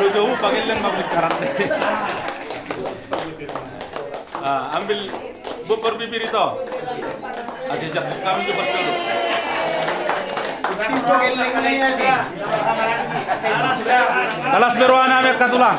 Kalau jauh panggil dan mabrik karat deh. Ambil bubur bibir itu. Asih jak kami juga dulu. Alas berwarna merah tulang.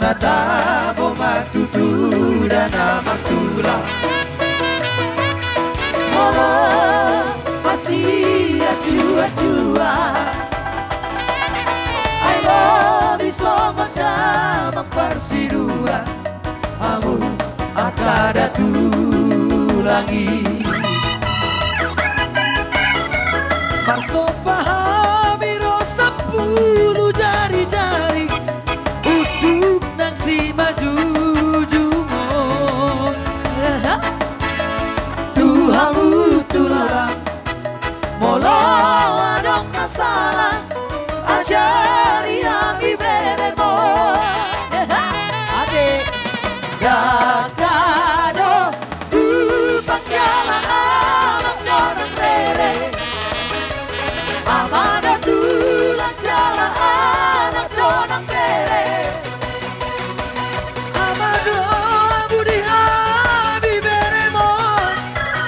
Natabo matutu dan amatula Molo masih acua-acua I love you so much mempersidua Amu akada tulangi Marso pahami rosa puluh jari-jari Uduk nang si maju jumon Tuhamu tulara Molo adong masalah Ajari ami beremo Ade Gakado Upang jala alam nyorang rere Amada tulang jala anak donang bere Amado budi abi beremo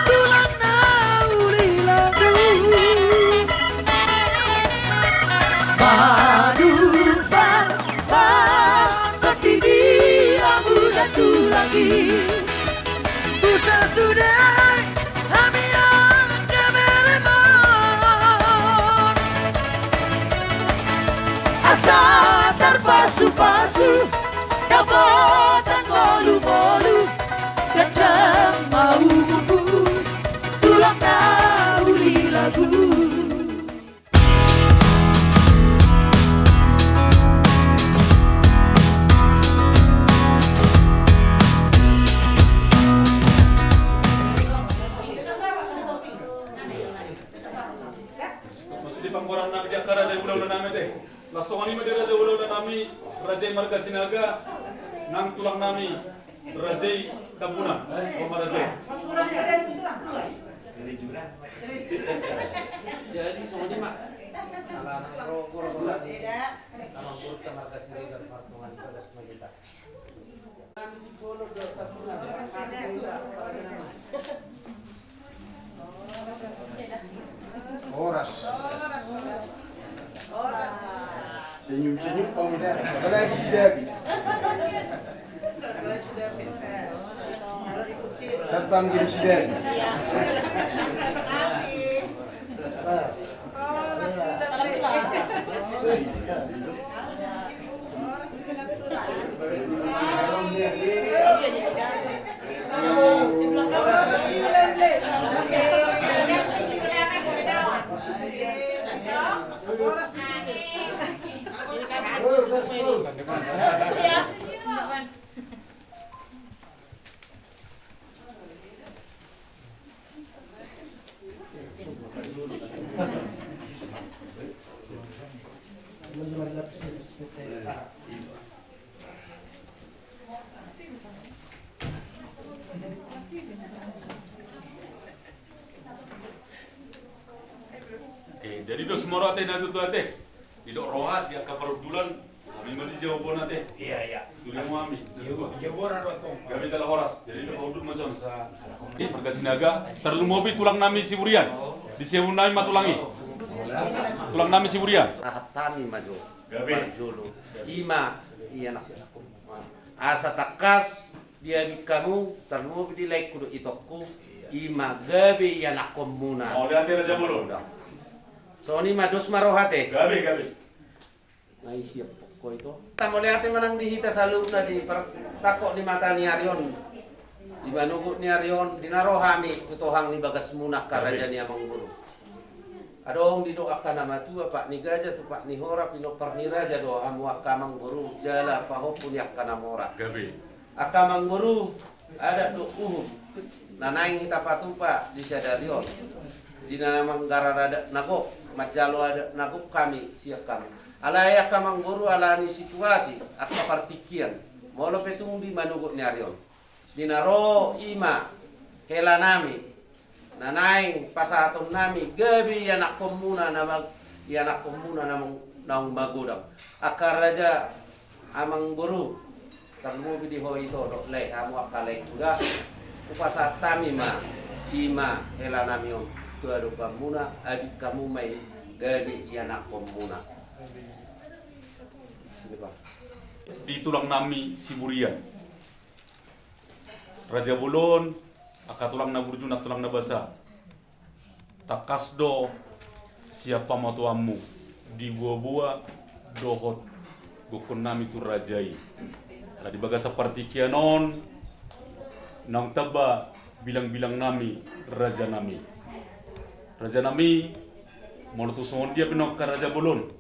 Tulang nauli lagu Madupan Petidi amu datu lagi Busa sudah Ami yang beremo Asa terpasu-pasu Dapatan molu-molu Kacang mau bumbu Tulang nauli lagu Masih di pangkorang nak dia kara dari ulang nami teh. Lasongan ini dia dari ulang nami Rajai Marga Sinaga nang tulang nami Rajai Kampuna. Rajai. Jadi semuanya mak anak-anak pro di nama kurta Marga Sinaga Partungan pada semua kita. Kami si Polo dokter Oras. Senyum-senyum kau minta. Apalagi si Devi. Datang jadi si Devi. Jadi do semua ate na tuh ate. Didok rohat dia kabar bulan. Kami mandi jauh pun ate. Iya. Tulis mami. Iya, orang itu. Kami telah horas. Jadi do hodut mason sa. Marga Sinaga. Terlalu mobil tulang nami si Burian. Di sewu nami matulangi. Tulang nami si Burian. Tahatami maju. Gabi. Parjulu. Ima iya nak. Asa takas dia kamu terlalu di like kudu itokku. Ima gabi ya nak komuna. Oh lihat dia raja bulu. So ni mados marohate. Gabi. Nai siap ko itu. Kita mau lihat manang dihita salu na di takok ni mata ni Aryon. Di manugut ni Aryon dinarohami kutohang ni bagas munak ka raja ni amang guru. Adong didoakan nama tua Pak ni gaja tu Pak ni hora pino parni raja do amu akamang guru jala paho punyak kana mora. Gabi. Akamang guru ada do uhum. Nanaing kita patupa di sadarion. Di namang gararada nagok majalo ada nagok kami siap kami. Alaya kamang guru alani situasi at partikian. Molo petung di manugot ni Aryon. Dinaro ima kela nami. Nanaing pasaton nami gabi anak komuna namang anak komuna namang naung magudang. Akar raja amang guru termubi di ho itu dok le amu akalai juga upasat tami ma ima kela nami om tuadu kamuna adik kamu mai gabi anak komuna. Di tulang nami si Burian. Raja Bulon akatulang na burju na tulang na basa. Takasdo siapa matuamu di buah dohot gukun nami tu rajai. Lah di baga seperti kianon nang taba bilang-bilang nami raja nami. Raja nami mau tu songon dia pinok ka Raja Bulon.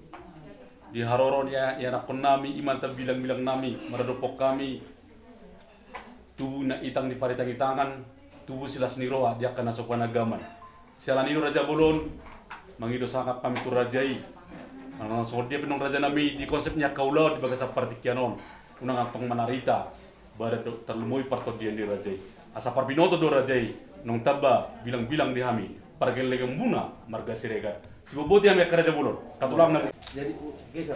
Di haroron ya nakon nami iman ta bilang-bilang nami maradopok kami tubuh na itang di paritangi tangan tubuh silas niroa dia kana sopan agaman. Sialan ino Raja Bulon mangido sangkap kami tu rajai. Nang so dia pinong raja nami di konsepnya kaula di bagasa partikianon. Unang apang manarita bara terlumoi parto dia di rajai. Asa parpinoto do rajai nong taba bilang-bilang di hami pargel legem buna marga Siregar. Siboboti ame ka Raja Bulon. Katulang na Jadi geser.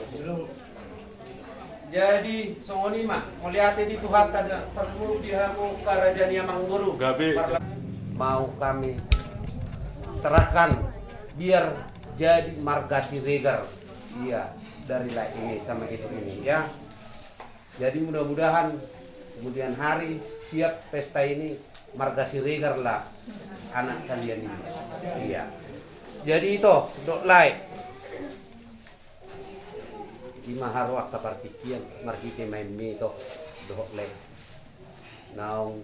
Jadi songoni mah melihat di Tuhan tada perlu dihamu kerajaan yang mangguru. Gabi. Mau kami serahkan biar jadi marga Siregar. Iya, dari lah ini sama itu ini ya. Jadi mudah-mudahan kemudian hari siap pesta ini marga Siregar lah anak kalian ini. Iya. Jadi itu dok like ima harwak kapartikian margite main mi to dohok le naung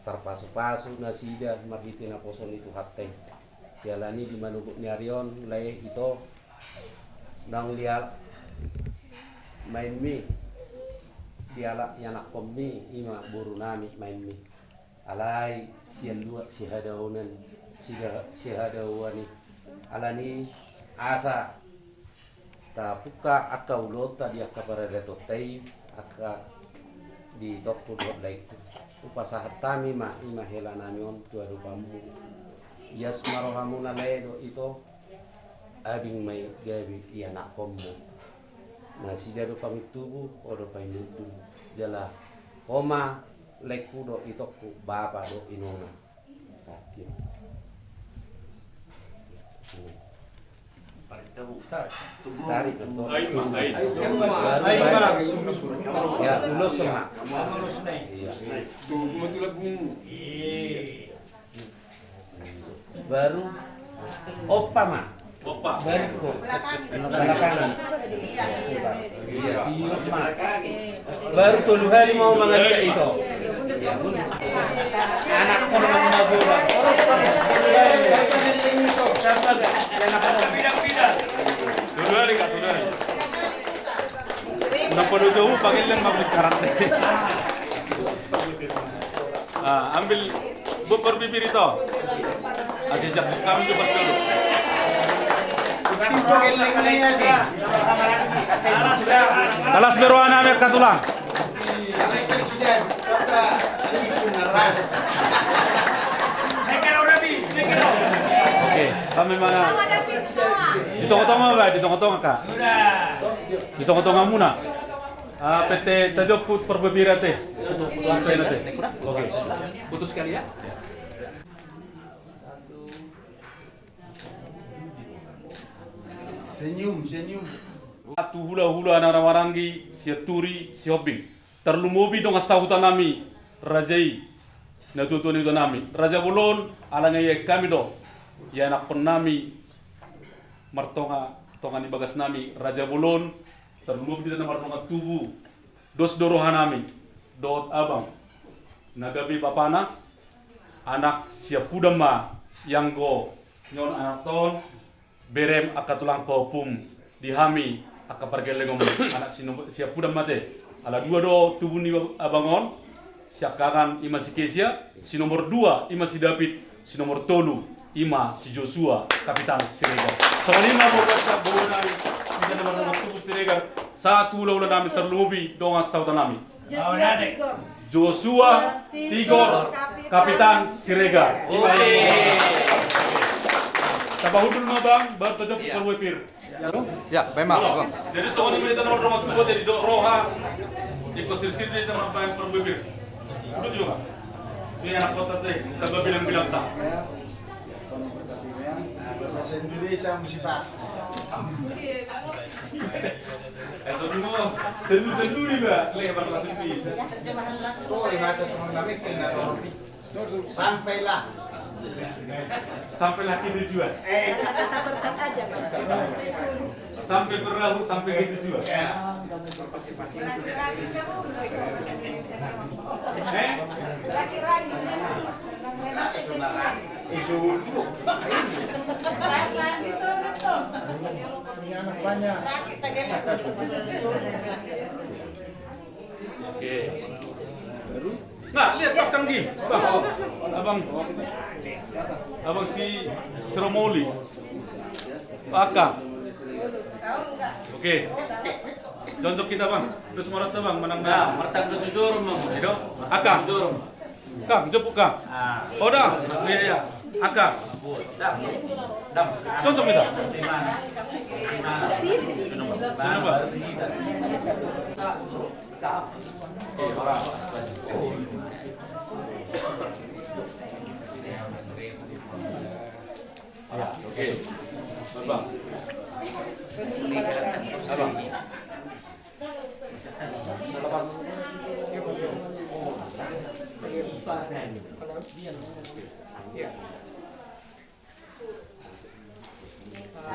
tarpasu-pasu nasida margite na poson itu hatte jalani di manubuk ni Aryon le itu naung lihat main mi dialak yanak kommi ima buru nami main mi alai sian dua si hadaunan si hadawani alani asa tapuka aka ulota dia kabarada totei aka di toko dot like upasahatami ma ima hela namion tuadu kamu yas marohamuna ledo itu abing mai gabi iya nak komu nasi dado pamit tubuh odo pamitu jala koma leku do itoku bapa do inona sakit tarik betul. Ya, ulus sama. Baru opa mah. Opa. Baru belakangan. Iya, tiup mah. Baru 7 hari mau mengajak itu. Anak korban nabula. Siapa gak? Anak korban. Tuduh hari. Nang penuh jauh panggil yang mabrik karat deh. Ambil bubur bibir itu. Asih jak kami cepat dulu. Alas berwarna mereka tulang. Oke, kami mana? Di tengah-tengah ba? Di tengah-tengah kak. Di tengah-tengah muna. PT tajok put perbibira teh. Oke. Putus sekali ya. Senyum, senyum. Atu hula-hula anak warangi, sia turi, si hobing. Terlumobi dong asahutan nami, rajai. Na tutuni do nami. Raja Bulon alanga ye kami do. Ya anak penami martonga tonga ni bagas nami Raja Bulon terlumobi di martonga tubuh. Dos dorohan nami. Dot abang. Nagabi papana anak siap pudama yang go nyon anak ton berem akatulang popum dihami aka pergelengom anak siap pudam mate ala dua do tubuh ni abangon siap kangan ima si Kesia si nomor 2 ima si David si nomor 3 ima si Joshua kapitan Siregar soalnya lima bawa nami kita nomor tubuh Siregar satu ulah nami terlobi donga sautan nami Joshua Tigor kapitan Siregar. Tabahudul na bang, baru tajok perwepir. Ya, memang. Bang. Jadi soalnya kita nomor rumah tubuh dari Roha, ikut sir-sir dari tempat yang perwepir. Udah juga. Ini anak kota teh, kita bilang-bilang tak. Bahasa Indonesia musibah. Sendu-sendu nih mbak, lebar langsung bisa. Oh, bahasa semua kami tinggal sampailah. Sampai laki tujuan. Sampai perahu sampai ke tujuan. Isu anak banyak. Oke. Nah, lihat Pak Kang Gim. Bang. Abang si Seromoli. Pak Kang. Oke. Contoh kita bang. Terus marata bang menang. Nah, martang ke jujur mong. Itu. Akang. Jujur. Kang, jemput Kang. Oh dah. Iya. Akang. Dam. Contoh kita. Kenapa? Oke. Bang. Abang.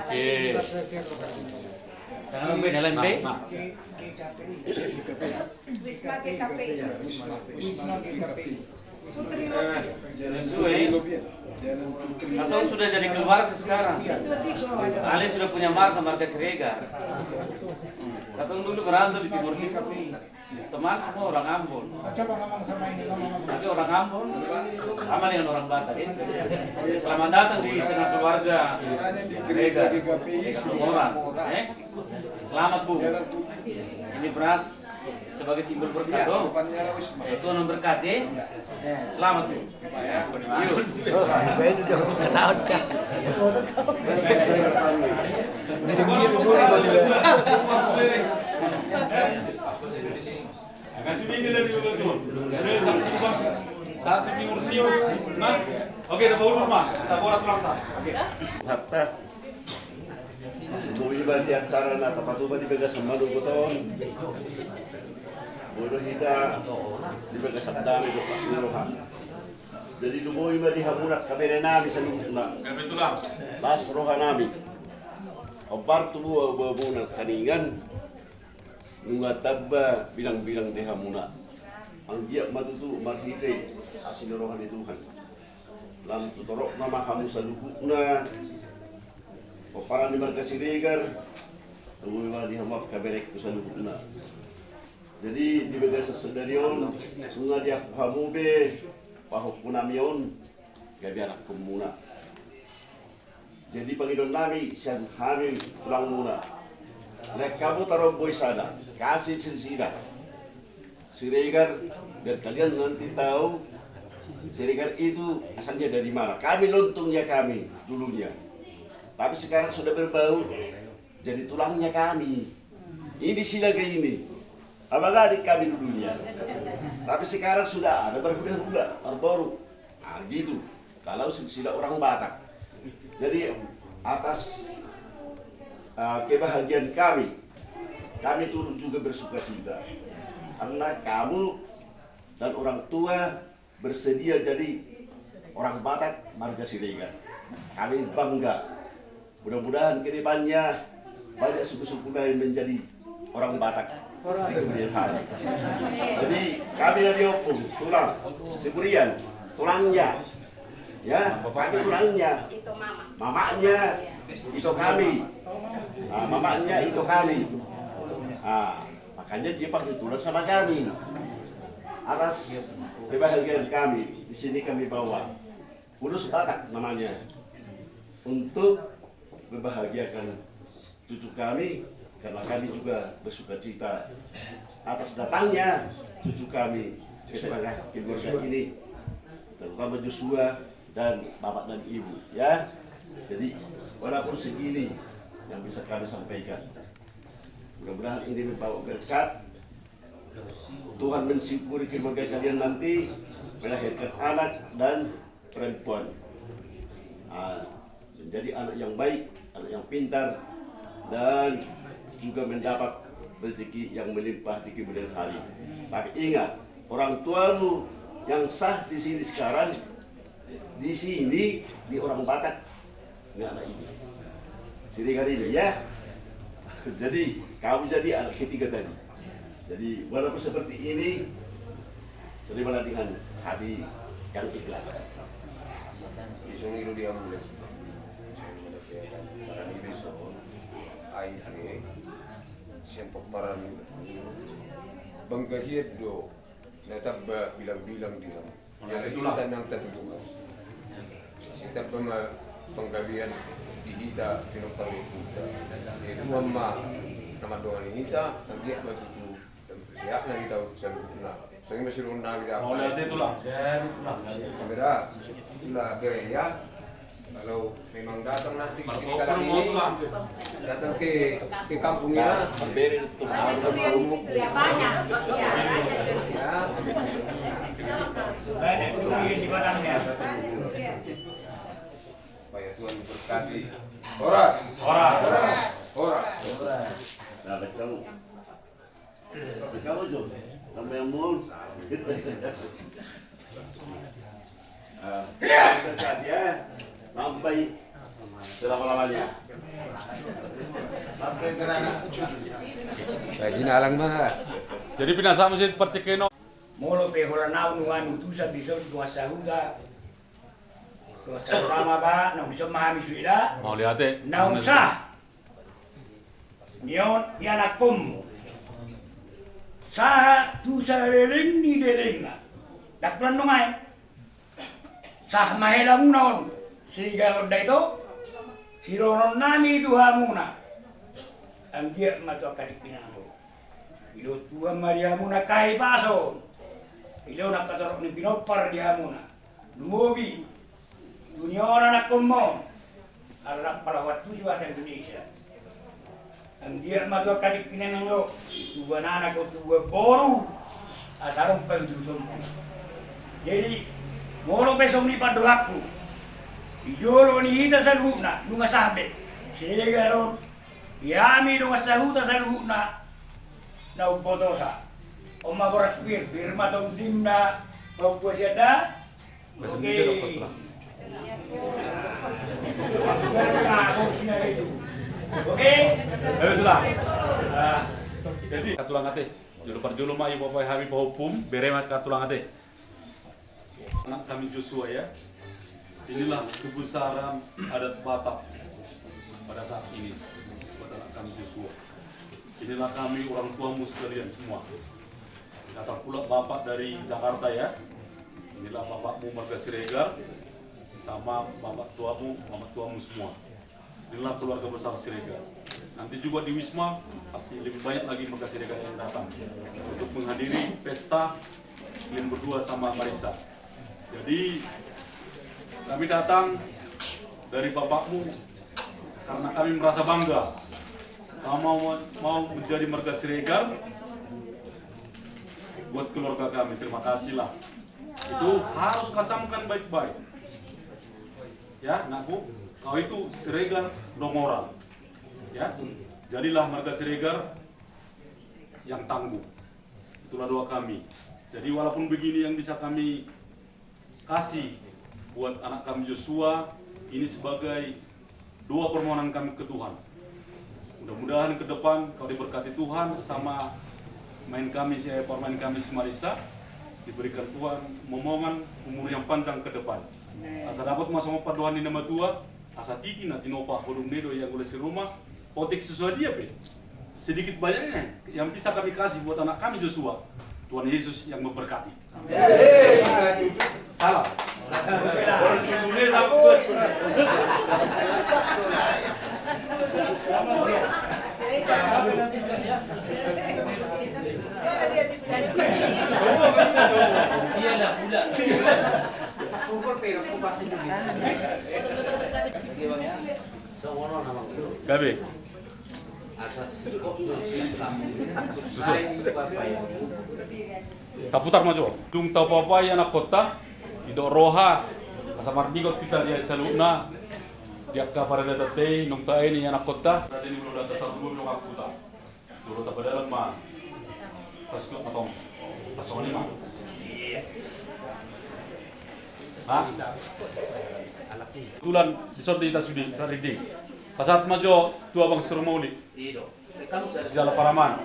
Oke. Jangan lupa dalam B. Wisma GKPI. Atau sudah jadi keluarga sekarang. Ali sudah punya marga Siregar. Katong dulu merantau di Timur Timur. Teman semua orang Ambon. Coba ngomong sama ini, Tapi orang Ambon sama dengan orang Batak. Selamat datang di tengah keluarga Siregar. Semua orang. Selamat Bu. Ini beras sebagai simbol berkat dong. Tuhan memberkati. Selamat Bu. Kasih ini dari Ulun. Dari satu timur. Nah, oke, kita bawa rumah. Kita bawa tulang tas. Oke. Hatta mau iba di acara na tapatuba di bagas sama do boton bodoh kita di bagas abdami do pasuruha jadi lumo iba di hamurat kabere nami sa lugna Kami tulang. pas roha nami obar tubuh babuna kaningan nunga tabba bilang-bilang di hamuna ang dia matutu marhite asin roha ni Tuhan lam tutorok nama kamu sa lugna para ni marga Siregar, tunggu di hamap kaberek tu sa lubuk na. Jadi di bagasa sedarion sunga dia pamube pahok punamion gabi anak kumuna. Jadi pangidon nami siang hamil pulang muna. Lek kamu taruh boy sana kasih silsila. Siregar biar kalian nanti tahu Siregar itu asalnya dari mana. Kami lontongnya kami dulunya. Tapi sekarang sudah berbau jadi tulangnya kami. Ini silaga ini. Abang adik kami dulunya. Tapi sekarang sudah ada berhula-hula baru. Nah, gitu. Kalau silsilah orang Batak. Jadi atas kebahagiaan kami turut juga bersuka cita. Karena kamu dan orang tua bersedia jadi orang Batak marga Siregar. Kami bangga. Mudah-mudahan ke depannya banyak suku-suku lain menjadi orang Batak di kemudian hari. Jadi kami dari opung, tulang, seburian, tulangnya, ya, kami tulangnya, mamanya, itu kami, mamanya itu kami. Makanya dia pakai tulang sama kami. Atas kebahagiaan kami, di sini kami bawa urus Batak namanya untuk membahagiakan cucu kami. Karena kami juga bersuka cita atas datangnya cucu kami ke tengah keluarga ini, terutama Joshua dan bapak dan ibu, ya. Jadi walaupun segini yang bisa kami sampaikan, mudah-mudahan ini membawa berkat. Tuhan mensyukuri keluarga kalian nanti melahirkan anak dan perempuan, menjadi anak yang baik, anak yang pintar, dan juga mendapat rezeki yang melimpah di kemudian hari. Tapi ingat, orang tuamu yang sah di sini sekarang, di sini di orang Batak, ini anak ini. Siregar ini, ya. Jadi kamu jadi anak ketiga tadi. Jadi walaupun seperti ini, terimalah dengan hati yang ikhlas. Isong dia mulai. Para ni besok, ay siyempre parang banggahiad do nataba bilang-bilang dia. Jadi kita nang tatubukas. Kita panggabihan dihita pinagpaluputa. Dua ma nama doa ni hita, ang dia matutu siap na kita sa luna. So yung masirun na kita. Mau lihat itu lah. Kamera, itulah gereja. Kalau memang datang nanti ke sini kali ini, datang ke kampung ya. Berbeda itu Ya banyak. Banyak duit di barangnya. Supaya Tuhan berkati. Horas. Nah, kamu. Kamu Jo, kamu yang mau. Berkat ya. Sampai selama-lamanya. Sampai ke anak cucu. Lagi nalang mah. Jadi pinasama sih seperti keno. Molo pe horanau nuan utusa bisa dua sahuda. Dua sahurama ba, nang bisa memahami sudah. Mau lihat deh. Nang usah. Nion anak pum. Sah tu sarering ni dereng na. Daklan numai. Sah mahelang non. Sehingga roda itu sironon nami Tuhan muna. Ang dia mato kalipinaho. Ilo Tuhan Maria muna kai baso. Ilo nakatarok ni pinopar dia muna. Lumobi. Dunia orang nak komo. Alak palawat tu bahasa Indonesia. Ang dia mato kalipinaho lo. Tuhan anak ko Tuhan boru. Asarong pagdusun. Jadi molo besok ni padoaku. Ijolo ni hita sa luna, nunga sabi. Siregar ron, yami nunga sahuta sa luna, na upotosa. O magoras firma tong dim na pagpuasya da. Okay. Okay? Itulah. Jadi katulang ate. Julu perjulu mah ibu bapak kami pahupum, beremat katulang ate. Anak kami Joshua ya. Inilah kebesaran adat Batak pada saat ini pada anak kami Joshua. Inilah kami orang tuamu sekalian semua. datang pula bapak dari Jakarta ya. Inilah bapakmu Marga Siregar sama bapak tuamu, mama tuamu semua. Inilah keluarga besar Siregar. Nanti juga di Wisma pasti lebih banyak lagi Marga Siregar yang datang untuk menghadiri pesta kalian berdua sama Marisa. Jadi kami datang dari bapakmu karena kami merasa bangga. Kamu mau menjadi Marga Siregar buat keluarga kami. Terima kasih lah. Itu harus kacamkan baik-baik. Ya, nakku, kau itu Siregar Dongoran. Ya, jadilah Marga Siregar yang tangguh. Itulah doa kami. Jadi walaupun begini yang bisa kami kasih buat anak kami Joshua, ini sebagai doa permohonan kami ke Tuhan. Mudah-mudahan ke depan kau diberkati Tuhan sama pemain kami si Marisa, diberikan Tuhan momongan umur yang panjang ke depan. Asa dapat masuk Tuhan di nama tua, asa titi nanti nopa hodung nedo yang boleh si rumah, potik sesuai dia be. Sedikit banyaknya yang bisa kami kasih buat anak kami Joshua, Tuhan Yesus yang memberkati. Salah. Gabi. Kaputar maju. Dung tau papa ya anak kota, idok roha, asa mardigot kita dia saluna. Dia kapar ada tete, nung ta ini anak kota. Ada ini belum datang dulu belum kaputar. Dulu tak pada lemah. Pas itu potong. Pas ini mah. Hah? Tulan disod di tasudi saridi. Pasat majo tu abang serumoli. Jala Paraman.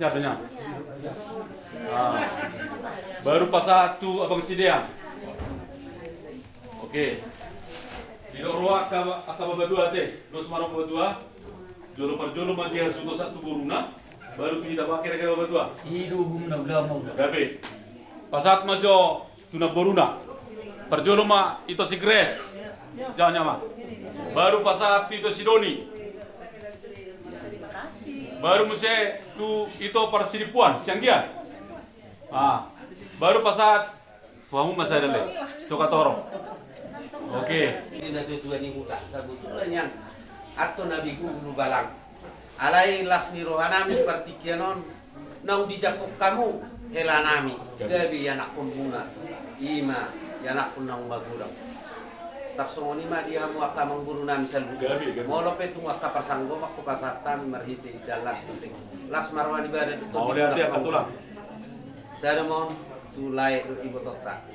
Ya adanya. Baru pasat tu abang Sidean. Oke. Di ruang akaba berdua teh. Dos marok berdua. Jolo per jolo mah dia suto satu buruna. Baru tu kita pakai kira berdua. Hidup na udah mau. Gabe. Pasat majo tuna boruna. Perjolo mah itu si Grace. Jangan nyama. Baru pasat itu si Doni. Baru muse tu itu persiripuan siang dia. Baru pasat kamu masih ada lagi. Itu kata orang. Oke. Ini nanti Tuhan yang muka. Sebetulnya yang atau Nabi Guru Balang. Alai las ni rohanami partikianon. Nau dijakuk kamu helanami. Gabi anak pembunga. Ima anak pun nau magurang. Tak songoni mah dia mu akka mengguru nami salu. Molo petu akka pasanggo aku pasatan marhite dalas tulik. Las marwani bare tu. Mau lihat dia katulang. Saya mau tulai du ibu kota.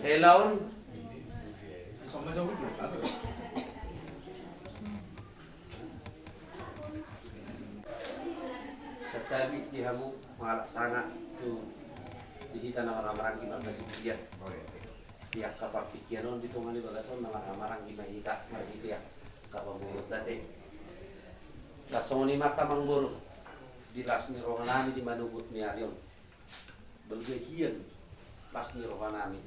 Helaun setabi dihamu malak sangat tu dihita na orang-orang di Marga Siregar. Pihak kapal pikiran di tunggali bagasan na orang-orang di mahita marhite ya kapal mulut dati. Kasoni maka mangguru di las ni rohanami di manugut ni arion. Belgehian las ni rohanami.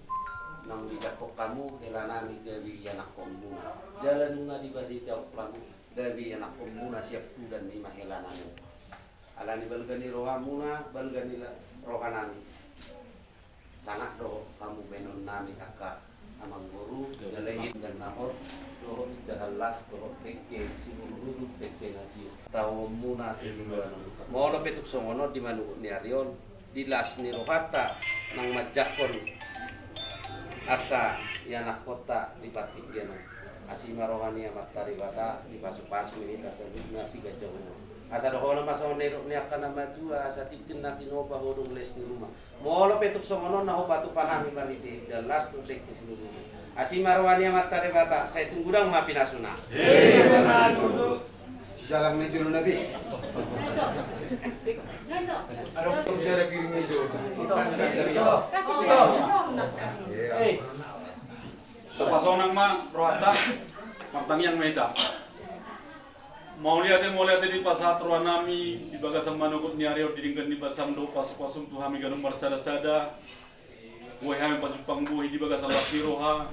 Nang dijakok kamu helanami gawi anak pembuna. Jalan nuna di badi jauh lagu gawi anak pembuna siap tu dan lima helanami. Alani balgani rohamuna balgani rohanami. Sangat doh kamu menon nami kakak amang guru jalain dan nahor doh dahalas doh peke sinuru peke ngaji tahu muna tujuan mau lo petuk songono di manu ni arion di las ni rohata nang majakon aka anak kota di patik dia asima rohani amat taribata di pasu-pasu ini kasabut nasi gajah asa dohono maso nero ni akan nama tua asa titin nanti noba hodong les di rumah molo petuk songono naho batu pahang ibaliti dan las tu dek di seluruh asi marwani amat taribata saya tunggu dang ma pinasuna Jalan menuju Nabi. Ada usaha piring itu. Terpasonang mah rohata, matang yang meda. Mau lihat di pasatro nami di bagasam manukut ni areo didingkan di basam do pasum tu hami ganum marsada gue hami pasupang buhi di bagasam laspiroha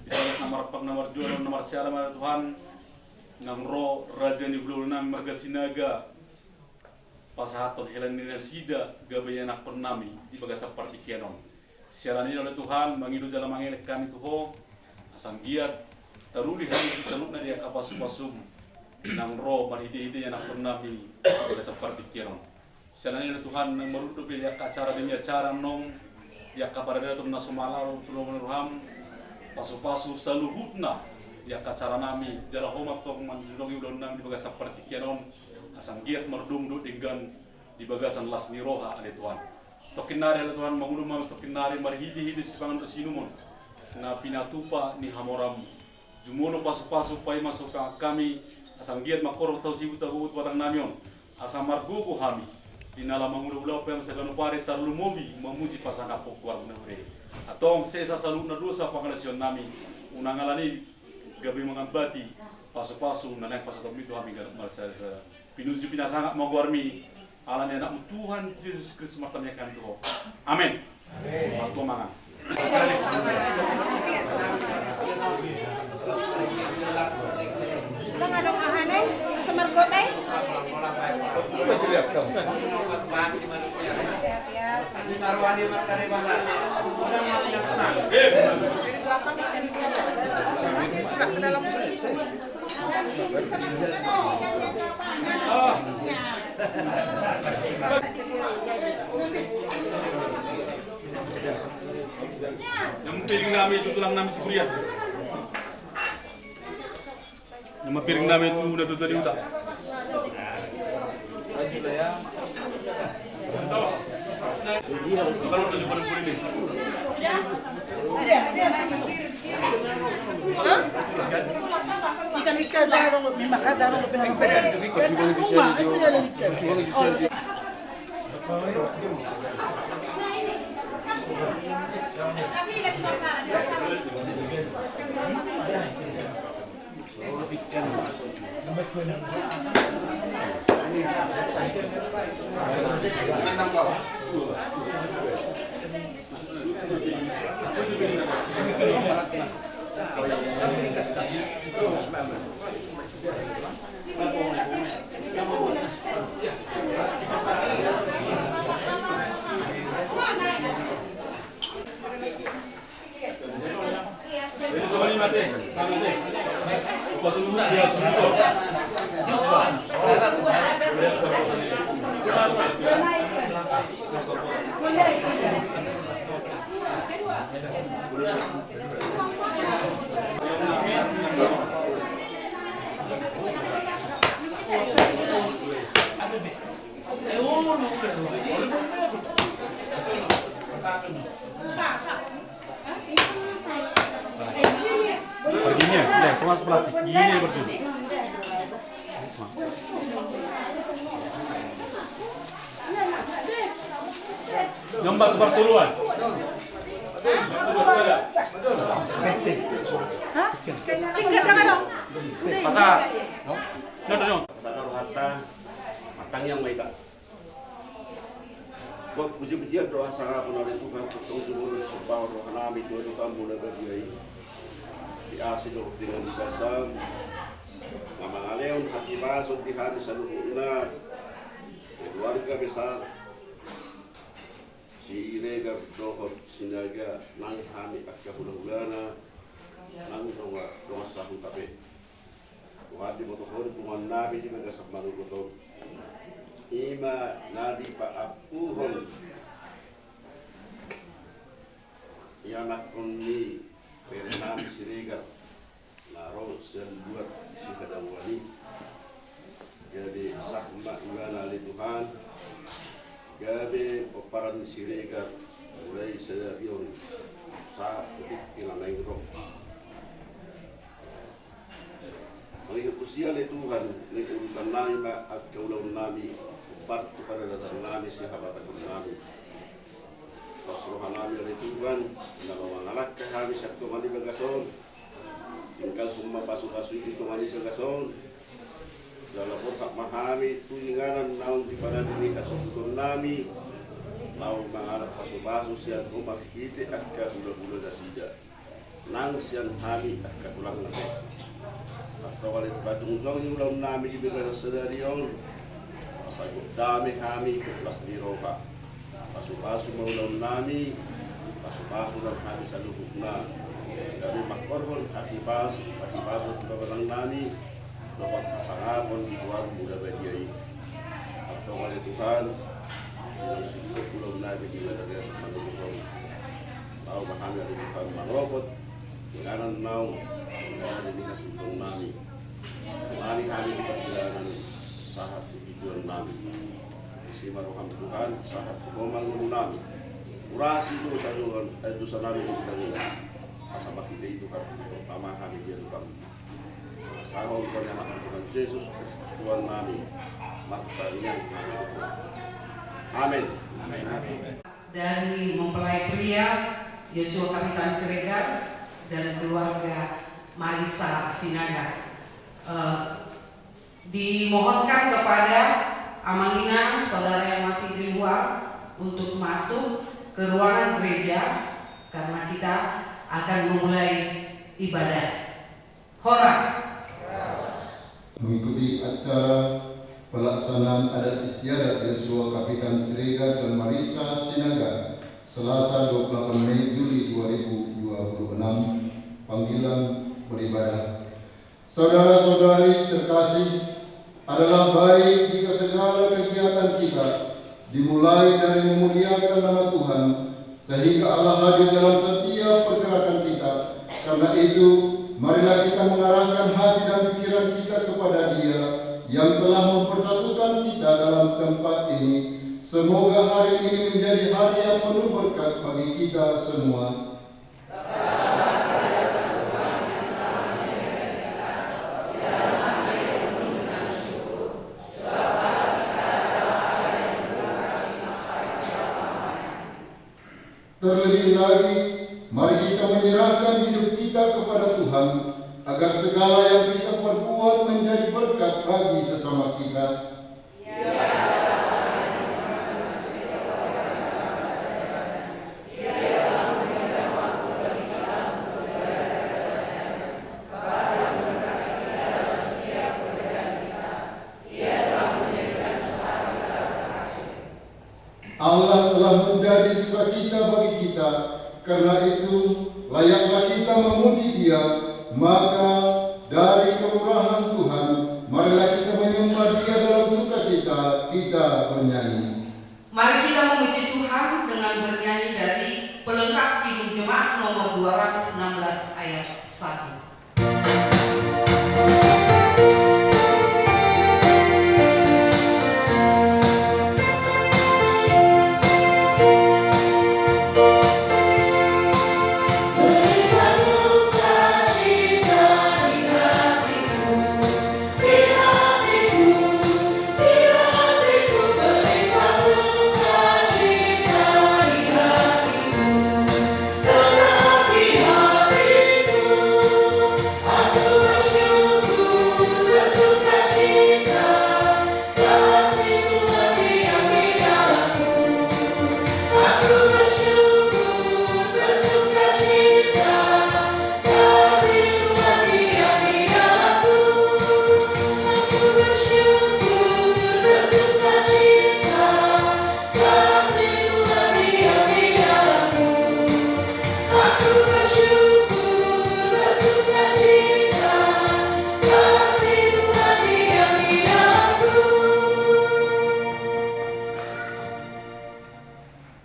di bagas nomor jual nomor siara mana Tuhan nang ro raja ni bulu nami margasinaga pasahaton helan ni nasida gabaya nak pernami di bagasam partikianon siaran ini oleh Tuhan mangidu jalan mangelek kami tuho asam giat taruli hami disaluk na dia kapasum nang ro mariti-iti yang nak pernah mi pada seperti kiron. Sebenarnya Tuhan nang merudu pilih acara demi acara nong ya kabar dia tu nasumalar tulung menuham pasu-pasu saluhutna ya acara nami jala homat tu manjudogi ulun nang di bagas seperti kiron asang giat merdum du dengan di bagasan las niroha ale Tuhan. Stokin nari ale Tuhan mangulum mam stokin nari marhidi-hidi sipangan tu sinumon na pinatupa ni hamoram jumono pasu-pasu pai masuk kami asam giat makoro tau sibu tau batang namion asam marguku hami dinala mangulu-ulau pem segano pare tarlu mobi memuji pasana pokwar nure atong sesa saluna dosa pangalasion nami unangalani gabi mangambati pasu-pasu nanay pasatom itu hami garam marsa pinuju pinasanga magwarmi alane anak Tuhan Yesus Kristus matanya kan tuho amin waktu mangan Lang anong ahanay? Sa margote? Coba dilihat kamu. Yang piring nami itu tulang nami siburian. Nama piring nami itu udah tuh tadi udah. Kalau udah coba dulu ini. Ikan darong, memang darong lebih Perginya, ya, kemas plastik. Gini berdua. Nyombat kebar tuluan. Hah? Tinggal ka dong. Pasar. Nado. Sadar harta matang yang baik. Buat puji-pujian doa sangat menarik Tuhan untuk seluruh sebab roh nami Tuhan kamu negeri diasidoh dengan dibasam ngamang aleon hati masuk di hari seluruhnya keluarga besar si Irega dohor sinaga nang kami akya hula-hulana nang doa sahun tape Tuhan di motohor tuan nabi di megasap malu kotor ima nadi pa apuhon ianak kunni perenam sirigat naro buat si kadawani jadi sahma ingana li Tuhan gabe peparan sirigat mulai sedabion sa kilanay ro Mengikut usia le Tuhan ni urutan nami at kaulaw nami parto pada datang nami sahabat nami pasrohan nami oleh Tuhan nalawan anak kami sakto mani bagason tinggal semua pasu-pasu itu mani bagason dalam otak mahami tulinganan naon di pada dini kasutun nami mau mengharap pasu-pasu sian rumah kita akka bula-bula dasida nang sian hami akka ulang nanti atau walit batung jong yung ulam nami di begara sedarion sagot dami kami kelas di roka pasu-pasu mau ulam nami pasu-pasu dan kami salukukna kami makorhon akipasu kebalang nami dapat pasangapon di luar muda badiai atau walit Tuhan yang sebut belum nabi di negara semangat mau bahan dari Tuhan mangrobot dengan mau dengan ini kasih nami mari kami di perjalanan sahat tujuan nami isi maroham Tuhan sahat gomang nami urasi itu saduan dosa nami yang sedang asal kita itu kan pertama kami dia Tuhan sahur pernyataan Tuhan Yesus Kristus Tuhan nami maknanya amin. Dari mempelai pria Yosua Kapitan Siregar dan keluarga Marisa Sinaga, dimohonkan kepada Amanginan saudara yang masih di luar untuk masuk ke ruangan gereja karena kita akan memulai ibadah. Horas mengikuti acara pelaksanaan adat istiadat Yosua Kapitan Siregar dan Marisa Sinaga Selasa 28 Mei Juli 2026. Panggilan beribadah. Saudara-saudari terkasih, adalah baik jika segala kegiatan kita dimulai dari memuliakan nama Tuhan sehingga Allah hadir dalam setiap pergerakan kita. Karena itu, marilah kita mengarahkan hati dan pikiran kita kepada Dia yang telah mempersatukan kita dalam tempat ini. Semoga hari ini menjadi hari yang penuh berkat bagi kita semua. Terlebih lagi, mari kita menyerahkan hidup kita kepada Tuhan agar segala yang kita perbuat menjadi berkat bagi sesama kita. Allah telah menjadi sukacita bagi kita, karena itu layaklah kita memuji Dia. Maka dari kemurahan Tuhan, marilah kita menyembah Dia dalam sukacita. Kita bernyanyi. Mari kita memuji Tuhan dengan bernyanyi dari pelengkap Kidung Jemaat nomor 216 ayat 1.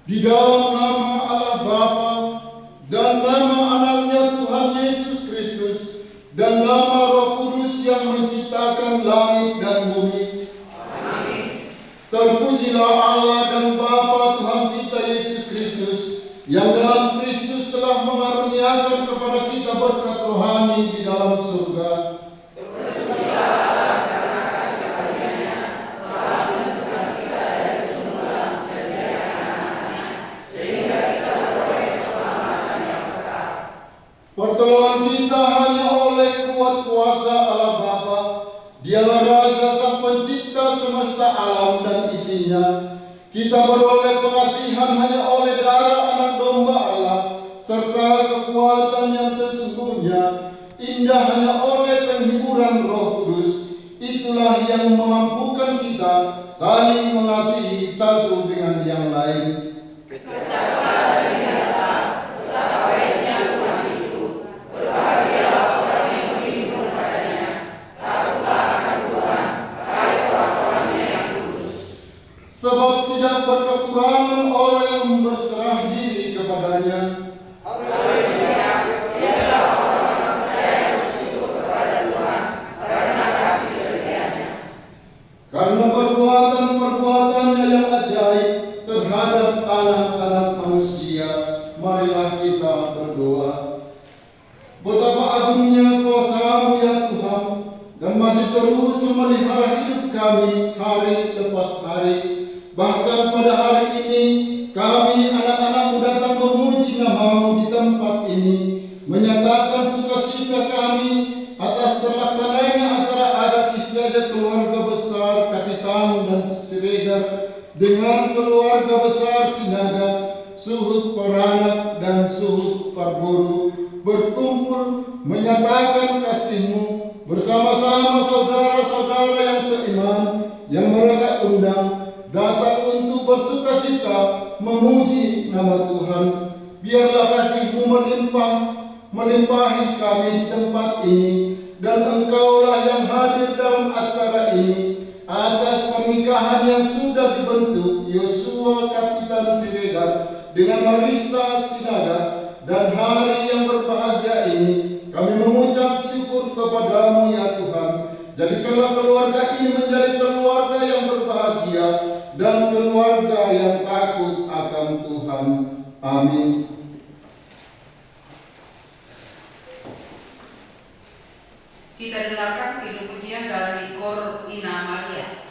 Di dalam nama Allah Bapa dan nama Anaknya Tuhan Yesus Kristus dan nama Roh Kudus yang menciptakan langit dan bumi. Amin. Terpujilah Allah dan Bapa Tuhan kita Yesus Kristus yang dalam Kristus telah mengaruniakan kepada kita berkat rohani di dalam surga. Pertolongan kita hanya oleh kuat kuasa Allah Bapa. Dialah Raja semesta alam dan isinya. Kita beroleh pengasihan hanya oleh darah anak domba Allah, serta kekuatan yang sesungguhnya, indah hanya oleh penghiburan Roh Kudus. Itulah yang memampukan kita saling mengasihi satu dengan yang lain. Sebab tidak berkekurangan orang yang berserah diri kepadanya. Karena perbuatan-perbuatannya yang ajaib terhadap anak-anak manusia, marilah kita berdoa. Betapa agungnya kuasa-Mu ya Tuhan, dan masih terus memelihara hidup kami hari lepas hari. Bahkan pada hari ini, kami anak-anak-Mu datang memuji nama-Mu di tempat ini, menyatakan sukacita kami atas terlaksananya acara adat istiadat keluarga besar Kapitan dan Siregar dengan keluarga besar Sinaga, Suhut Paranak dan Suhut Parburu berkumpul menyatakan kasih-Mu bersama-sama saudara-saudara yang seiman yang mereka undang datang untuk bersukacita memuji nama Tuhan. Biarlah kasih-Mu melimpahi kami di tempat ini, dan Engkaulah yang hadir dalam acara ini atas pernikahan yang sudah dibentuk Yosua Kapitan Siregar dengan Marisa Sinaga. Dan hari yang berbahagia ini kami mengucap syukur kepada-Mu ya Tuhan. Jadikanlah keluarga ini menjadi keluarga yang berbahagia dan keluarga yang takut akan Tuhan. Amin. Kita dengarkan kidung pujian dari Kor Ina Maria.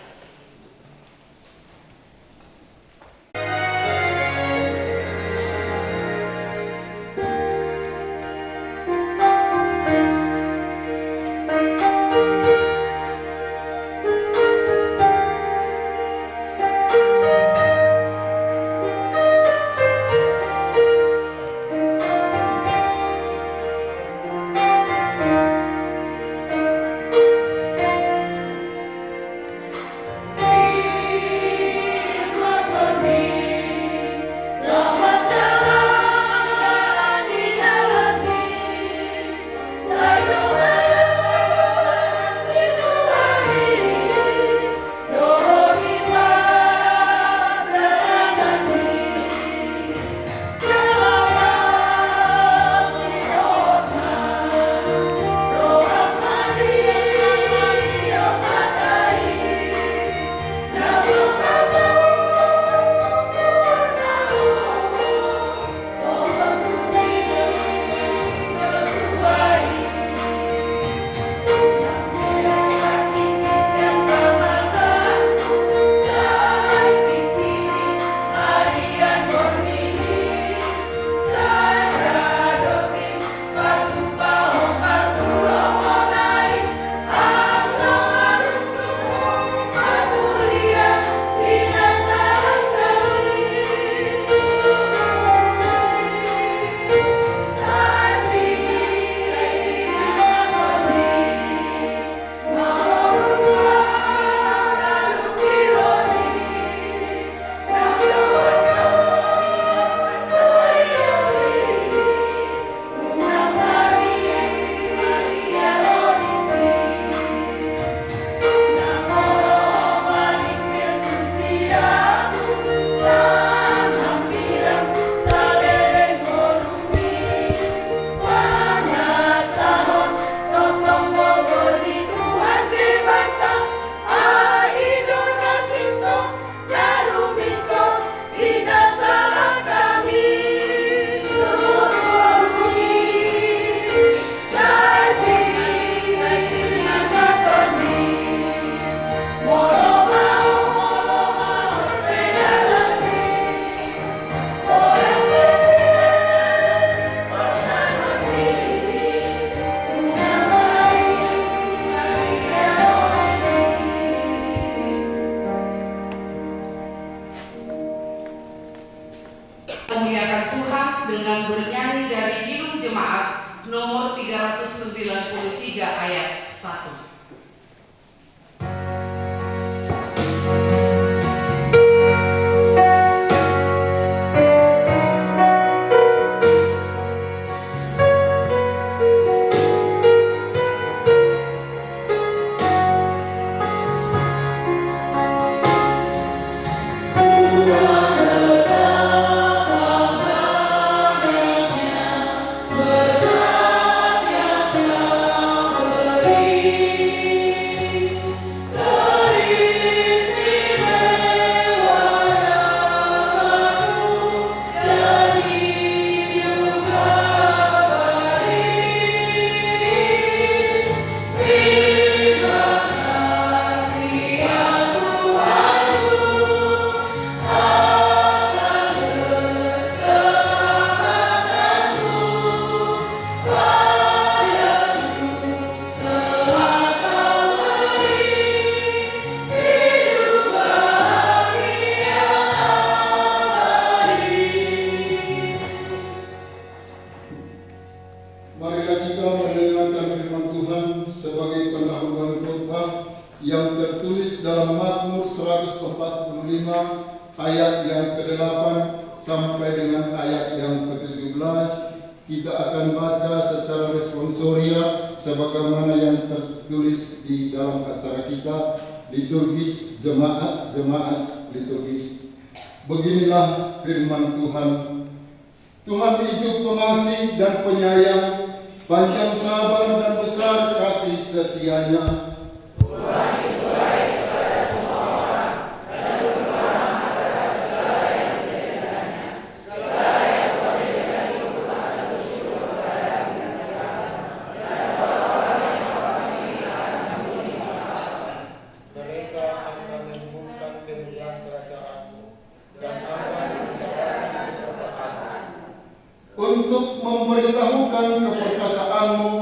yang tertulis dalam Mazmur 145 ayat yang ke-8 sampai dengan ayat yang ke-17. Kita akan baca secara responsoria sebagaimana yang tertulis di dalam acara kita, liturgis jemaat liturgis. Beginilah firman Tuhan. Tuhan itu pengasih dan penyayang, panjang sabar dan besar kasih setianya. Tuhan itu baik kepada semua orang dan berkenan atas segala yang dikerjakannya. Segala yang telah diberikan itu akan bersyukur kepada-Nya dan orang-orang yang mengasihi akan memuji Bapa. Mereka akan menyembuhkan kemuliaan kerajaan-Mu dan akan membicarakan kekuasaan-Mu. Untuk memberitahukan keperkasaanmu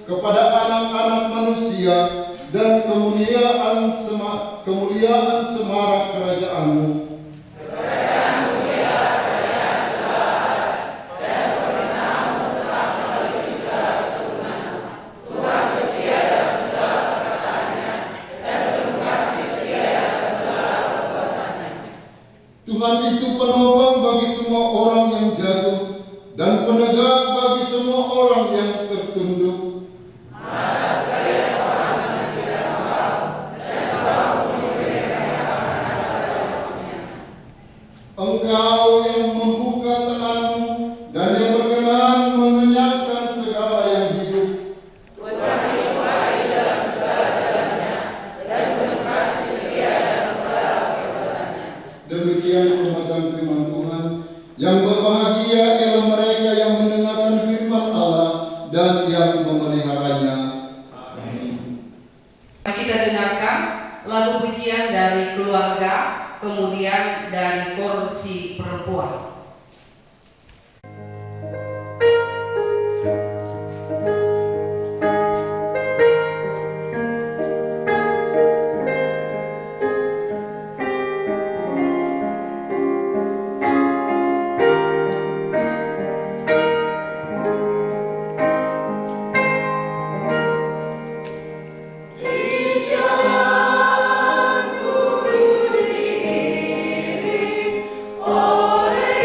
kepada anak-anak manusia dan kemuliaan semarak kerajaanmu. Kerajaanmu ya kerajaan segala dan pemerintahanmu telah melalui segala keturunan. Tuhan setia dalam segala perkataannya dan penuh kasih setia dalam segala perbuatannya. Tuhan itu penopang bagi semua orang yang jatuh dan penegak bagi semua orang yang tertunduk. Mana sekalian orang yang tidak Engkau dan Engkau memberikan tangan kepada-Nya. Engkau yang membuka tanganmu dan yang berkenan mengenyangkan segala yang hidup. Tuhan itu baik dalam segala jalannya dan penuh kasih setia dalam segala perbuatannya. Demikian pembacaan firman Tuhan. Yang berbahagia ialah mereka yang mendengarkan firman Allah dan yang memeliharanya. Amin. Kita dengarkan lagu pujian dari keluarga, kemudian dari kursi perempuan. Oleh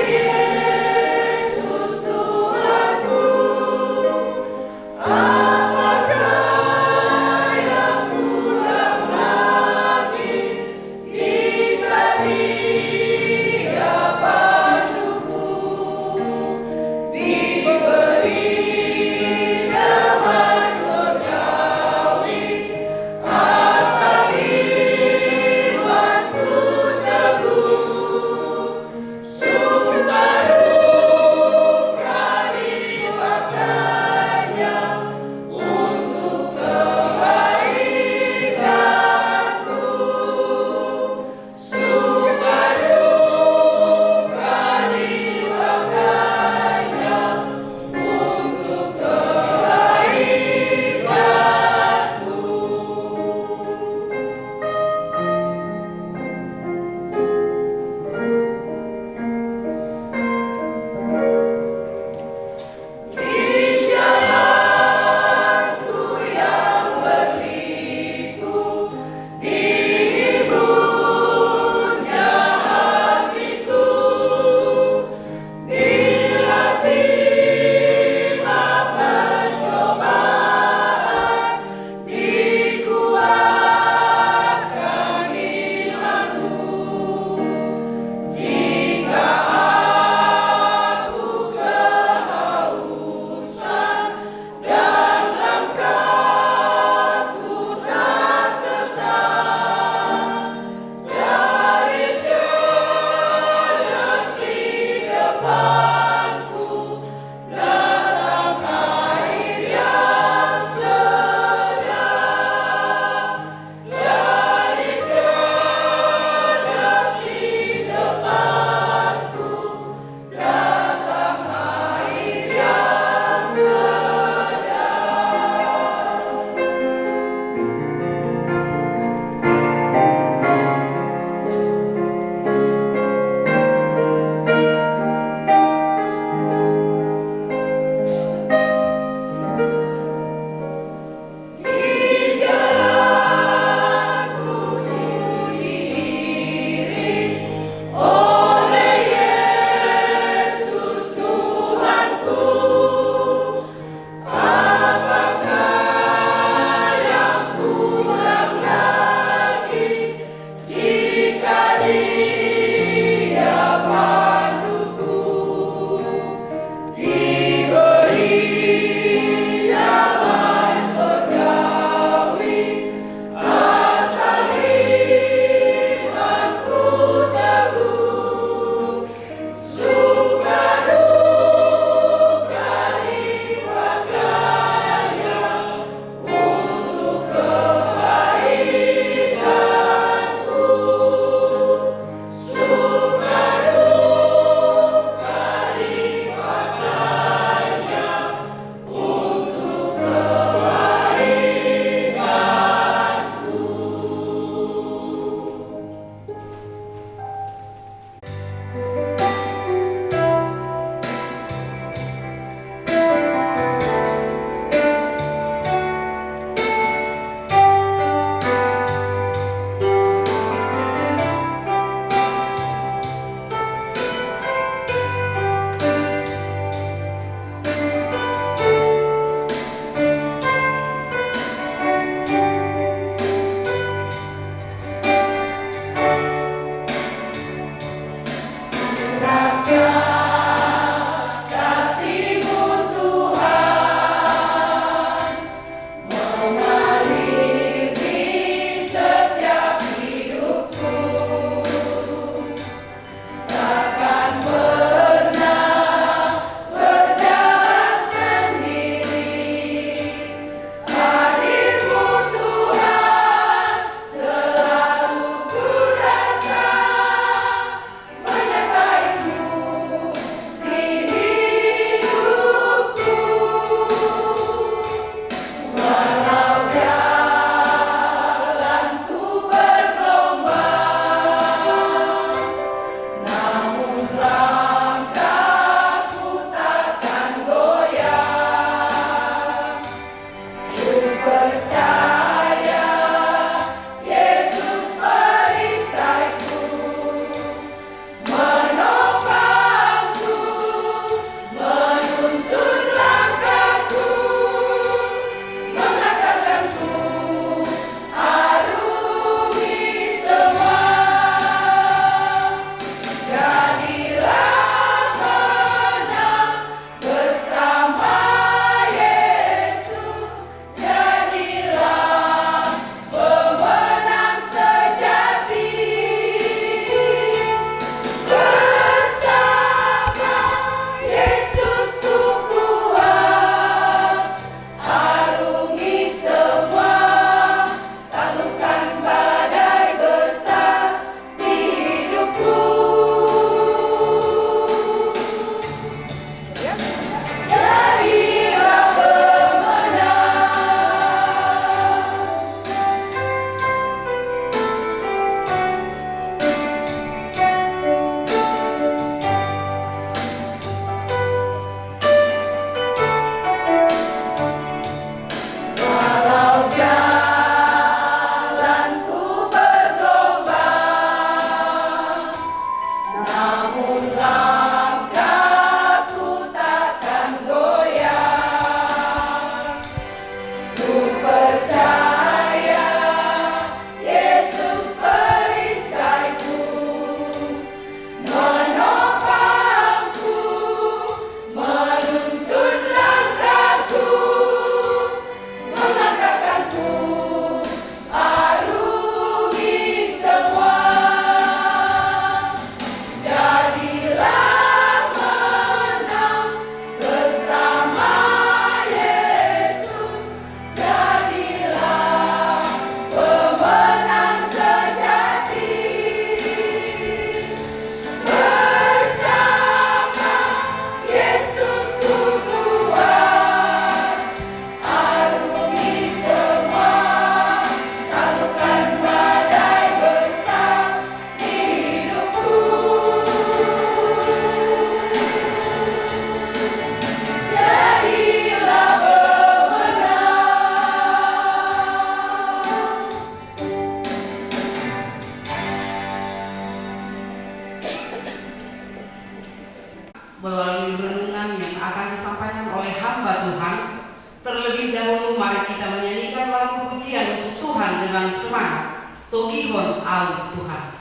terlebih dahulu mari kita menyanyikan lagu pujian untuk Tuhan dengan semangat. Togihon au Tuhan.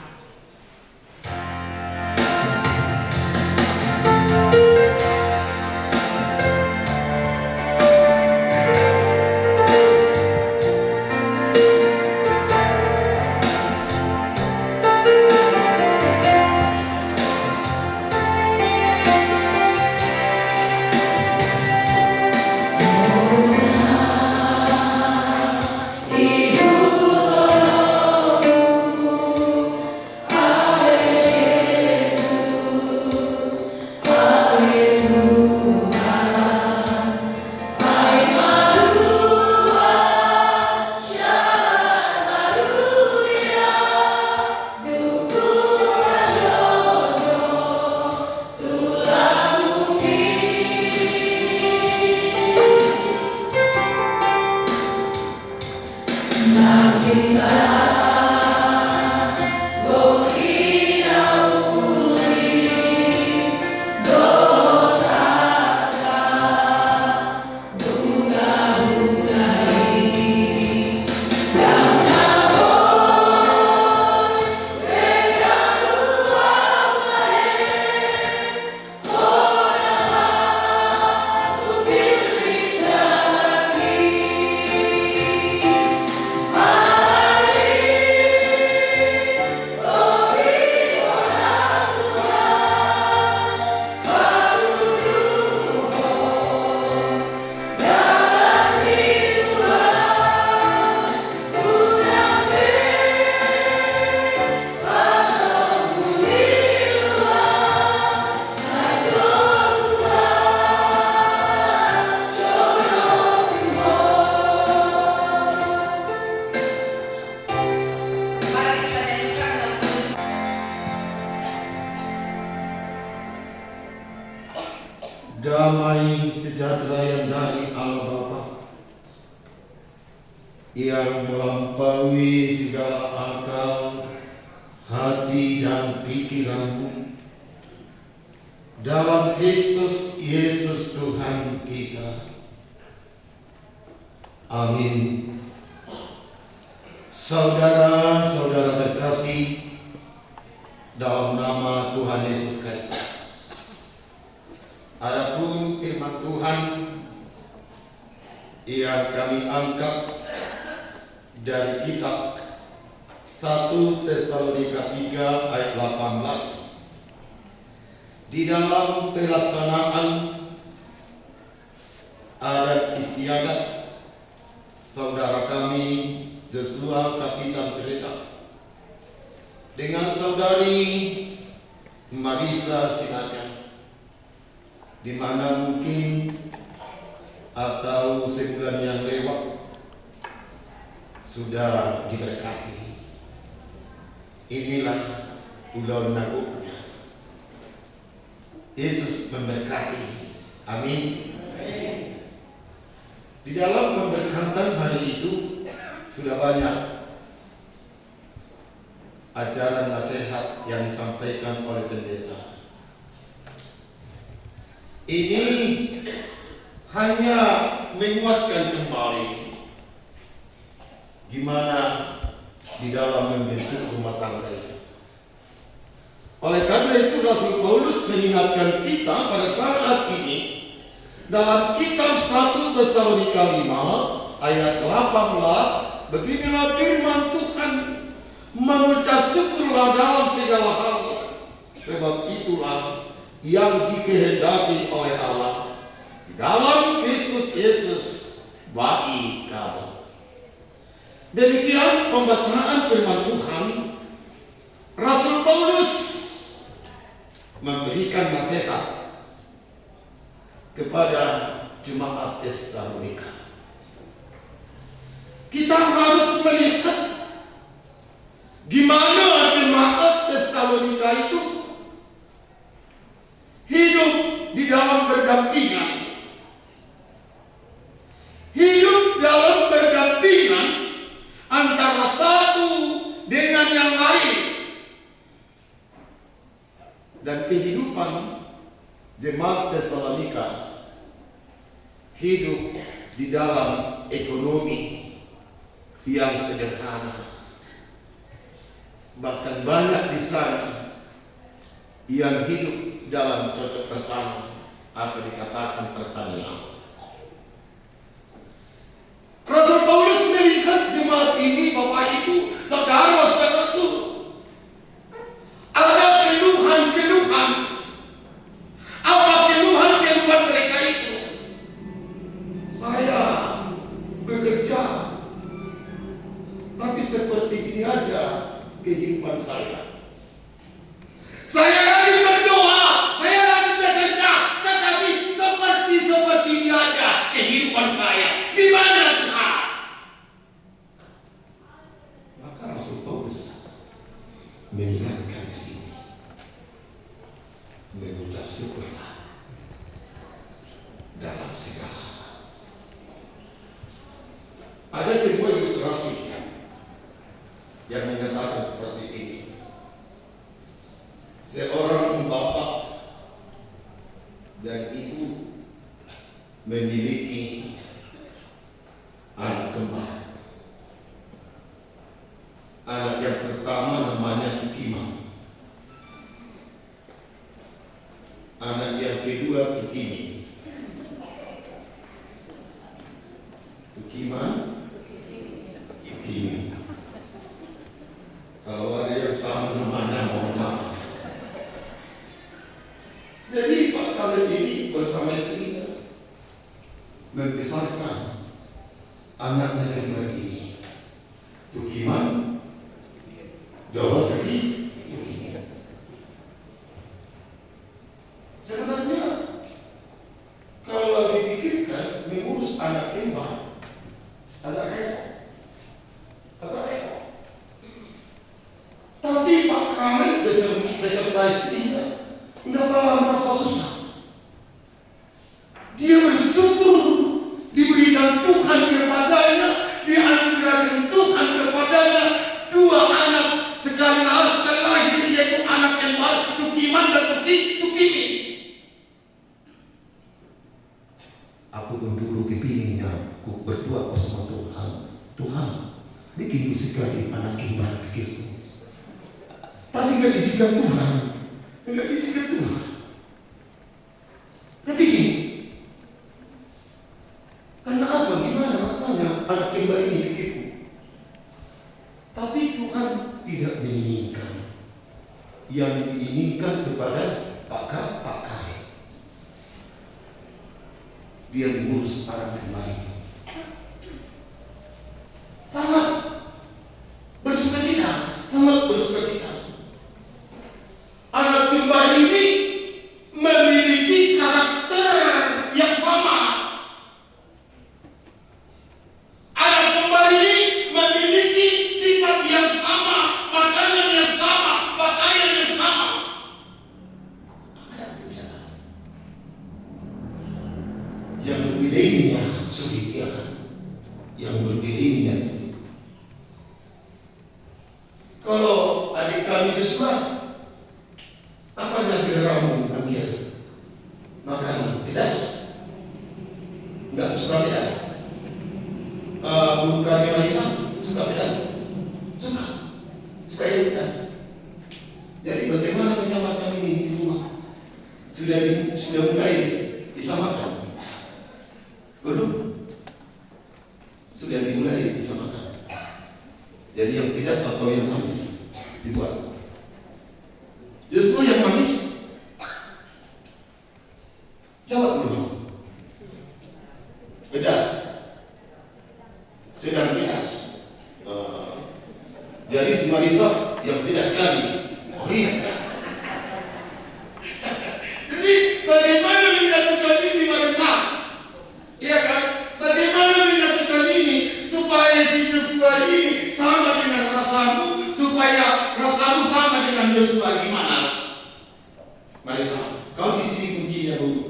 Damai sejahtera yang dari Allah Bapa yang melampaui segala akal, hati dan pikiranmu dalam Kristus Yesus Tuhan kita. Amin. Saudara-saudara terkasih dalam nama Tuhan Yesus Kristus. Adapun firman Tuhan yang kami angkat dari kitab 1 Tesalonika 3 ayat 18 di dalam pelaksanaan adat istiadat saudara kami Joshua Kapitan Sereta dengan saudari Marisa Sinaga, di mana mungkin atau sebulan yang lewat sudah diberkati. Inilah ular naguknya. Yesus memberkati. Amin. Di dalam pemberkatan hari itu sudah banyak ajaran nasihat yang disampaikan oleh pendeta. Ini hanya menguatkan kembali gimana di dalam membentuk rumah tangga itu. Oleh karena itu Rasul Paulus mengingatkan kita pada saat ini dalam kitab 1 Tesalonika 5 ayat 18, beginilah firman Tuhan, mengucap syukurlah dalam segala hal, sebab itulah yang dikehendaki oleh Allah dalam Kristus Yesus bagi kamu. Demikian pembacaan firman Tuhan. Rasul Paulus memberikan nasihat kepada jemaat Tesalonika. Kita harus melihat gimana jemaat Tesalonika itu hidup di dalam berdampingan. Hidup dalam berdampingan antara satu dengan yang lain. Dan kehidupan jemaat Tesalonika hidup di dalam ekonomi yang sederhana. Bahkan banyak di sana yang hidup dalam cocok tanam atau dikatakan pertanian. Rasul Paulus melihat jemaat ini, Bapak Ibu, saudara-saudaraku, ada keluhan-keluhan. Apa keluhan-keluhan mereka itu? Saya bekerja, tapi seperti ini aja kehidupan saya. Saya rajin berdoa, saya rajin bekerja, tetapi seperti ini aja kehidupan saya. Di mana Tuhan? Maka Rasul Paulus mengingatkan di sini, mengucap syukurlah dalam segala. Ada sebuah ilustrasi yang menyatakan seperti ini. Seorang bapak dan ibu memiliki anak kembar. Anak yang pertama namanya Tukimang. Anak yang kedua Tukimi. Tukimang, Tukimi. Kalau ada yang sama namanya, mohon maaf. Jadi Pak Khalid ini bersama istrinya membesarkan anaknya yang begini. Tukiman, jawab tadi. Sebenarnya kalau dipikirkan mengurus anak kembar agak repot, Tapi Pak Khalid beserta istrinya nggak pernah merasa susah. Dia bersyukur diberikan Tuhan kepadanya, dianugerahkan Tuhan kepadanya dua anak sekali lahir, yaitu anak yang baru, Tukiman dan Tukimi. Aku dulu kepinginnya, aku berdoa sama Tuhan. Tuhan, bikin sekali anak kembar begitu. Tapi nggak diizinkan Tuhan, nggak diizinkan Tuhan. Tapi gini, karena apa? Gimana rasanya anak kembar ini begitu? Tapi Tuhan tidak menginginkan. Yang diinginkan kepada Pak Khalid. Dia mengurus anak kembar ini. Sangat bersukacita, sangat bersukacita. Anak kembar ini memiliki karakter yang sama. Anak kembar ini memiliki sifat yang sama, makanan yang sama, pakaian yang sama. Yang berbedanya sedikit, yang berbedanya sedikit. Kalau adik kami Joshua, apa nasi ramu panggil? Makanan pedas? Enggak suka pedas. Bukan yang Marisa suka pedas? Suka yang pedas. Jadi bagaimana menyamakan ini di rumah? Sudah mulai disamakan. Belum? Sudah dimulai disamakan. Jadi yang pedas atau yang manis dibuat. Justru yang manis. Jawab dulu. Pedas. Sedang pedas. Jadi si Marisa yang pedas sekali. Oh iya. Jadi bagaimana menyatukan ini Marisa? Iya kan? Bagaimana menyatukan ini supaya si Joshua ini sama dengan rasamu, supaya rasamu sama dengan Joshua? Gimana? Marisa, kau di sini kuncinya dulu.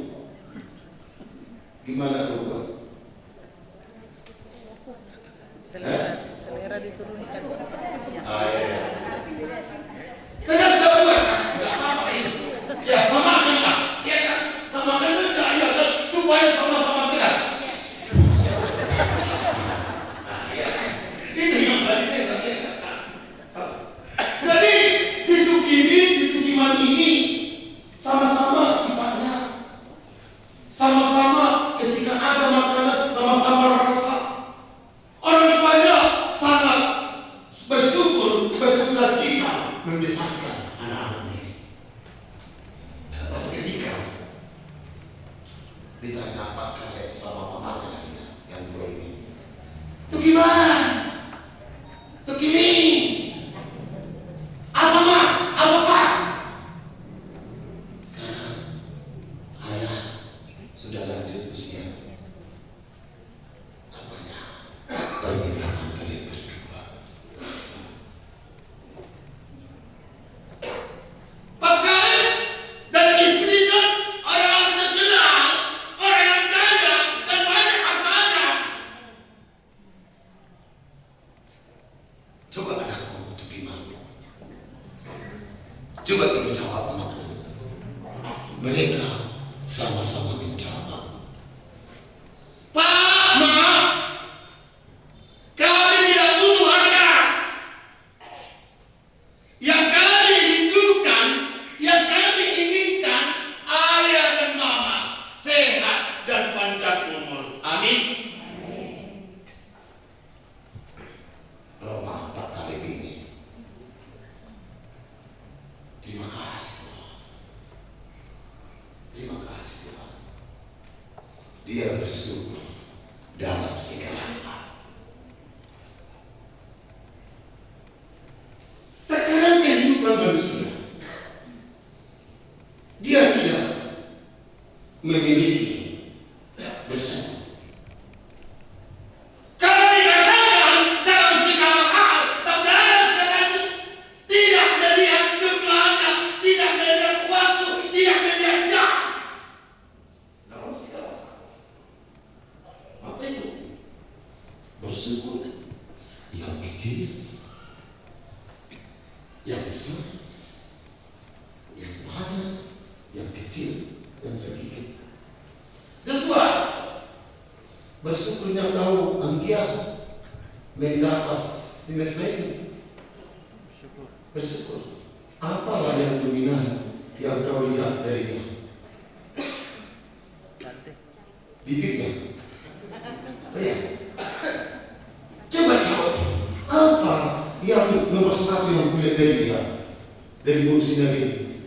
Gimana kau buat? Selera diturunkan. Iya. Pedas tak buat? membesarkan anak-anaknya. Tapi ketika ditanya apa kakek sama mamanya dia yang dua ini, itu gimana? Itu gini? Apa ma? Apa pak? Sekarang ayah sudah lanjut usia. Apanya? Permintaan kalian berdua. Pak kalian dan istrinya orang terkenal, orang yang kaya dan banyak hartanya. Coba anakku untuk gimana? Coba dulu jawab anakku. Mereka sama-sama menjawab. Pak, Ma, kami tidak butuh harta. Yang kami rindukan, yang kami inginkan, ayah dan mama sehat dan panjang umur. Amin. Roma tak kali ini. Terima kasih Tuhan. Terima kasih Tuhan. Dia bersyukur dalam segala hal. Tekanan kehidupan manusia, dia tidak memiliki bersyukur. Kalau dikatakan dalam segala hal, saudara-saudara tidak melihat jumlahnya, tidak melihat waktu, tidak melihat jam. Dalam segala hal. Apa itu? Bersyukur yang kecil, yang besar, yang banyak, yang kecil, yang sedikit. Sesuai. Bersyukurnya kau angkia mendapat semesta ini. Bersyukur. Apalah yang dominan yang kau lihat dari dia? Bibirnya. Oh ya. Coba jawab. Apa yang nomor satu yang kulihat dari dia? Dari bulu sinar ini?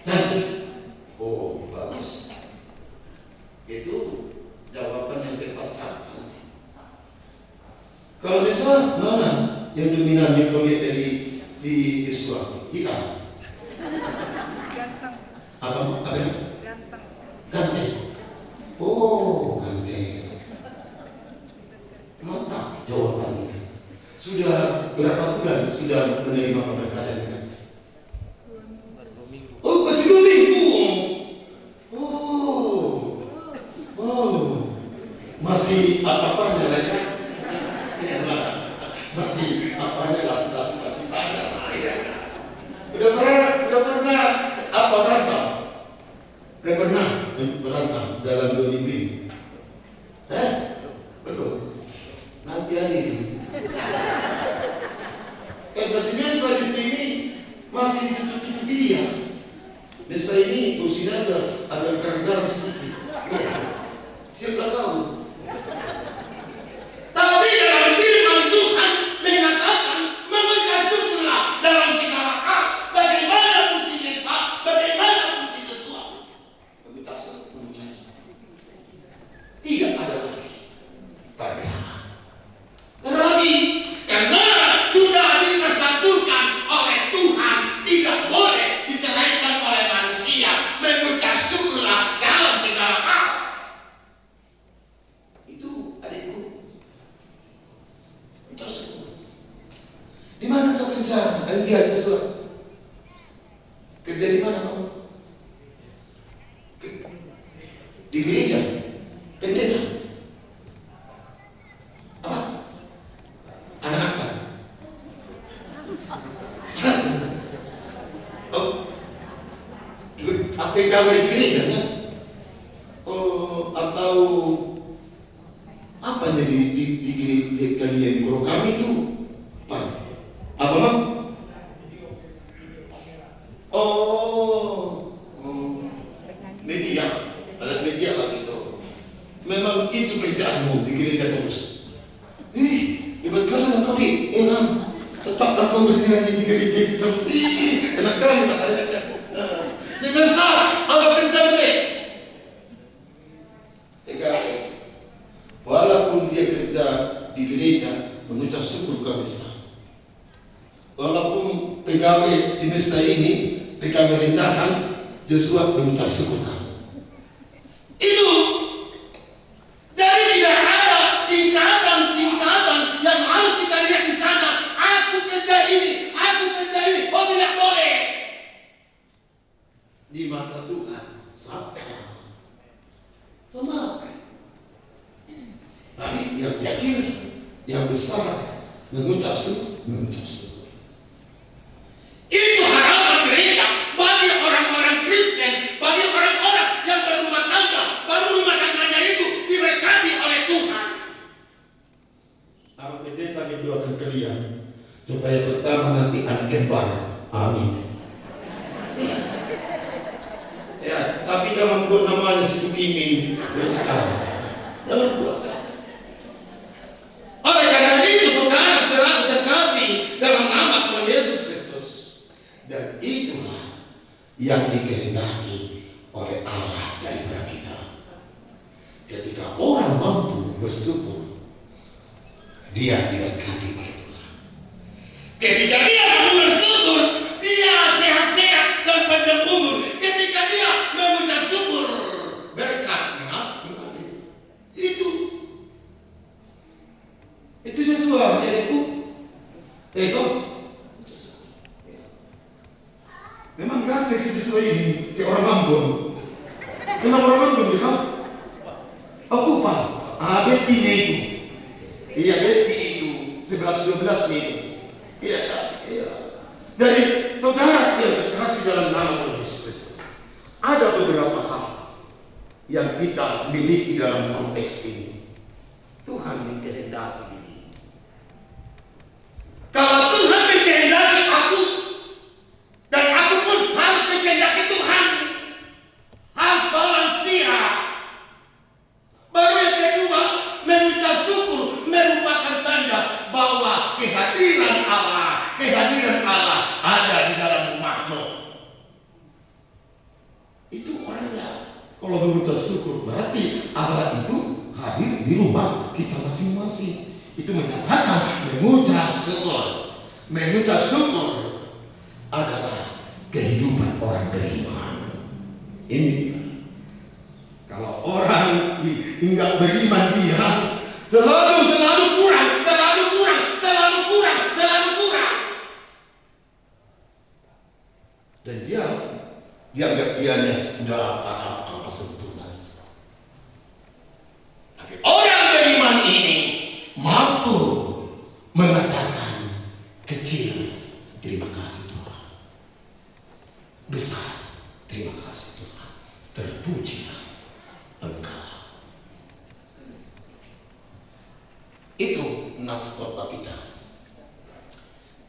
Cantik. Oh, bagus. Itu jawaban yang tepat, cantik. Kalau misal mana yang dominan yang kau lihat dari si Yesua? Hitam. Ganteng. Apa itu? Ganteng. Ganteng. Oh, ganteng. Mantap jawaban itu. Sudah berapa bulan sudah menerima keberkatan ini? Oh, masih 2 minggu. Oh, masih apa-apanya lah ya? Masih apanya lah suka citanya lah ya. Udah pernah apa rantau? Udah pernah berantau dalam 2 minggu ini? Belum. Nanti hari itu. Masih biasa di sini masih ditutup-tutupi dia. Desa ini usianya agak kerendah sedikit. Siapa tahu? Tapi dalam firman Tuhan mengatakan mengucap syukurlah dalam segala hal. Bagaimana fungsi desa? Bagaimana fungsi Yesua? Mengucap syukur. Tidak ada lagi. Perbedaan. Ada lagi. Karena sudah dipersatukan oleh Tuhan, tidak boleh diceraikan oleh manusia. Mengucap syukurlah dalam segala hal. Itu adikku. Mengucap syukur. Di mana kau kerja? Dia Joshua. Kerja di mana kamu? Di gereja. Pendeta. Apa? Anak angkat. Oh, apa yang di gereja kan? Oh, atau apa jadi di kalian guru kami itu? Apa mam? Oh, media, alat media lah itu. Memang itu kerjaanmu di gereja terus. Ibarat kalian kami, tetaplah kau Kalau bernyanyi di gereja itu terus, enak kali makanya. Semesta, apa kerjanya? Walaupun dia kerja di gereja, mengucap syukur Kamisa. Walaupun pegawai semesta ini, pegawai rendahan, Joshua mengucap syukur kami. Itu. Jadi tidak ada tingkatan yang harus kita lihat di sana. Aku kerja ini, oh tidak boleh. Di mata Tuhan, sama. Tapi yang kecil, yang besar, mengucap syukur. Itu harapan gereja bagi orang-orang Kristen, bagi orang-orang yang berumah tangga, baru rumah tangganya itu diberkati oleh Tuhan. Nama pendeta mendoakan kalian supaya pertama nanti anak kembar. Amin. Ya, tapi jangan buat namanya situ Kimin. Jangan buat. Oleh karena itu, saudara-saudara terkasih dalam nama Tuhan Yesus Kristus, dan itulah yang dikehendaki oleh Allah daripada kita. Ketika orang mampu bersyukur, dia diberkati oleh Tuhan. Ketika dia mampu bersyukur, dia sehat-sehat dan panjang umur. Ketika dia mengucap syukur, berkat mengalir. Itu Joshua, adikku. Itu memang ganteng si Joshua ini, kayak orang Ambon. Memang orang Ambon dia kan? Aku pak, Betty-nya itu. Iya, Betty itu 11-12 nih. Iya. Dari saudara yang terkasih dalam nama Tuhan Yesus Kristus, ada beberapa hal yang kita miliki dalam konteks ini. Tuhan mengkehendaki ini. Kalau Tuhan mengkehendaki aku, dan aku pun harus mengkehendaki Tuhan, harus balance dia. Baru yang kedua, mengucap syukur merupakan tanda bahwa kehadiran Allah ada di dalam rumahmu. Itu orangnya. Kalau mengucap syukur berarti Allah itu hadir di rumah kita masing-masing. Itu menyatakan mengucap syukur adalah kehidupan orang beriman. Ini kalau orang enggak beriman, dia selalu kurang. Dan dia anggap dianya sudah apa sempurna. Tapi orang beriman ini mampu mengatakan kecil, terima kasih Tuhan. Besar, terima kasih Tuhan. Terpujilah Engkau. Itu nas khotbah kita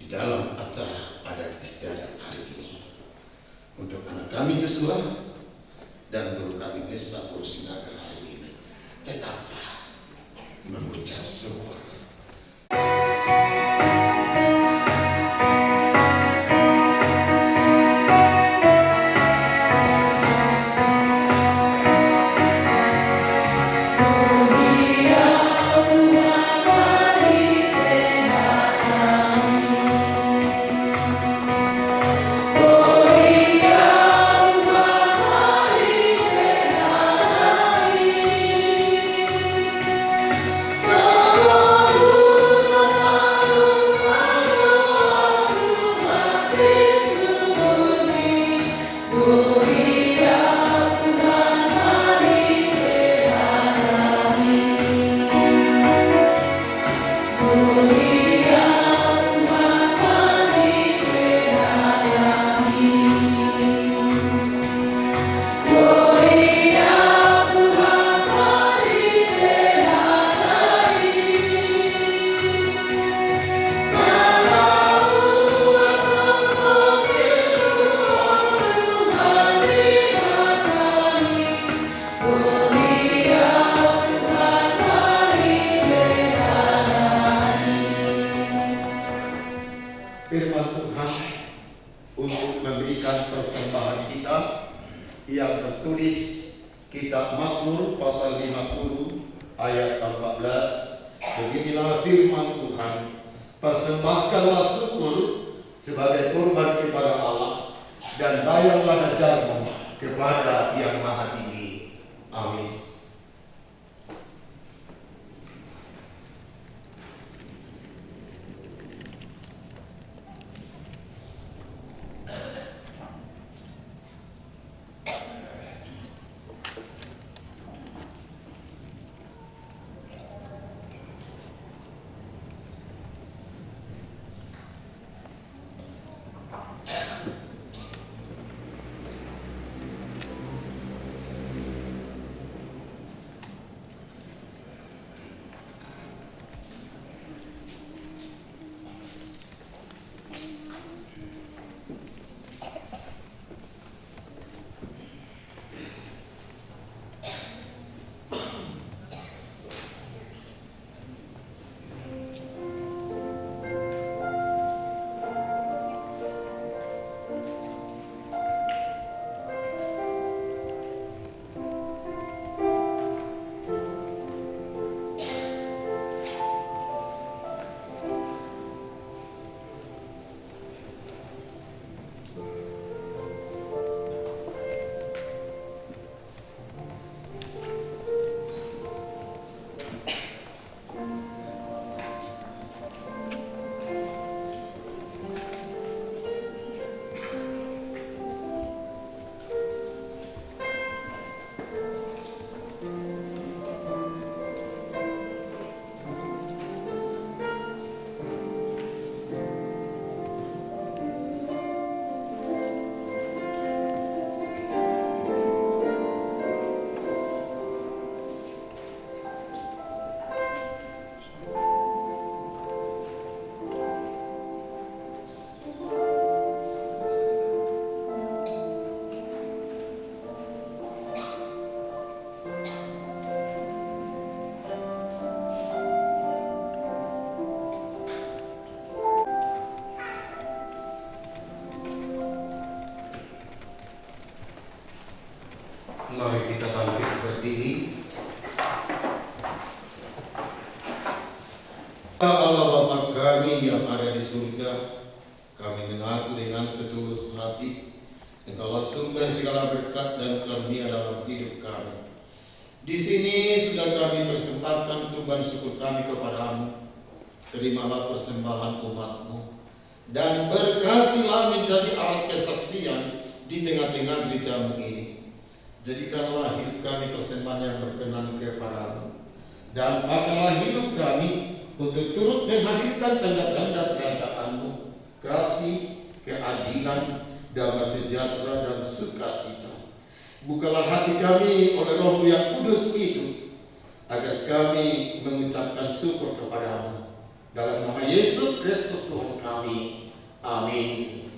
di dalam acara adat istiadat hari ini. Untuk anak kami Joshua dan guru kami Mesa Sinaga hari ini, tetaplah mengucap syukur. Oh firman Tuhan untuk memberikan persembahan kita yang tertulis kitab Mazmur pasal 50 ayat 14. Beginilah firman Tuhan, persembahkanlah syukur sebagai korban kepada Allah dan bayarlah najarmu kepada Yang Maha Tinggi. Amin. Mari kita bangkit berdiri. Allah Bapa kami yang ada di surga, kami mengaku dengan setulus hati Engkaulah sumber segala berkat dan karunia dalam hidup kami. Di sini sudah kami persembahkan kurban syukur kami kepadamu. Terimalah persembahan umat-Mu dan berkatilah menjadi alat kesaksian di tengah-tengah gereja-Mu ini. Jadikanlah hidup kami persembahan yang berkenan kepadamu, dan pakailah hidup kami untuk turut menghadirkan tanda-tanda kerajaan-Mu, kasih, keadilan, damai sejahtera dan sukacita. Bukalah hati kami oleh Roh-Mu yang kudus itu, agar kami mengucapkan syukur kepadamu. Dalam nama Yesus Kristus Tuhan kami. Amin.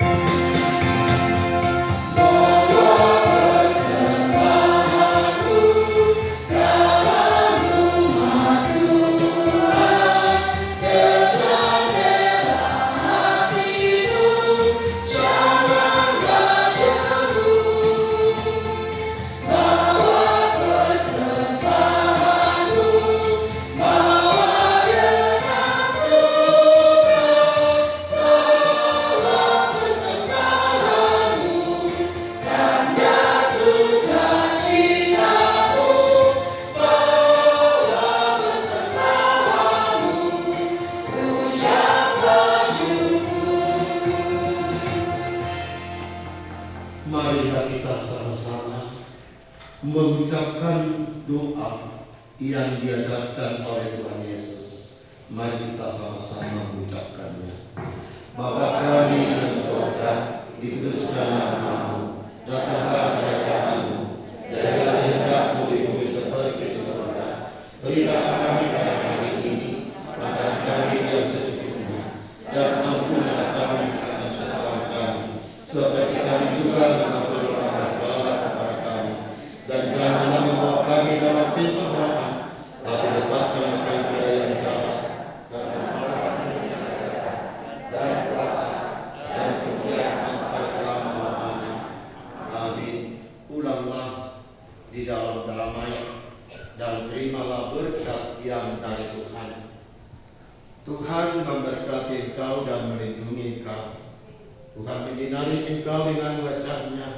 Marilah kita sama-sama mengucapkan doa yang diajarkan oleh Tuhan Yesus. Mari kita sama-sama mengucapkannya. Bapa kami di surga, dikuduskanlah namamu, datanglah kerajaan-Mu, jadilah kehendak-Mu di bumi seperti di surga. Berilah kami pada hari ini makan kami yang secukupnya, dan ampunilah kami atas kesalahan kami, seperti kami juga mengampuni orang yang salah kepada kami. Dan janganlah membawa kami dalam pencobaan, tapi lepaskanlah kami dari yang jahat. Dan melindungi Engkau. Tuhan menyinari Engkau dengan wajah-Nya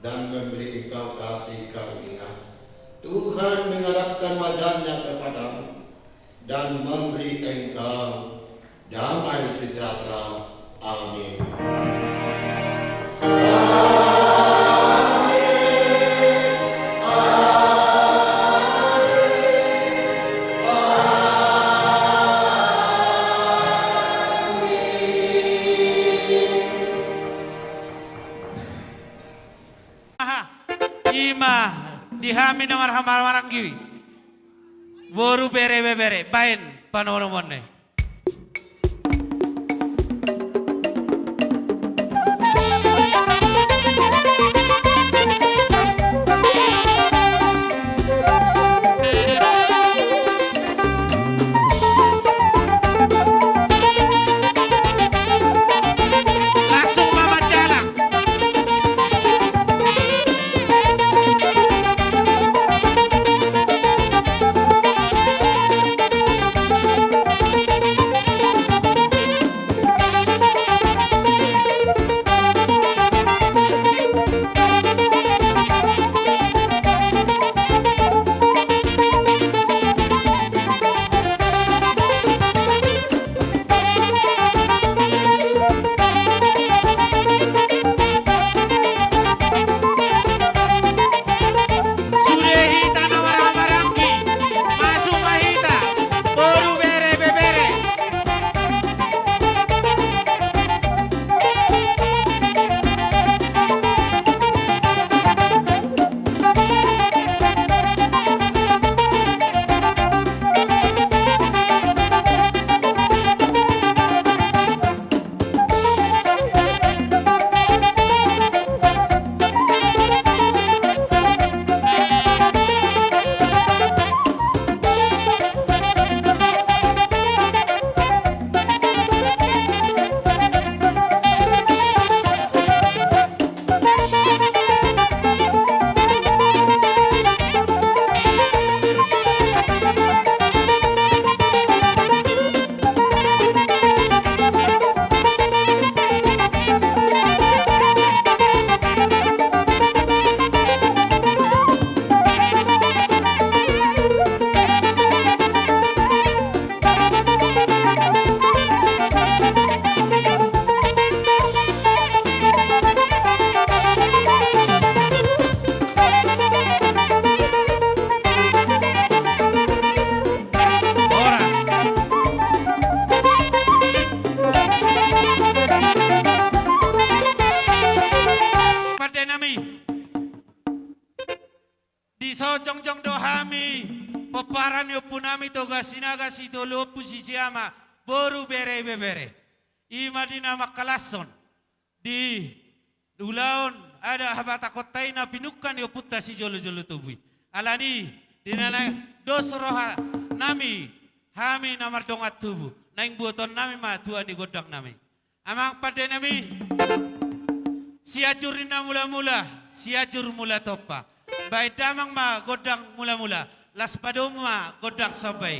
dan memberi Engkau kasih karunia. Tuhan menghadapkan wajah-Nya kepadamu dan memberi Engkau damai sejahtera. Amin. Ima dihami nomor hamar giwi boru bere bain panono monne. Jongjong dohami paparan yo punami toga sinaga sito lopu sisiama boru bere ima dinama kalason di ulaon ada habata kotaina pinukan yo putta si jolo tubuh alani dinana dosroha nami hami namar dongat tubuh naing buaton nami ma tuan di godang nami amang pada nami siajurina mula siajur mula topa baik damang ma godang mula las padom ma godang sampai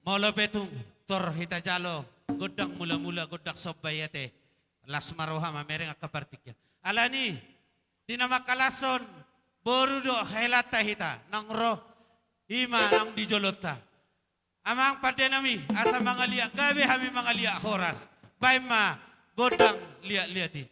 molo petung tor hita jalo godang mula godang sobayate las maroha mamereng akapartikya alani dinama kalason boru do helata hita nang roh ima nang dijolota amang padenami asa mangalia gabe hami mangalia horas baima godang liati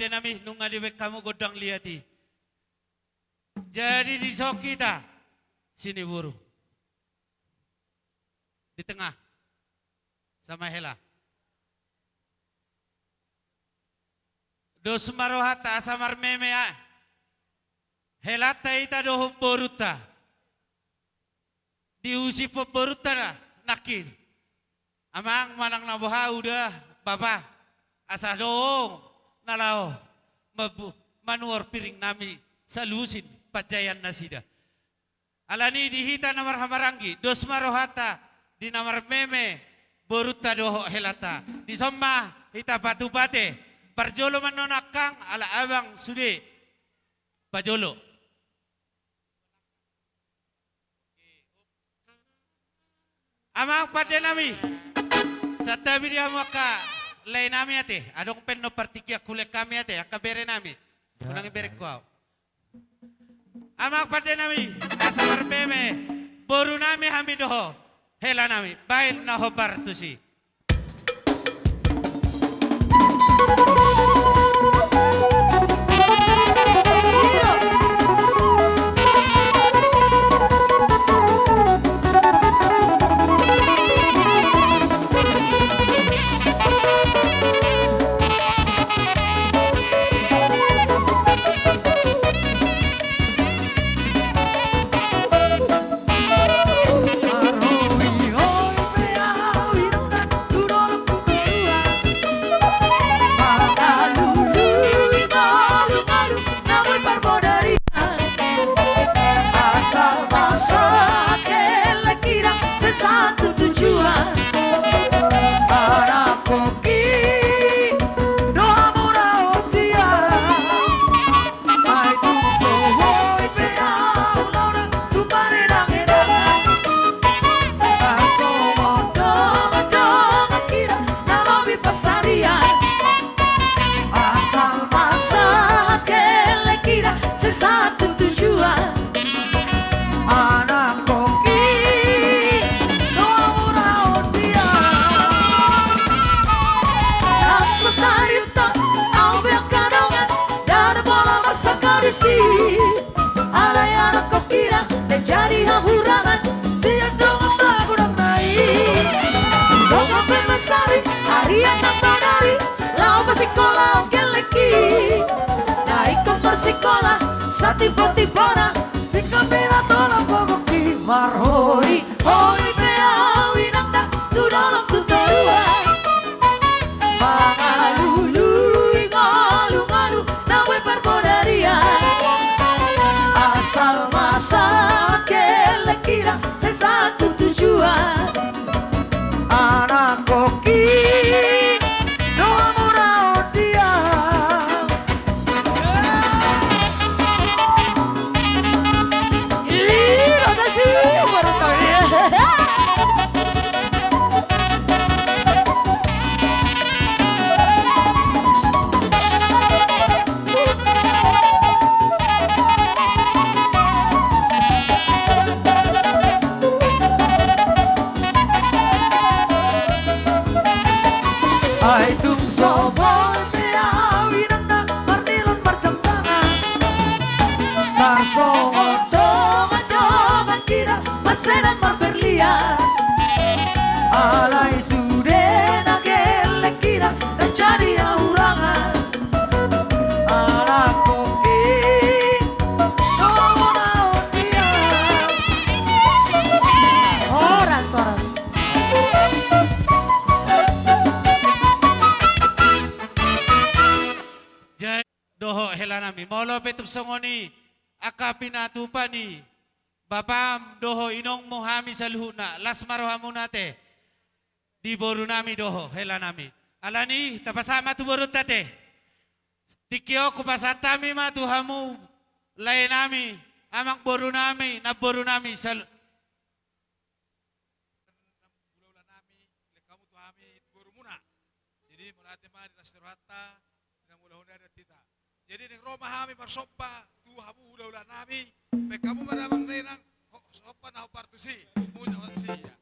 pada nami nunga dewek kamu godang liati. Jadi di sok kita sini buru. Di tengah sama Hela. Dos marohata asamar meme ya. Helata ita doh boruta. Diusi boruta na nakir. Amang manang nabuha udah bapa asa doong nalao manuar piring nami salusin pajayan nasida. Alani dihita namar hamarangi dos marohata di namar meme boruta doho helata. Di somma hita patu pate parjolo manonakang ala abang sude pajolo. Amang pada nami satabi dia maka lain nami ate adong penno partikia kulek kami ate akabere nami unang ibere ko amak pada nami asamar meme boru nami hami doho hela nami bain na hobar tusi jadi hahurangan siap dong bangun naik dong apa masari harian tambah dari lau pasikola geleki naik kompor sikola satipo-tipona sikapira tolong bobokti marhoi hoi beawi nanda tudolong tuturuan mangalulu ngalu-ngalu nawe perbodarian asal masa kira sesatu tujuan anak koki doa murah dia ih ada sih baru tahu ya Ay tung sobor beawi nanda martilon marjamtangan Tarsongo dongan kira masedan marberlian Alay sude nagele kira dan jadi aurangan Anak koki nomor dia Horas doho hela nami molo petuk songoni akapinatu pani bapam doho inong muhami saluhuna las marohamunate di boru nami doho hela nami alani tapasama tu boru tate tikio kupasatami ma tuhamu lain nami amang boru nami na boru nami sal kamu tuhami boru muna jadi menate ma di nasirata jadi ning Roma hami marsoppa tu hamu ulah nami pe kamu maramang nenang soppa na partusi muna watsia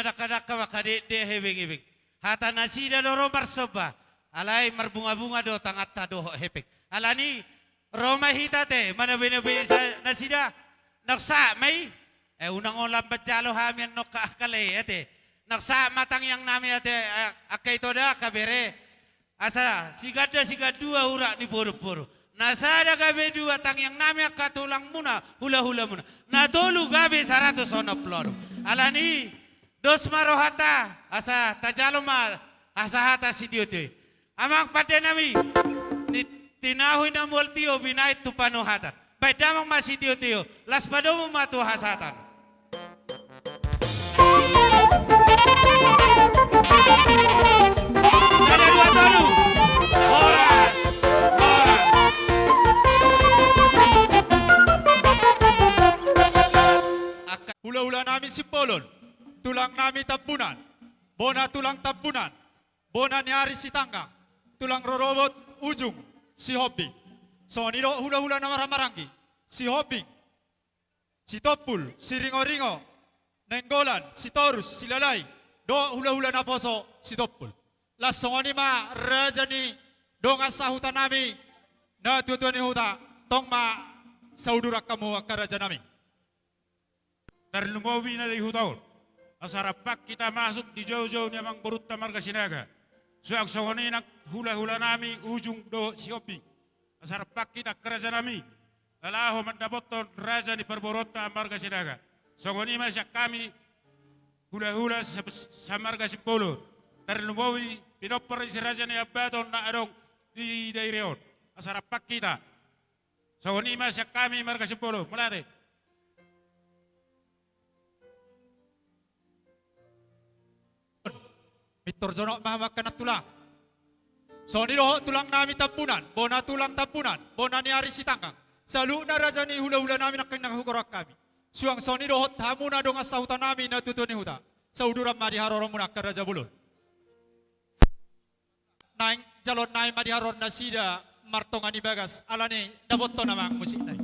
daka-daka makade de hewing-hewing. Hata nasida do romar soba. Alai marbunga-bunga do tangat do hepek. Alani Roma hitate mana bene-bene nasida naksa may unang ulam bajalo hamian no kaakale ate. Naksa matang yang nami ate akay to da kabere. Asa sigadua ura ni boro-boro. Nasada gabe dua tang yang nami katulang muna hula-hula muna. Natolu gabe 100 ploro. Alani dos marohata asa tajaloma asa hata sidiote. Amang pate nami ni tinahui na multio binait tu panohatan. Baik damang masih tio las padomu matu hasatan. Ada dua tolu. Horas. Hula-hula namin si Polon, tulang namin tabunan, bona tulang tabunan, bona nyari si Tanggang, tulang rorobot ujung si Hobbing. So niro hula-hula na maramarangi, si Hobbing, si Topul, si Ringo-Ringo, Nenggolan, si Torus, si Lalay, do hula-hula na poso si Topul. Lasong ma rajani dong asahutan nami na tutuan ni huta tong ma saudurak kamu karaja nami. Terlumowi na dihutaon. Asarapak kita masuk di jauh-jauh ni amang berutta marga sinaga. Suak songoni nak hula-hula nami ujung do siopi. Asarapak kita kerja nami. Lalaho mendapoton raja di perborotta marga sinaga. Songoni masyak kami hula-hula sa marga sipolo. Terlumowi pinopor si raja ni abaton na adong di daireon. Asarapak kita. Songoni masyak kami marga sipolo. Mulate. Mitor zono mahamakan at tulang. So niroho tulang namin tampunan, bona tulang tampunan, bona niari si Tanggang. Salu na raja ni hula-hula namin nakahukorak kami. Suang so niroho tamu na dong asahutan namin na tuto ni huta. Sa uduram madiharorong muna ka raja bulol. Naing jalon naing madiharor na sida martongan ibagas. Alani daboto namang musik na.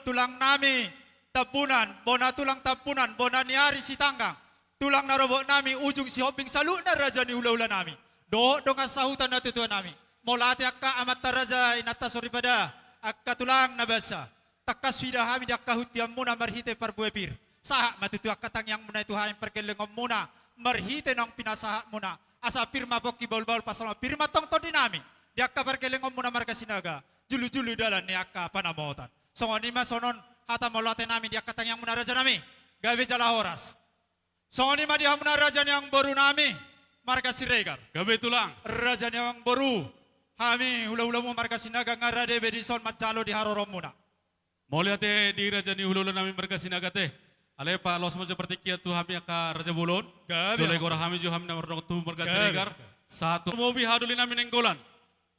tulang nami tapunan, bona tulang tapunan, bona niari si tanggang, tulang narobok nami, ujung si hoping salu na raja ni hula-hula nami. Do dengan sahutan na tutuan nami. Molati akka amat taraja inata soripeda, akka tulang nabasa. Takkas sudah kami akka hutiam muna marhite parbuepir. Sahak matutu akka tangyang muna itu haim perkelengom muna, marhite nang pinasahak muna. Asa pirma poki baul-baul pasal pirma tong to dinami. Di akka perkelengom muna marga sinaga, julu-julu dalan ni akka panamotan. Songon ima sonon hata molate nami dia katang yang muna raja nami gawe jala horas songon ima dia muna raja yang baru nami marga Siregar gawe tulang raja yang baru kami hula-hula mu marga Sinaga ngarade bedison macalo di harorom muna moliate di raja ni hulu nami marga Sinaga teh ale pa los mo seperti kia tu kami aka raja bulon dole gora kami ju kami namar tu marga Siregar satu mobi haduli nami nenggolan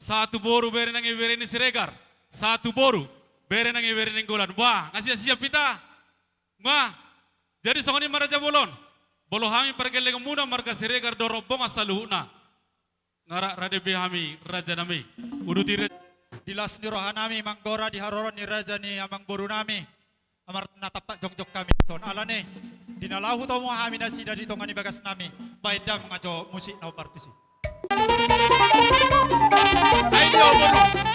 satu boru bere nang ibere ni Siregar satu boru bere nang ibere nenggolan wah ngasih siap kita wah jadi songoni maraja bolon bolo kami pergeleng muda marga Siregar dorobong asaluhna ngara rade be kami raja nami udu dire dilas ni roha nami manggora di haroron ni raja ni amang boru nami amar natapak jong-jong kami son alane dinalahu tau mo kami nasida di tongani bagas nami baidam ngajo musik nau partisi ayo boru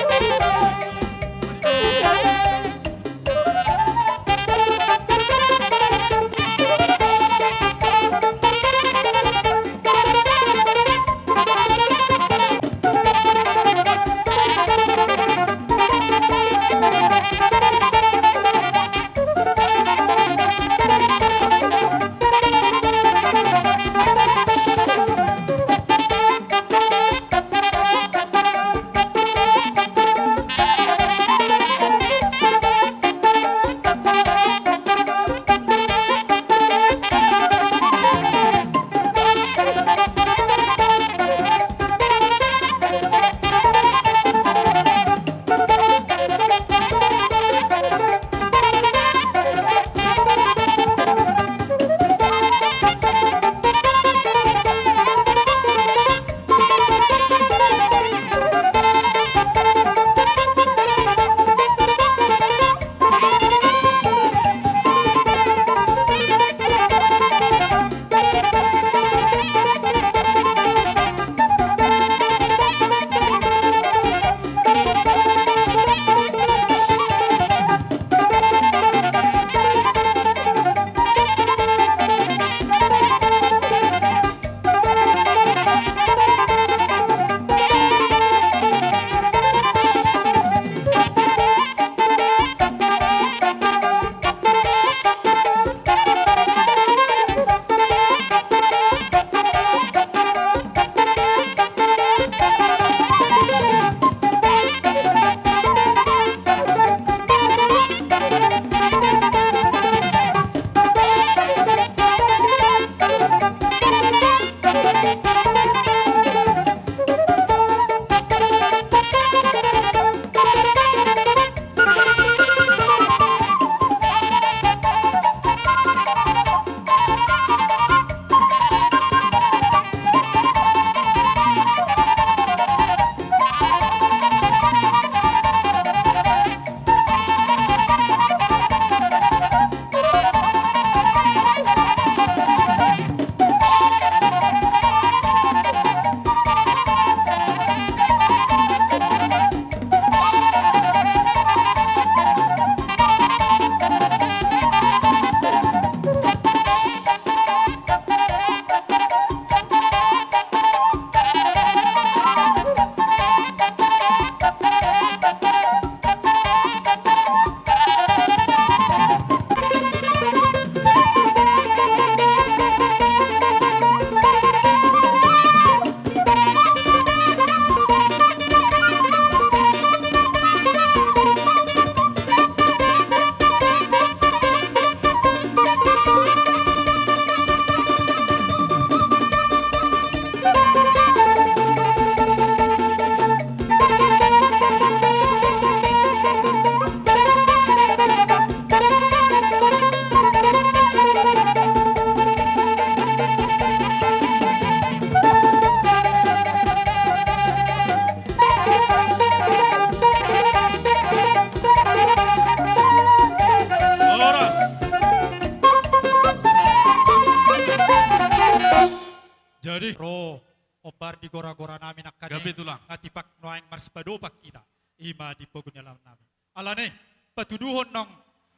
Jadi ro obar di gora-gora namin nakane. Gabi tulang. Ngatipak noaing marspadopak kita. Ima di pogunya lam namin. Alane patuduhon nong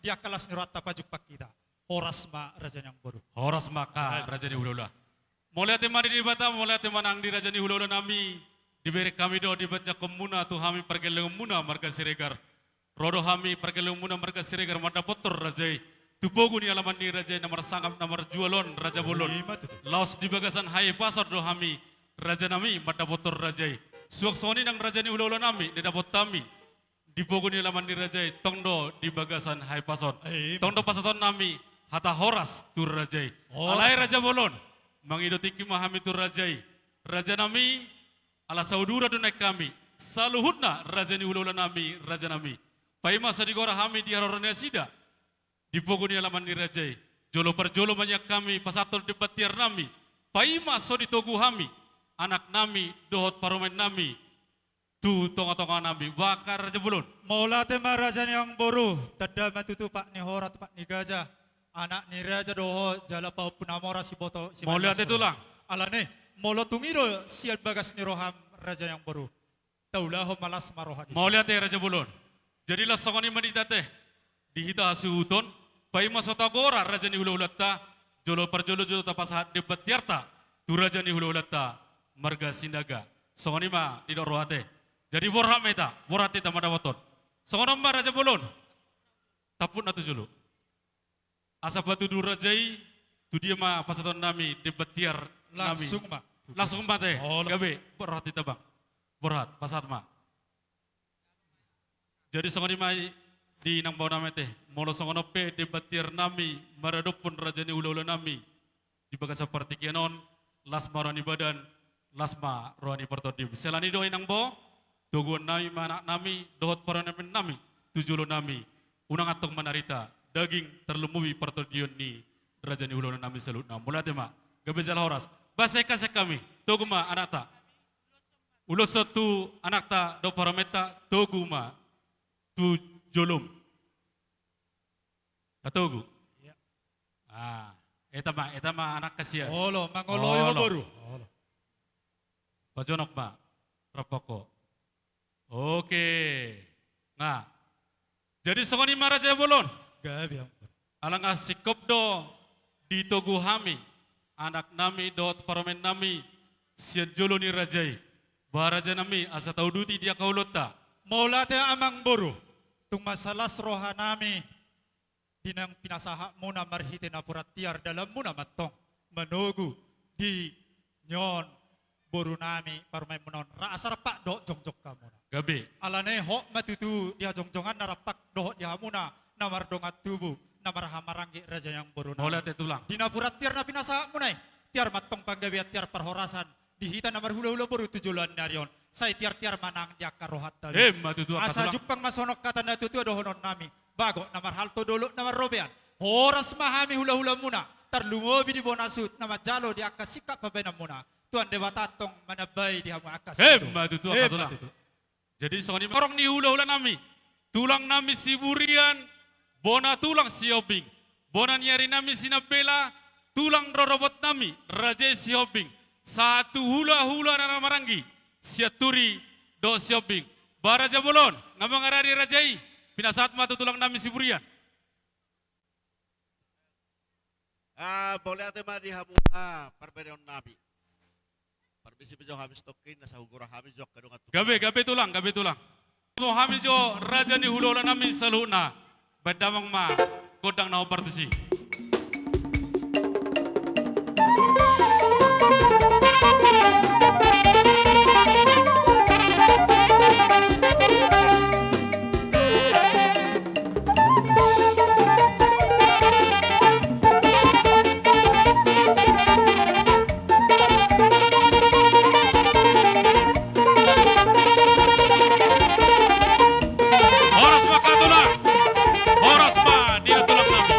dia kelas nirata pajuk pak kita. Horas ma raja yang baru. Horas maka raja di hula-hula. Mulai tema di bata, mulai tema nang di raja di hula-hula nami. Diberi kami do dibaca komuna tu kami pergeleng muna marga siregar. Rodo kami pergeleng muna marga siregar mada potor rajai. Tupogu ni alaman ni raja nomor sangam nomor jualon raja bolon. Laos di bagasan hai pasar do kami raja nami mada potor rajai. Suak soni nang raja ni hula-hula nami di dapot kami. Dipogu ni alaman ni raja tongdo di bagasan hai pasar. Tongdo pasaton nami hata horas tur rajai. Alai raja bolon. Mangidoti kimahami tur rajai. Raja nami ala saudura do naik kami. Saluhutna raja ni hula-hula nami raja nami. Paima sadigora kami di harorania sida. Dipogoni alaman ni rajai. Jolo per jolo banyak kami pasatol debat tiar nami. Paima so ditogu kami. Anak nami dohot paromen nami. Tu tonga-tonga nami. Bakar raja bulun. Maula tema raja yang baru. Tada matutu pak ni horat pak ni gajah. Anak ni raja doho jala pau punamora si boto. Mau lihat itu lang. Alane. Molo tungido sial bagas ni roham raja yang baru. Taulah ho malas maroha. Mau lihat raja bulun. Jadilah songoni manitate. Dihita hasuton. Paima sotagora raja ni hula-hulata. Jolo per jolo jolo tapas debat tiarta. Tu raja ni hula-hulata. Marga sindaga. Songoni ma tidak rohate. Jadi borha meta. Borhati tamada waton. Songoni ma raja bulun. Tapun atu jolo. Asa batu du rajai. Tu dia ma pasaton nami debat tiar nami. Langsung ma. Langsung mate. Gabe borhati tabang. Borhat pasat ma. Jadi songoni ma di nang bau nami teh. Molo songono pe debat tiar nami. Maradopun raja ni hula-hula nami. Di bagasa partikianon. Lasma rohani badan. Lasma rohani pertodim. Selani doa nang bau. Doguan nami anak nami. Dohot paranemen nami. Tujulo nami. Unang atong manarita. Daging terlumui pertodion ni raja ni hula-hula nami selutna. Mulai tema. Gabe jala horas. Basai kasek kami. Togu ma anak ta. Ulos satu anak ta. Do parameta. Togu ma. Tu jolum. Katogu. Ya. Eta ma anak kasihan. Olo, mangoloyo baru. Pajonok ma. Rapoko. Oke. Nah. Jadi songoni ma raja bolon. Gabi. Alang asikop do di togu hami. Anak nami do paromen nami. Sian jolo ni rajai. Baraja nami asa tau duti dia kaulota. Maula te amang boru. Tung masalah roha nami. Dinang pinasaha muna marhite na puratiar dalam muna matong. Menugu di nyon boru nami parmai menon. Raasa rapak do jongjok kamu. Gabi. Alane ho matutu dia jongjongan narapak do dia muna. Namar dongat tubuh. Namar hamarangi raja yang baru. Maula te tulang. Dina puratiar na pinasaha munay. Tiar matong panggawiat tiar perhorasan. Dihita namar hula-hula baru tujulan narion. Saya tiar-tiar manang dia karohat tadi. Matutu Asa jupang masonok kata na tutu adohonon nami. Bago namar halto dulu namar robean. Horas mahami hula-hula muna. Tarlungobi di bonasut nama jalo di akas sikap pabena muna. Tuan dewa tatong manabay di hamu akas. Matutu tulang. Jadi songoni orang ni hula-hula nami. Tulang nami siburian. Bona tulang siobing. Bona nyari nami sinabela. Tulang rorobot nami. Raja siobing. Satu hula-hula nana maranggi. Siaturi do siobing. Baraja bolon. Ngamang arari rajai. Pinasat matu tulang nami siburian. Boleh ate ma di hamuna perbedaan nabi. Perbisi bejo habis tokin nasa hugura habis jok kadung atu. Gabe tulang. Mo habis jo raja ni hula-hula nami saluna. Badamang ma godang na partisi. Horas ma dia tulang nami.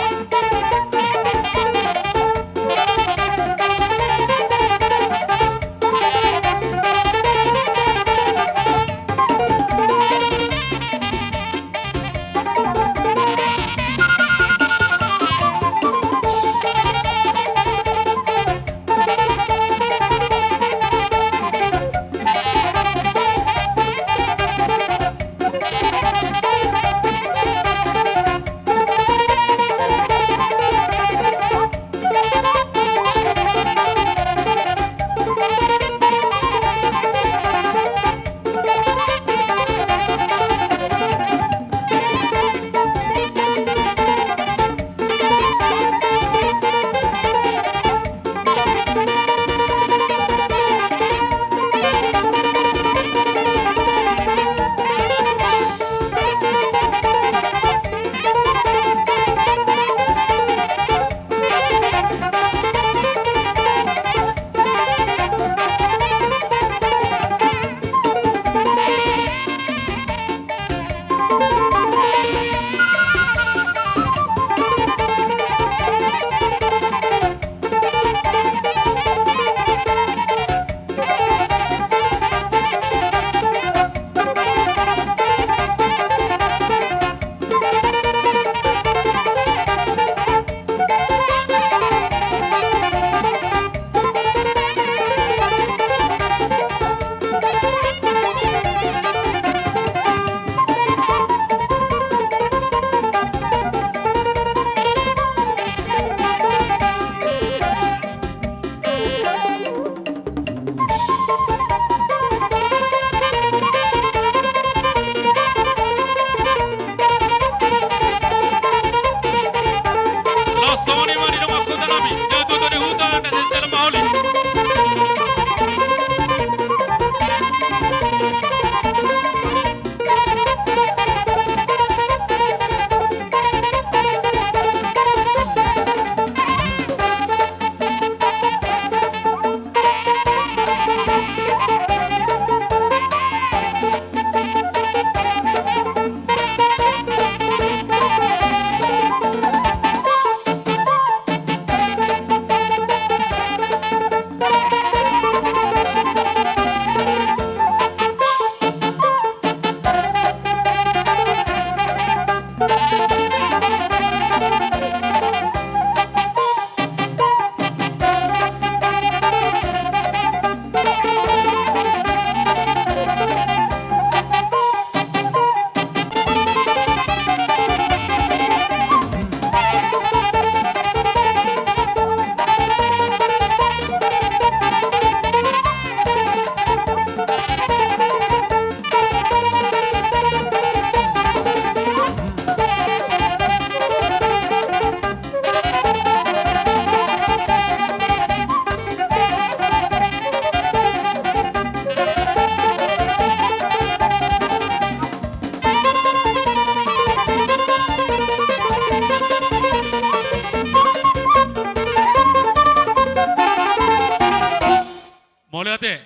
ate.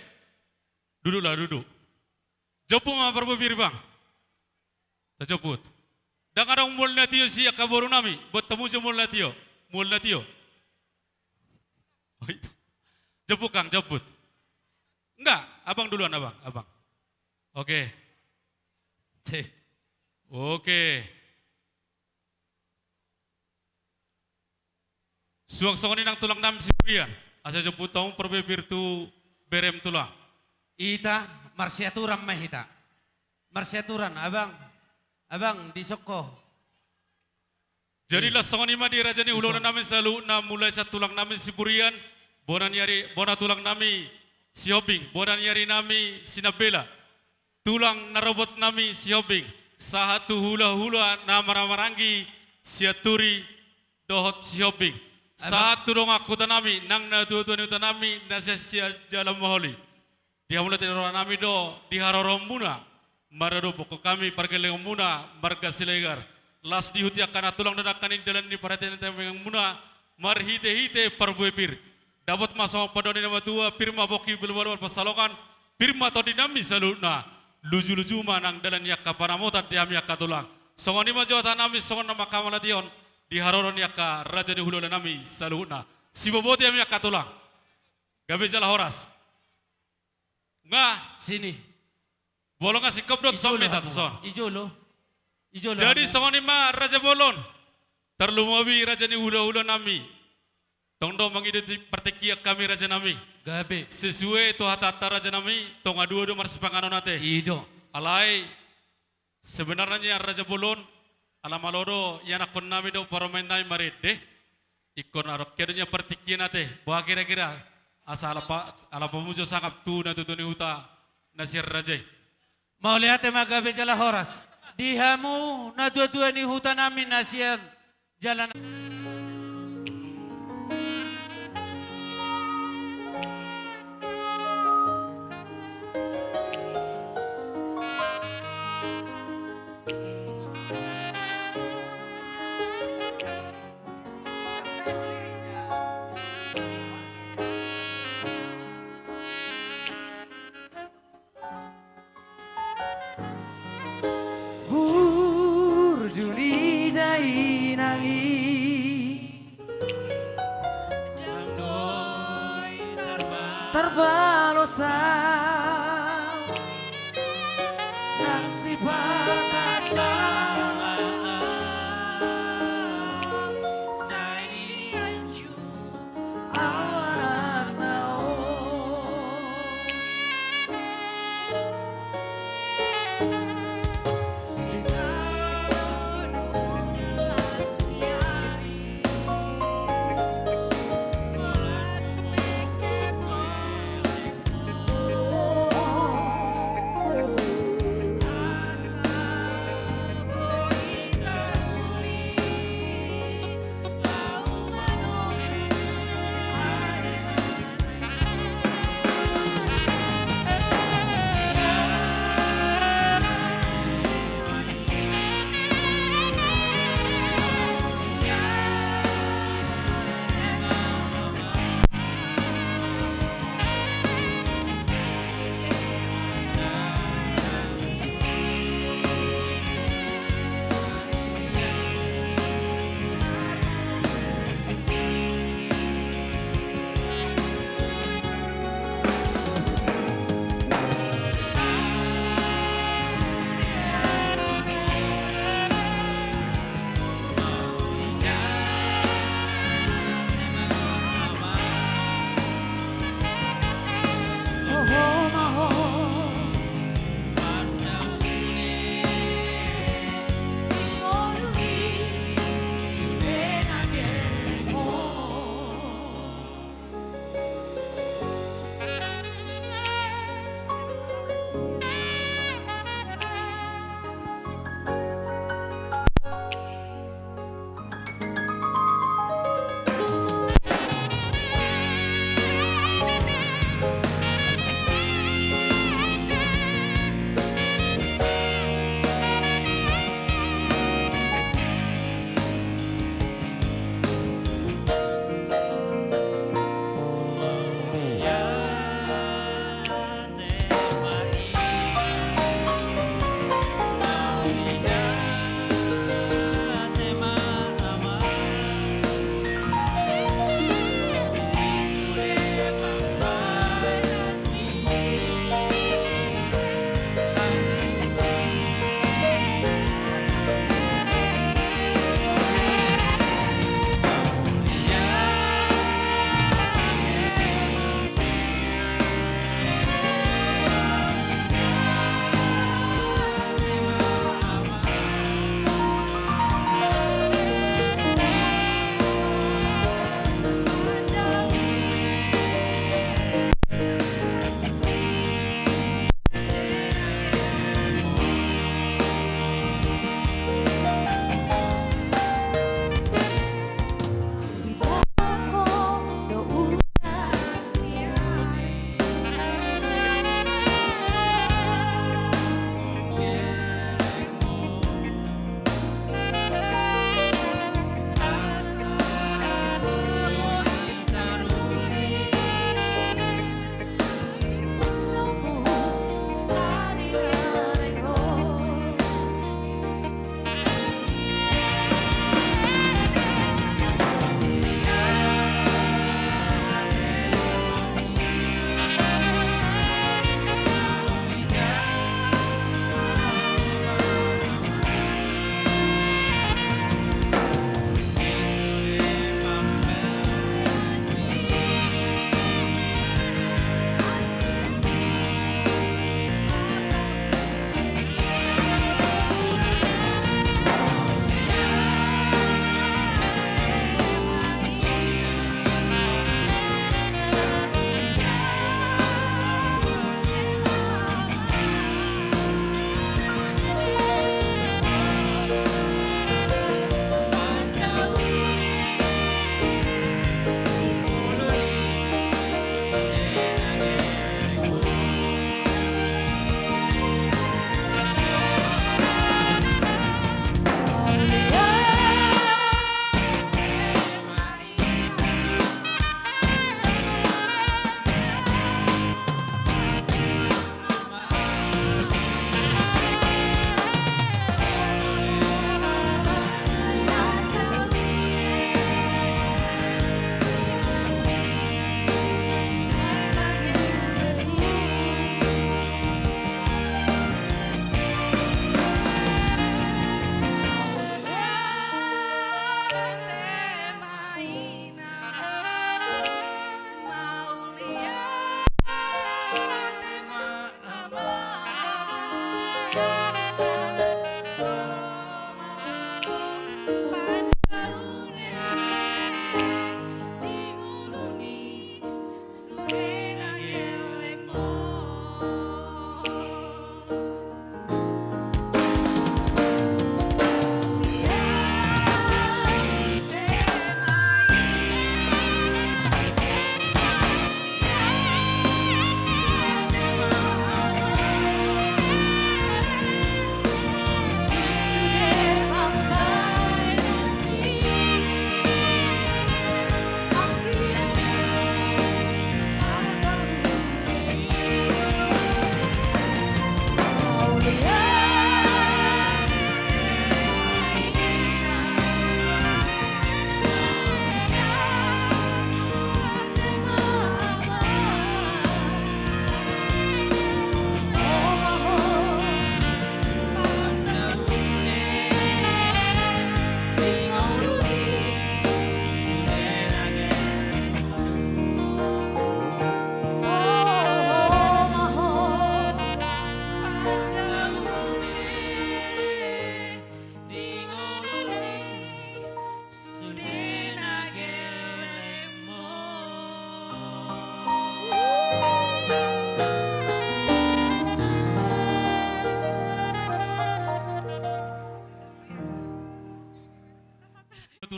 Duduklah, duduk. Jemput ma perbebir bang. Terjemput. Dan kadang mulna tiyo siya kaboru nami. Bertemu siya mulna tiyo. Mulna tiyo. Jemput Kang, jemput. Enggak, abang duluan abang. Oke. Oke. Suang-suang ini nang tulang nami siburian. Asa jemput tong perbebir tu berem tulang. Ita marsiaturan mah ita. Marsiaturan abang di Soko. Jadilah songon ima di raja ni ulang nami selalu na mulai sa tulang nami siburian. Bona tulang nami si Hobing. Bona nyari nami sinabela. Tulang narobot nami si Hobing. Sahatu hula-hula na maramarangi siaturi dohot si Hobing. Satu dong aku tanami nang na tuan tanami na siya jalan maholi. Dia mulai dari orang nami do di harorombuna. Marado pokok kami pergeleng muna marga silegar. Las dihuti akan tulang dan akan dalam di perhatian yang muna marhite-hite perbuepir. Dapat masuk padoni nama tua firma boki belwal pasalokan firma to dinami saluna. Luju-luju manang dalam yakka paramota diam yakka tulang. Songoni ma jawata nami songon nama kamalation di haroron yakka raja di hulu nami saluna. Siboboti am yakka tulang. Gabe jala horas. Nggak Sini. bolong kasih kebrot son metat son. Ijo lo. Jadi songoni ma raja bolon. Terlumawi raja ni hulu nami. Tongdo mengidenti pertekia kami raja nami. Gabe. Sesuai tu hata raja nami. Tong adu marsi panganon nate. Ido. Alai sebenarnya raja bolon. Alamalodo yang akon nami do paromendai marede. Ikon arok kedunya pertekia nate. Bahwa kira-kira asa ala pemujo sangkap tu na tutuni huta nasir raja. Mau lihat magabe jala horas. Dihamu na dua-dua ni hutan namin nasir jalan. Burjuni dai nangi terbalosa nang si batasa awaran nao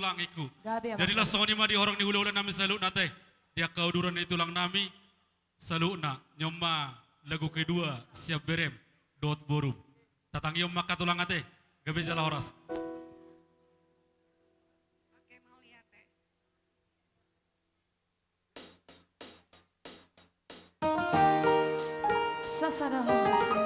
tulang iku. Gabi ama. Jadilah soni ma di orang ni hula-hula nami saluk nate. Dia kau duran ni tulang nami saluk na nyoma lagu kedua siap berem dot borum. Tatang yom maka tulang ate. Gabi jala horas. Sasana Horas.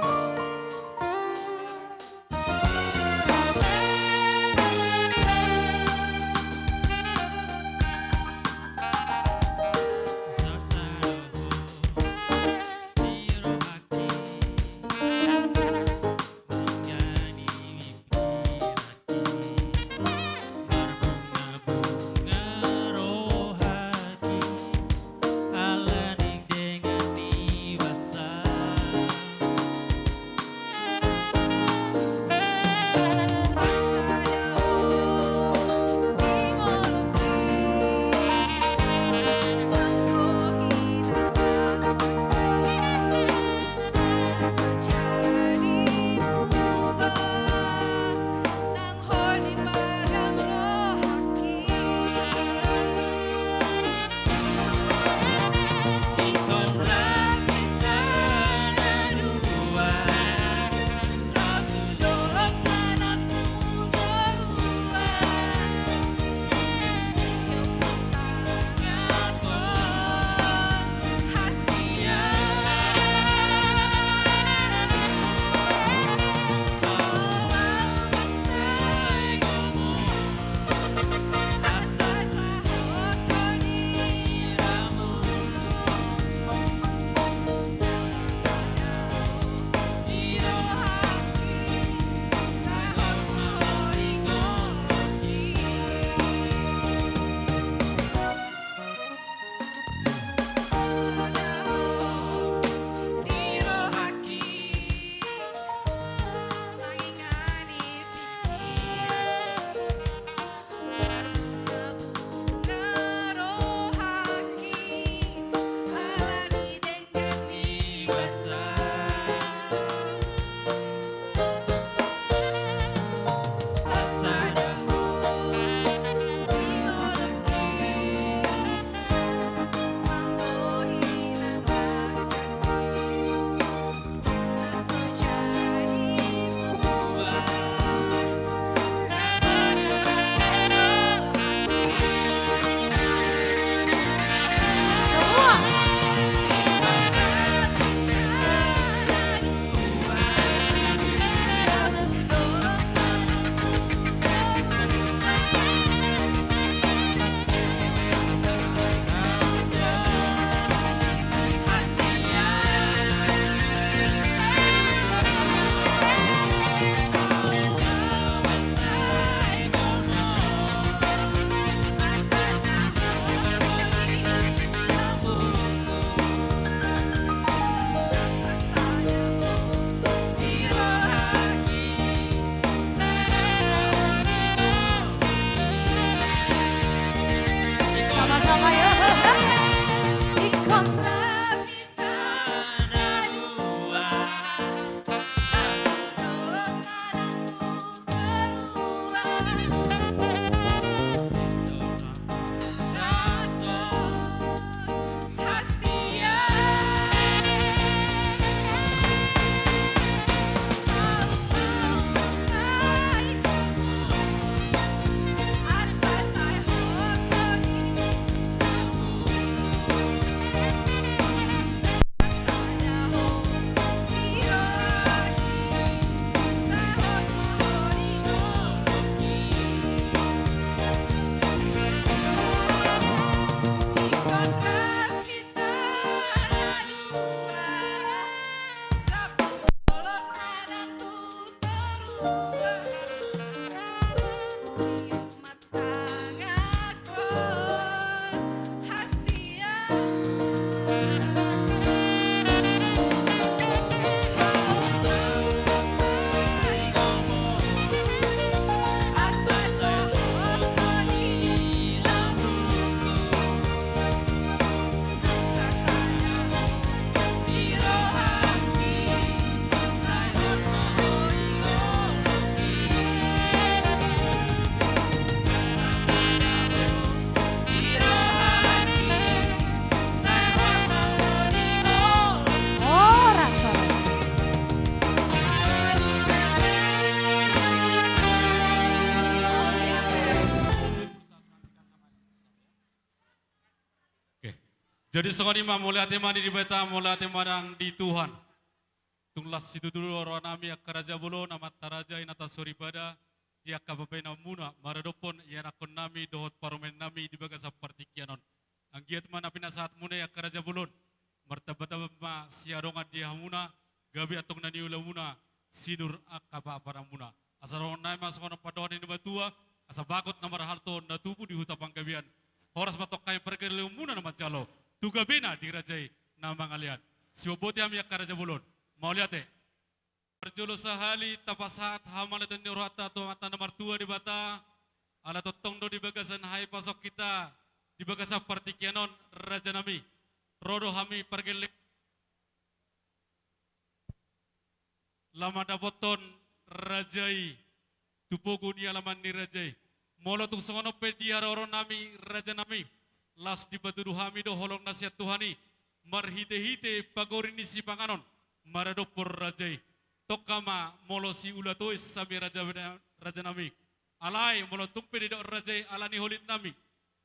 Jadi songoni ma mulai hati mani di beta mulai hati madang di Tuhan. Tunglas situ dulu orang nami akaraja bolo nama taraja inata sori pada dia kabapena muna maradopon ia nakon nami dohot paromen nami di baga seperti kianon. Anggiat mana pina saat muna akaraja bolon martabata ma siarongan dia muna gabi atong nani ula muna sinur akaba para muna. Asaron nai mas kono padon ini batua asa bagot namar harto na tubu di huta panggabian. Horas matok kay perkele muna nama calo. Tuga bina dirajai nama ngalian. Sioboti ami akaraja bolon. Mau lihat perjolo sahali tapasat hamalat ni rohata to mata nomor 2 di bata ala totong do di bagasan hai pasok kita di bagasa partikianon raja nami rodo hami pergele lama dapoton rajai tupogu ni alaman ni rajai molo tung songono pe dia roro nami raja nami las di batu hami do holong nasihat Tuhani marhite-hite pagorini si panganon maradopor rajai tokama molosi ulatois sami raja nami alai molo tumpe di dok rajai alani holit nami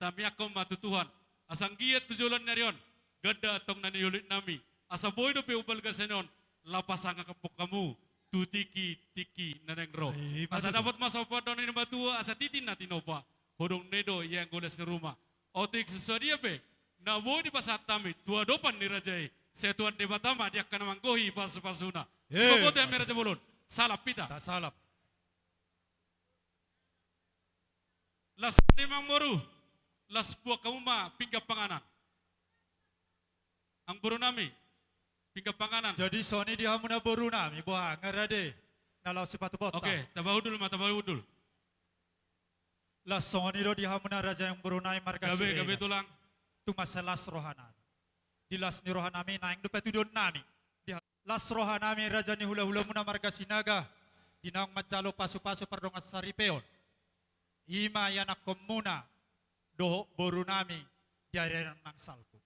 tami akom matu Tuhan asang giat tujulan nyarion gada tong nani holit nami asa boy do pe ubal gasenon lapasanga kapok kamu tu tiki nanengro asa dapat masopa don ini batu asa titin nati nopa hodong nedo yang goles di rumah otik sesuai pe na boy di pasat tami tua dopan ni rajai saya tuan debatama dia akan manggohi pasu-pasuna. Sebab itu yang mereka bolon. Salap pita. Tak salap. Las memang moru. Las buah kamu ma pinggap panganan. Ang buru nami pinggap panganan. Jadi Sony dia muna boru nami buah ngarade. Nalau sepatu bota. Oke, tabahudul ma tabahudul. Las Sony do dia muna raja yang boru nami marga. Gabe tulang. Tu masalah rohana. Di las ni rohanami naing do petudon nami. Di las rohanami raja ni hula-hula muna marga sinaga. Dinang macalo pasu-pasu pardongas saripeon. Ima yanak komuna doho boru nami diare nang salku.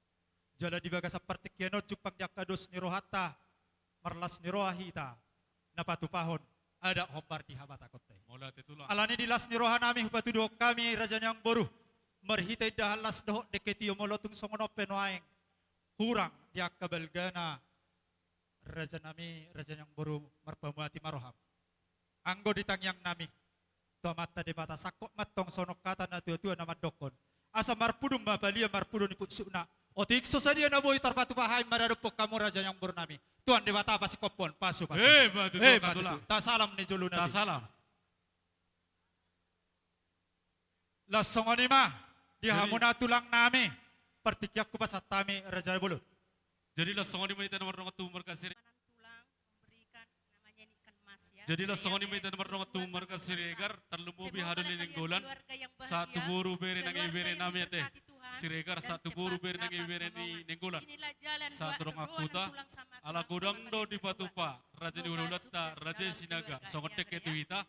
Jala di baga seperti kiano cupang jakados ni rohata marlas ni rohahita napatu pahon ada hobar di habata kote. Alani di las ni rohanami hupatudo kami raja yang boru merhitai dahalas doho deketio molotung songono penoaeng. Kurang dia kabelgana raja nami raja yang baru marpamati maroham anggo ditangyang nami to mata de mata sakok matong sonok kata na tua nama dokon asa marpudum mabalia marpudum ni putsuna otik sosadia na boy tarpatu pahay maradopok kamu raja yang baru nami tuan de mata pasi kopon pasu batu katulang ta salam ni julu nami ta salam lasongoni mah dihamuna tulang nami pertikyak ku pasat tami raja bulu. Jadilah songoni menita nomor 2 markasir. Jadilah songoni menita nomor 2 markasir egar terlumu bihadun ini golan satu buru beri nangi beri nami ate siregar satu buru beri nangi beri ni nenggolan satu rong akuta ala godang do di patupa raja di ululata raja sinaga songotek ketuita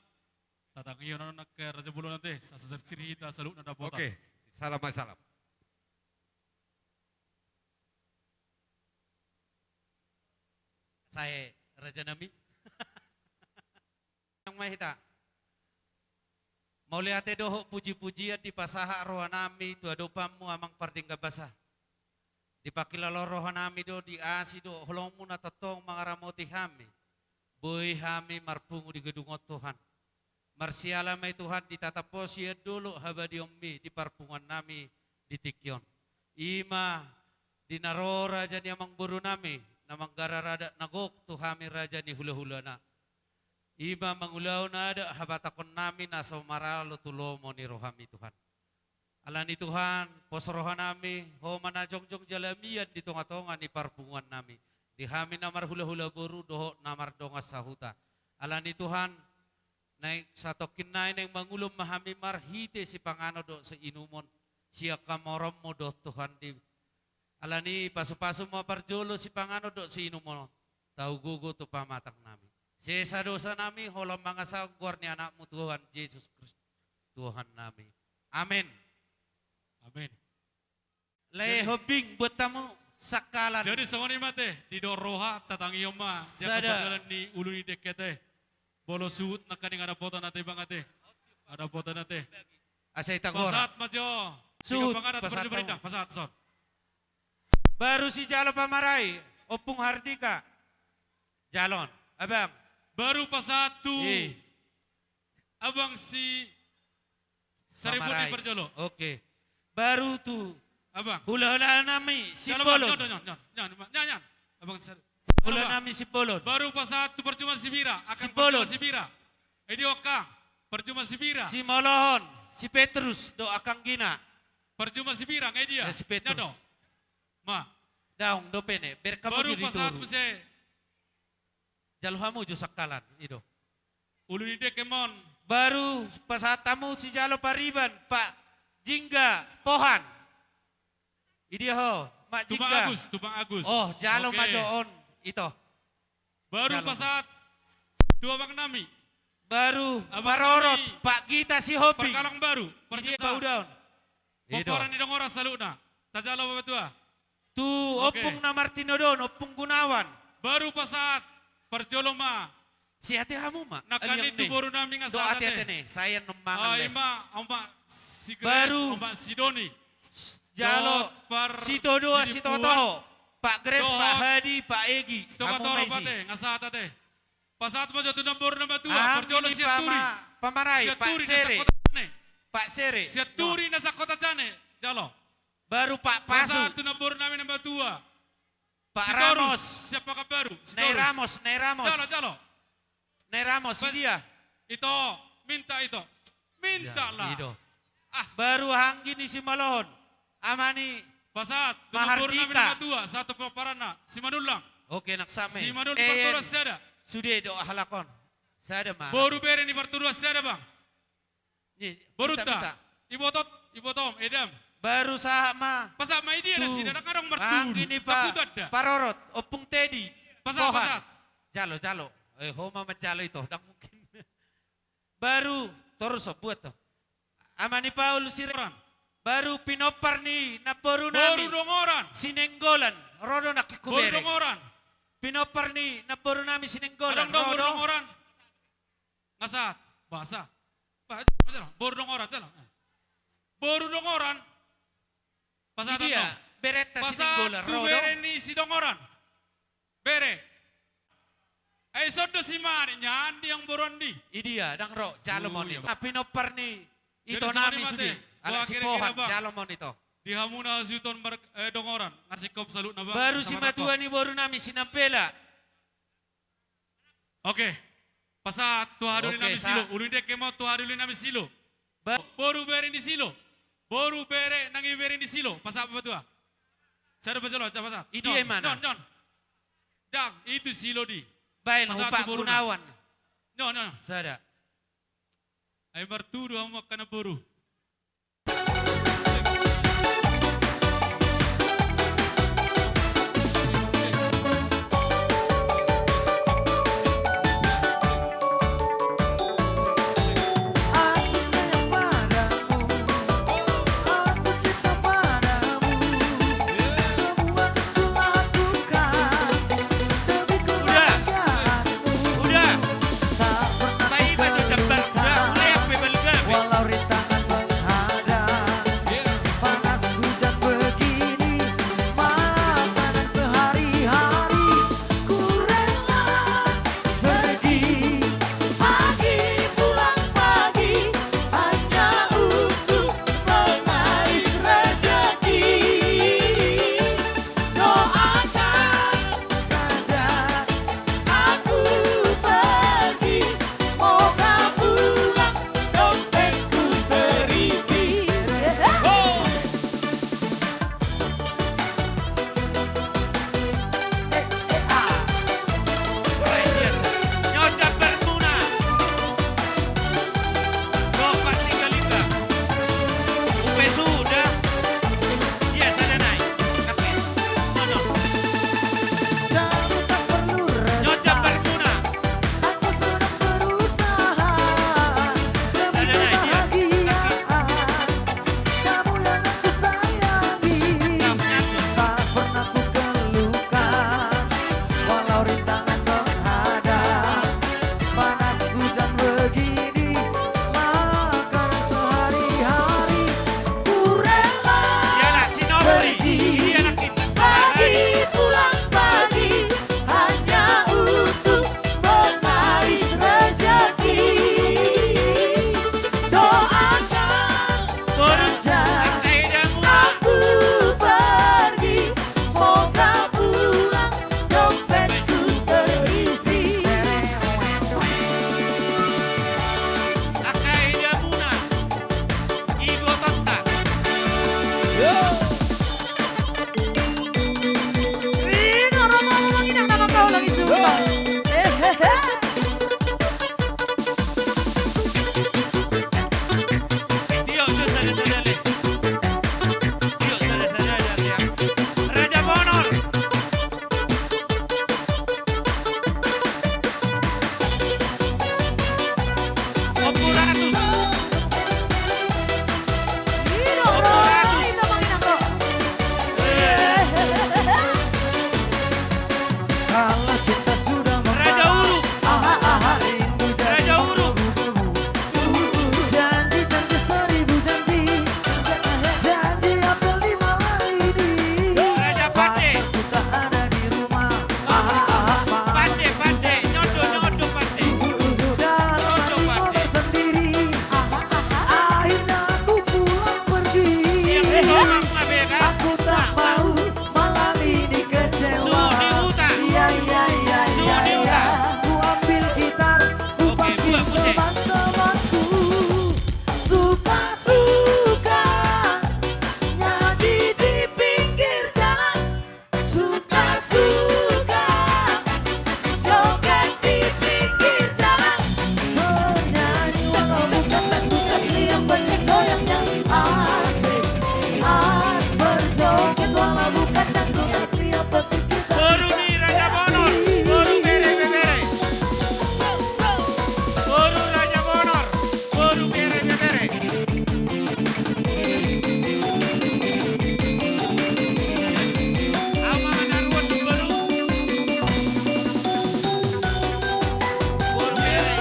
tatang iyo nak raja bulu nate sasar sirita saluk nada pota. Oke, salam. Saya Raja Nami. Yang mahita. Mau lihat doho puji-pujian di pasaha rohanami tu adopamu amang pardingga basah. Dipakilalo rohanami do di asi do holomu na tatong mangaramoti hami. Boy hami marpungu di gedung Tuhan. Marsiala may Tuhan ditataposi dulu habadi ommi di parpungan nami di Tikyon. Ima dinaro raja ni amang buru nami. Namang gararada nagok tuhami raja ni hula-hula na. Iba mangulaw na ada habatakon namin na sa maralo tulomo ni rohami Tuhan. Ala ni Tuhan, posrohan nami, ho manajong-jong jalamian di tonga-tonga ni parpungan nami. Di hami namar hula-hula buru doho namar dongas sahuta. Ala ni Tuhan, naik satokin na yang mangulom mahami marhite si pangano do sa inumon. Siya kamorom mo do Tuhan di alani pasu-pasu mo parjolo si pangano do si inumo tau gugo to pamatang nami. Sesa dosa nami holam mga sagwar ni anakmu Tuhan Yesus Kristus Tuhan nami. Amin. Amin. Lehobing buat tamu sakalan. Jadi songoni mate di doroha tatang iyo ma dia kebetulan ni ulu ni dekete bolo suut nakaning ada foto nate bangate ada foto nate. Asay tagora. Pasat majo. Suut pasat son. Baru si Jalo Pamarai, Opung Hardika. Jalon, abang. Baru pasatu. Abang si Saripudin Perjolo. Oke. Baru tuh. Abang. Hula-hula nami si Jangan, Polon. Jangan. Abang Hula nami si Polon. Baru pasatu percuma si Bira. Akan Si Polon. percuma si Bira. Edi Okang. Percuma si Bira. Si Molohon, si Petrus, do Akang Gina. Percuma si Bira, ngayon dia. Si Petrus. Nyado. Ma. Daung do pene, berkamu Baru judi pasatu turu. si Jaluhamu jo sakalan, ido. Ulu ni Dekemon. Baru pasatamu si Jalo Pariban, Pak Jingga Pohan. Idi ho, Mak Jingga. Tubang Agus. Oh, Jalo Oke. Majoon itu. Baru Jalo. pasat dua Bang Nami. Baru Abang Parorot, Nami. Pak Gita si Hopi. Perkalang baru. Idi Persita. Paudaun. Poporan ni dong orang saluna. Tajalo babatua. Tu Oke. Opung na Martino Don, Opung Gunawan. Baru pasat perjoloma. Si hati kamu mak. Nakani tu baru nami Do ngasata hati nih, saya nemangan deh. Ima, ombak si Grace, Baru. ombak si Doni. Jalo, si Todo, si Toto, Pak Grace, Dohot. Pak Hadi, Pak Egi. Stoka Kamu toro maisi. pate, ngasata te. Pasat mo jatuh nombor nama tua, Ah, perjolo ini siap turi. Pamarai, Siap Pak turi nasa Sere. kota cane. Pak Sere. Siap turi nasa kota cane. Jalo. Baru Pak Pasu. Pasat tu nombor nami nama tua. Pak Si Ramos. Dorus, siapa kabaru? Si Nei Dorus. Ramos, Nei Ramos. Jalo. Nei Ramos, si dia. Itu, minta itu. Minta lah. Ido. Baru hanggini si Malohon. Amani. Pasat, nombor nami nama Mahardika. tua. Satu paparana. Si Manulang. Oke, nak same. Si Manu di Perturas sada. Sudah do halakon. Sada mah. Baru bere di Perturas sada bang. Baru Minta. tak. Ibu Tom, Edam. Baru sama. Pasat mai dia dah sini. Nak kadang merturu. Hanggini Pak Parorot, Opung Teddy. Pasat. Jalo. Homa mencalo itu, dah mungkin. Baru terus buat tuh. Amani Paul Siran. Baru pinopar ni naporu nami. Baru dong orang. Sinenggolan, rodo nak Baru kubere. dong orang. Pinopar ni naporu nami sinenggolan. Kadang dong baru dong orang. Ngasat. Bahasa. Baru dong orang. Baru dong orang. Pasat Dia bereta sinenggolan. Pasat tu bere ni si dong orang. Bere. Sodo si mari nyandi yang borondi. Idia dang ro jalomon itu. Pinopar ni itu Jadi nami semua sudi. ni mate. Anak Wah, si kira-kira, Pohan Bang. jalomon itu. Di Hamuna Zuton dong orang. Ngasih kop salut na bang. Baru si Sama Matua takop. ni baru nami sinampela. Oke. Pasat tuha dulu Oke, nami sa- silo. Ulun dek kemo tuha dulu nami silo. Baru bere di silo. Baru bere nangi bere di silo. Pasat apa tuha? Saya dapat jalan. Pasat. Idi yang mana? Non. Dang, itu silo di. Baik, Pasat Pak tu baru Gunawan. Non. Sada. Ay martu doa mo kana baru. Udah. Baik baju jembar. Udah. Mulai apa belga. Walau rintangan Ring orang mau menginang nama kau lagi sumpah. Dio, tu sadali. Dio, sadali. Raja Bonor. Opuratus. Kalau kita sudah Raja Uru. Raja Uru. janji seribu janji, janji apel di malam ini. Raja Pate. Kita ada di rumah. Pate. Nyodo Pate. Dalam motor sendiri. Akhirnya aku pulang pergi. Yang ditolak mah bega. Aku tak mau malam ini kecewa. Iya. Ku ambil gitar, ku panggil teman-temanku. Suka-suka nyanyi di pinggir jalan. Suka-suka joget di pinggir jalan. Menyanyi walau bukan lagu asli yang banyak goyangnya. Asik berjoget walau bukan lagu asli yang penting kita. Boru ni Raja Bonor. Boru bere. Boru Raja Bonor. Boru bere. Ama menaruh tu boru. Boru bere.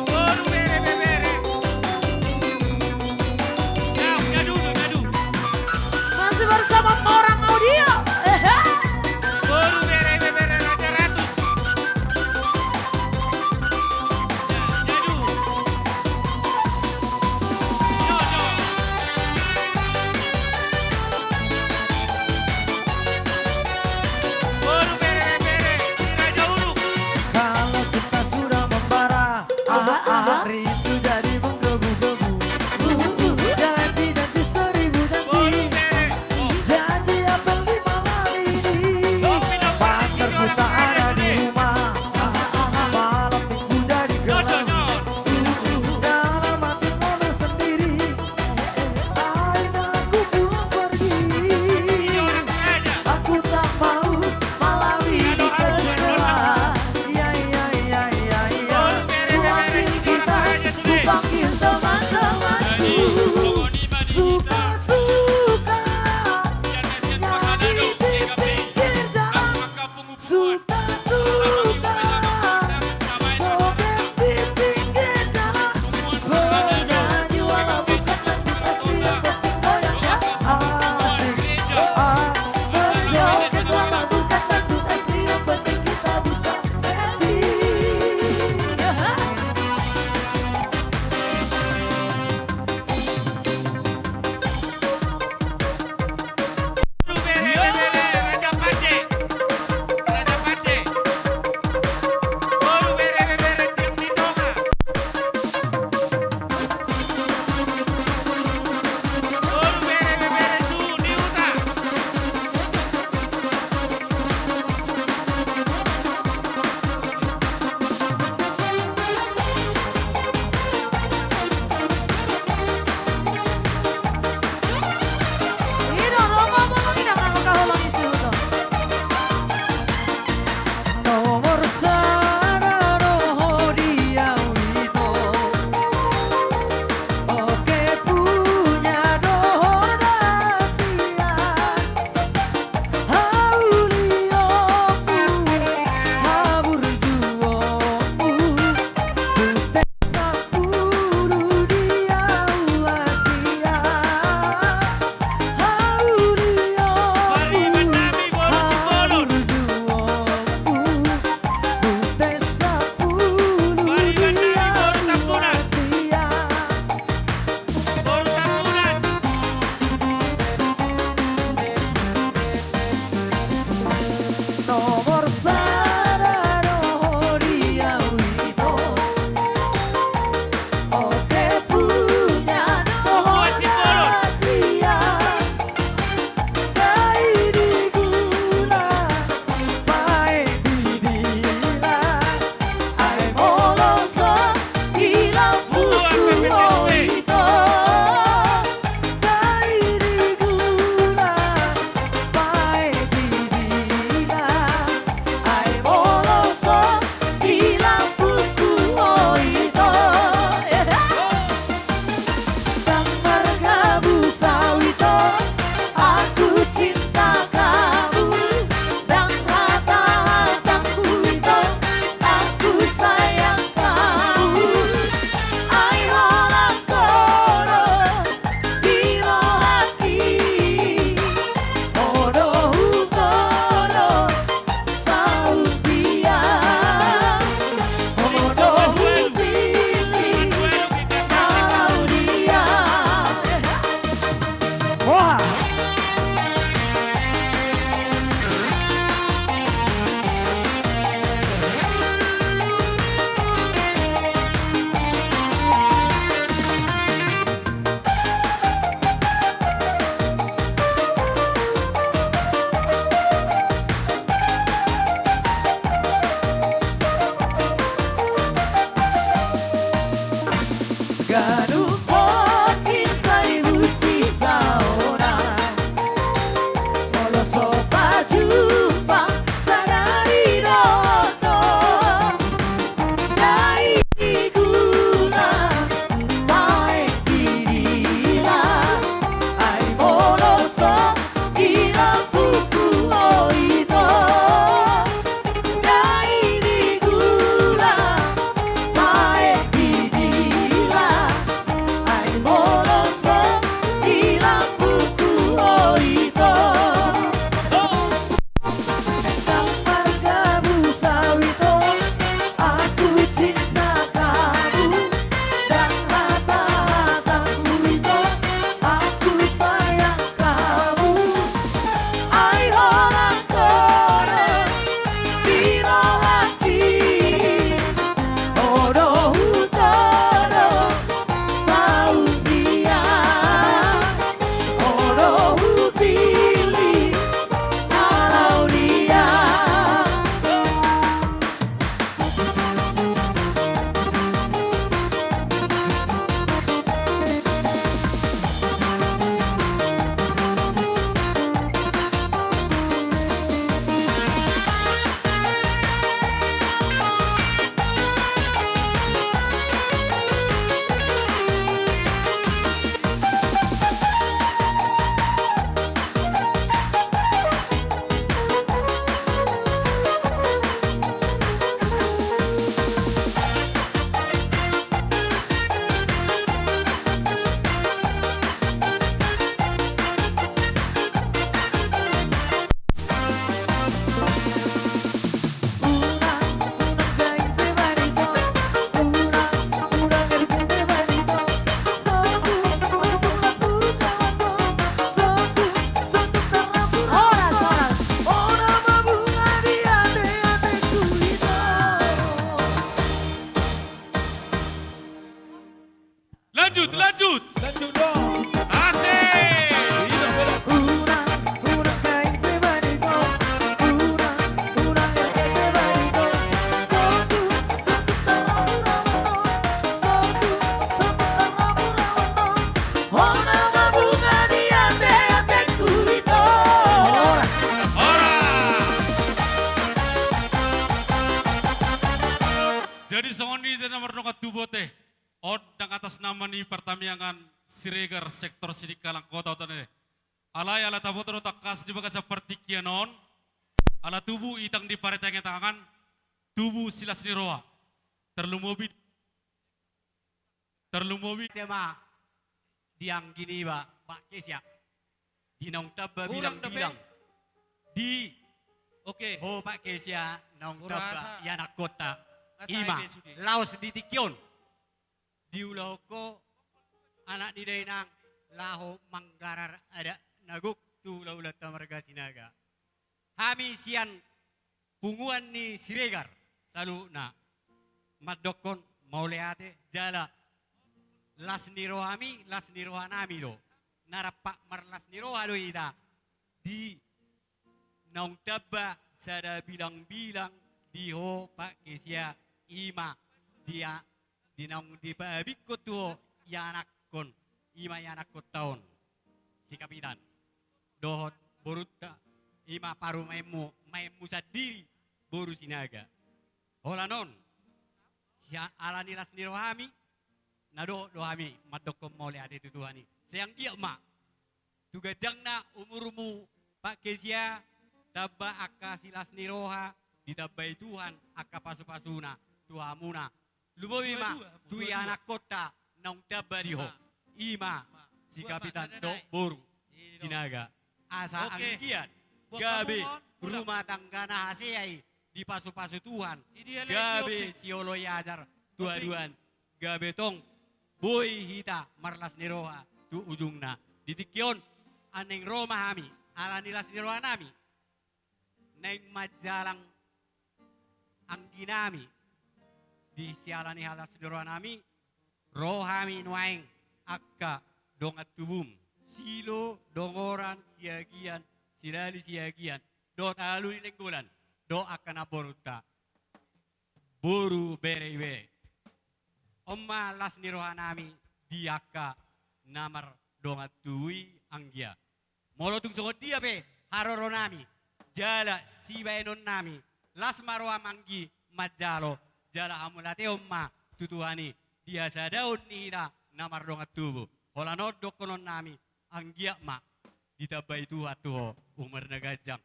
Boru bere. Ngadu. Masih bersama orang audio. Boru bere Raja Ratus. Boru bere Raja Uruk. Kalau kita sudah membara, rindu jadi menggebu-gebu. Janji seribu janji, janji duduk dong. Jadi songoni dan nomor nokat tubote. Odang atas nama ni pertamiangan Siregar sektor Sidikalang kota utane. Alay ala taboto takas di bagasa pertikianon. Ala tubuh itang di paretanya tangan. Tubuh silas niroa. Terlumobi. Tema diang gini Pak Kesya. Dinong tabba bilang-bilang. Di Oke. Ho Pak Kesya nong Urasa. tabba yanak kota. Asa Ima ebe sudi. laos di tikyon. Diulah ko anak di dainang laho manggarar ada naguk tu laulat tamarga sinaga. Hami sian punguan ni Siregar salu na madokon mauleate jala las nirohami las nirohanami lo narapak marlas nirohalo ida di naung tabba sada bilang-bilang di ho Pak Kesya ima dia di naung di pabikot tu yanak kon ima yanak kot taon si kapitan dohot boruta ima paru maimu sadiri boru sinaga holanon si ala nilas nirohami nado dohami madokom mole ade tutuhani sayang dia ma tugadang na umurmu Pak Kesya tabba akka silas niroha ditabai Tuhan akka pasu-pasuna tuhamuna lumawi ma tu anak kota naung tabba diho ima si kapitan do boru sinaga asa angkian gabe rumah tangga na haseai di pasu-pasu Tuhan gabe siolo yajar dua-duan gabe tong boy hita marlas niroha tu ujungna ditikyon aneng Roma hami ala nilas niroha nami neng majalang ang ginami di sialani halas niroha nami rohami nuaing akka dongat tubum silo dongoran siagian silali siagian dot aluni nenggulan do akan aborta boru berewe Oma las niroha nami diaka namar dongat tuwi anggia. Molo tung songot dia pe haroro nami jala sibaenon nami las marwa manggi majalo jala amulate omma tutuhani dia sadaun nira namar dongat tubu. Hola no dokonon nami anggia ma ditabai tuha tuho umar nagajang.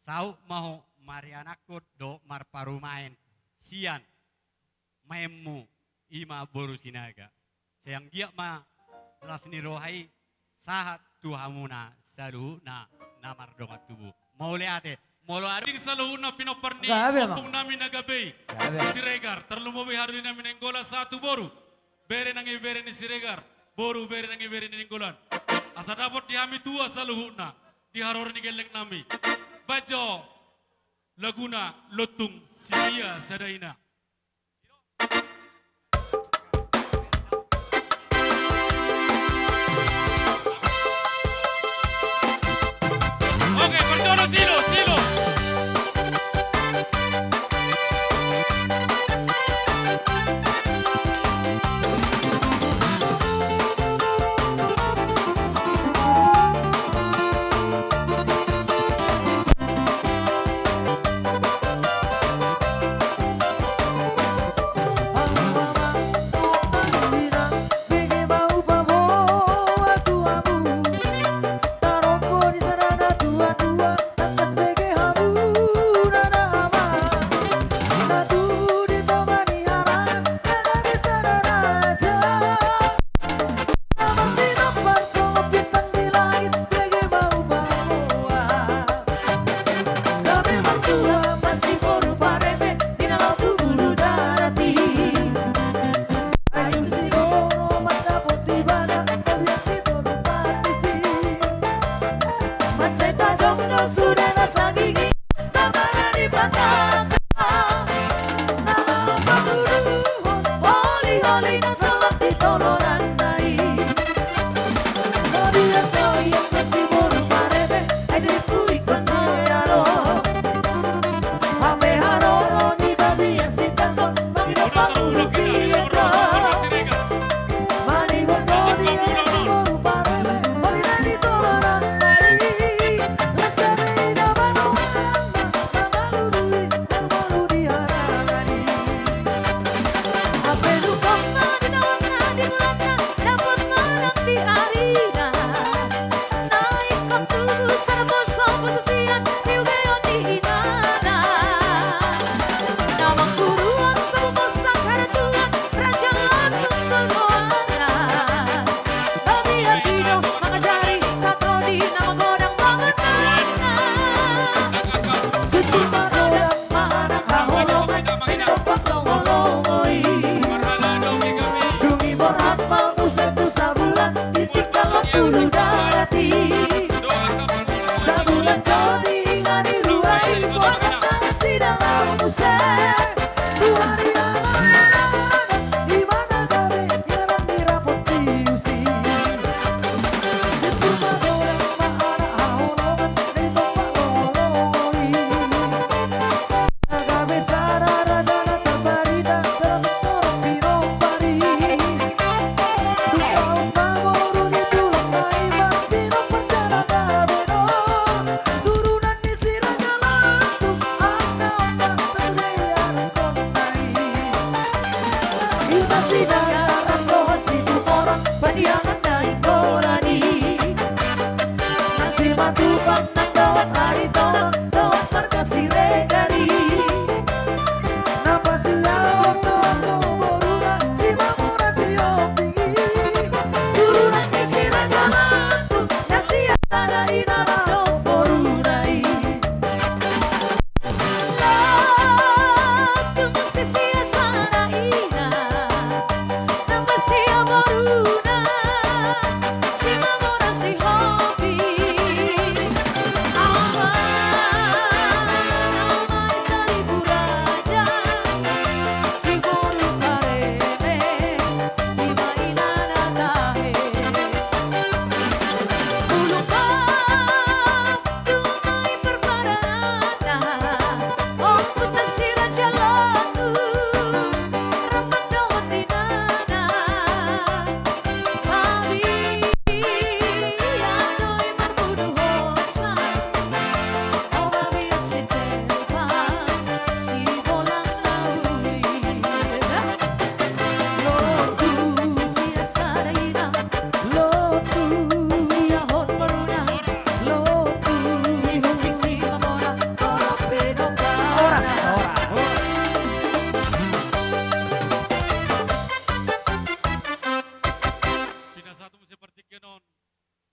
Sau maho marianakot do marparumain sian maemu ima boru sinaga sayang dia ma las nirohai sahat tuhamuna salu na namar dongat tubuh mau lihat molo Aring saluhuna pinoparni Gabe, opung nami nagabay Siregar terlumobi hari nami nenggola satu boru bere nangi bere ni Siregar boru bere nangi bere ni nenggolan asa dapat dihami tua saluhuna di haror ni geleng nami bajo laguna lotung sia sadaina. Oke, perdono silo.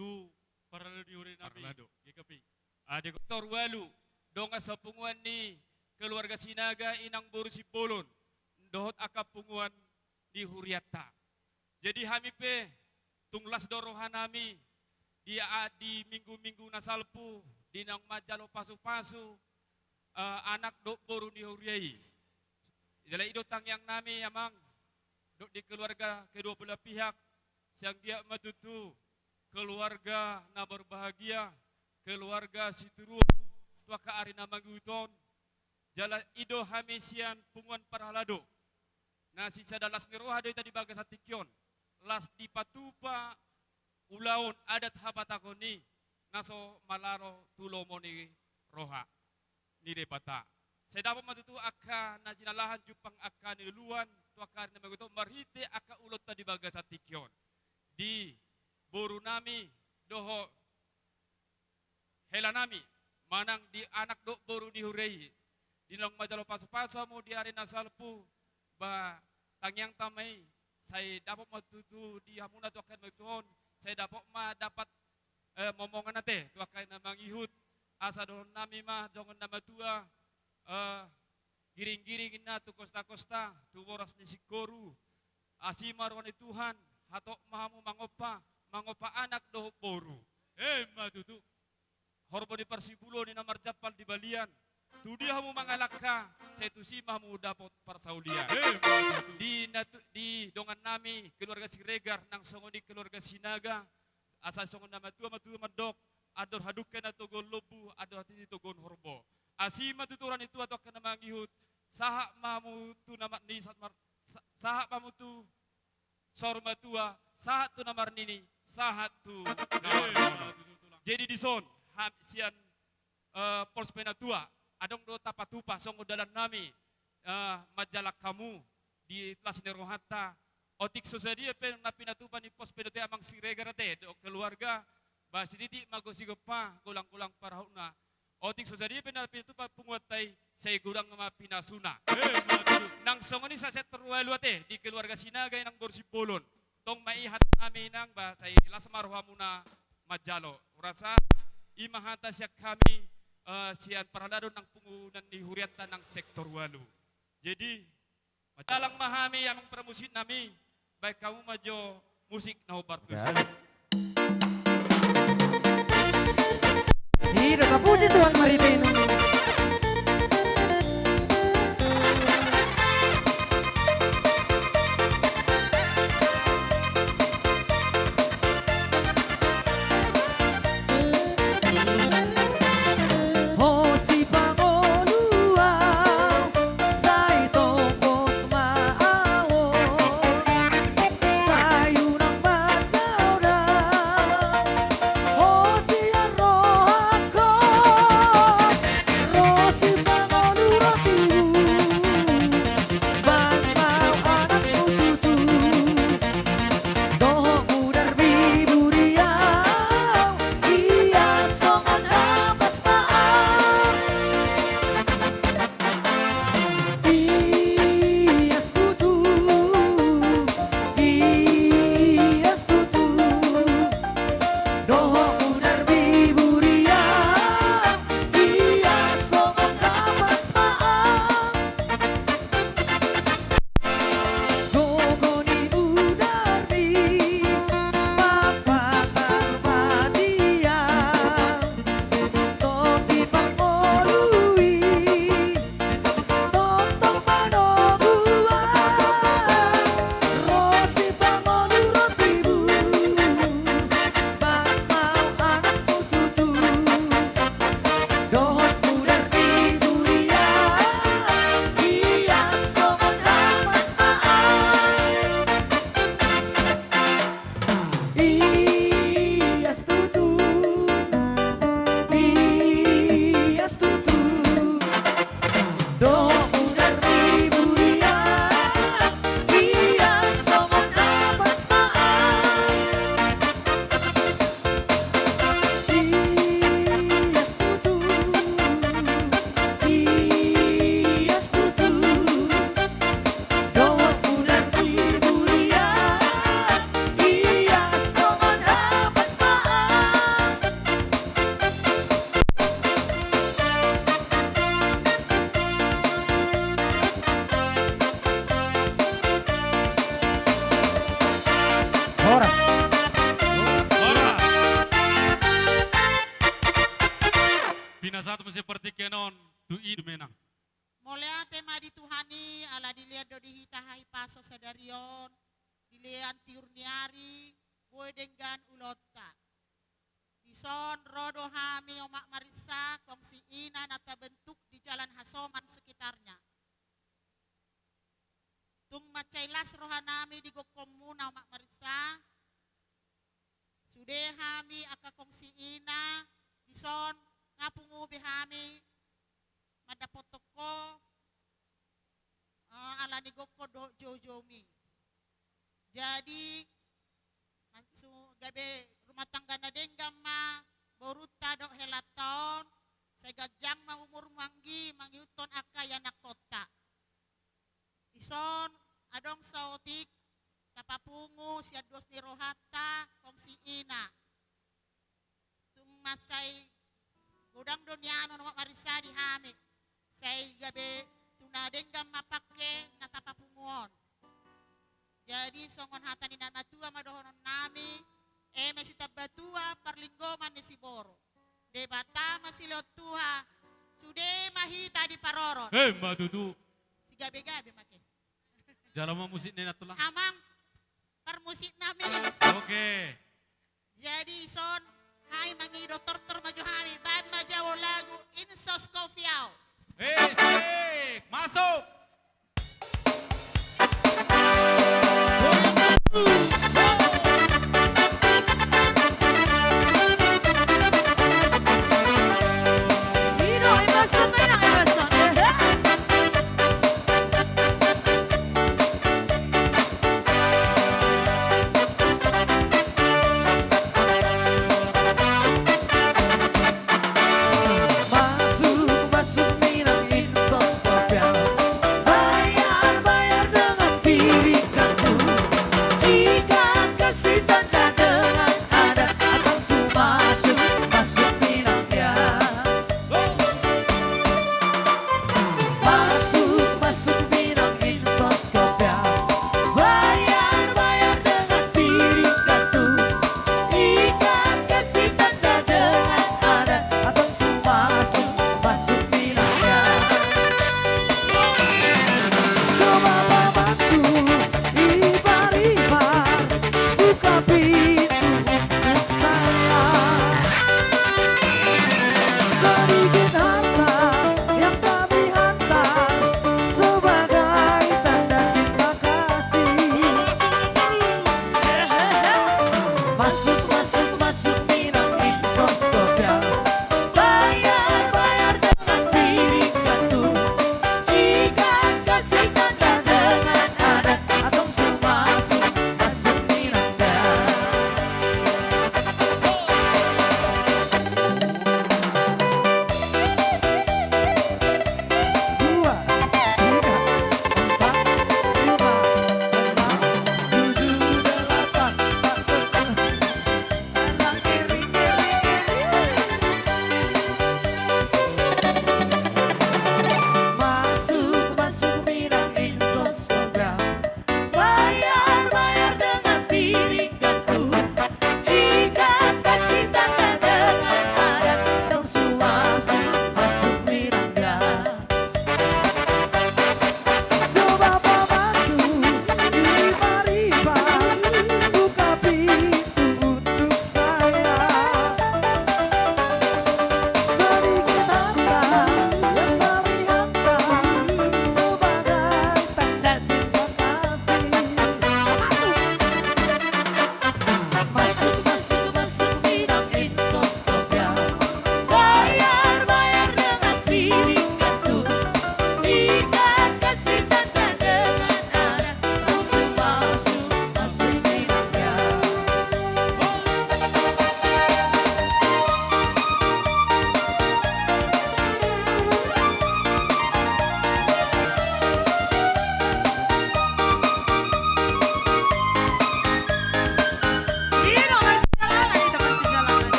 tu paralado di uri nabi. Paralado. Gikapi. Ade Dr. Walu donga sa punguan ni keluarga Sinaga inang Boru Sipolon. Dohot aka punguan di Huriata. Jadi kami pe tunglas dorohan nami di minggu-minggu nasalpu di nang majalo pasu-pasu anak dok Boru di Huriai. Jadi itu tangyang nami amang dok di keluarga kedua belah pihak siang dia matutu keluarga na berbahagia keluarga Situruan tuaka ari na maguton jala ido hamisian punguan parhalado na sisa dalas niroha do tadi bagas atikyon las di patupa ulaon adat habatakoni naso malaro tulomoni roha ni depata saya dapat matutu aka na jinalahan jupang aka niluan tuaka ari na maguton marhite aka ulot tadi bagas atikyon di Boru nami doho hela nami manang di anak dok Boru di Hurei di nang majalo pasu-pasu mo di arena salpu ba tangyang tamay saya dapat matutu di hamuna tu akan betuon saya dapat momongan nate tu akan namang ihut asa dohon nami mah jangan nama tua giring-giring na tu kosta-kosta tu boras ni sikoru asimar wani Tuhan hatok mahamu mangopa anak doh Boru. Matutu. Horbo di Persibulo ni namar japal di Balian. Tu dia hamu mangalaka. Saya tu si mahamu dapat persaulian. Di dongan nami keluarga Siregar nang songo di keluarga Sinaga. Asal songo nama tua matu madok. Ador hadukan atau gon lobu, ador hati itu gon horbo. Asima tuturan itu atau kena mangihut. Sahak mahamu tu nama ni sahak mahamu tu sorma tua. Sahat tu namar nini, sahat tu namar nono. Jadi di son, sian polspena tua, adong do tapatupa songo dalan nami majalah kamu di kelas nerohata. Otik sosadia pen napinatupa ni polspena tua amang Siregar te do keluarga basi titik magosigopa gulang-gulang parahuna. Otik sosadia pen napinatupa punguatai saya gurang mapinasuna. Nang songo ni sa terwalu te di keluarga Sinaga nang Boru Sipolon. Tong maihat kami nang ba say lasmarwa muna majalo. Urasa imahata siya kami siyan paralado ng pungunan ni Huriata ng sektor 8. Jadi madalang mahami amang pramusin nami baik kamu majo musik na hubar tusi. Hidup puji Tuhan Maritino. Sayu nang bataw na satu seperti kenon tu itu menang. Mulai tema dituhani ala dilihat do dihitahai paso sadarion dilihat tiurniari boy dengan ulota. Dison rodo hami omak marisa kongsi ina nata bentuk di jalan Hasoman sekitarnya. Tung macailas rohanami di komuna omak marisa. Sude hami aka kongsi ina dison ngapungu bihami madapotoko ala ni goko do jojomi. Jadi gabe rumah tangga na denggam ma boruta do helaton saya gajang ma umur manggi mangiuton akaya na kota ison adong sautik tapapungu siya dos ni rohata kong si ina tumasay gudang donyano na marisa di hami saya gabe tunadenggam mapake na tapapunguon. Jadi songon hatani nan matua madohonon nami masih tabatua parlinggoman ni Siboro. Debata masih liot tuha sude mahita di Paroron. Matutu. Si gabe-gabe make. Jalan mau musik nena tulang. Amang permusik nami. Oke. Jadi son hai mangi dokter maju hari bab majawo lagu Insos Kofiao. Masuk. Masuk minang Insos Kofiao.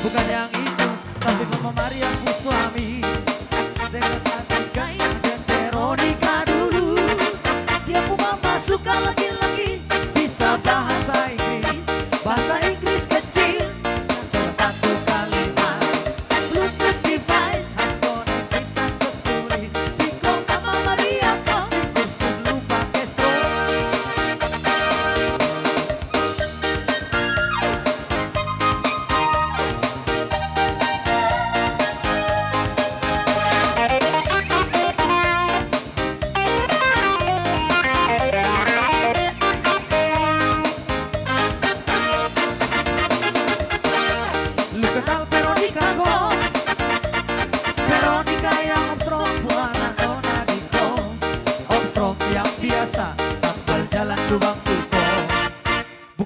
Bukan yang itu, tapi Mama Maria ku suami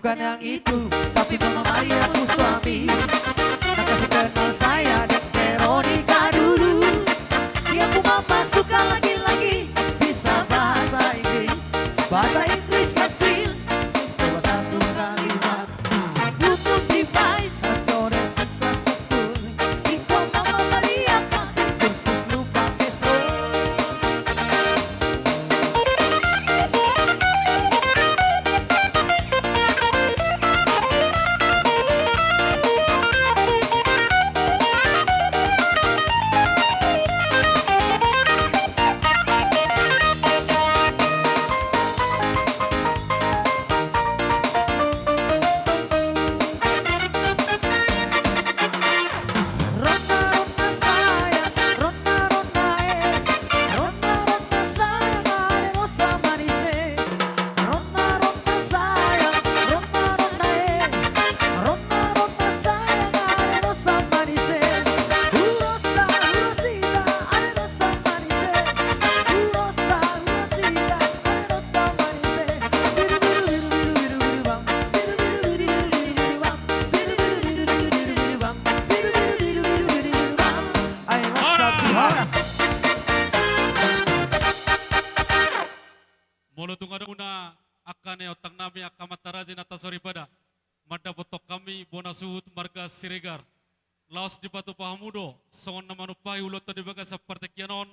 bukan yang itu, tapi Mama Maria aku suami. Tak kasih kenal saya dan Veronica dulu. Dia ku mama suka lagi-lagi, bisa bahasa Inggris kecil. Coba satu kalimat untuk device atau betul. Info Mama Maria kasih untuk lupa petrol. Molo tunga una akan otang nami akamataraja nata sori pada mada botok kami bona suhut marga Siregar laos di batu pahamudo songon nama nupai ulot di baga seperti kianon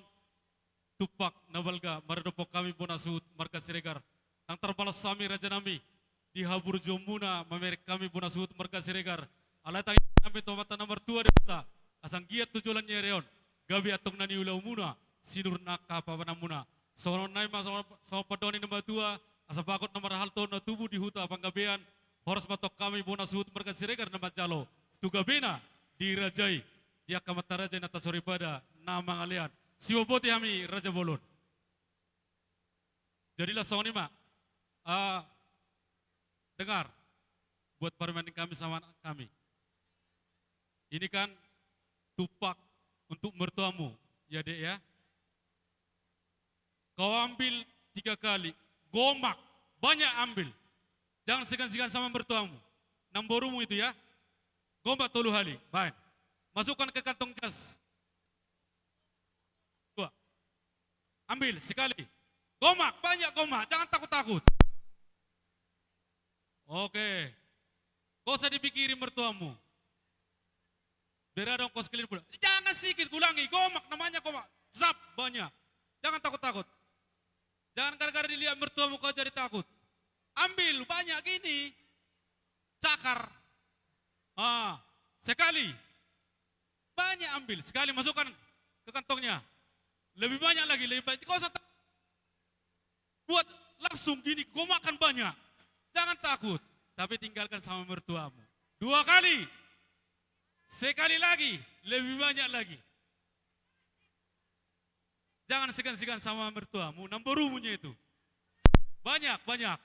tupak nabalga maradopok kami bona suhut marga Siregar tang terbalas sami raja nami di habur jomuna mamerek kami bona suhut marga Siregar alai tang nami tomata nomor 2 di bata asang giat tujulan nyereon gabi atong nani ulau muna sinur naka papanamuna sono nai sama padoni nomor 2 asa bakot nomor halto na tubuh di huta panggabean horas matok kami bona suhut marga Siregar nama jalo tugabena dirajai dia kamata raja nata sori pada nama ngalian siwaboti kami raja bolon jadilah soni mak dengar buat permainan kami sama kami ini kan tupak untuk mertuamu ya dek ya. Kau ambil 3 kali, gomak, banyak ambil. Jangan segan-segan sama mertuamu. Namborumu itu ya. Gomak 3 kali, baik. Masukkan ke kantong jas. 2. Ambil sekali. Gomak, banyak gomak, jangan takut-takut. Oke. Kau usah dipikirin mertuamu. Biar dong kau sekeliling pula. Jangan sedikit, ulangi. Gomak, namanya gomak. Zap, banyak. Jangan takut-takut. Jangan gara-gara dilihat mertuamu kau jadi takut. Ambil banyak gini. Cakar. Sekali. Banyak ambil. Sekali masukkan ke kantongnya. Lebih banyak lagi. Lebih banyak. Kau usah buat langsung gini. Kau makan banyak. Jangan takut. Tapi tinggalkan sama mertuamu. 2 kali. Sekali lagi. Lebih banyak lagi. Jangan segan-segan sama mertuamu, namborumunya itu. Banyak, banyak.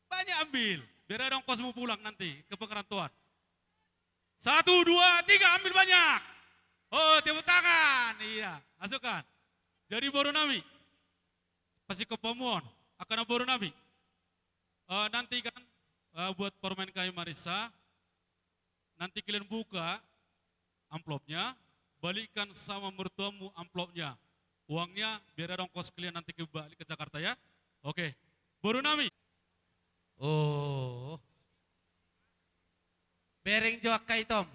Banyak ambil. Biar ada ongkosmu pulang nanti ke pengerantuan. 1, 2, 3, ambil banyak. Oh, tepuk tangan. Iya, masukkan. Jadi boru nami. Pasti ke pemuan. Akan boru nami. Nanti kan buat permain kayu Marisa. Nanti kalian buka amplopnya. Balikkan sama mertuamu amplopnya. Uangnya biar ada ongkos kalian nanti balik ke Jakarta ya. Oke. Boru nami. Oh. Bereng joak kai tom.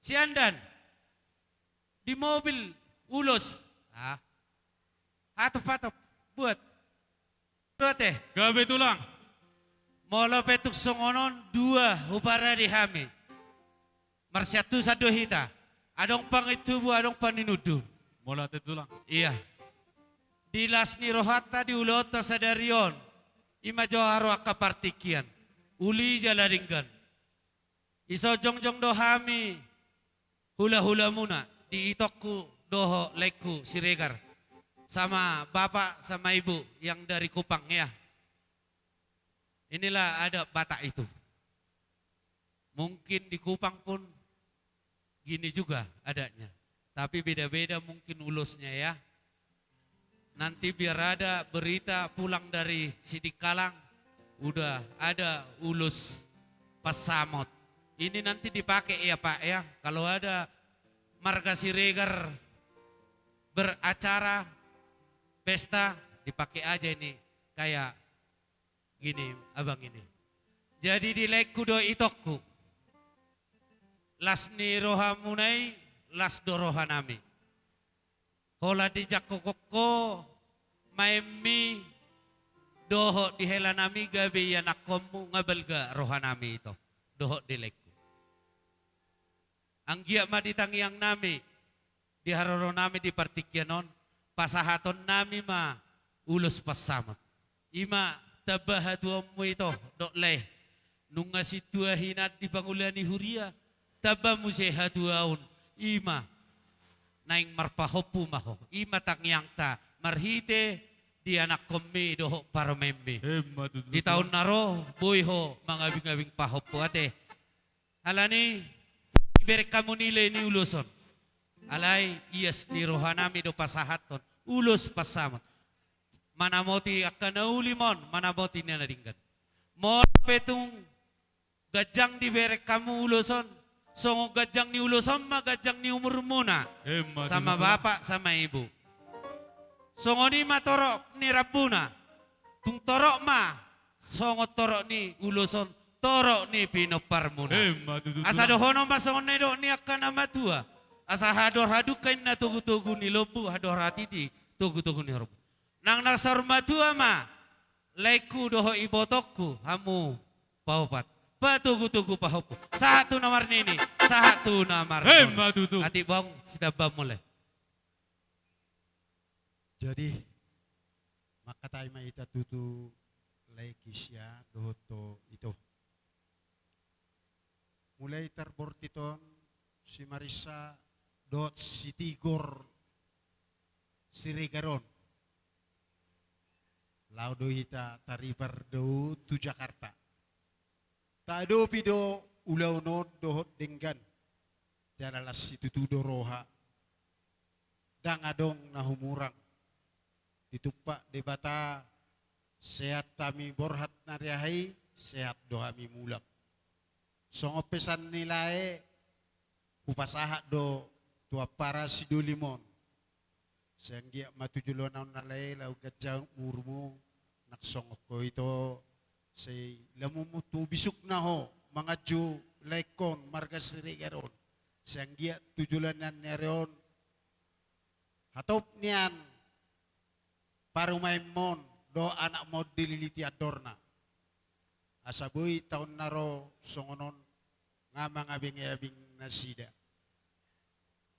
Siandan. Di mobil ulos. Atop-atop buat. Teh, gabe tulang. Molo petuk songonon 2 upara di hami. Marsyatu sado hita. Adong pang itu bu adong paninudu. Molo te tulang. Iya. Dilas ni rohata di ulota sadarion. Ima joharo akapartikian. Uli jalaringgan. Iso jong-jong do hami. Hula-hula muna. Di itokku doho leku Siregar. Sama bapak sama ibu yang dari Kupang ya. Inilah ada Batak itu. Mungkin di Kupang pun gini juga adanya. Tapi beda-beda mungkin ulusnya ya. Nanti biar ada berita pulang dari Sidikalang, udah ada ulus Pasamot. Ini nanti dipakai ya Pak ya. Kalau ada marga Siregar beracara pesta, dipakai aja ini kayak gini abang ini. Jadi di lekku do itokku. Lasni rohamunai las dorohanami. Hola di jakokoko maemi doho di helanami gabi yanakomu ngabelga rohanami itu. Doho di lekku. Anggia maditangi yang nami di haroro nami di partikyanon pasahaton nami ma ulus pasamat. Ima tabahatuamu itu dok leh nunga situa hinat di pangulani huria tabamu sehatuaun ima naing marpahopu maho ima tangyang ta marhite di anak komi doho paromembe di tahun naro boyho mangabing-abing pahopu ate alani iberek kamu nilai ni uluson alai ias ni rohanami do pasahaton ulus pasamat mana moti akan ulimon mana moti ni nadinggan mo petung gajang diberek kamu uluson songo gajang ni uluson ma gajang ni umur muna sama bapak sama ibu songo ni ma torok ni rabuna tung torok ma songo torok ni uluson torok ni pinopar muna asa dohono ma songo ni do ni akan amatua asa hador hadukain na tugu-tugu ni lobu hador hatiti tugu-tugu ni robu nang nasar matua ma laiku doho ibotokku hamu paupat patugu-tugu pahopu satu nomor nini satu nomor ati bang sida bam mulai jadi maka tayo maita tutu laikisya doho itu mulai terbortiton si Marisa dot si Tigor Siregaron laudo hita taribar do tu Jakarta tado pido ulau non dohot denggan janalas situ tudo roha dang adong nahumurang ditupak debata sehat kami borhat nariahai sehat dohami mulak songo pesan nilai upasaha do tua para sidulimon senggia matujulon naon nalai lau gajang urmu naksongok ko ito say lamumutu bisuk na ho mga ju lekon marga Siregaron senggia tujulanan nereon hatop nian parumaimon do anak mod dililiti adorna asaboy taon naro songonon ngamang abing-abing nasida.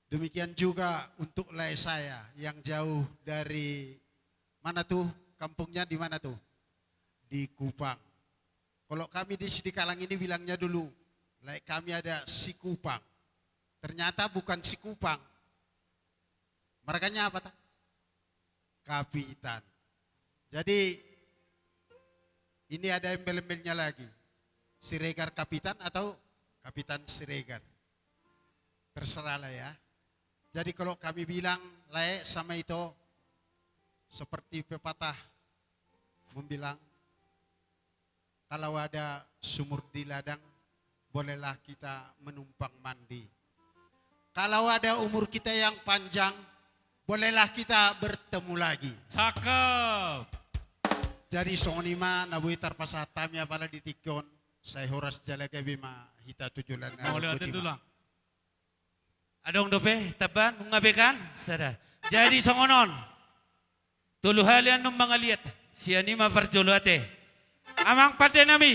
Demikian juga untuk lai saya yang jauh dari mana tuh kampungnya di mana tuh? Di Kupang. Kalau kami di Sidikalang ini bilangnya dulu, lai kami ada si Kupang. Ternyata bukan si Kupang. Marganya apa tak? Kapitan. Jadi ini ada embel-embelnya lagi. Siregar Kapitan atau Kapitan Siregar. Terserahlah ya. Jadi kalau kami bilang layak sama itu seperti pepatah membilang kalau ada sumur di ladang bolehlah kita menumpang mandi. Kalau ada umur kita yang panjang bolehlah kita bertemu lagi. Cakep. Jadi songonima nabui tarpasatamnya pada ditikon saya horas jalaga bima hita tujulan. Mau lihat itu lah. Adong dope taban mengabekan sada. Jadi songonon. Tulu halian nung mga liat. Siya ni maparjoloate. Amang pate nami.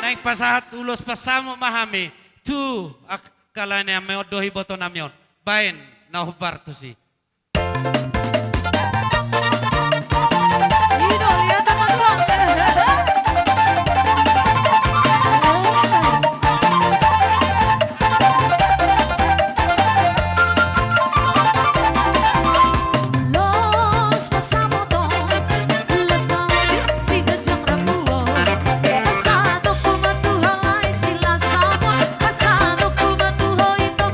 Naik pasahat ulos pasamo mahami. Tu akalane ame odohi boto namyon. Bain na hubar tu si. Pasado como tu halay sila samot pasado como tu hoy to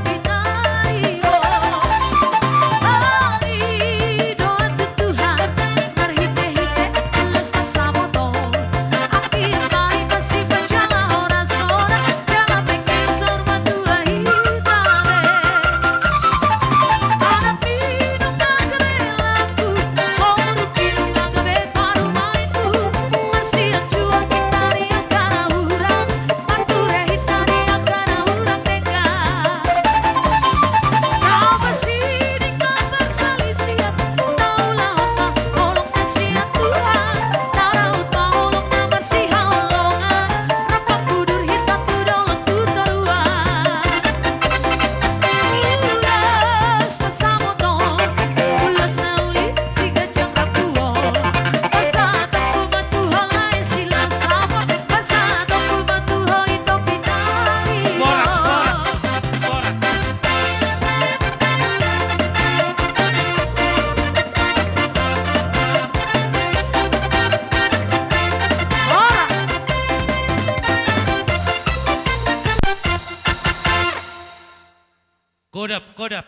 Kodap.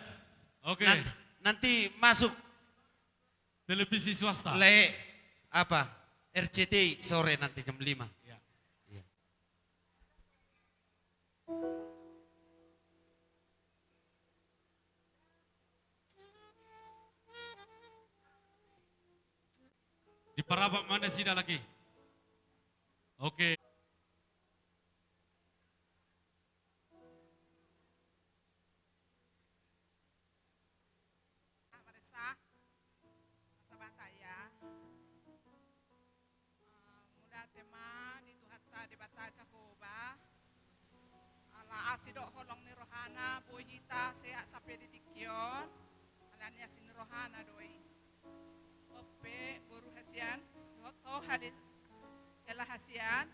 Oke. Nanti masuk televisi swasta. RCTI sore nanti jam 5. Ya. Iya. Di Parabak mana sida lagi? Oke. Asidok holong ni rohana bohita sehat sampai di dikyon alania sin rohana doi ope boru hasian hoto halis hela hasian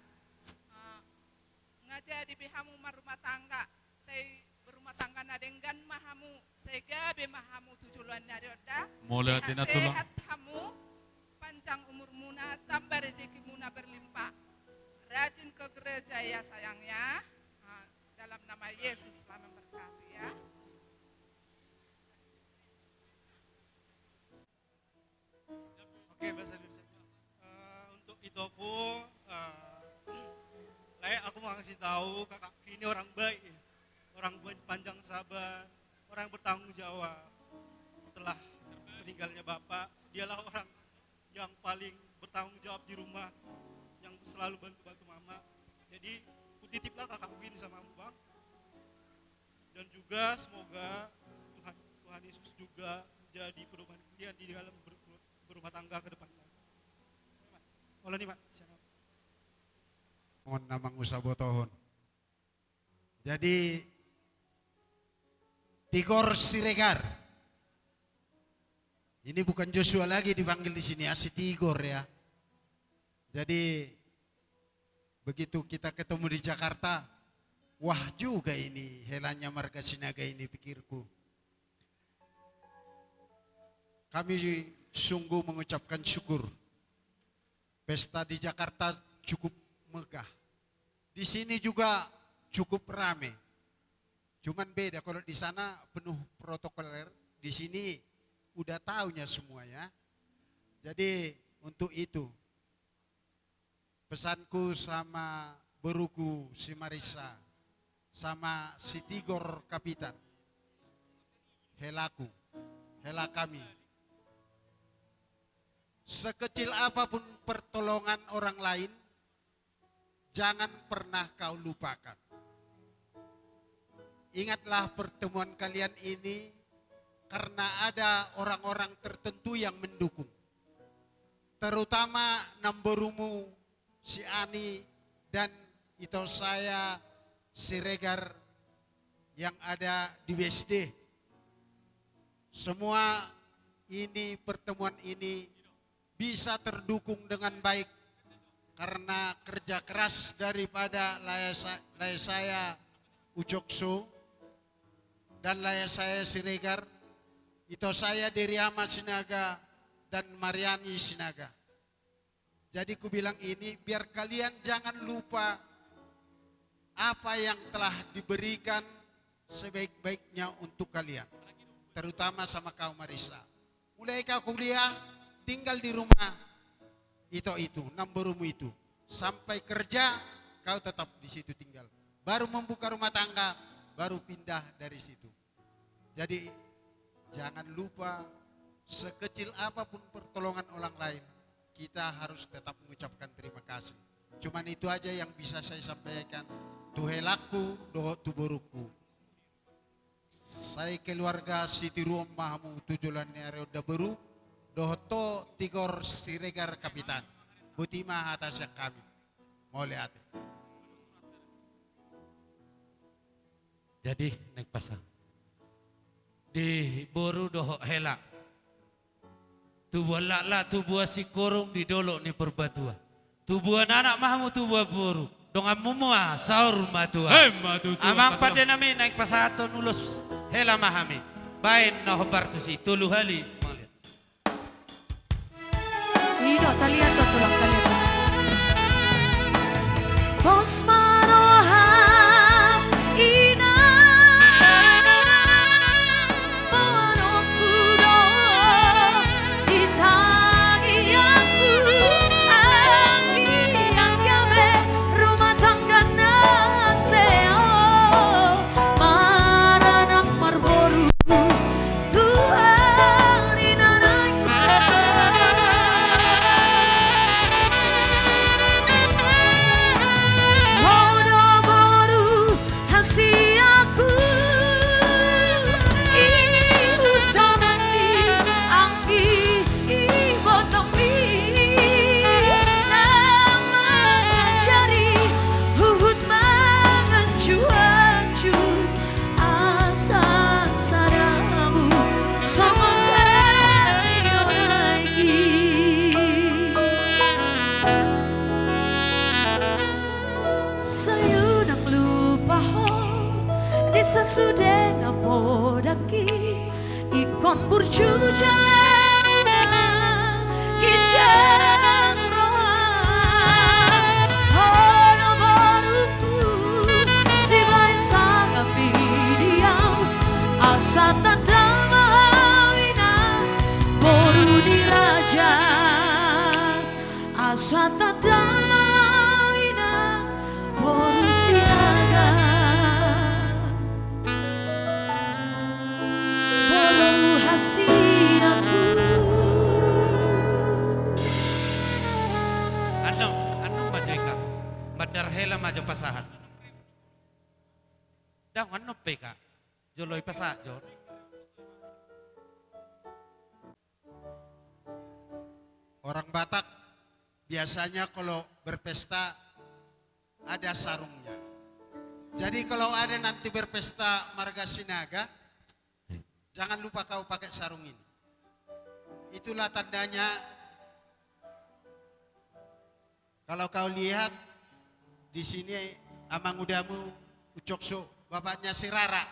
ngaja di bihamu marumah tangga saya berumah tangga nadenggan mahamu sega be mahamu tujuan nadioda Mulai tina tulang. sehat hamu panjang umur muna tambah rezeki muna berlimpah rajin ke gereja ya sayangnya dalam nama Yesus telah memberkati ya. Oke, bahasa Indonesia. Untuk itu aku mau kasih tahu kakak ini orang baik, orang panjang sabar, orang bertanggung jawab. Setelah meninggalnya bapak, dialah orang yang paling bertanggung jawab di rumah, yang selalu bantu-bantu mama. Jadi titiplah kakak ini sama kamu bang, dan juga semoga Tuhan Yesus juga jadi perubahan kalian di dalam berumah tangga ke depan. Olah nih pak. Mohon namang usah botohon. Jadi Tigor Siregar. Ini bukan Joshua lagi dipanggil di sini, si Tigor ya. Jadi begitu kita ketemu di Jakarta, wah juga ini helanya marga Sinaga ini pikirku. Kami sungguh mengucapkan syukur. Pesta di Jakarta cukup megah. Di sini juga cukup rame. Cuman beda kalau di sana penuh protokoler, di sini udah taunya semuanya. Jadi untuk itu pesanku sama beruku si Marisa, sama si Tigor Kapitan, helaku, hela kami. Sekecil apapun pertolongan orang lain, jangan pernah kau lupakan. Ingatlah pertemuan kalian ini karena ada orang-orang tertentu yang mendukung. Terutama namborumu si Ani dan itu saya Siregar yang ada di WSD. Semua ini pertemuan ini bisa terdukung dengan baik karena kerja keras daripada layar saya Ucokso dan layar saya Siregar, itu saya Deriama Sinaga dan Mariani Sinaga. Jadi ku bilang ini biar kalian jangan lupa apa yang telah diberikan sebaik-baiknya untuk kalian. Terutama sama kau Marisa. Mulai kau kuliah tinggal di rumah itu namborumu itu. Sampai kerja kau tetap di situ tinggal. Baru membuka rumah tangga baru pindah dari situ. Jadi jangan lupa sekecil apapun pertolongan orang lain, kita harus tetap mengucapkan terima kasih. Cuman itu aja yang bisa saya sampaikan. Tuhelaku, doho tuburuku. Saya keluarga Siti Ruom Mahamu tujulan Areoda Beru, doho Tigor Siregar Kapitan. Butima atas kami. Boleh hati. Jadi naik pasang. Di boru doho hela. Tubuh lakla tubuh si korong di dolok ni perbatua. Tubuh anak mahamu tubuh boru. Dongan mumua saur matua. Amang pada nami naik pasato nulus hela mahami. Bain no bartusi tulu hali. Ino talian to tulang talian. Bos maroham ina kon berjuang kijang rohan hana baruku si bain sangat pidiam asa tanda mahawina boru di raja asa tanda mahawina boru siaga boru hasinaku. Ano majeka madarhela majo pasahat daw ano peka joloy pasahat jor Orang Batak biasanya kalau berpesta ada sarungnya. Jadi kalau ada nanti berpesta Marga Sinaga, jangan lupa kau pakai sarung ini. Itulah tandanya. Kalau kau lihat di sini amang udamu Ucokso, bapaknya si Rara,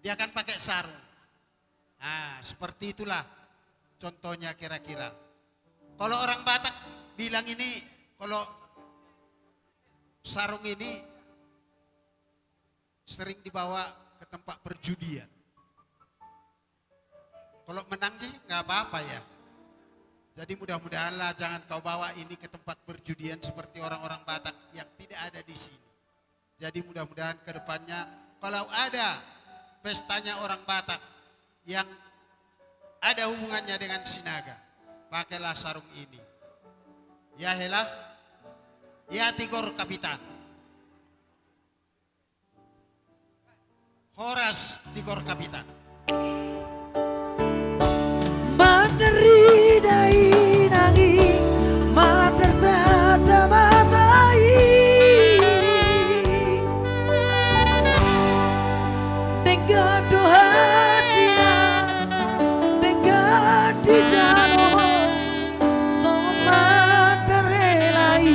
dia akan pakai sarung. Nah, seperti itulah contohnya kira-kira. Kalau orang Batak bilang ini, kalau sarung ini sering dibawa ke tempat perjudian. Kalau menang sih nggak apa-apa ya. Jadi mudah-mudahanlah jangan kau bawa ini ke tempat perjudian seperti orang-orang Batak yang tidak ada di sini. Jadi mudah-mudahan ke depannya kalau ada pestanya orang Batak yang ada hubungannya dengan Sinaga, pakailah sarung ini. Ya helah, ya Tigor Kapitan. Horas Tigor Kapitan. Meneri dai nanging mater tada matai dengan doa sina dengan dijano sama terelai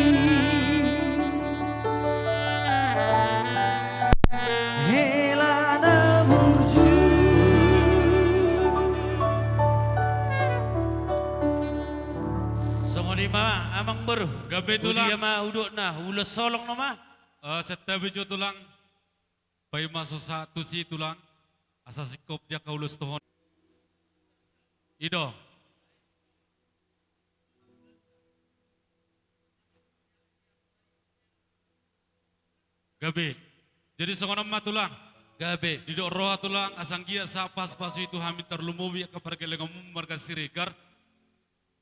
helana burju. Songonima amang baru Gabi tulang. Udia ma uduk na ulas solong nama Setabi jo tulang. Pai masuk satu si tulang. Asa sikop dia kaulus tuhon. Ido. Gabi. Jadi songonam ma tulang. Gabe Didok roha tulang asanggia sa pas-pasu itu hamid terlumubi ka pergelengamu marga Siregar.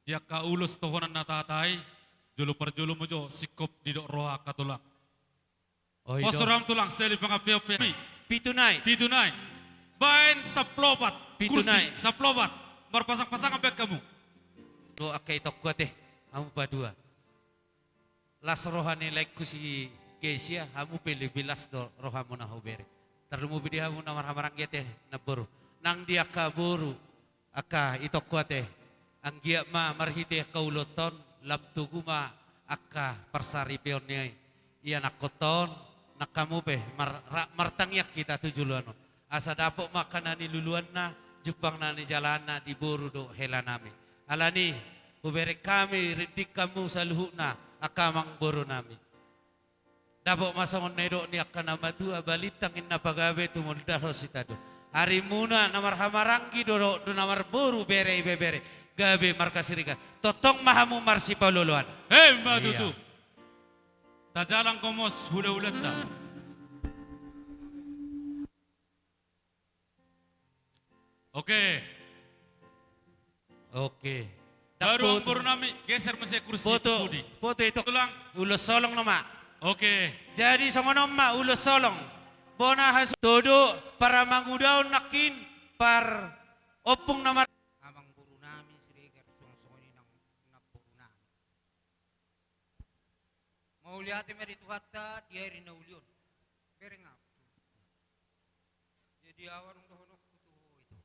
Dia ka ulus tohonan natatai. Julu perjulu mojo sikop didok roha ka tulang. Oh, ido. Posoram tulang seli pangapio-pio. Pitunai. Pitunai. Bain saplopat. Pitunai. Kursi saplopat. Berpasang-pasang abek kamu. Lo akai tok gua teh kamu berdua. Las rohani like ku si Kesia kamu pilih bilas do rohamu na hubere. Terlalu dia mu na marhamarang teh na buru. Nang dia kaburu aka itok gua teh. Ang giya ma marhite kauloton labtugu ma aka persari pionnya. Iya nakoton nakamu pe martangyak kita tujuluan. Asa dapok makanan ni luluan na Jepang na ni jalana di buru do helanami. Alani ubere kami ridik kamu saluhu na akamang buru nami. Dapok masangon nedo ni akana madua balitang inna pagabe tumulda hositado. Hari muna namar hamaranggi do namar buru bere bebere. Gabe markasirikan. Totong mahamu marsi paululuan. Hei madutu. Tajalang komos hula-hulat ta. Oke. Oke. Baru ang nami geser masih kursi. Foto. Budi. Foto itu Tulang. ulos solong nama. Oke. Jadi sama nama ulos solong. Bona has todo para mangudaw nakin par opung nama. Amang buru nami Siregar song-songoni ng napuro nami. Mauli hati merito hatta dia rin na ulion. Pero nga. Jadi awarong dohonok kutuho ito.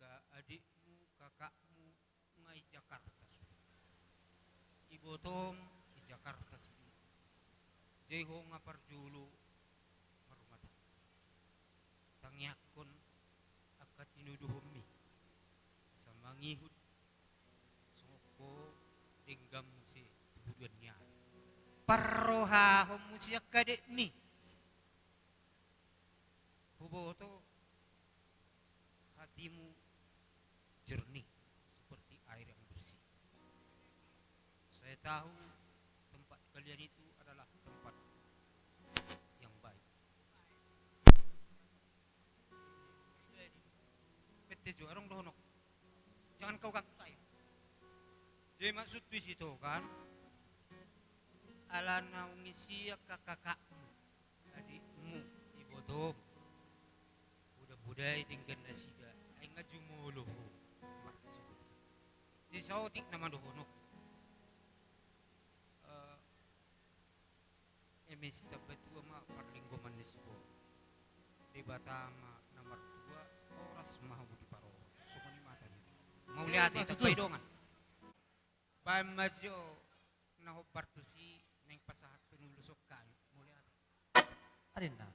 Ka adikmu, kakakmu ngai Jakarta. Ibotom di Jakarta. Jeho nga parjulo marumata. Tangyakon ngihut soko denggam musi tujuannya parroha homusia kadek ni boboto hatimu jernih seperti air yang bersih. Saya tahu tempat kalian itu adalah tempat yang baik. Betejo arong dohonok. Jangan kau ganggu saya. Jadi maksud di situ kan, ala naungisi kakakmu, adikmu, ibotom. Budai tinggal nasida ay ngajumulo ho maksud di sautik naman dohonok emis dapat dua ma parlinggo manisbo di batama nomor 2 oras mahu di paro sukani mata mau lihat itu paidongan pamajo naho partusi neng pasahat penulusok kayu mau lihat arena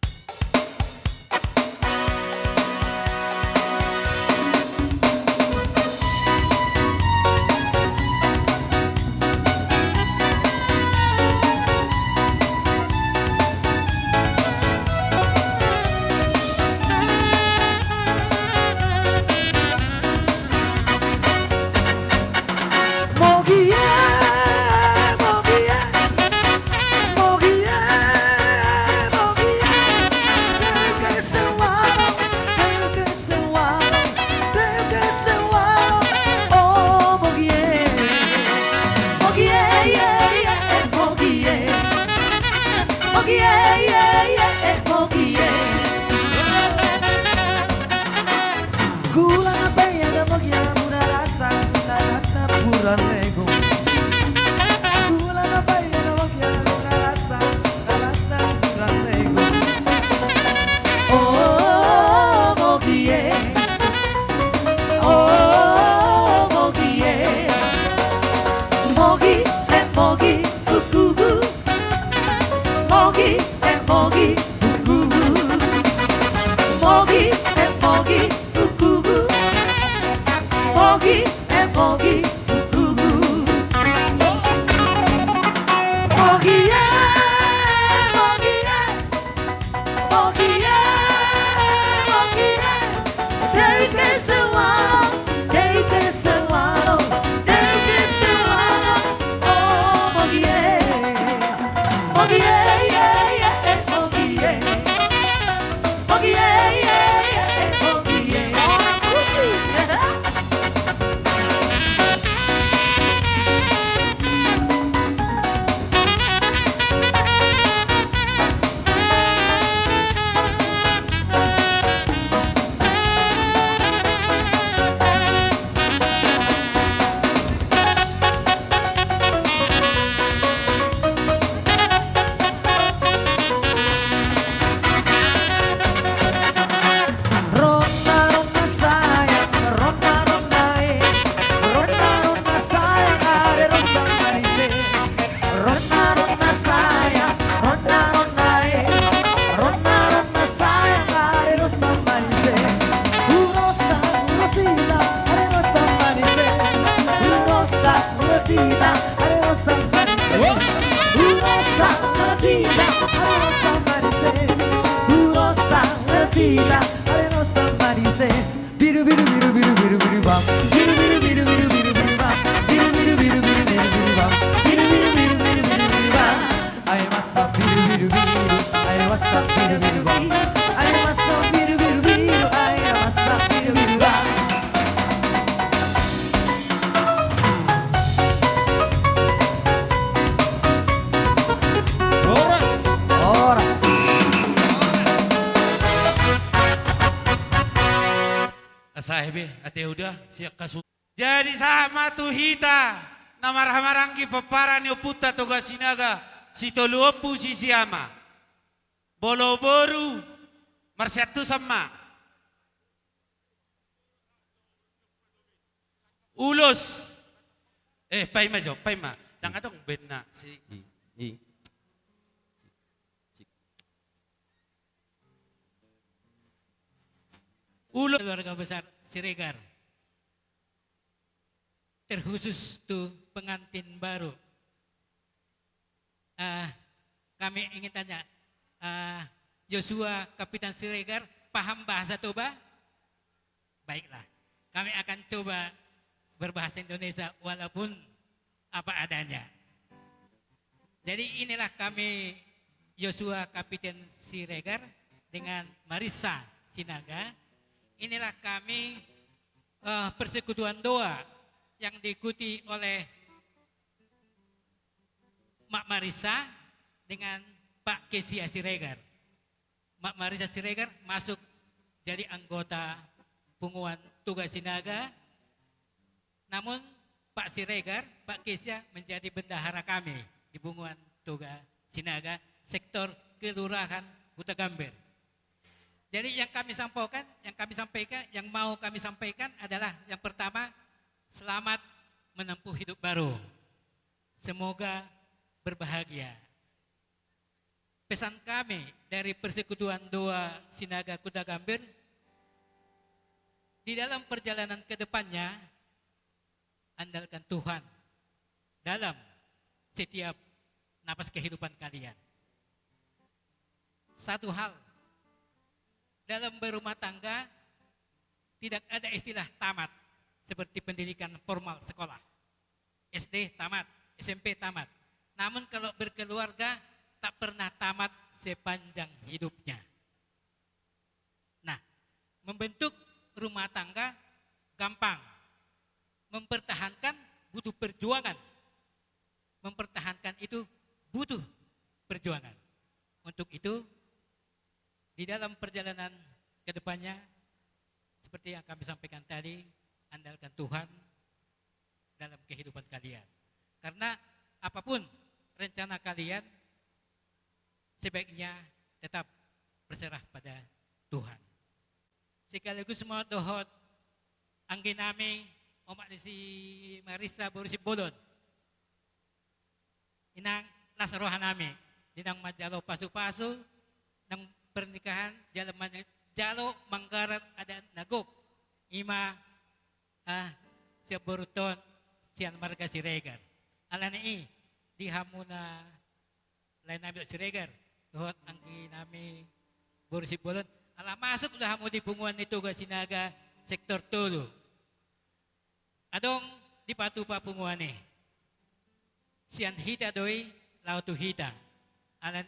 Sahibi, ate udah siap kasu. Jadi sama tuhita namarhamarangki papara ni puta toga sinaga sitoluopu si siama. Bolo-boru marsyatu sama. Ulos. Paima jo, paima. Dang adong benna si Ulos keluarga besar Siregar. terkhusus tuh pengantin baru. Kami ingin tanya, Joshua Kapitan Siregar paham bahasa Toba? Baiklah, kami akan coba berbahasa Indonesia walaupun apa adanya. Jadi inilah kami Joshua Kapitan Siregar dengan Marissa Sinaga. Inilah kami persekutuan doa yang diikuti oleh Mak Marissa dengan Pak Kesia Siregar. Mak Marissa Siregar masuk jadi anggota Punguan Tugas Sinaga. Namun Pak Siregar, Pak Kesia menjadi bendahara kami di Punguan Tugas Sinaga, sektor Kelurahan Huta Gambir. Jadi yang kami sampaikan, yang mau kami sampaikan adalah yang pertama, selamat menempuh hidup baru. Semoga berbahagia. Pesan kami dari Persekutuan Doa Sinaga Huta Gambir, di dalam perjalanan ke depannya, andalkan Tuhan dalam setiap napas kehidupan kalian. Satu hal, dalam berumah tangga tidak ada istilah tamat seperti pendidikan formal sekolah. SD tamat, SMP tamat. Namun kalau berkeluarga tak pernah tamat sepanjang hidupnya. Nah, membentuk rumah tangga gampang. Mempertahankan butuh perjuangan. Mempertahankan itu butuh perjuangan. Untuk itu, di dalam perjalanan ke depannya, seperti yang kami sampaikan tadi, andalkan Tuhan dalam kehidupan kalian. Karena apapun rencana kalian, sebaiknya tetap berserah pada Tuhan. Sekaligus semua dohot angginami omak si Marissa Borisip Bolon. Inang lasarohanami, dinang majalo pasu-pasu, nang pernikahan jalaman jalo manggarat ada nagok. Ima siap boruton sian marga Siregar. Alani di hamuna lain nabi Siregar. Dohot angginami Borisip Bolon. Ala masuk lah mo di Punguan ni Tugas Sinaga sektor Tulu. Adong di Patupa Punguan ni. Sian hita doi lautu hita. Alan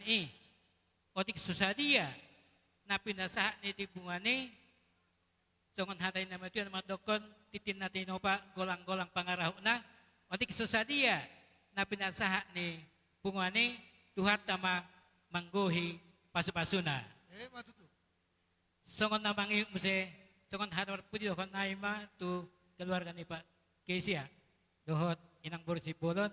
otik susadia na pinasaha ni di Punguan ni. Songon hatay na matuyan madokon titin natin pa golang-golang pangaraho na. Otik susadia na pinasaha ni Punguan ni tuhat tama mangguhi pasu-pasuna. Matutu. Songon na mangi muse, songon hadar pudi dohon naima tu keluarga ni Pak Kesia. Dohot inang Borisip Bolon.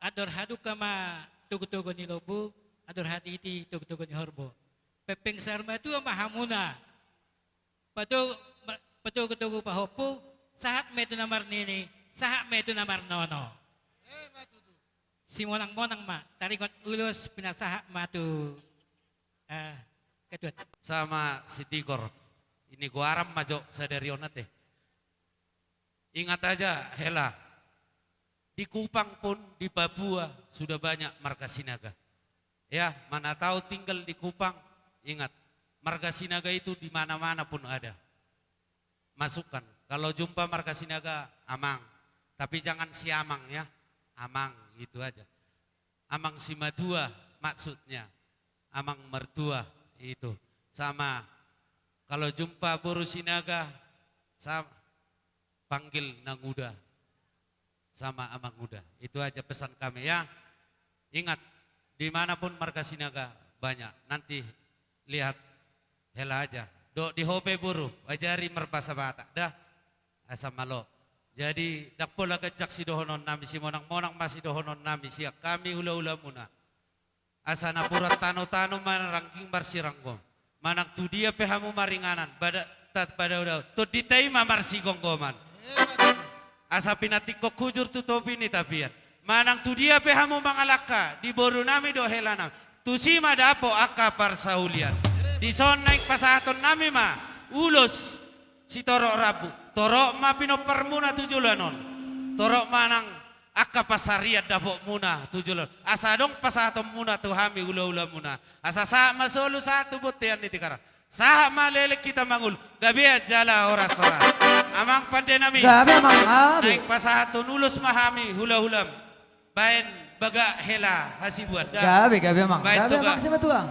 Ador hadu kama tugu-tugu ni Lobu, ador hati iti tugu-tugu ni Horbo. Pepeng sarma tu mahamuna. Patugu-tugu pahopu, sahat metu namar nini, sahat metu namar nono. Simonang-monang ma, tarikot ulus pinasaha matu kedua. Sama si Tigor, ini gua aram majo sadarionat deh. Ingat aja Hela, di Kupang pun di Papua sudah banyak marga Sinaga. Ya, mana tahu tinggal di Kupang, ingat marga Sinaga itu di mana-mana pun ada. Masukkan, kalau jumpa marga Sinaga Amang, tapi jangan si Amang ya, Amang gitu aja. Amang si Madua maksudnya, Amang mertua itu. Sama kalau jumpa Boru Sinaga sama panggil Nanguda sama Amang Uda. Itu aja pesan kami ya. Ingat dimanapun marga Sinaga banyak. Nanti lihat Hela aja. Do di hope buru ajari merpasa bata. Dah asam malo. Jadi dak pola kecak si dohonon nami si monang-monang masih dohonon nami siak kami ula-ula muna. Asana pura tano-tano manarangking barsiranggo. Manak tu dia pehamu maringanan pada udah tu ditaima marsi gonggoman. Asa pinatik kok kujur tu topi ni tapian. Manang tu dia pehamu mangalaka di boru nami do helana. Tu si madapo aka parsaulian. Di son naik pasahaton nami ma ulus si torok rabu. Torok ma pino permuna tujulanon. torok manang akka pasariat dapok muna tujulan asa dong pasatom muna tu hami ula-ula muna asa sa masolo satu botean di tikara sah malelek kita mangul gabi jala oras-oras amang pandenami Gabi amang naik pasahato nulus mahami hula-hulam bain baga hela hasibuat Gabi amang. bain Gabi tuga amang sama tuang.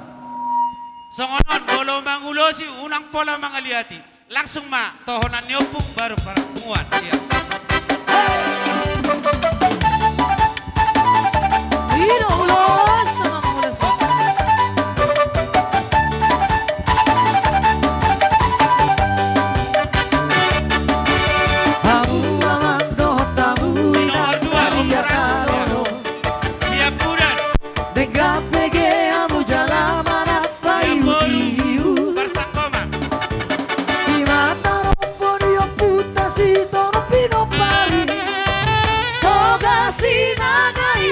songonon bolo mangulosi unang pola mangaliati langsung ma tohonan nyopung baru para muan dia Iro ulos sama ulos. Hamu amang dohot tamu siap bulan Degap pege amu jala manak payu bersangkoman Di mata rompo dio puta si tono pino pari Toga sinagai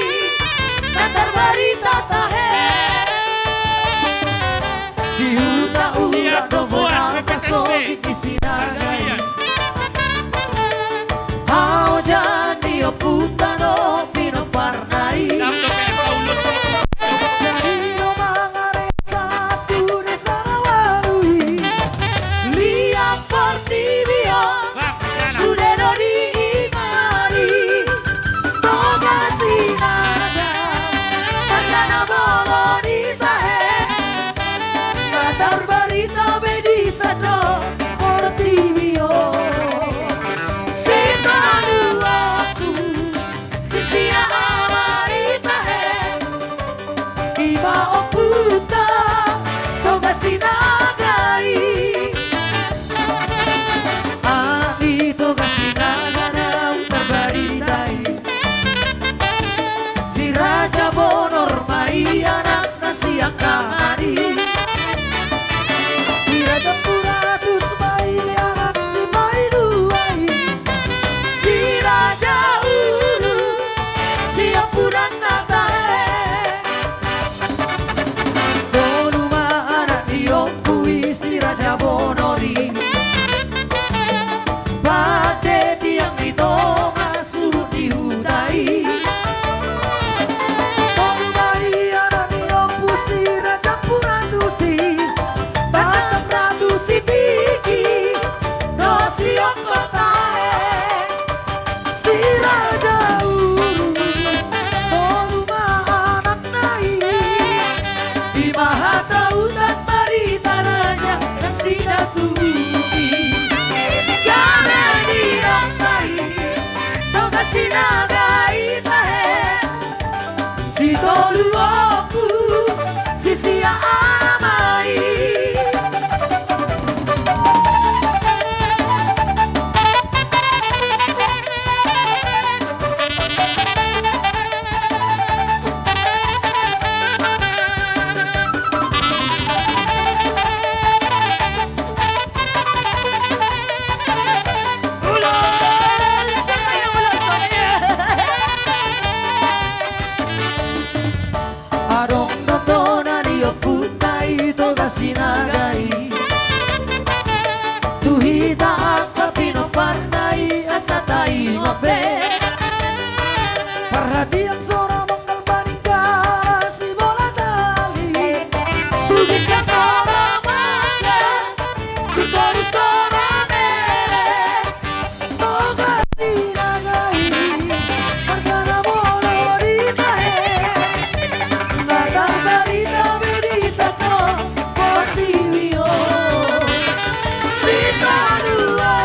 Natar barita tahe Di uta domona kasogi kisinagai Hao jadi o puta no pino parnai Jadi no mangare satu desa rawarui Lihat pertibio sudah no diimani Toga sinaga Takana bolo ditahe Matar barita bedisa do Portibio Sita aku Sisia amarita he Iba o puta Toga sinagai Ani toga sinaga na utarbaritai Si Raja Bonor mai anak na siang kangani Si Raja Puratus mai anak si mai duai Si Raja Uru siang purang natahe Doluma anak diokui si Raja Bonori Bade tiang ditonga suruh dihudai Dolumai anak dioku si Raja Puradusi Batam Radusi Biki No siang kotahe Si Raja Uru Doluma anak nai Di mahata utat marita raja Dan sida tuhi Kame di rantai Toga sinagai tahe Si tolu aku Si sia amai Adong notona dio putai toga sinagai Tuhita akka pino parnai asatai ngobe Perhatian sora mongkal paningkara si bola tali Tuhita sora mangga Kutoru sora mere Toga sinagai Perkara bola ditahe Matar barita bedisa ko Portibio Sita dua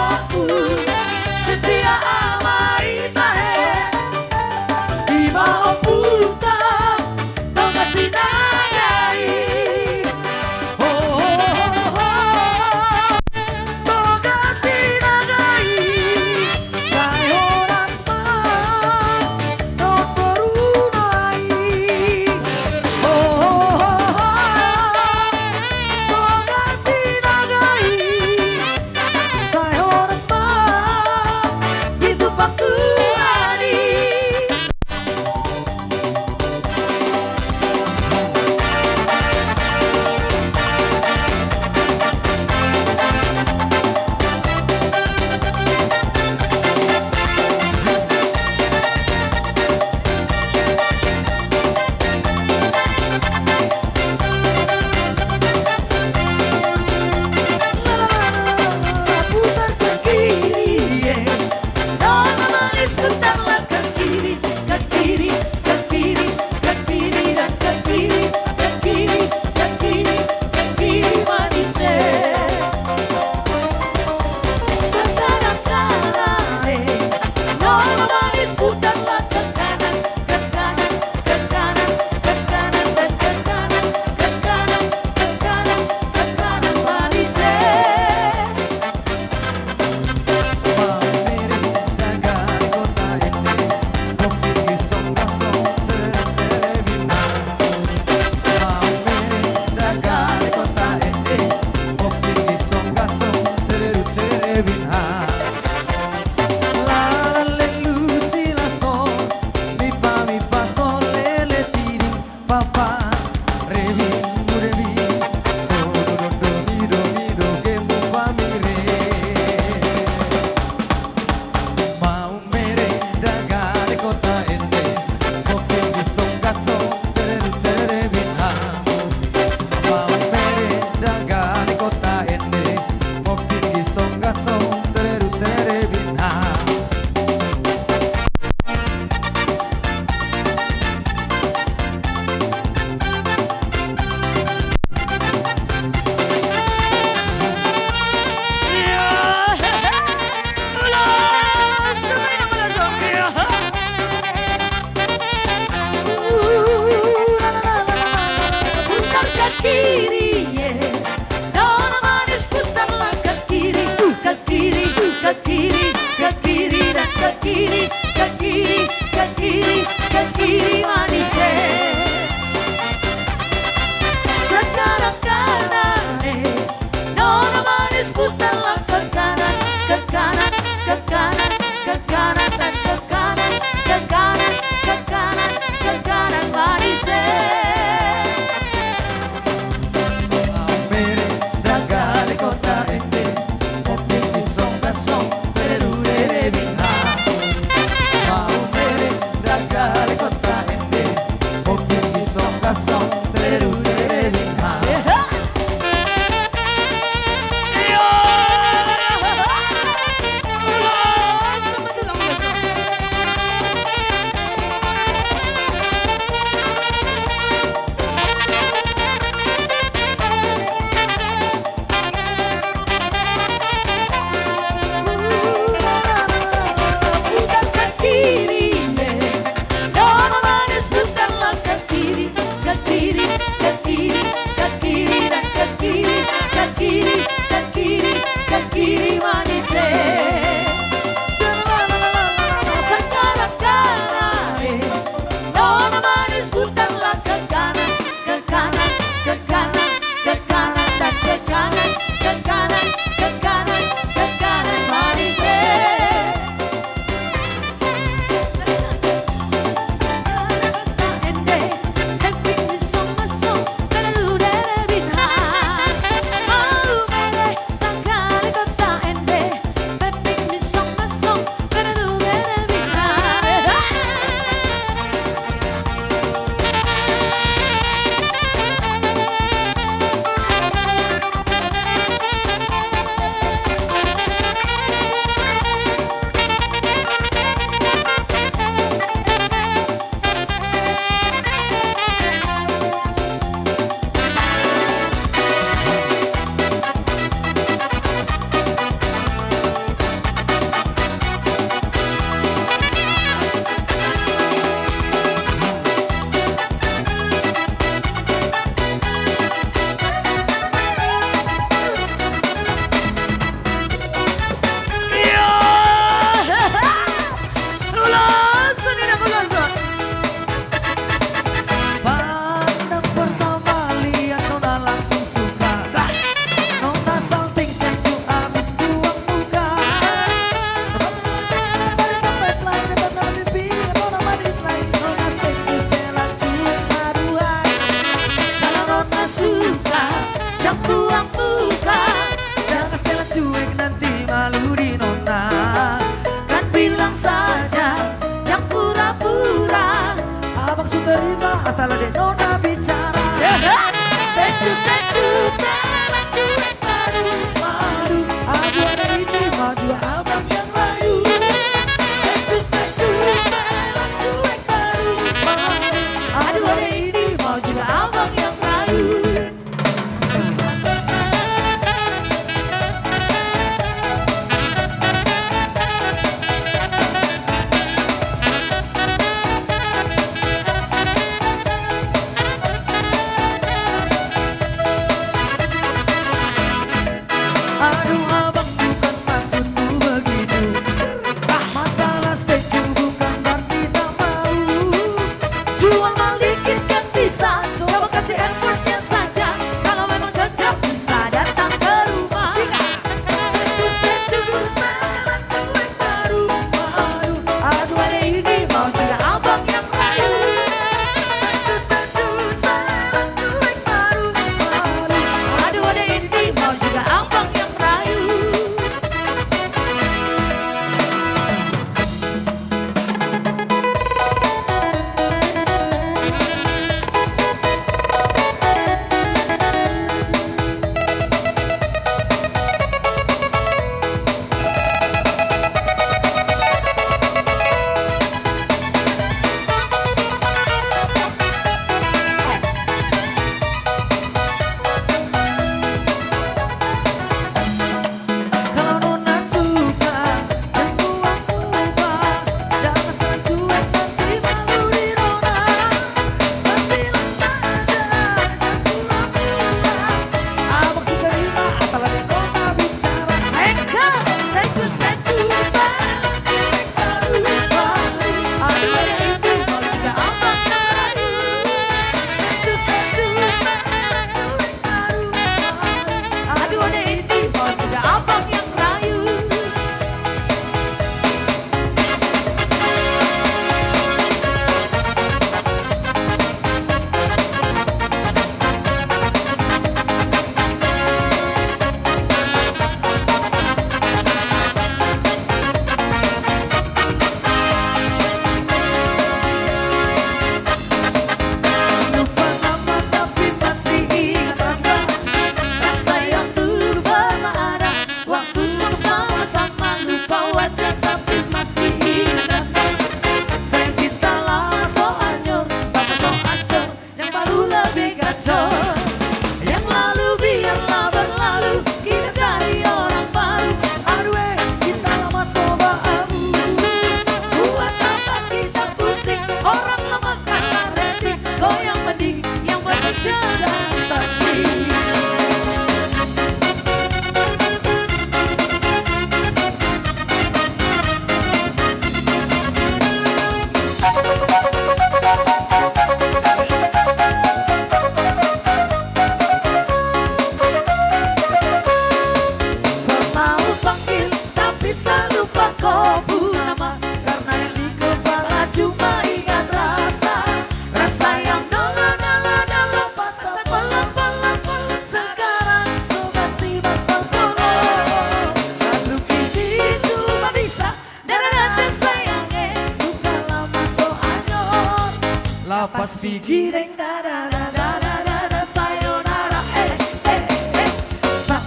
Mas Pigi deng da da da da da da da sayonara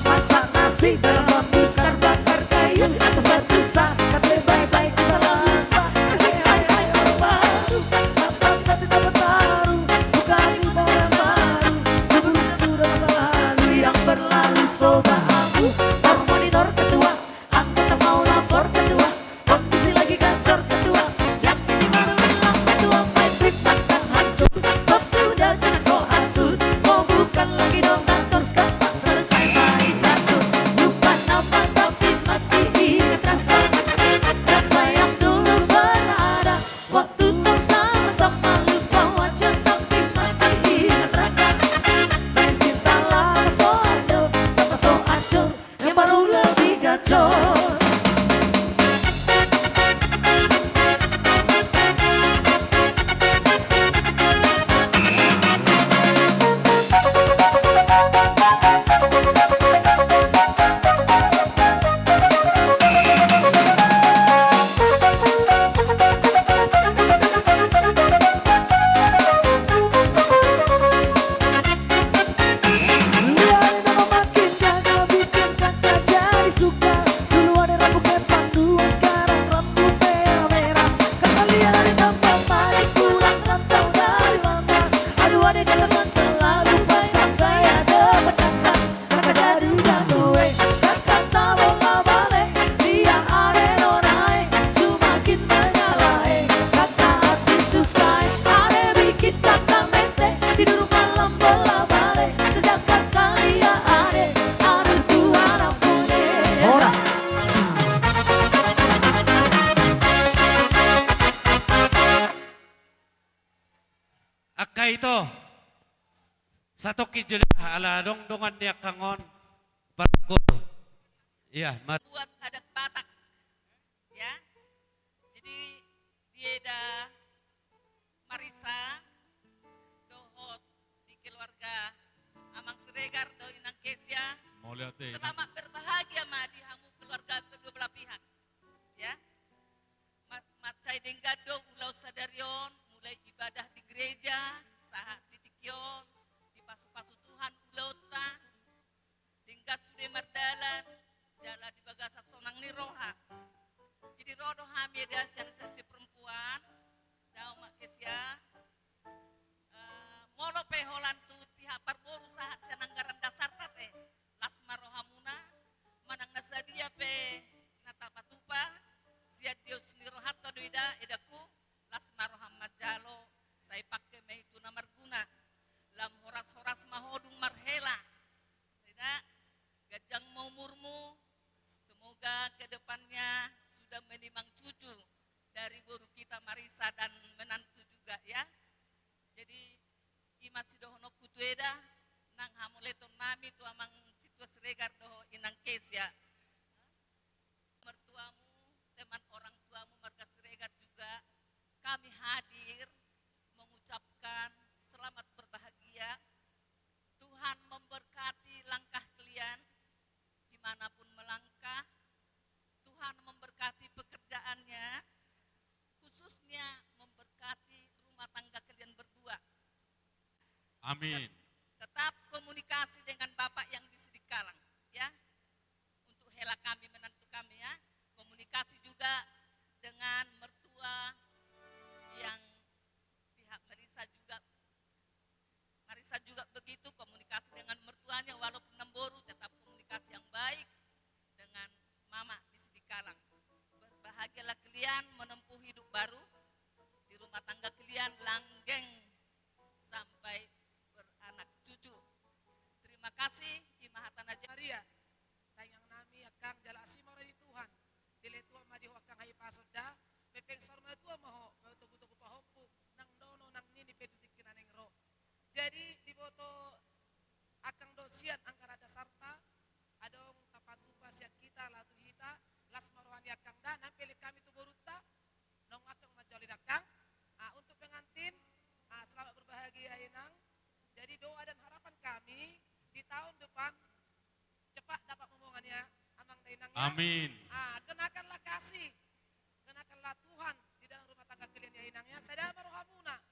masak nasi dalam besar bakar kayu atas batu kata bye-bye salam lusa kasih hai orang baru dapat satu dapat baru bukan orang baru sebelum sudah masa lalu yang berlalu sobat aku monitor ketua anggota mau lapor ketua kondisi lagi gacor ketua yang ini baru bilang ketua main trip akan hancur top sudah jangan kau atur mau bukan lagi dong kantor sekarang selesai main catur lupa nama tapi masih ingat rasa yang dulu pernah ada waktu tak sama-sama lupa wajah tapi masih ingat rasa main cinta lah so aduh tanpa so acuh yang baru lebih gacor. Aka itu satu kijelah ala dong-dongan dia kangon barko. Iya, buat adat Batak. Ya. Jadi dia dah Marisa dohot di keluarga Amang Siregar do Inang Kesia. Mau lihat deh. Selamat berbahagia ma di hamu keluarga kedua belah pihak. Ya. Macai denggado ulau sadarion mulai ibadah di gereja, sahat di Tikyon, di pasu-pasu Tuhan ulauta, tinggal sudah merdalan, jalan di bagasa sonang ni roha. Jadi rodo hamil dia sensi perempuan, daun mak kesia, molo peholan tu pihak parboru sahat senanggaran dasar tate, lasma rohamuna, manang nasadia pe nata patupa, siat dios ni rohato doida edaku, lasma rohamad jalo, saya pakai meitu namar guna, lam horas-horas mahodung marhela, tidak, gajang mau murmu, semoga kedepannya sudah menimang cucu dari guru kita Marisa dan menantu juga ya. Jadi ima sidohono kutueda nang hamuleton nami tu amang situa Siregar doho Inang Kesia. Mertuamu, teman orang tuamu marga Siregar juga kami hadir mengucapkan selamat berbahagia. Tuhan memberkati langkah kalian dimanapun melangkah. Tuhan memberkati pekerjaannya, khususnya memberkati rumah tangga kalian berdua. Amin. Tetap komunikasi dengan Bapak yang di Sidikalang, ya. Untuk hela kami, menantu kami ya. Komunikasi juga dengan mertua yang pihak Marisa juga begitu, komunikasi dengan mertuanya walaupun nemboru tetap komunikasi yang baik dengan Mama di Sidikalang. Berbahagialah kalian menempuh hidup baru di rumah tangga kalian langgeng sampai beranak cucu. Terima kasih Imahatana Maria. Tayang nami akang jala asimara di Tuhan. Dile tua madi ho akang hai pasoda, pepeng sarma tua maho tugu-tugu pahompu nang dono nang nini petutik kinaneng ro. Jadi di boto akang dosian angkara dasarta adong tapatupa siak kita latu hita las marohani akang da nampeli kami tu boruta nong akang macoli dakang. Untuk pengantin selamat berbahagia Inang. Jadi doa dan harapan kami di tahun depan cepat dapat momongannya amang da Inangnya. Amin. Kenakanlah kasih, kenakanlah Tuhan di dalam rumah tangga kalian ya Inangnya. Sadama rohamuna.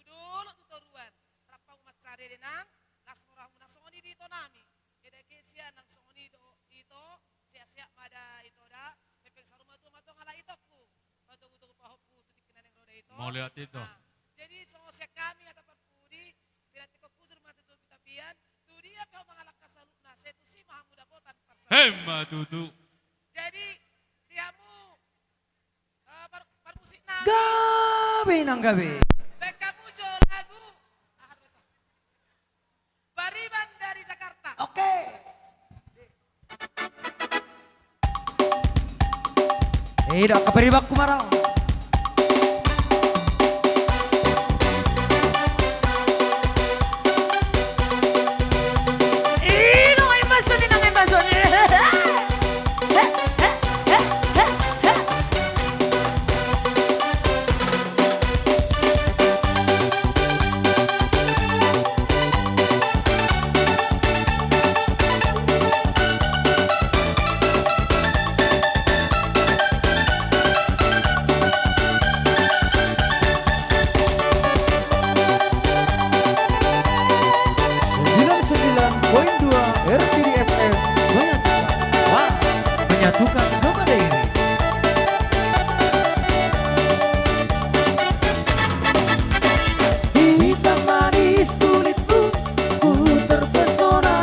Dulu Mau lihat itu. Jadi sosok kami atau perpudi bila tiko kusur mati tu kita pian, tu dia kau mengalak kasaluna setu si maha muda kota parsa. Hei Madudu. Jadi diamu permusik nami. Gabe nang gabe. Bekamu jo lagu Bariban dari Jakarta. Oke. Tidak keperibak kumarau. Menyatukan kepada ini. Hitam manis kulitmu, ku terpesona.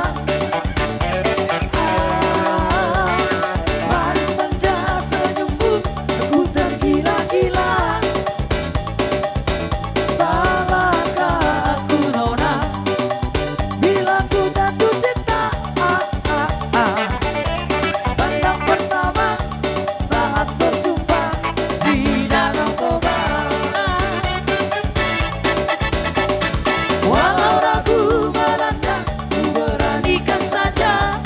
Manis manja senyummu, ku tergila-gila. Salahkah aku nona, bila ku jatuh cinta? Pandang pertama saat berjumpa di Danau Toba. Walau ragu melanda, ku beranikan saja.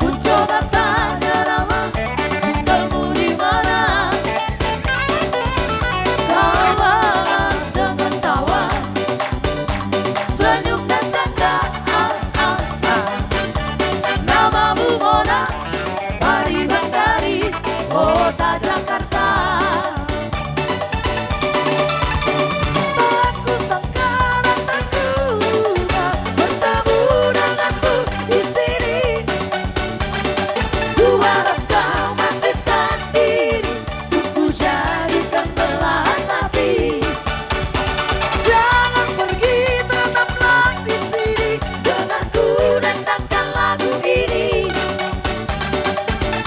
Ku coba tanya nama, tinggalmu di mana? Kau balas dengan tawa, senyum dan canda. Namamu Mona, Bariban dari kota Jakarta. Aku sangka dan tak duga bertemu denganmu di sini. Ku harap kau masih sendiri, ku jadikan belahan hati. Jangan pergi, tetaplah di sini denganku dendangkan lagu ini.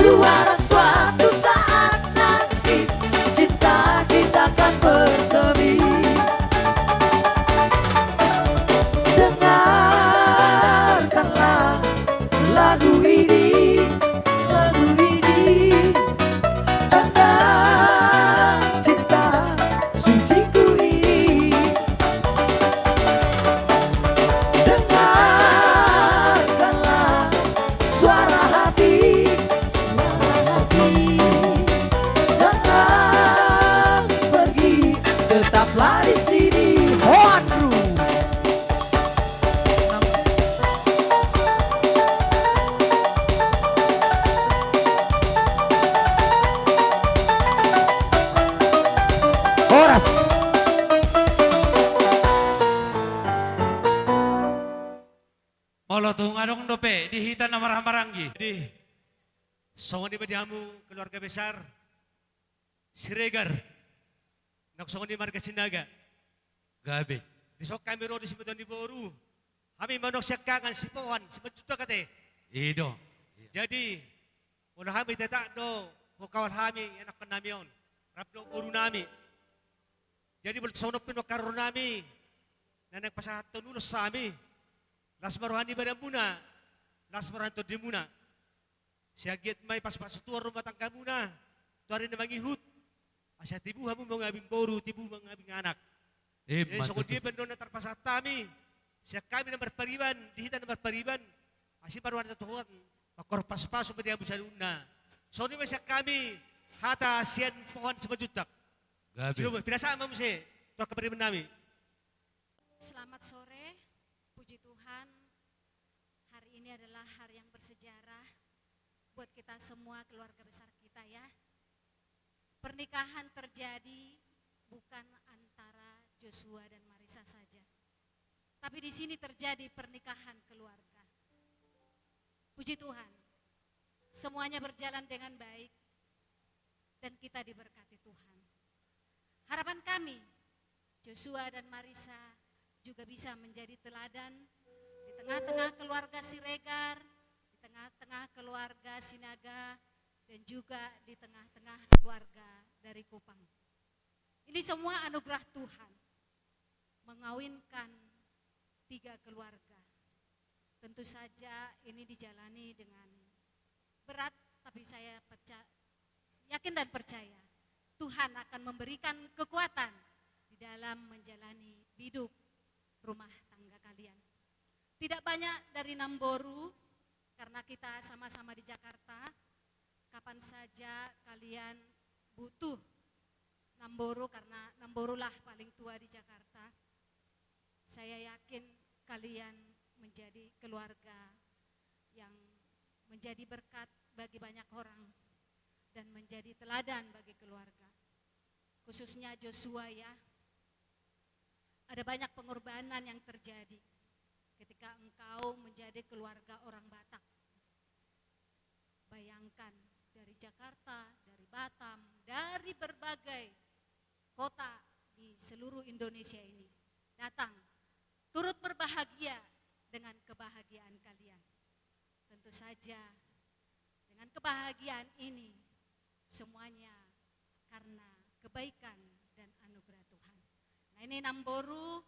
Ku harap suatu saat nanti cinta kita akan bersemi. Dengarkanlah lagu ini, tanda cinta suciku ini. Dengarkanlah suara hati, jangan pergi, tetaplah di sini. Waduh. Horas. Molo tuh ngadong dope di hitan marang-maranggi. Jadi, songon di badiamu keluarga besar, Siregar, nak songon di marga Sinaga. Gabe. Di sok kami ro di sibutan di Boru. Kami manok sekakan si pohon, si juta kate. Ido. Jadi, mula kami tetak do, kawan kami, anak penamion, rapdo Boru nami. Jadi, bulat sonok pinokaro nami, na nagpasahat to nulos sa amin. Las maruhan di badan muna, las maruhan to di muna. Siagit may paspaso tuwa rumah tangga muna, tuwa rin na mangihut. Asya tibu hamu mga abing Boru, tibu mga abing anak. Jadi so kundi pendon na tarpasat kami, siya kami na berpariban, dihita na berpariban. Asya maruhan na tuhuan, makorpas-paso pa di abu sa luna. So ni siya kami, hata siyan pohon sa majutak. Gabi. Sino mo, pinasama mo siya, tuwa kapariban namin. Selamat sore, puji Tuhan. Hari ini adalah hari yang bersejarah buat kita semua, keluarga besar kita ya. Pernikahan terjadi bukan antara Joshua dan Marisa saja, tapi di sini terjadi pernikahan keluarga. Puji Tuhan, semuanya berjalan dengan baik. dan kita diberkati Tuhan. Harapan kami, Joshua dan Marisa juga bisa menjadi teladan di tengah-tengah keluarga Siregar, di tengah-tengah keluarga Sinaga, dan juga di tengah-tengah keluarga dari Kupang. Ini semua anugerah Tuhan, mengawinkan 3 keluarga. Tentu saja ini dijalani dengan berat, tapi saya yakin dan percaya Tuhan akan memberikan kekuatan di dalam menjalani hidup rumah tangga kalian. Tidak banyak dari Namboru, karena kita sama-sama di Jakarta. Kapan saja kalian butuh Namboru, karena Namboru lah paling tua di Jakarta. Saya yakin kalian menjadi keluarga yang menjadi berkat bagi banyak orang dan menjadi teladan bagi keluarga. Khususnya Joshua ya, ada banyak pengorbanan yang terjadi ketika engkau menjadi keluarga orang Batak. Bayangkan dari Jakarta, dari Batam, dari berbagai kota di seluruh Indonesia ini datang turut berbahagia dengan kebahagiaan kalian. Tentu saja dengan kebahagiaan ini semuanya karena kebaikan dan anugerah Tuhan. Nah, ini Namboru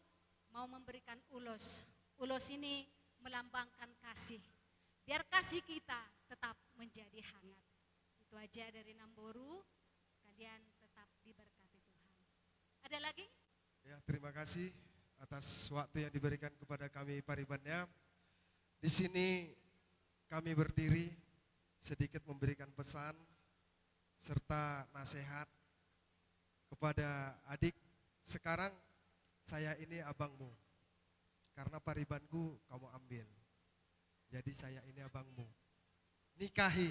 mau memberikan ulos. Ulos ini melambangkan kasih. Biar kasih kita tetap menjadi hangat. Itu aja dari Namboru. Kalian tetap diberkati Tuhan. Ada lagi? Ya, terima kasih atas waktu yang diberikan kepada kami paribannya. Di sini kami berdiri sedikit memberikan pesan serta nasihat kepada adik. Sekarang saya ini abangmu, karena paribanku kamu ambil. Jadi saya ini abangmu. Nikahi.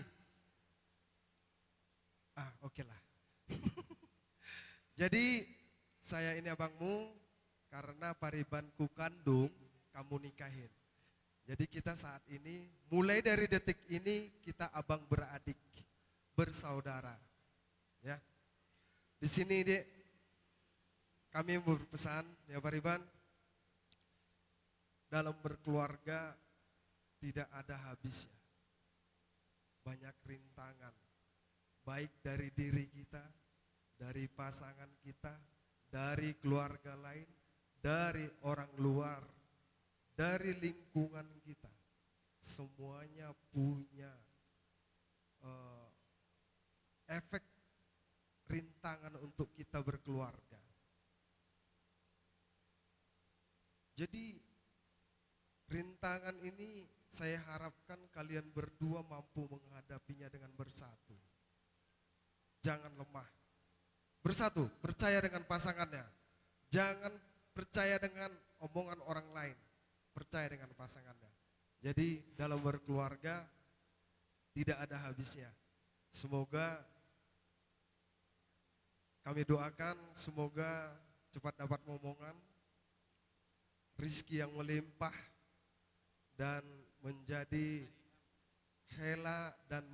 Oke lah. Jadi saya ini abangmu karena paribanku kandung, kamu nikahin. Jadi kita saat ini, mulai dari detik ini kita abang beradik, bersaudara. Ya. Di sini Dek, kami berpesan ya Pariban, dalam berkeluarga tidak ada habisnya. Banyak rintangan, baik dari diri kita, dari pasangan kita, dari keluarga lain, dari orang luar, dari lingkungan kita. Semuanya punya efek rintangan untuk kita berkeluarga. Jadi rintangan ini saya harapkan kalian berdua mampu menghadapinya dengan bersatu. Jangan lemah. Bersatu, percaya dengan pasangannya. Jangan percaya dengan omongan orang lain. Percaya dengan pasangannya. Jadi dalam berkeluarga tidak ada habisnya. Semoga kami doakan semoga cepat dapat momongan, rizki yang melimpah, dan menjadi hela dan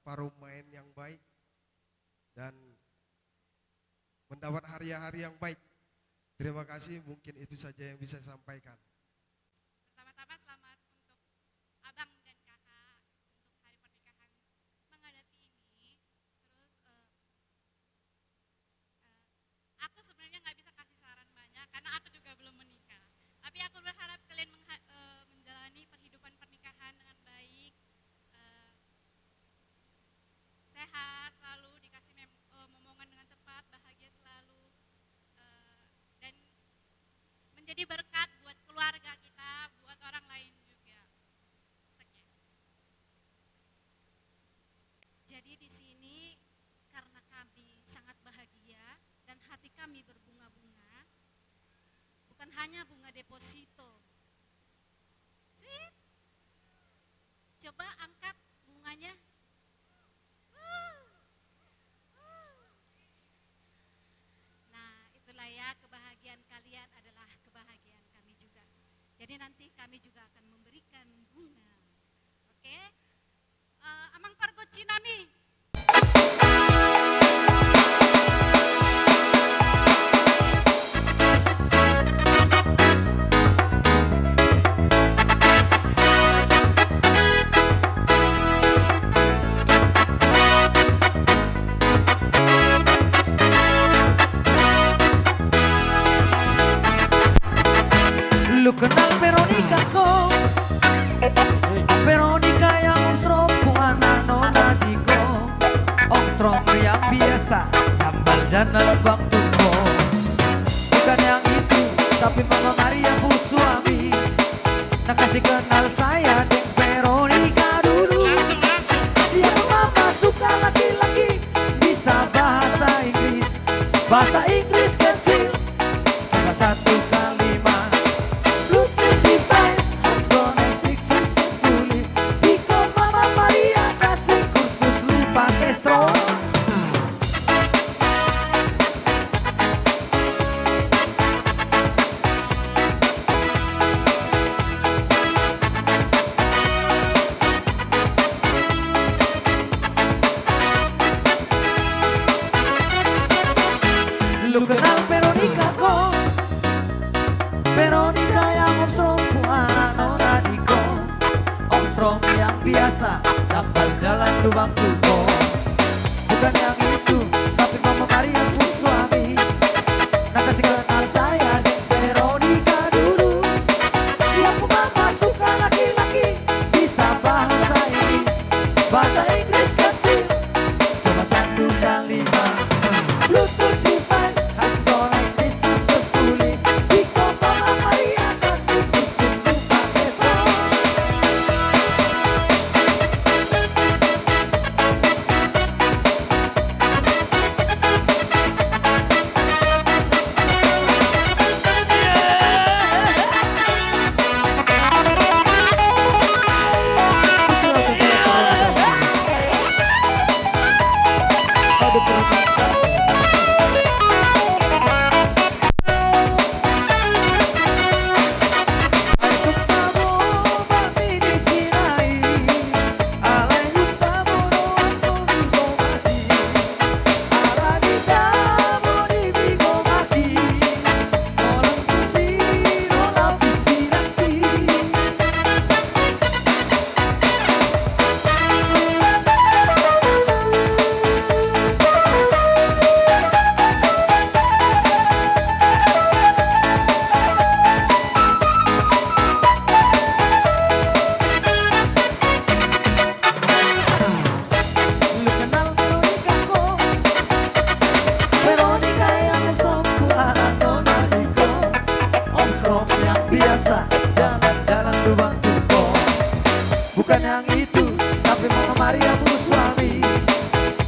paruh main yang baik, dan mendapat hari-hari yang baik. Terima kasih, mungkin itu saja yang bisa saya sampaikan. Pertama-tama selamat untuk abang dan kakak untuk hari pernikahan menghadapi ini. Terus aku sebenarnya nggak bisa kasih saran banyak karena aku juga belum menikah. Tapi aku berharap kalian menjalani perhidupan pernikahan dengan baik, sehat, selalu dikasih momongan dengan tepat, bahagia selalu, dan menjadi berkat buat keluarga kita, buat orang lain juga. Sekian. Jadi di sini karena kami sangat bahagia dan hati kami berbunga-bunga, bukan hanya bunga deposito. Sweet. Coba angkat bunganya. Nah, itulah ya, kebahagiaan kalian adalah kebahagiaan kami juga. Jadi nanti kami juga akan memberikan bunga. Oke? Amang Pargo Cinami. dan lembang tunggu. Bukan yang itu, tapi Mama Maria bu suami. Nak kasih kenal saya Deng Veronica dulu. Langsung. Dia Mama suka laki-laki bisa bahasa Inggris. Bahasa Inggris kecil, cuma satu kalimat. Bluetooth device has connected successfully. Because Mama Maria kasih kursus lu pakai strong. Lu kenal Veronica kok? Veronica yang Om anak Nona Diko. Om yang biasa dapat jalan lubang tuko. Bukan yang itu, tapi Mama Maria pun suami. Nak kasih kenal saya Deng Veronica dulu. Yang Mama suka laki-laki bisa bahasa Inggris. Bahasa Inggris kecil, cuma satu kalimat. Bluetooth device has connected successfully. Because Mama Maria kasih kursus lu pakai strong. Veronica yang somku anak Nona Diko. Om Strom yang biasa jalan-jalan lubang tuko. Bukan yang itu, tapi Mama Maria pun suami.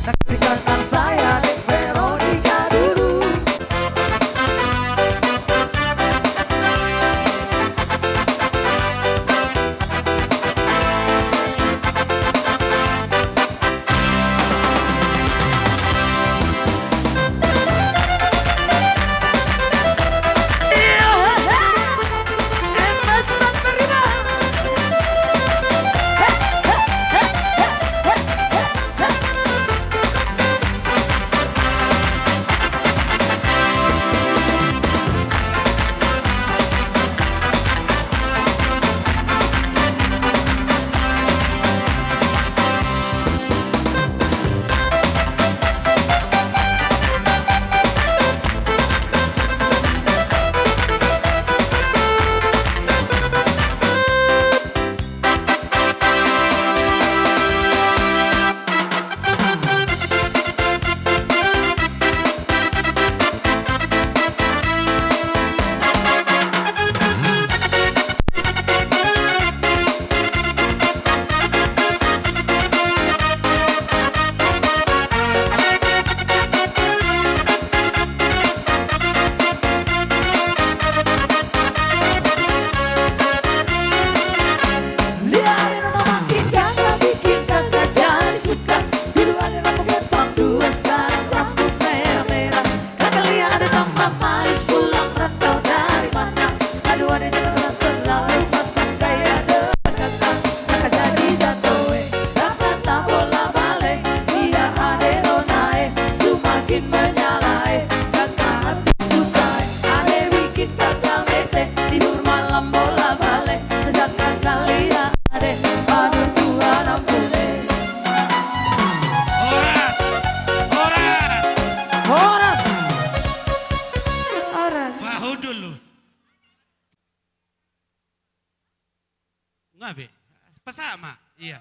Nak kasih kenal saya Deng Veronica dulu. Ngabe? Pasama. Iya.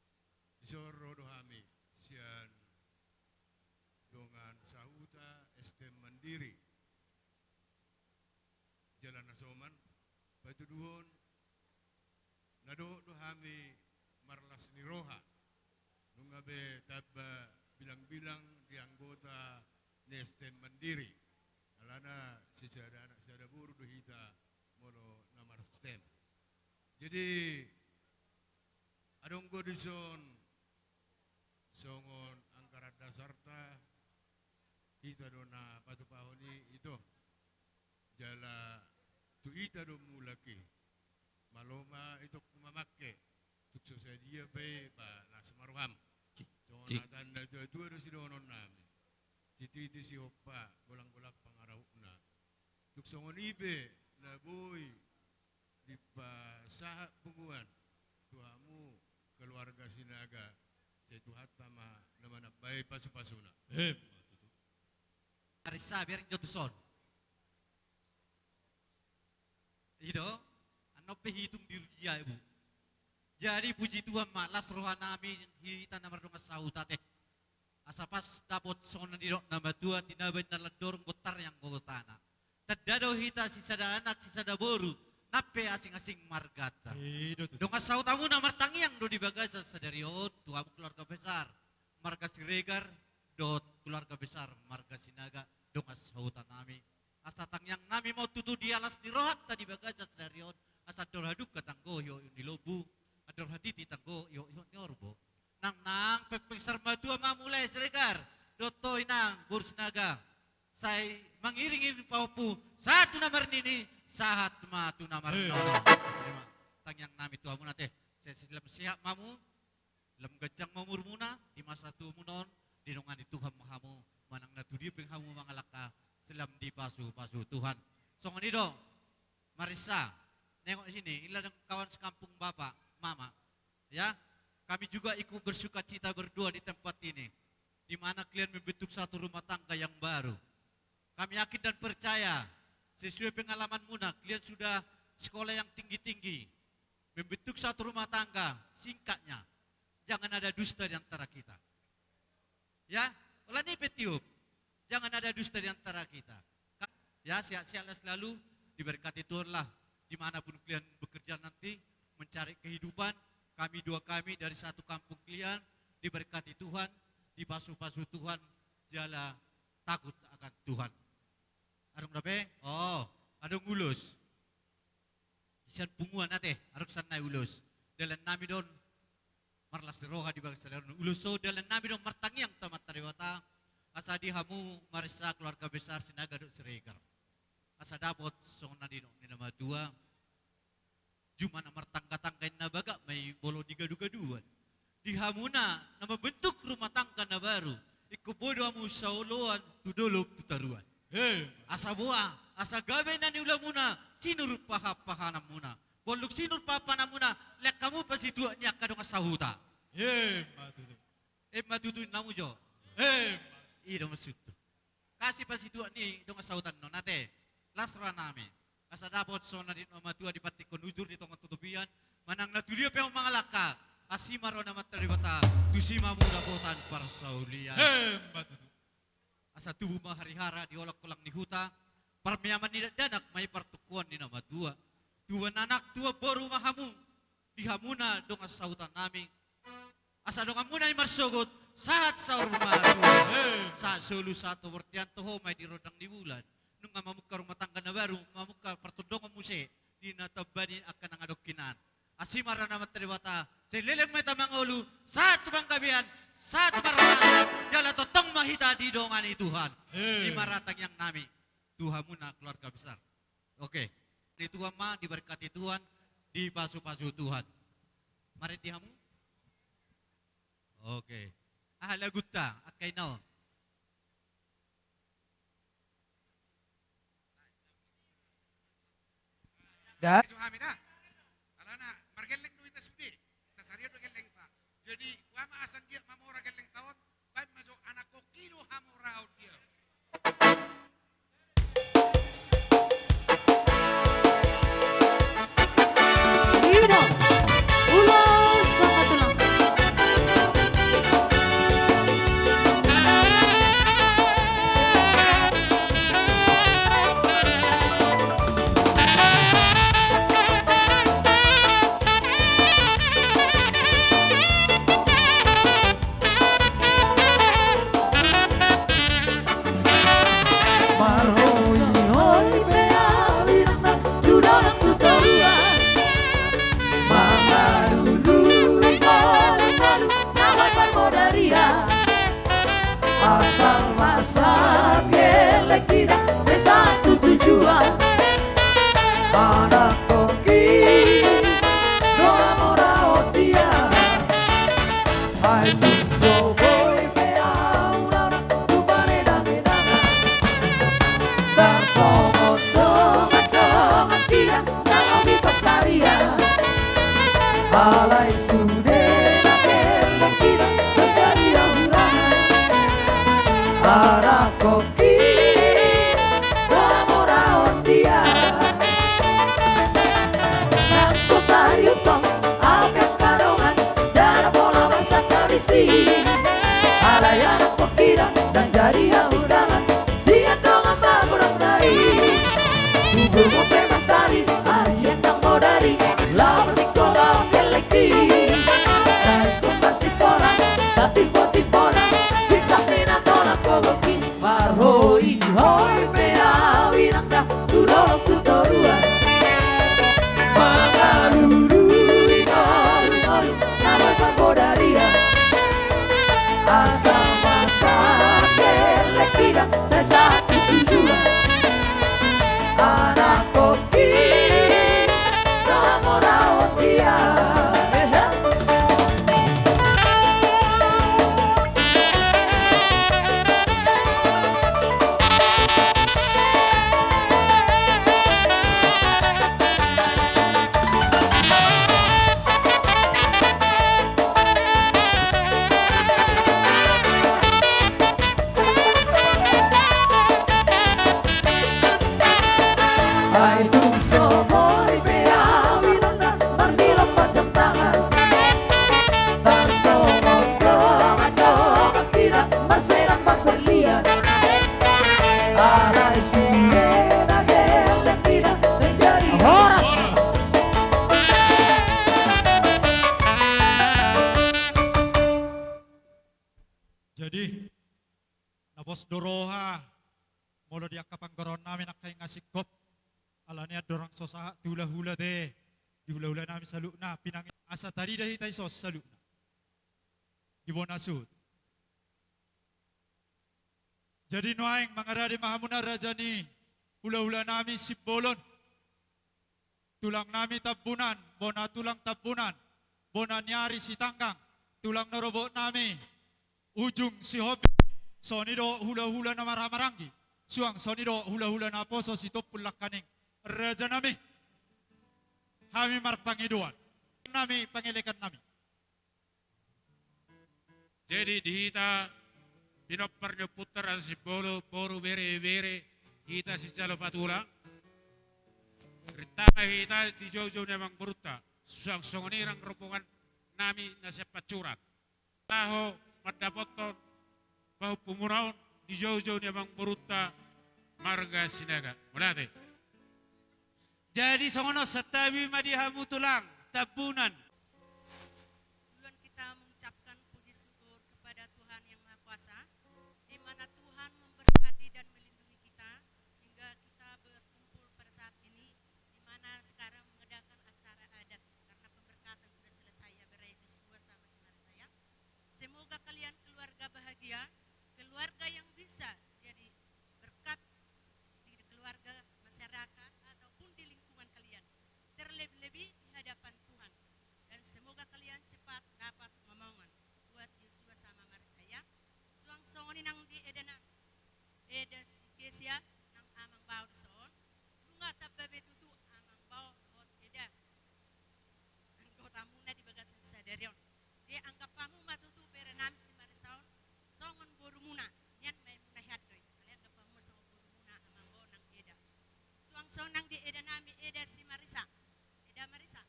Isoro dohami sian dengan sahuta STM Mandiri Jalan Nasoman Batu Duhon nado dohami marlas niroha nungabe tabba bilang-bilang di anggota STM Mandiri alana secara anak secara buru dohita molo namar STM jadi adong godison songon angkarat dasarta kita dona patu pahoni itu jala tu ita do mulaki maloma itu kumamake tuk dia be ba la semaruham songon tanda tu ada si donon nami titi si opa golang-golak pangarauna tuk songon ibe na boy di pasaha punguan tuamu keluarga Sinaga saya tuhat tama nama baik pasu-pasuna Arisa biar jotuson Ido ano pehitung diri dia ibu jadi puji Tuhan malas rohanami hita namar dong sautate asa pas dapot sona diro nama tua tinabai naladorong botar yang gotana tadado hita sisada anak sisada boru nape asing-asing margata. Dong asau tamu namar tangiang do di bagasa sadariot tuamu keluarga besar marga Siregar dot keluarga besar marga Sinaga dong asau tanami asa tangiang nami mau tutu di alas di rohat tadi bagasa sadariot asa dorhaduk katanggo yo di lobu ador hati tanggo yo nyorbo nang pepesar madua mamulai Siregar doto inang bur Sinaga saya mengiringi paupu satu namar nini sahat matu namar nono tangyang nami tuamu nate saya silam siap mamu lem gajang mamur muna di masa tu munon di nongan di Tuhan mahamu manang natu dia penghamu mangalaka selam di pasu Tuhan songan itu Marisa nengok sini ilah kawan sekampung bapak mama ya kami juga ikut bersuka cita berdua di tempat ini di mana kalian membentuk satu rumah tangga yang baru kami yakin dan percaya sesuai pengalaman Muna, kalian sudah sekolah yang tinggi-tinggi, membentuk satu rumah tangga, singkatnya, jangan ada dusta di antara kita. Ya, olah ini petiup, jangan ada dusta di antara kita. Ya, sehat-sehatlah selalu, diberkati Tuhan lah, dimanapun kalian bekerja nanti, mencari kehidupan, kami dari satu kampung kalian, diberkati Tuhan, dipasuh-pasuh Tuhan, jala takut akan Tuhan. Arung rape? Oh, adong ulus. Isan punguan nate, arung sanay ulus. Dalan nami don marlas roha di bagasa dalan ulus so dalan nami don martangiang tamat tariwata. Asa di hamu Marisa keluarga besar Sinaga do Siregar. Asa dapot song nadino ni nama dua. Juma na martangga-tanggain na baga may bolo diga-dugaduan. Di hamuna na membentuk rumah tangga na baru. Ikubodo amu sauluan tudulog tutaruan. Asa buah, asa gabe na niula muna, sinurut paha-pahanam muna. Boluk sinur papanam muna, lek kamu pasti dua niak kadong asahuta. Matutu namu jo. Ida masutu. Kasih pasti dua ni dong asahutan no nate. Lasra nami. Asa dapot sona di nama tua di pati konujur di tonga tutupian, manang natulia pe mangalaka. Asimaro na mataribata, dusima muna botan para saulian. Matutu. Asa tubuh mahari-hara diolak-olak ni huta, parmiyaman ni danak may partukuan ni nama dua. Dua anak tua baru mahamu, dihamuna dong asautan nami. Asa dong amuna ay marsogot, saat saur rumah dua. Saat solu satu bertian toho may dirodang di bulan. Nung mamuka rumah tangga na baru, mamuka partundong muse, di natabani akan ang adokinan. Asimara naman teribata, seleleng may tamang ulu, saat tubang gabihan, saat marana, jala totong mahita di dongani Tuhan. Di maratang yang nami, Tuhan muna keluarga besar. Oke, di Tuhan ma diberkati Tuhan, dipasu-pasu Tuhan. Mari dihamu. Oke, laguta, akay no. Itu hamina. Alana, margeleng duit na sudi. Tasariya margeleng pa. Jadi, wama asang giyak mamura geleng tahun, baik masuk anak kokino hamura out dia. Iya dong. Ulos sama tulang. Joshua, anak koki doa moraot dia. Hai tunso boy pea urana tupane dangenangan bersama dengan kita nang pasaria. Alai sude nakel kita menjadi ahurangan anak koki doa moraot dia. Nang sotayu tong apet kadongan dan bola bangsa tradisi. Alai anak koki dan jadi ahurangan siat dongan bagurang nai. Tubuh mo pemasari arian tang modari lama sikola keleki. Dari kumbar sikola satipo-tipona sikap minatola kogoki. Marhoi hoi peawi nang dah tudolong tutorua. Mengalului malu-malu nama pambodaria. Asal masa keleki dan saya satu tujuan. Anak koki doa moraot dia. Hai tunso boy peawi nanda mardilo pajam tangan. Tanso ngomong kira maserang bak berlian. Alai sude nagelek kira menjadi horas. Jadi, napos doroha, molo di akapang goron namin nakay ngasik kop. Alanya dorang sosaha hula-hula deh. Di hula-hula namin saluna, pinangin asa tadi dahi tay sos saluna. Di Bonasud. Jadi noaing mangaradi mahamuna rajani, hula-hula namin sibolon. Tulang nami tabunan, bona tulang tabunan, bona nyari si tanggang, tulang narobot nami, ujung si hobi, sonido hula-hula na maramarangi, suang sonido hula-hula na poso si topul lakaning, raja nami, kami marpangiduan, nami pangilikan nami. Jadi dihita pinoparnyo putar si bolo boru bere hita si calo patula. Rita hita di jojo namang beruta suang songonirang rombongan nami nasi pacurat. Taho madapoton bahu pumuraon di jojo namang beruta marga sinaga. Mulate. Jadi songono setabi madihamu tulang tabunan. Duluan kita mengucapkan puji syukur kepada Tuhan yang Maha Kuasa, di mana Tuhan memberkati dan melindungi kita hingga kita berkumpul pada saat ini, di mana sekarang mengadakan acara adat karena pemberkatan sudah selesai ya berai Joshua sama dengan saya. Semoga kalian keluarga bahagia, keluarga yang bisa jadi berkat di keluarga masyarakat ataupun di lingkungan kalian, terlebih-lebih di hadapan Tuhan. Dan semoga kalian cepat dapat memohon buat Joshua sama Marisa ya. Suang songoni nang di edana eda kesia nang amang bau son. Lunga tababe tutu amang bau hot eda. Anggota muna di bagasan sadarion. Dia anggap pamu matutu berenam si Marisaon. Songon boru muna. Nyan main muna hadoi. Kalian anggap pamu songon boru muna amang bau nang eda. Suang song nang di eda nami eda si Marisa. Eda Marisa.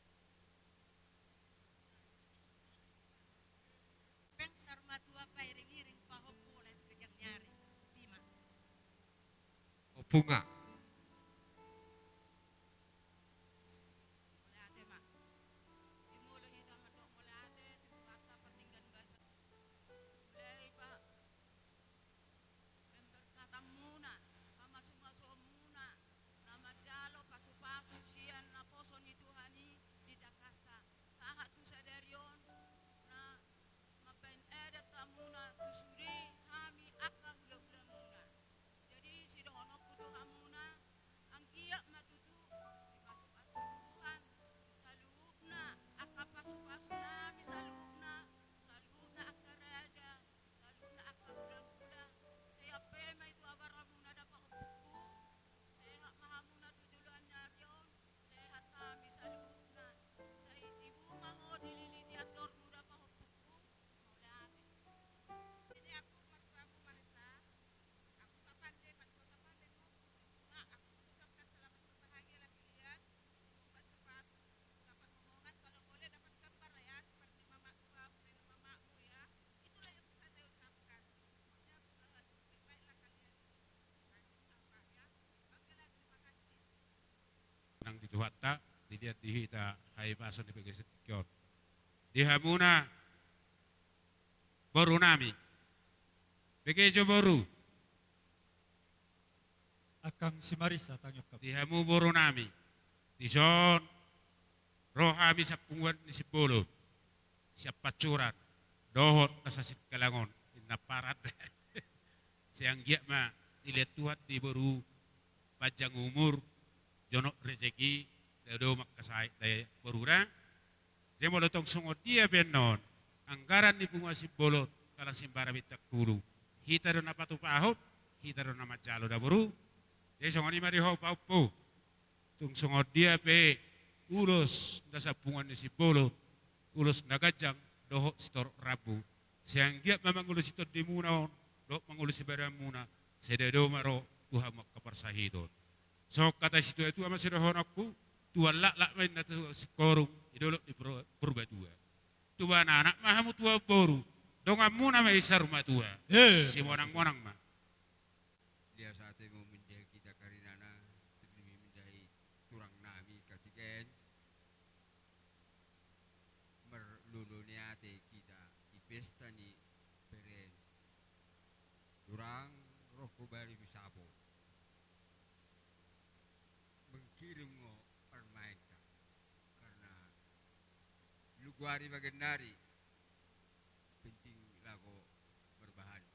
Peng sarmatua pairing-iring pahopo lan kejang nyari. Bima. Bunga. Jadi si dono kudu hamuna tuhatta dilihat dihita hai pason di bagai sekion dihamuna boru nami bekejo boru Akang si Marisa tanyok ka. dihamu boru nami dison rohami sa punguan ni si bolo siap pacuran dohot nasasit kalangon inna parat siang giat ma dilihat tuhat di boru panjang umur jonok rezeki dado makasai daya berura dia mau tong sungot dia benon anggaran di bunga si bolot kalang simbara bitak kulu hita do na patu pahot hita do na majalo da buru dia songoni mari ho paupo tung sungot dia pe ulos dasa bunga ni si bolot ulos nagajang doho sitor rabu siang dia memang ulus sitor di munaon do mangulus si barang muna sedado maro tuha makaparsahidon so kata situ itu ama sedohonakku tuan lak main na si korung idolok di purba tua tuan anak mahamu tua boru donga muna mai saruma tua si monang mah dia saat mau menjadi kita karinana demi menjadi turang nami katiken merlulunya te kita di pesta ni beren turang roh kubari bisapo mengkirim ngo permainkan karena luguari bagendari penting lago berbahan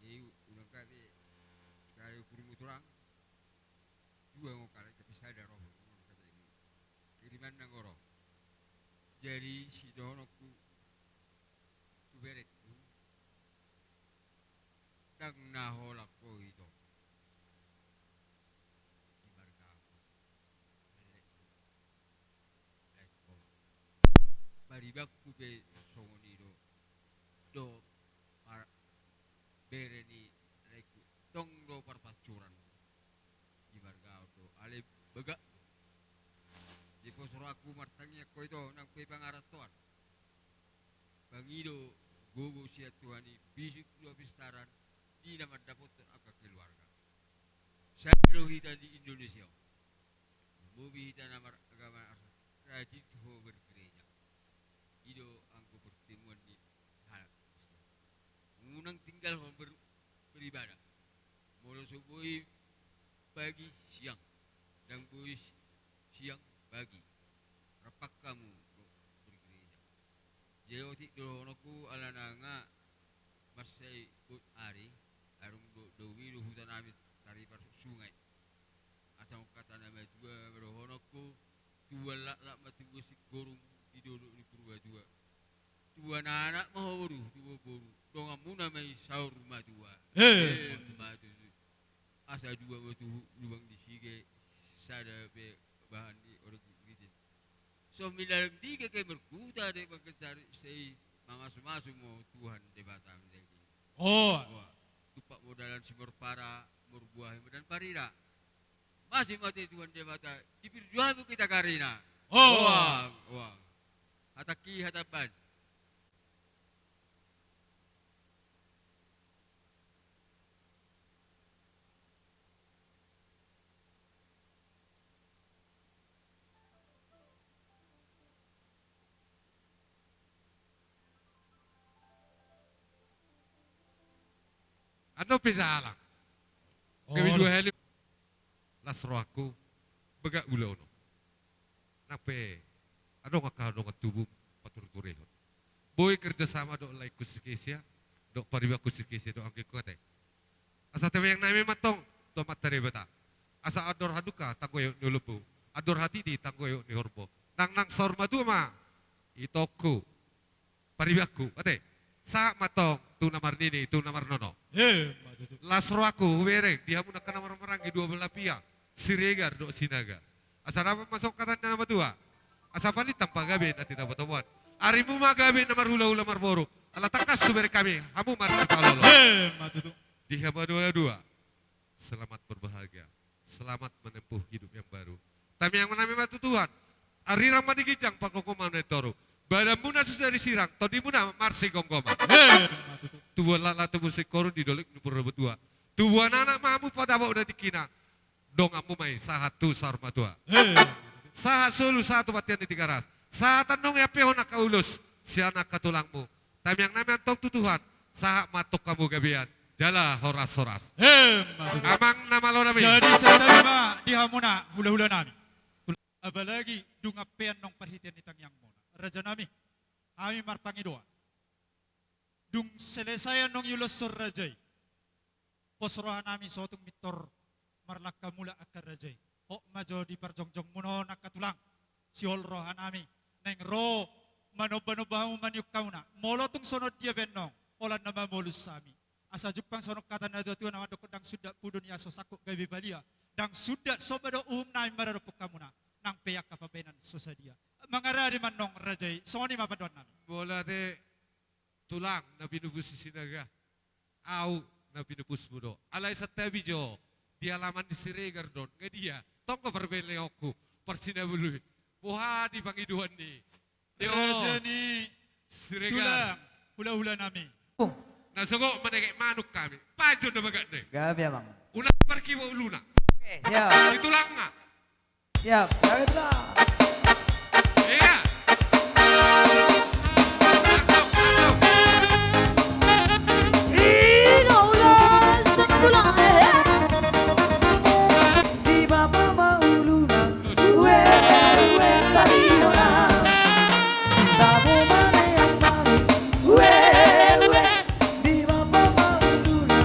jadi ulang kali kali kurung turang dua ngo kali tapi sadar roh kata ini kiriman nangoro jadi si donoku kuberekku dang naholako itu baribakku be songonido do bereni reku tong do parpacuran di marga do ale bega di posoro aku martangnya ko itu nang pe pangaratuan bangido gogo sia tuani bisik dua pistaran di nama dapat agak keluarga saya hita di Indonesia mobi hita nama agama rajin ho bergereja ido angko pertemuan di hal mengunang tinggal beribadah mulai subuh pagi siang dan buih siang pagi rapak kamu bergereja jadi waktu donoku ala nanga masai ut ari arung do wiru hutan amit tari par sungai asal kata nama dua berohonoku dua lak mati musik gorung idolo di purba dua anak mau boru dua boru dong amuna mai saur rumah dua asa dua batu lubang di sige sada be bahan di orang gitu so milang tiga ke berkuta de bagacari sei mangasu-masu mo Tuhan de batam lagi tupak modalan si merpara merbuah dan parira masih mati Tuhan de bata dipirjual kita karina wah hataki hatapan Ano pisalang? Kami dua heli lasro aku begak ulo no. Nape? Ano nga tubuh patur-turehon. Boy kerjasama do like kusikesya, do pariwa kusikesya do angke kuate. Asa tewe yang nami matong do matare bata. Asa ador haduka tanggoyo nulupu. Ador hadidi tanggoyo ni horbo. Nang sorma tu ma itoko pariwaku ate. Sa matong tu namar nini tu namar nono. Lasro aku werek dia muna kana marang-marang dua belah pihak. Siregar do sinaga. Asa nama masuk kata nama tua. Asa palit tanpa gabe nanti dapat temuan. Arimu magabe namar hula-hula marboro. Ala takas suber kami. Hamu marsi palolo. Di haba dua. Selamat berbahagia. Selamat menempuh hidup yang baru. Tapi yang menami matu Tuhan. Ari ramah digijang pakokoman netoro. Badan muna sudah disirang. Todi muna marsi gonggoma. Tubuh lala tubuh sekoru didolik nupur berdua. Tubuh anak mamu pada bawa udah dikina. dong amu mai sahat tu sarma tua. Sahat sulu satu batian di tiga ras. Sahat tanong ya peho nak kaulus si anak katulangmu. Tapi yang namanya tong tutuhan sahat matok kamu gabian. Jala horas-horas. Amang nama lo nami. Jadi saya terima di hamuna hula-hula nami. Apalagi dungapean nong perhatian itang yang mona. Raja nami, kami marpangi doa. Dung selesai nong yulosor rajai. Posrohan nami sotung mitor marlaka mula akar rajai. Hok majo di perjongjong muno nakatulang. Siol rohan nami. Neng ro manoba-nobahu maniuk kauna. Molotung sonod dia benong. Olan nama molus sami. Asa Jepang sonok kata na dua tuan awak dang sudah pudun ya sosakuk gabi balia. Dang sudah sobado nai mararupuk kamuna. Nang peyak kapabenan sosadia. Mangara di manong rajai. Soni mapadon nami. Bola de tulang na binubus sinaga. Au na binubus mudo. Alay sa tabi jo. Di alaman di Siregar don. Nga dia. Tong ko perbele aku. Persina bulu. Buha di pangiduan ni. Raja ni Siregar. tulang hula-hula nami. Nasogok menegek manuk kami. Paju na bagat ni. Gabi abang. Una pergi wa uluna. Oke, siap. Itulang nga. Siap. Baiklah. Iya. Di baba mauluna, we salina. Tabo mane yang mami, we. Di baba mauluna,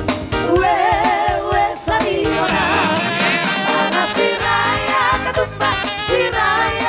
we salina. Ana siraya ketumba, siraya.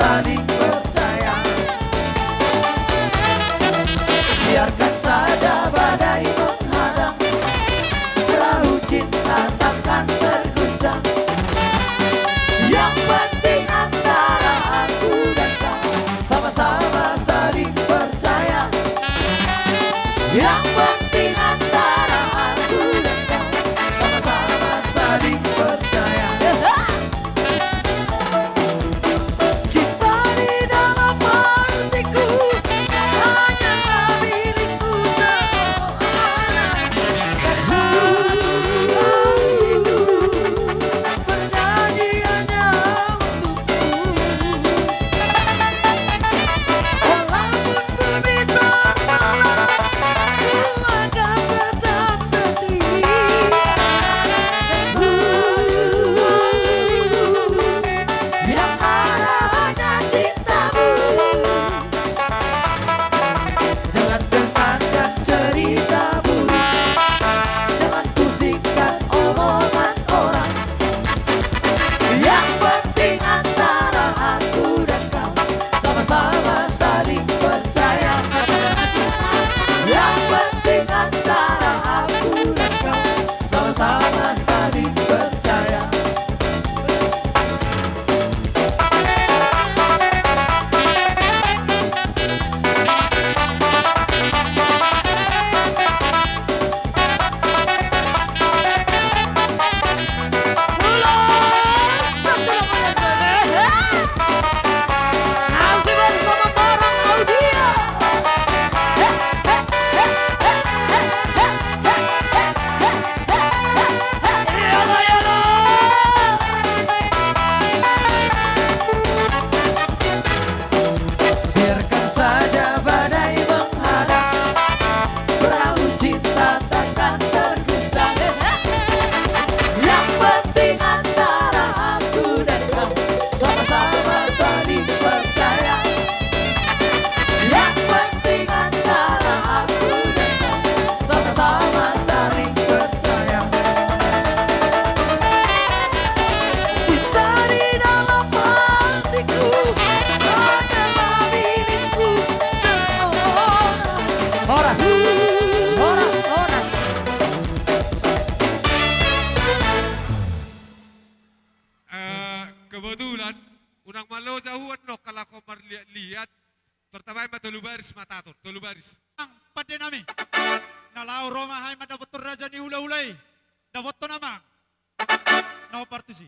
saling percaya. Biarkan saja badai menghadang, perahu cinta takkan terguncang. Yang penting antara aku dan kamu sama-sama saling percaya. Yang penting antara aku dan kamu sama-sama saling percaya. Cinta di dalam hatiku hanyalah milikku semua. Hidup bernyanyi hanya untukku. Walaupun berbintang malam, ku akan tetap setia. Yang ada hanya cintamu. Jangan dengarkan cerita buruk, jangan pusingkan omongan orang. Yang penting antara aku dan kamu sama-sama saling percaya. Yang penting antara aku dan kamu sama-sama saling percaya. Masih bersama bareng Audia. Yolo yolo. Biarkan saja badai menghadang, perahu cinta takkan terguncang. Yang penting antara aku dan kamu sama-sama saling percaya. Yang penting antara aku dan kamu sama-sama saling percaya. Cinta di dalam hatiku hanyalah milikku semua. Horas, horas, horas. Kebetulan unang malo jauhan no kalau kau lihat pertama yang tolu baris matatur, tolu baris. Pada nami, nalau Roma hai madapat raja ni hula-hulai, dapat to nama, nau partisi.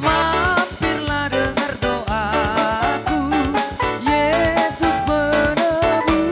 Mampirlah dengar doaku, Yesus menebus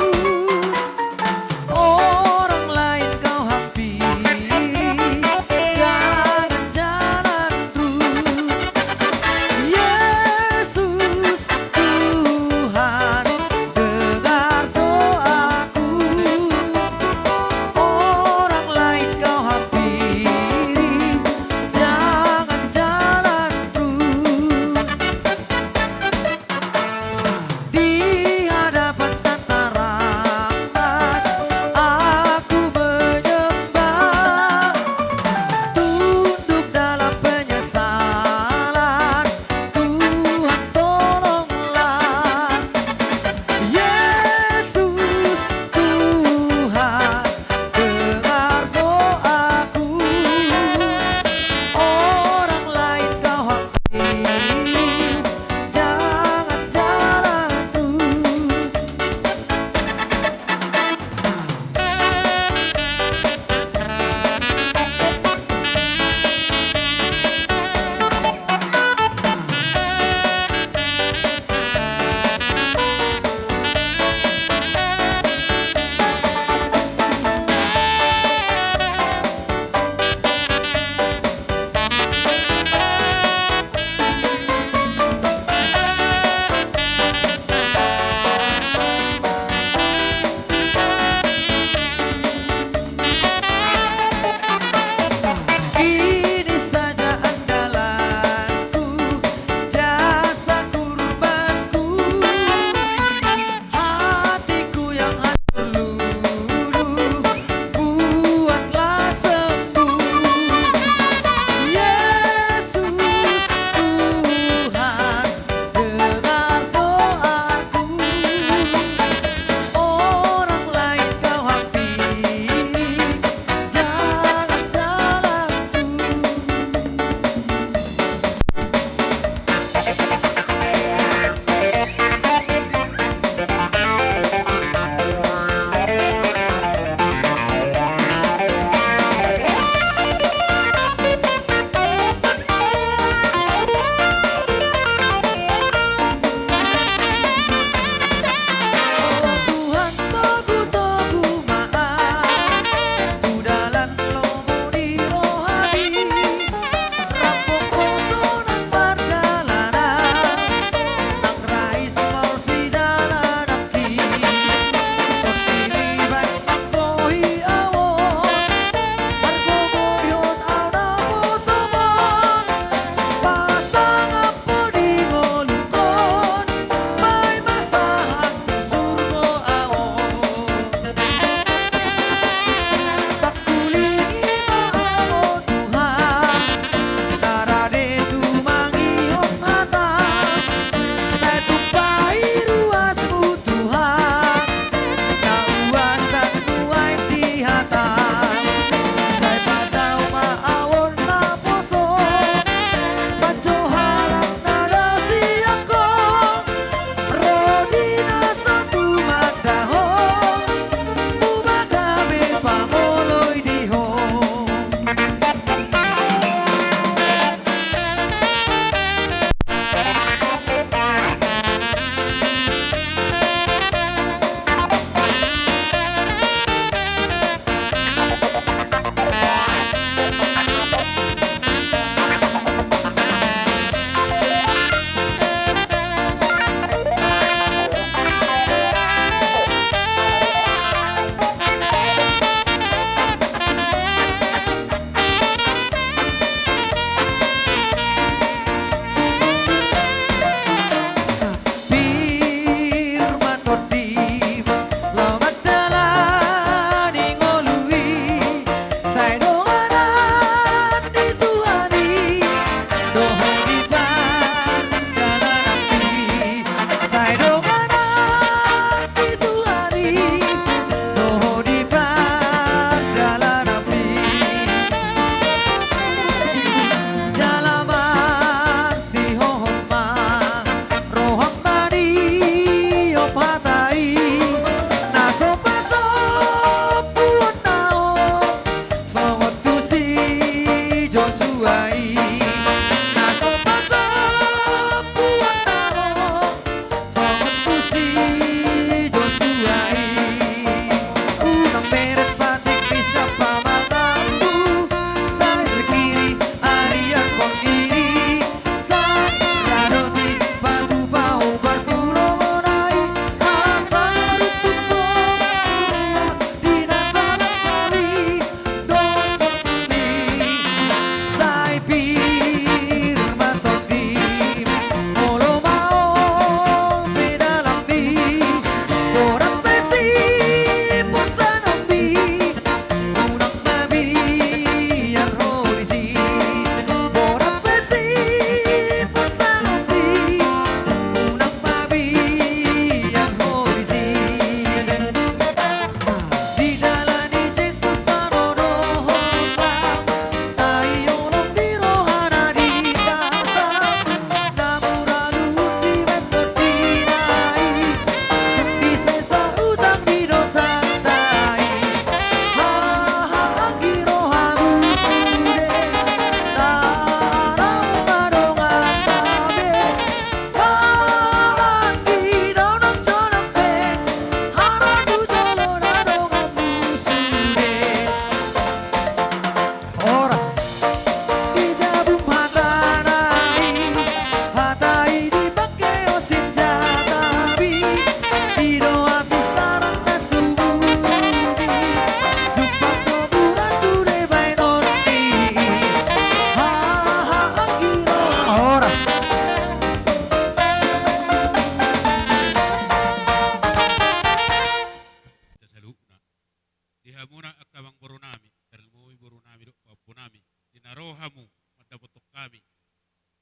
narohamu madapotok kami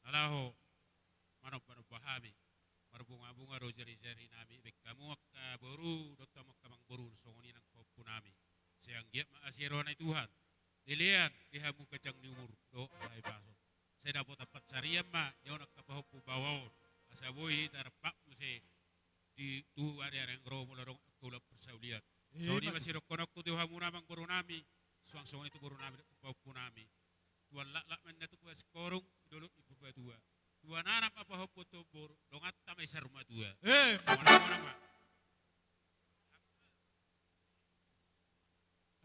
nalaho manok bahami marbunga-bunga ro jari-jari nami bek kamu akka boru dotta makamang boru songoni nang popu nami siang giat maasiro na Tuhan dilihat dihamu kacang di umur do ay paso saya dapat dapat carian ma nyo nakapahopu bawon asaboy tarpak mo si di tu ari-ari ang ro mula rong kulap persaulian so ni masiro konok tu dihamu namang boru nami suang-suang itu boru nami popu nami tuan lak man na tu kuas korong dulu ibu badua tuan anak apa hopo to boru dongat tamay sa rumah dua sama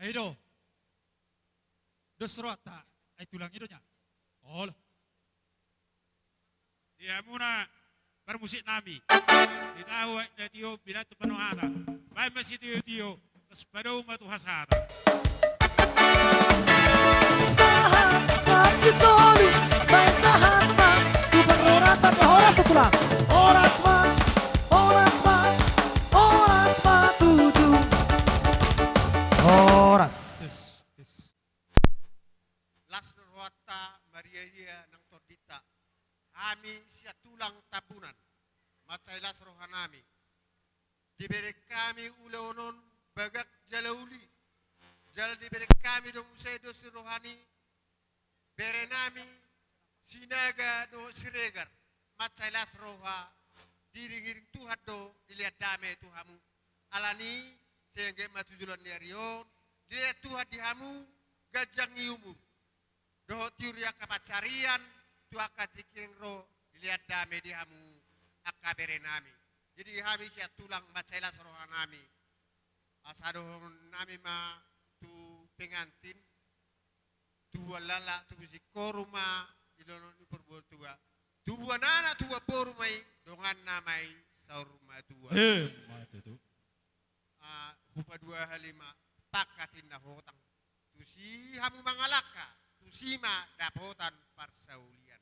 Aido. Dosrota ay tulang itu nya. Oh. Dia muna bermusik nami. Ditahu na tiyo binatu panuhata. Bay masih tiyo kaspadaw matuhasata. Saat disoli, saya sahat ma, ku beroras sampai horas setulang. Horas ma, tutu. Horas. Lasrwata Maria nang tordita. Kami siya tulang tabunan. Macailas rohanami. Diberi kami uleonon bagak jalauli. Jala diberi kami dong sedo si rohani. Berenami sinaga do siregar. Macailas roha. Diring-iring Tuhan do dilihat dame Tuhamu. Alani sehingga matujulan niarion. Dilihat Tuhan dihamu gajang iumu. Doh tiuria kapacarian tuaka tiking ro dilihat dame dihamu akabere nami. Jadi kami siya tulang macailas rohanami. Asadohon nami ma tu pengantin tua lala tu koruma ilonon iperbuat tua. Tua nana tua borumai dongan namai saurma tua. Matu. Hupa 2 halima pakatin na hotang. Tusi hamu mangalaka. Tusima dapotan parsaulian.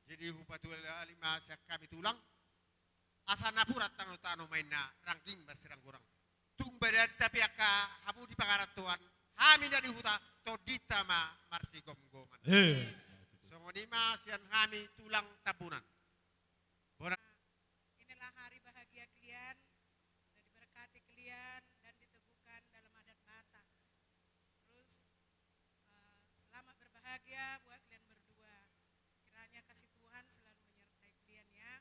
Jadi hupa 2 halima siya kami tulang. Asana purat tano-tano main na ranking berserang kurang. Tung badan tapi aka hamu di pangaratuan. Hami dari huta todita ma marsi gom-goman. Songonima sian hami tulang tabunan. Inilah hari bahagia kalian dan diberkati kalian dan diteguhkan dalam adat Batak. Terus selamat berbahagia buat kalian berdua. Kiranya kasih Tuhan selalu menyertai kalian ya.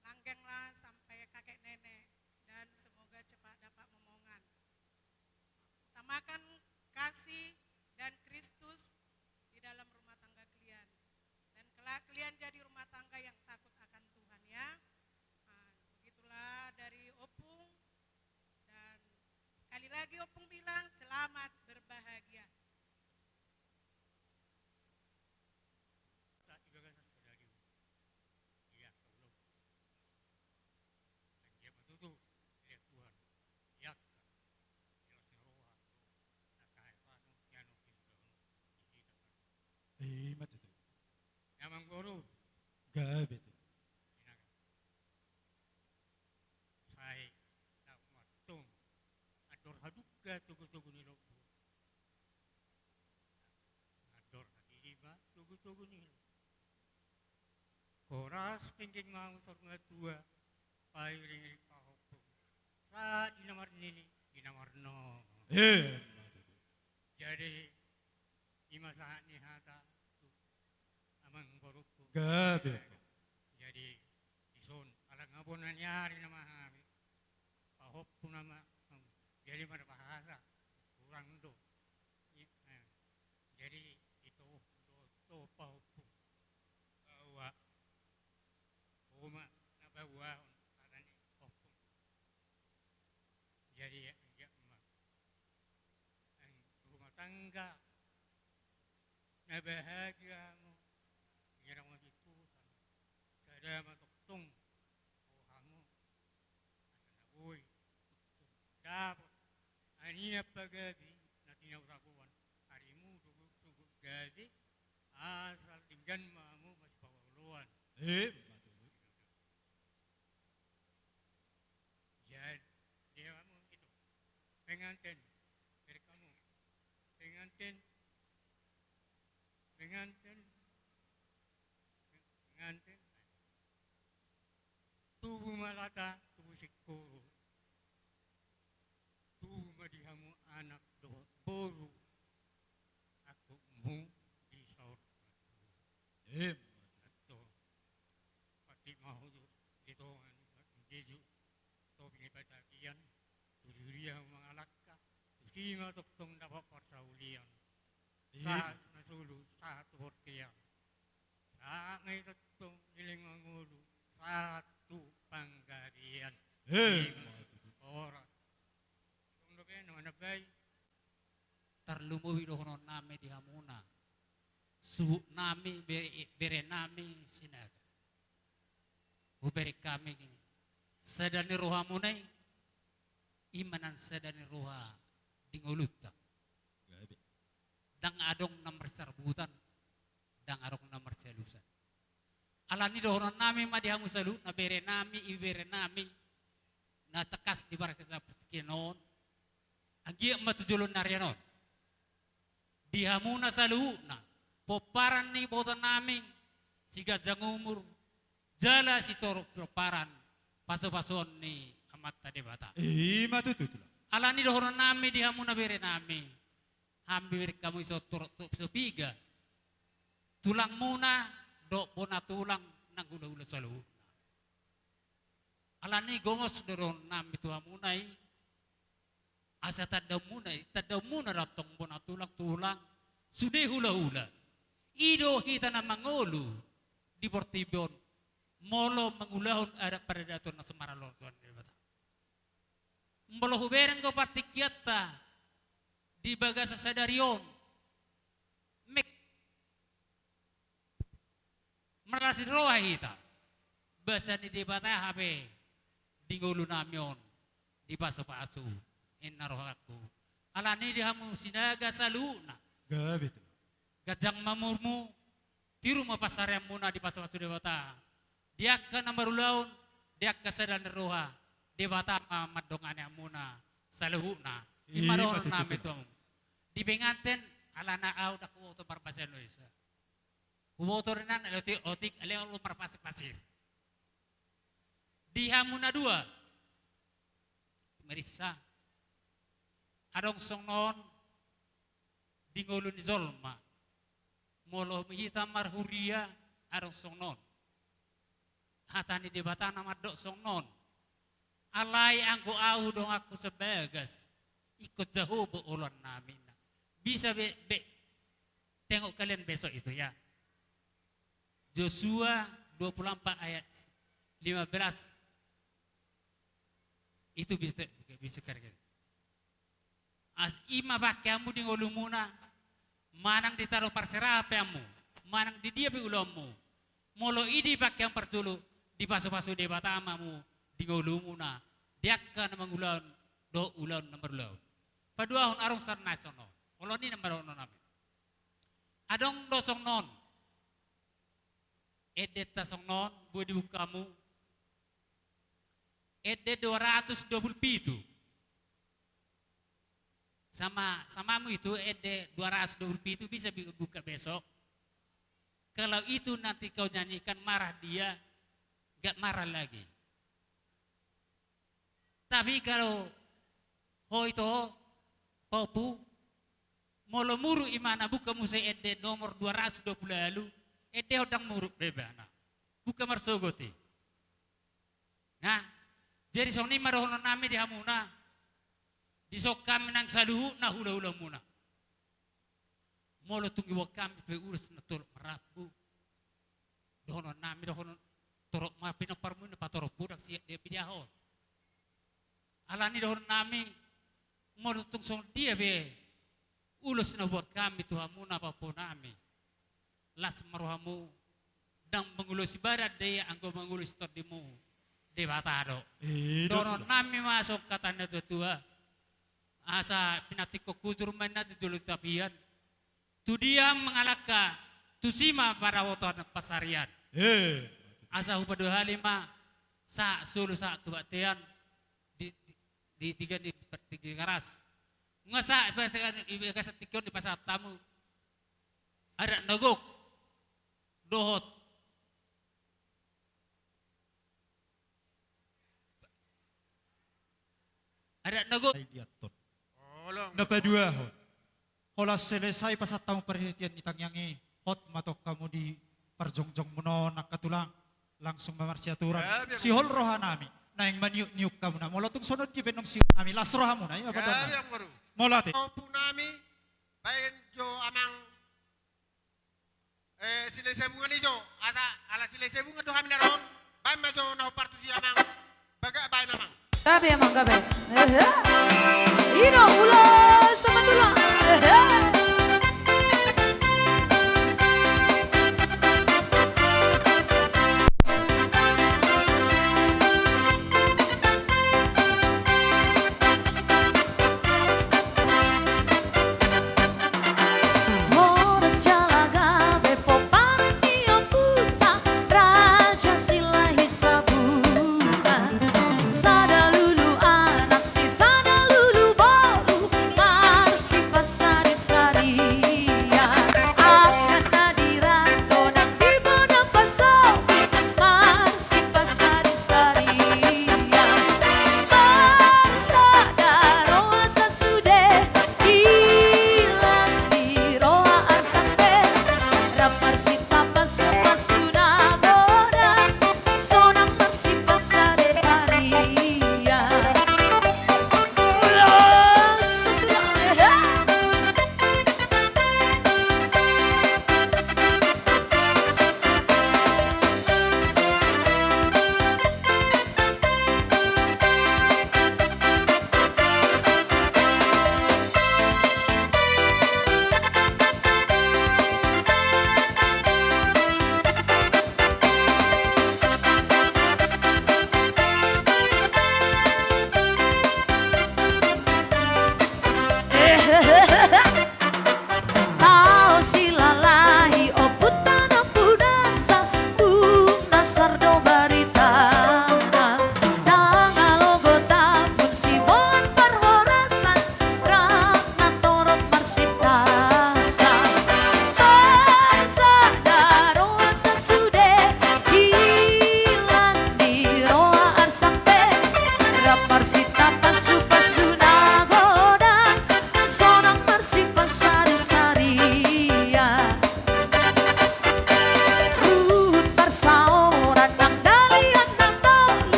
Langgenglah sampai kakek nenek dan semoga cepat dapat momongan. Utamakan kasih dan Kristus di dalam rumah tangga kalian. Dan kelak kalian jadi rumah tangga yang takut akan Tuhan ya. Begitulah dari Opung. Dan sekali lagi Opung bilang selamat berbahagia. Matu. Namang guru. Gabe. Saya nak matung. Ador haduka tugu-tugu ni lobo. Ador hadiba tugu-tugu ni. Koras pingging mau sorga tua. Pai ring pahopo. Sa dinamar nini dinamar no. Jadi ima saat ni hata amang boruku. Gabe. Jadi ison alang ngabonan nyari nama kami. Pahop pun nama jadi pada bahasa kurang do. Jadi itu do pahop bawa oma nabawa arani pahop. Jadi ya rumah tangga na bahagia mo ngirang mo dito sada matoktung o hamo asa na boy dapat aniya pagabi na tinawraguan harimu tugog gabi asal tinggan mamu mas pawuluan jadi dia mo ito pengantin dari kamu pengantin pengantin tubuh malata tubuh sikko tubuh madihamu anak dohot boru aku mu di saur atau pati mahu itu jeju to bingi patakian tujuria mengalakka tusima toktong dapat persaulian sa nasulu satu horkian sa ngai toktong iling mangulu satu panggarian orang tunggu ben mana bay Terlumuhi dohonon nami di hamuna. Suhu nami bere nami sinaga. Uberi kami sedani roha munai imanan sedani roha dingolutta. Dang adong nomor serbutan dang adong nomor selusan. Alani dohonon nami madihamu salu na bere nami ibere nami na tekas di barakat kinon. Agi matujulun naryanon. Dihamuna saluhuna poparan ni botan naming siga jangumur jala si torok poparan paso-pason ni amat tadi bata matutut alani dohoron nami dihamuna bere nami hambi bere kamu iso torok sepiga tulang muna do pona tulang nang hula-hula saluhuna alani gomos doron nami tuhamunai asa tadamuna ratong bona tulang sudah hula-hula ido kita na mangolu di Portibon molo mangulahon ada pada daton na Semarang tuan di bata molo hubereng ko partikyata di bagasa sadarion mek merasi roha kita basa ni di bata habe di ngulu namion di paso-paso inarohaku alani dihamu sinaga saluna gabit gajang mamurmu tiru mapasarem muna di paso-paso dewata dia ke namarulaun dia ke sedan roha dewata madongane muna saluhuna imaron nami tuamu di penganten alana au dak woto parpasen loisa wotorinan otik ale lu parpasik pasir dihamuna dua merisa adong songnon dingolun zolma molo mihita marhuria adong songnon hatani debatana madok songnon alai angko au dong aku sebagas ikut jauh beulon namin bisa be tengok kalian besok itu ya Joshua 24 ayat 15 itu bisa karya as ima pakaiamu di ngolumuna manang ditaruh parserapeamu manang di dia ulamu molo idi pakaian pertulu di pasu-pasu de batamamu di ngolumuna dia kan mangulon do ulon nomor law paduahon arong sar nasional molo ni nomor ono nami adong dosong non edet tasong non budi bukamu edet 227 samamu itu ede 220 itu bisa buka besok. Kalau itu nanti kau nyanyikan marah dia, gak marah lagi. Tapi kalau ho itu popu molo muru imana buka musa ede nomor 220 lalu ede hodang muru bebana buka marsogoti. Nah, jadi soni marohono nami di hamuna disok kami nang saluhu na hula-hula muna. Molo tunggu kami pe urus na torok marapu. Dohono nami dohono torok mapi na parmu na patorok budak siya dia bidiahon. Alani dohono nami molo tungsong dia be ulus na buat kami Tuhan muna papo nami. Las maruhamu dang mengulus ibadat daya anggo mengulus tordimu debatado. Dohono nami masuk katanya tua asa pinatiko kujur mana tujulut tapian tu dia mengalaka tu sima para woton pasarian asa upadu halima sa sulu sa tu batian di tiga di pertiga keras Ngasa ibaga sa tikyon di pasat tamu. Ada nagok. Dohot. Ada nagok. Napadua ho. Olah selesai pasat tamu perhatian itang yangi. Hot matok kamu di perjongjong mono nakatulang. Langsung memarsiaturan. Si hol rohanami. Na yang maniuk-niuk kamu na. Mula tung sonod gibenong si nami. Las rohamu na. Mula te. Punami, bayan jo amang sila sebungan ijo, ala sila sebungan do kami naron, bayan majo na partu si amang, baga bayan amang. Gabi emang gabi. Ino ulah sama tulang.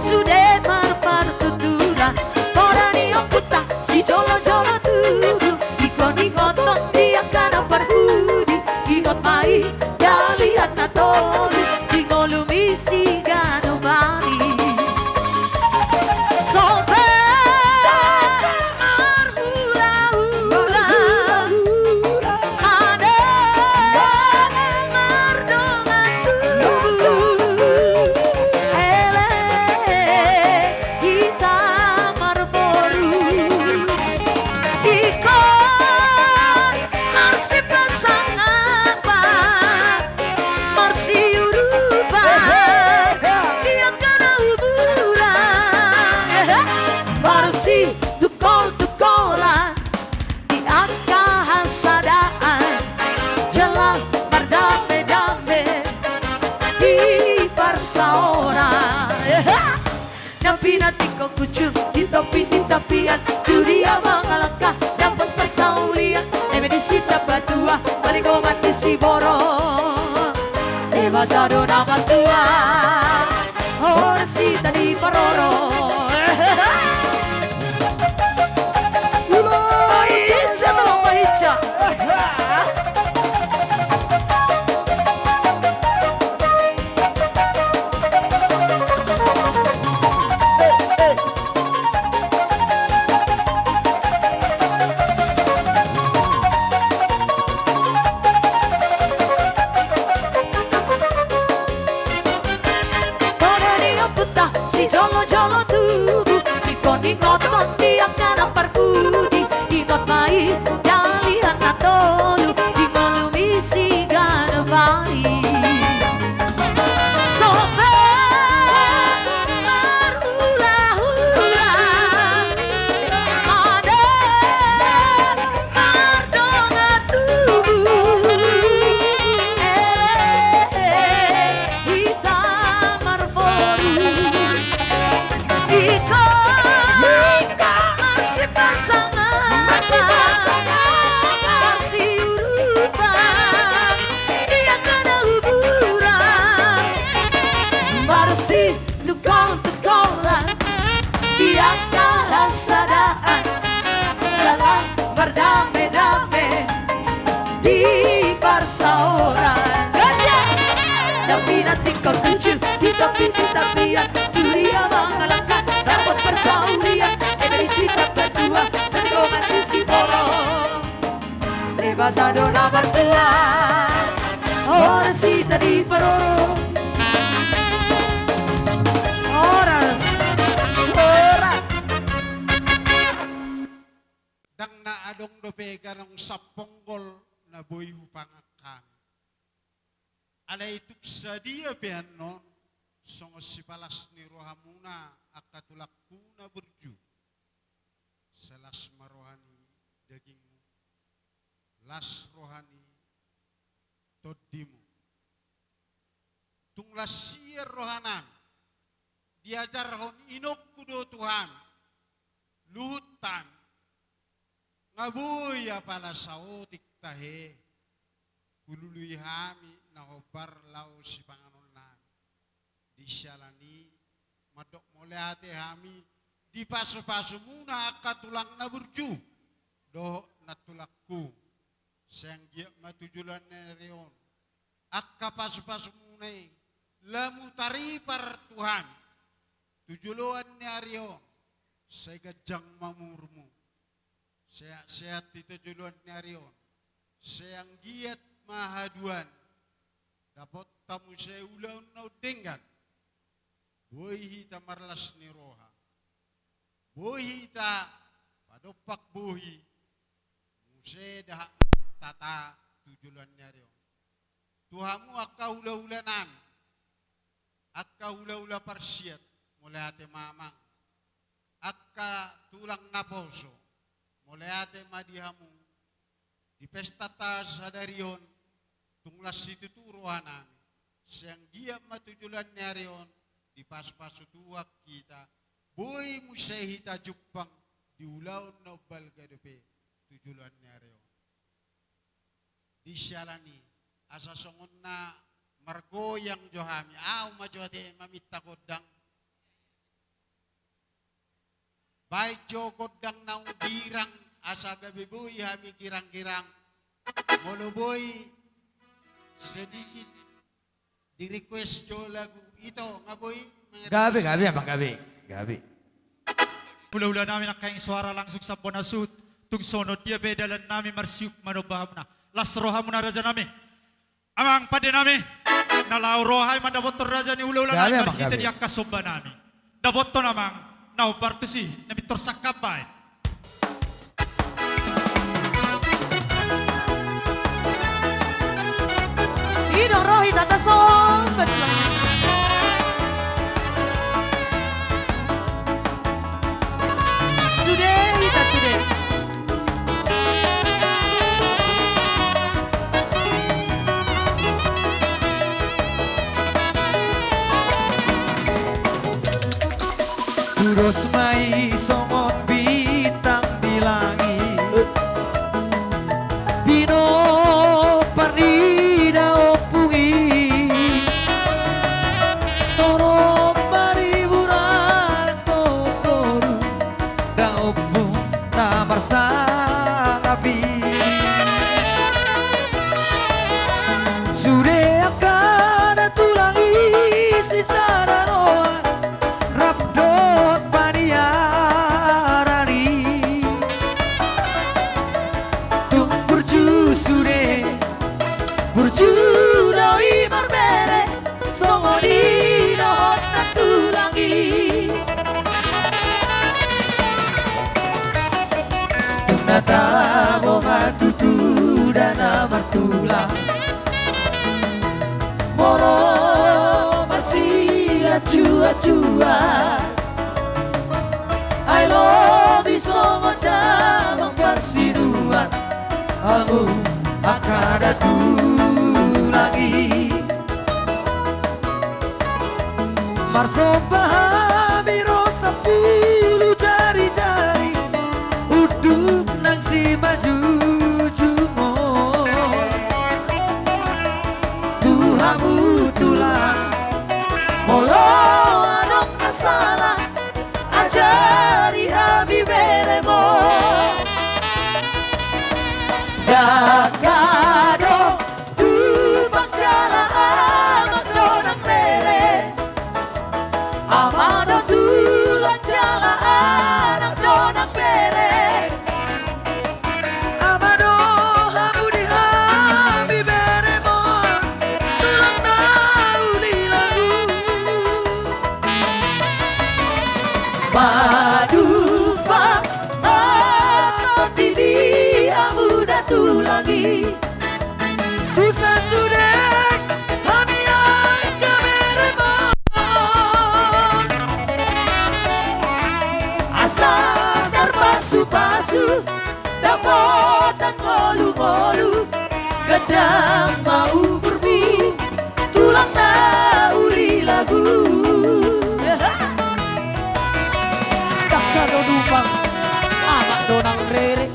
Sudah Nanti kau kucur di tepian dunia mengalangkah dapat persaulian. Di sita batua balik kau mati si borong. Batado nama tua orang si tadi paroro. Bahica tolong bahica. Jolo-jolo tubuh dikon di akan berbudi ingot mai dari anak tolu dikolumi si ganebari sobat marula-hula ada mardonga tubuh hitam marboru. Ika masih pasangan masih urutan dia kena hiburan bersih tukang-tukangan dia kalah sadaan dalam berdamai-damai di persauran tapi nanti kau kecil di tepian dunia mengalahkan dapat persaulian. Dari sita berdua dan kau mati si bolong. Batado nama tua orang si tadi paroro. Orang Dang na adong dopega ng saponggol na boy hupangakan. Alay ituk sa dia piano songo si palas ni rohamuna akatulakku na burju. Selas marohani dagingmu, las rohani todimu. Tunglas siya rohanan, diajar hon inok kudo Tuhan, luhutan, ngabuya pala saotik tahe, kulului hami na hobar lau si panganunan, disyalani madok mole ate hami, di pasu-pasu muna akatulang na burju, doh natulakku, sayang giyak matujulan na riyon, akka pasu-pasu muna lamu taripar Tuhan, tujuluan ni Aryo, saya gajang mamurmu, sehat di tujuluan ni Aryo, sayang giat mahaduan, dapat tamu saya ulang nau dengan, boy hita marlas ni roha, boy hita padopak bohi, muse dah tata tujuluan ni Aryo, Tuhamu akka ula-ulanan, akka ula-ula parsiat mulai ate mamang akka tulang naposo mulai ate madihamu di pesta tas sadarion tunglas situ turuanan siang giap matujulan nyarion di pas-pasu tuak kita boy musehita jupang di ulaun nobal gadepe tujulan nyarion di syalani asa songon na margoyang johami majote mamita kodang baik jo kodang naung girang asa gabi boy hami girang-girang molo boy sedikit di request jo lagu ito nga boy Gabi abang gabi. Ula-ula namin ang kaing suara langsung sa bonasut tung sono dia bedalan namin marsiuk manobaham na las roha muna raja namin amang pade namin nalau rohay mandabotor raja ni ula-ula namin marhita di akasoba namin daboto namang naubar tu si namin torsak kapay Idong rohi tata sobat sudah kita sudah Terus mai songon bintang di langit Bino parida opungi Toro mariburan tokoru Da opung ta bersanabi Sudah akan tulangi sisa daroan Rabdot paniarani Tung burju sude Burju doi marbere Songoni dohot natulangi Tunata boga tutu dana martulang Moro masih acua-acua I love you so much damang persiduan Aku akan datang lagi Marso pahami rosa puluh jari-jari Uduk nang si maju jumo Tuhamu tulang Molo anong masalah Ajari abi beremo Dakado Tubang jala amak donang mere Amado tulang jala anak donang mere Amado hamu di abi beremo Tulang nauli lagu Madupa atau didi amu datu lagi Usah sudah kami yang kemeremon Asal terpasu-pasu Dapotan ngolu-ngolu Kejam mau berbi Tulang nauli lagu Dakado dupang amak donang rere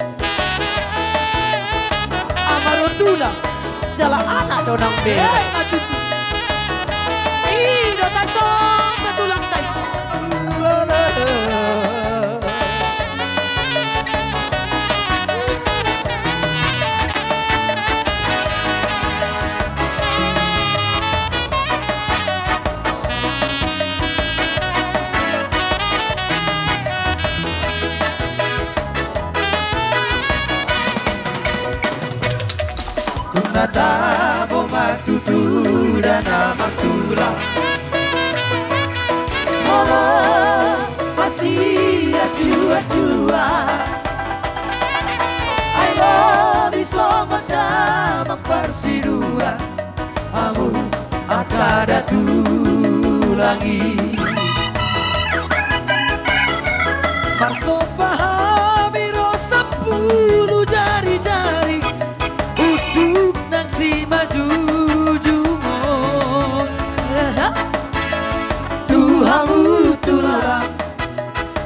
Amaro tulang jala anak donang bere Ido tasong betulang tay. Tunata boma tutu dan amak tulang Molo masih acua-acua I love you so much damang persiduan Aku akan datang lagi Marso pahami rosa puluh jari-jari Uduk nang si maju jumon Tuhamu tulang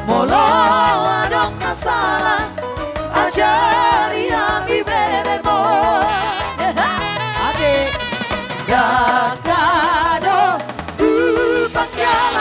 Molo adong masalah Ajari ami beremo Ade Dakado Upang jala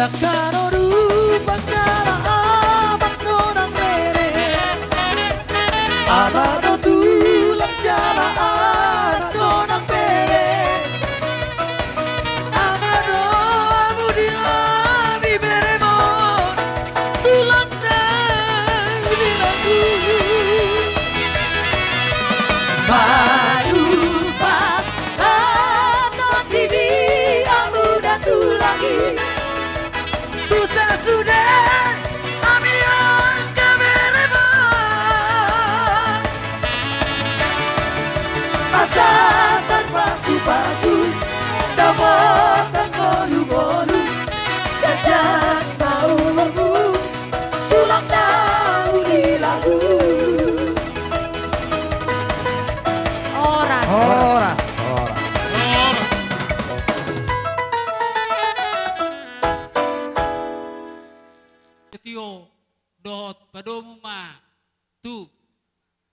Lakanoru Bangkara Abang Nonang Rere Abado tulang jala anak Nonang Pere Amado Amudi Ami Beremon Tulang nang bilaku Marupa anak bibi amu dan tulangi Tusa sudah amian kebereman Asa tanpa pasu-pasu Dapat tak golu-golu Gajah mau tulang tahu di lagu Oras. Oras. Ketio dohot padomu ma tu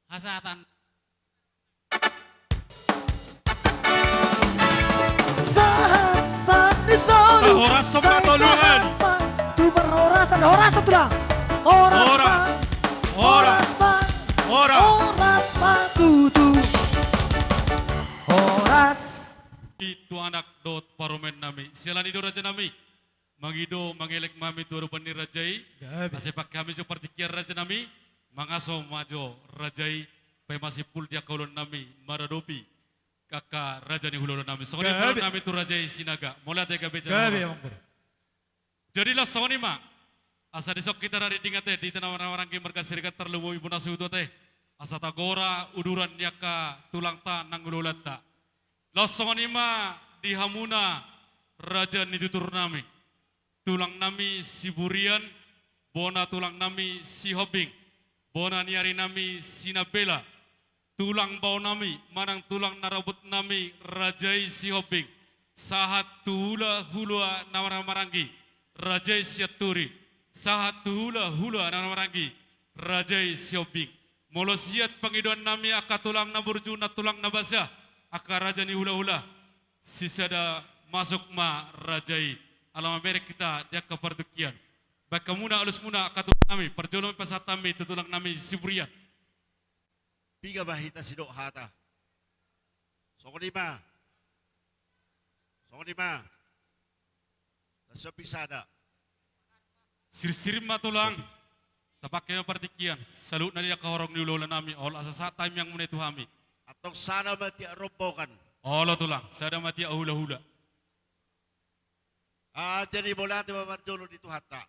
hasatan Saat di sana Horas semua tolungan. Tu berhorasan horas satu lah Horas Horas. Horas. Horas tu Horas Itu anak dot paromen nami. Sialan ido raja nami. Mangido mangelek mami tu rupani rajai. Asepak kami jo partikian raja nami. Mangaso majo rajai. Pai masih pul dia kaulon nami. Maradopi. Kakak raja ni hulon nami. Soni hulon nami tu rajai sinaga. Mulai tega beja. Jadilah soni ma. Asa disok kita dari dingate di tanah orang-orang yang merkasirikan terlalu ibu nasi utuh teh. Asa tagora uduran yaka tulang ta nanggululata. Losong ma di hamuna raja nitutur nami. Tulang nami si burian, bona tulang nami si hobing. Bona niari nami si nabela. Tulang bau nami, manang tulang narabut nami rajai si hobing. Sahat tuhula hulua namaranggi, rajai si aturi. Sahat tuhula hula namaranggi, rajai si hobing. Molosiat pangiduan nami akatulang naburju na tulang nabasya. Aka raja ni hula-hula. Sisada masuk ma rajai. Alam merek kita dia keperdukian. Baik muna alus muna akatulang nami. Perjolong pasatami tutulang nami siburian. Piga bahita sidok hata. Songolima. Nasapisada. Sir-sirim matulang. Tapaknya pertikian. Salut na dia kahorong niulola nami. All asa sa time yang muna itu kami. Atau sana mati robokan. Allah tulang. Sada mati hula-hula. Jadi bola ti mamarjolo dito hata.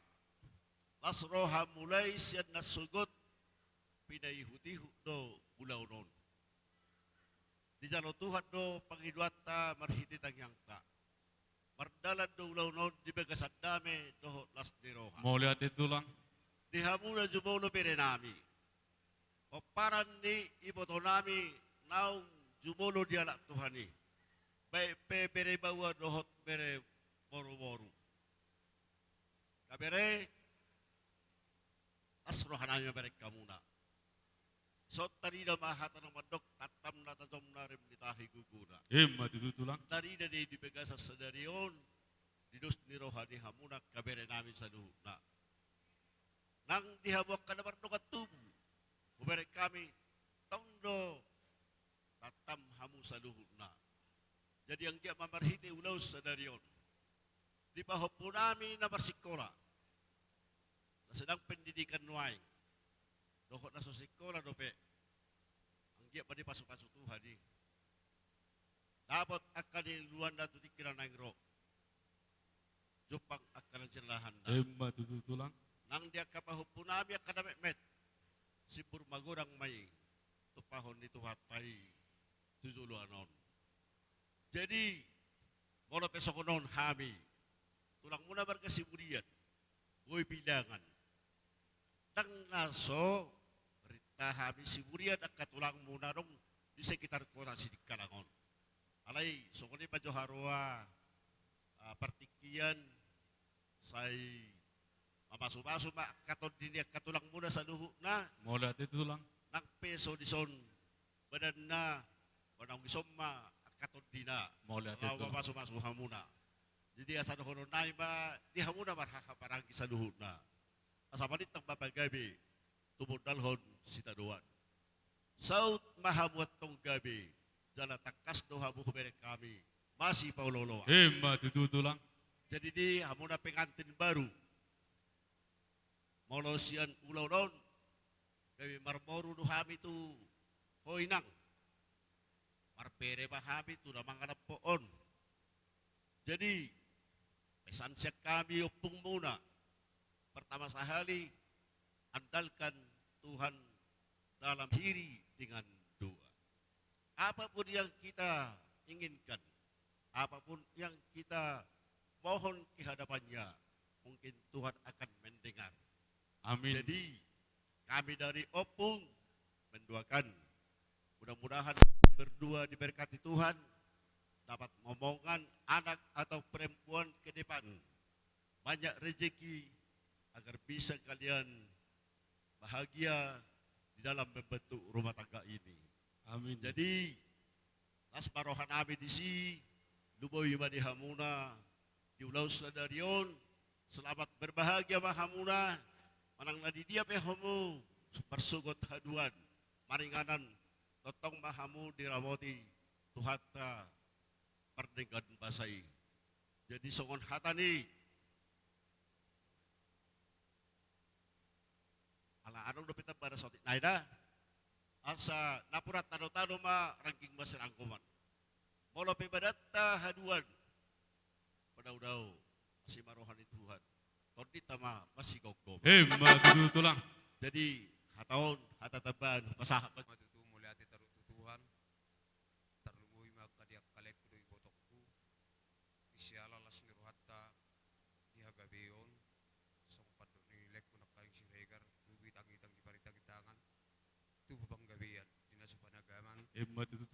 Lasroha mulai siyan nasugot. Pinayhuti do bulaunon. Di jalo Tuhan do panghiduata marhiti tangyang ta. Mardalan do ulaunon di bagasad dame do las diroha. Mau lihat itu lang. Di hamuna jumolo pere nami. Paparan ni iboto nami naung jumolo di alak Tuhani. Baik pere bawa dohot pere boru-boru. Kabere asrohan nami pere kamuna. So tadi dah mahata ng madok katam na tatom na rin nitahi guguna. Matutulang. Tadi dah di pegasa sedarion didus ni rohani hamuna kabere namin sa luhuna. Nang dihabok ka naman no katubo, kubere kami tongdo tatam hamu sa luhuna. Jadi ang dia mamarhiti ulaw sa darion. Di pahopo namin na marsikola. Na sedang pendidikan nuay. Dohot na sa sikola dope. Ang dia pa di pasok-pasok Tuhan di. Dapat akan di luan na tudikiran ng ro. Jupang akan ang sirlahan na. Matutulang. Nang dia kapahupo namin ang kadamit-met. Si Burmagurang may tupahon ni Tuhan tay tuzuluanon. Jadi, mula pesok noon hami. Tulang muna markasiburian. Uy bilangan. Nang naso, rita hami siburian ang katulang muna rong di sekitar kota Sidikalangon. Alay, so kuni pa Joharua, partikian, say mapaso-paso katod din katulang muna sa luho na. Mula itu lang. Nang peso di son, badan na, banang bisom ma katod din na. Mula itu. Mapaso-paso muna. Jadi asa dohono nai ba di hamuna marhaka parang kisah duhuna. Asa manit tang bapak gabi tubod dalhon sita doan. Saut maha buat tong gabi jana takas doha buku berek kami masih pauloloa. Tulang. Jadi di hamuna pengantin baru. Molosian ulau non gabi marmoru duhami tu hoinang. Marpere bahami tu namang anak poon. Jadi pesan siak kami opung muna. Pertama sekali andalkan Tuhan dalam diri dengan doa. Apapun yang kita inginkan, apapun yang kita mohon ke hadapannya, mungkin Tuhan akan mendengar. Amin. Jadi kami dari opung mendoakan mudah-mudahan berdua diberkati Tuhan dapat ngomongan anak atau perempuan ke depan banyak rezeki agar bisa kalian bahagia di dalam membentuk rumah tangga ini. Amin. Jadi las parohan abi di si luboy madi hamuna di ulau sadarion selamat berbahagia mahamuna manang nadi dia pehomu bersugot haduan maringanan totong mahamu dirawati tuhata pernikahan basai. Jadi songon hatani ala anong dapita para sa naida asa napurat tano-tano ma ranking basir angkuman. Molo pibadatta haduan padaw-daw si marohani Tuhan. Tondi tama masih gogom. Tulang. Jadi hataon hatataban pasahabat Mulyati tarututuhan tarlumoy makadiak kalek kudu ibotokku isyala las niruhatta ihagabeon songpat nilek kunak kaing siregar lubi tangitang di paritagitangan tubuh panggabean dinas panagaman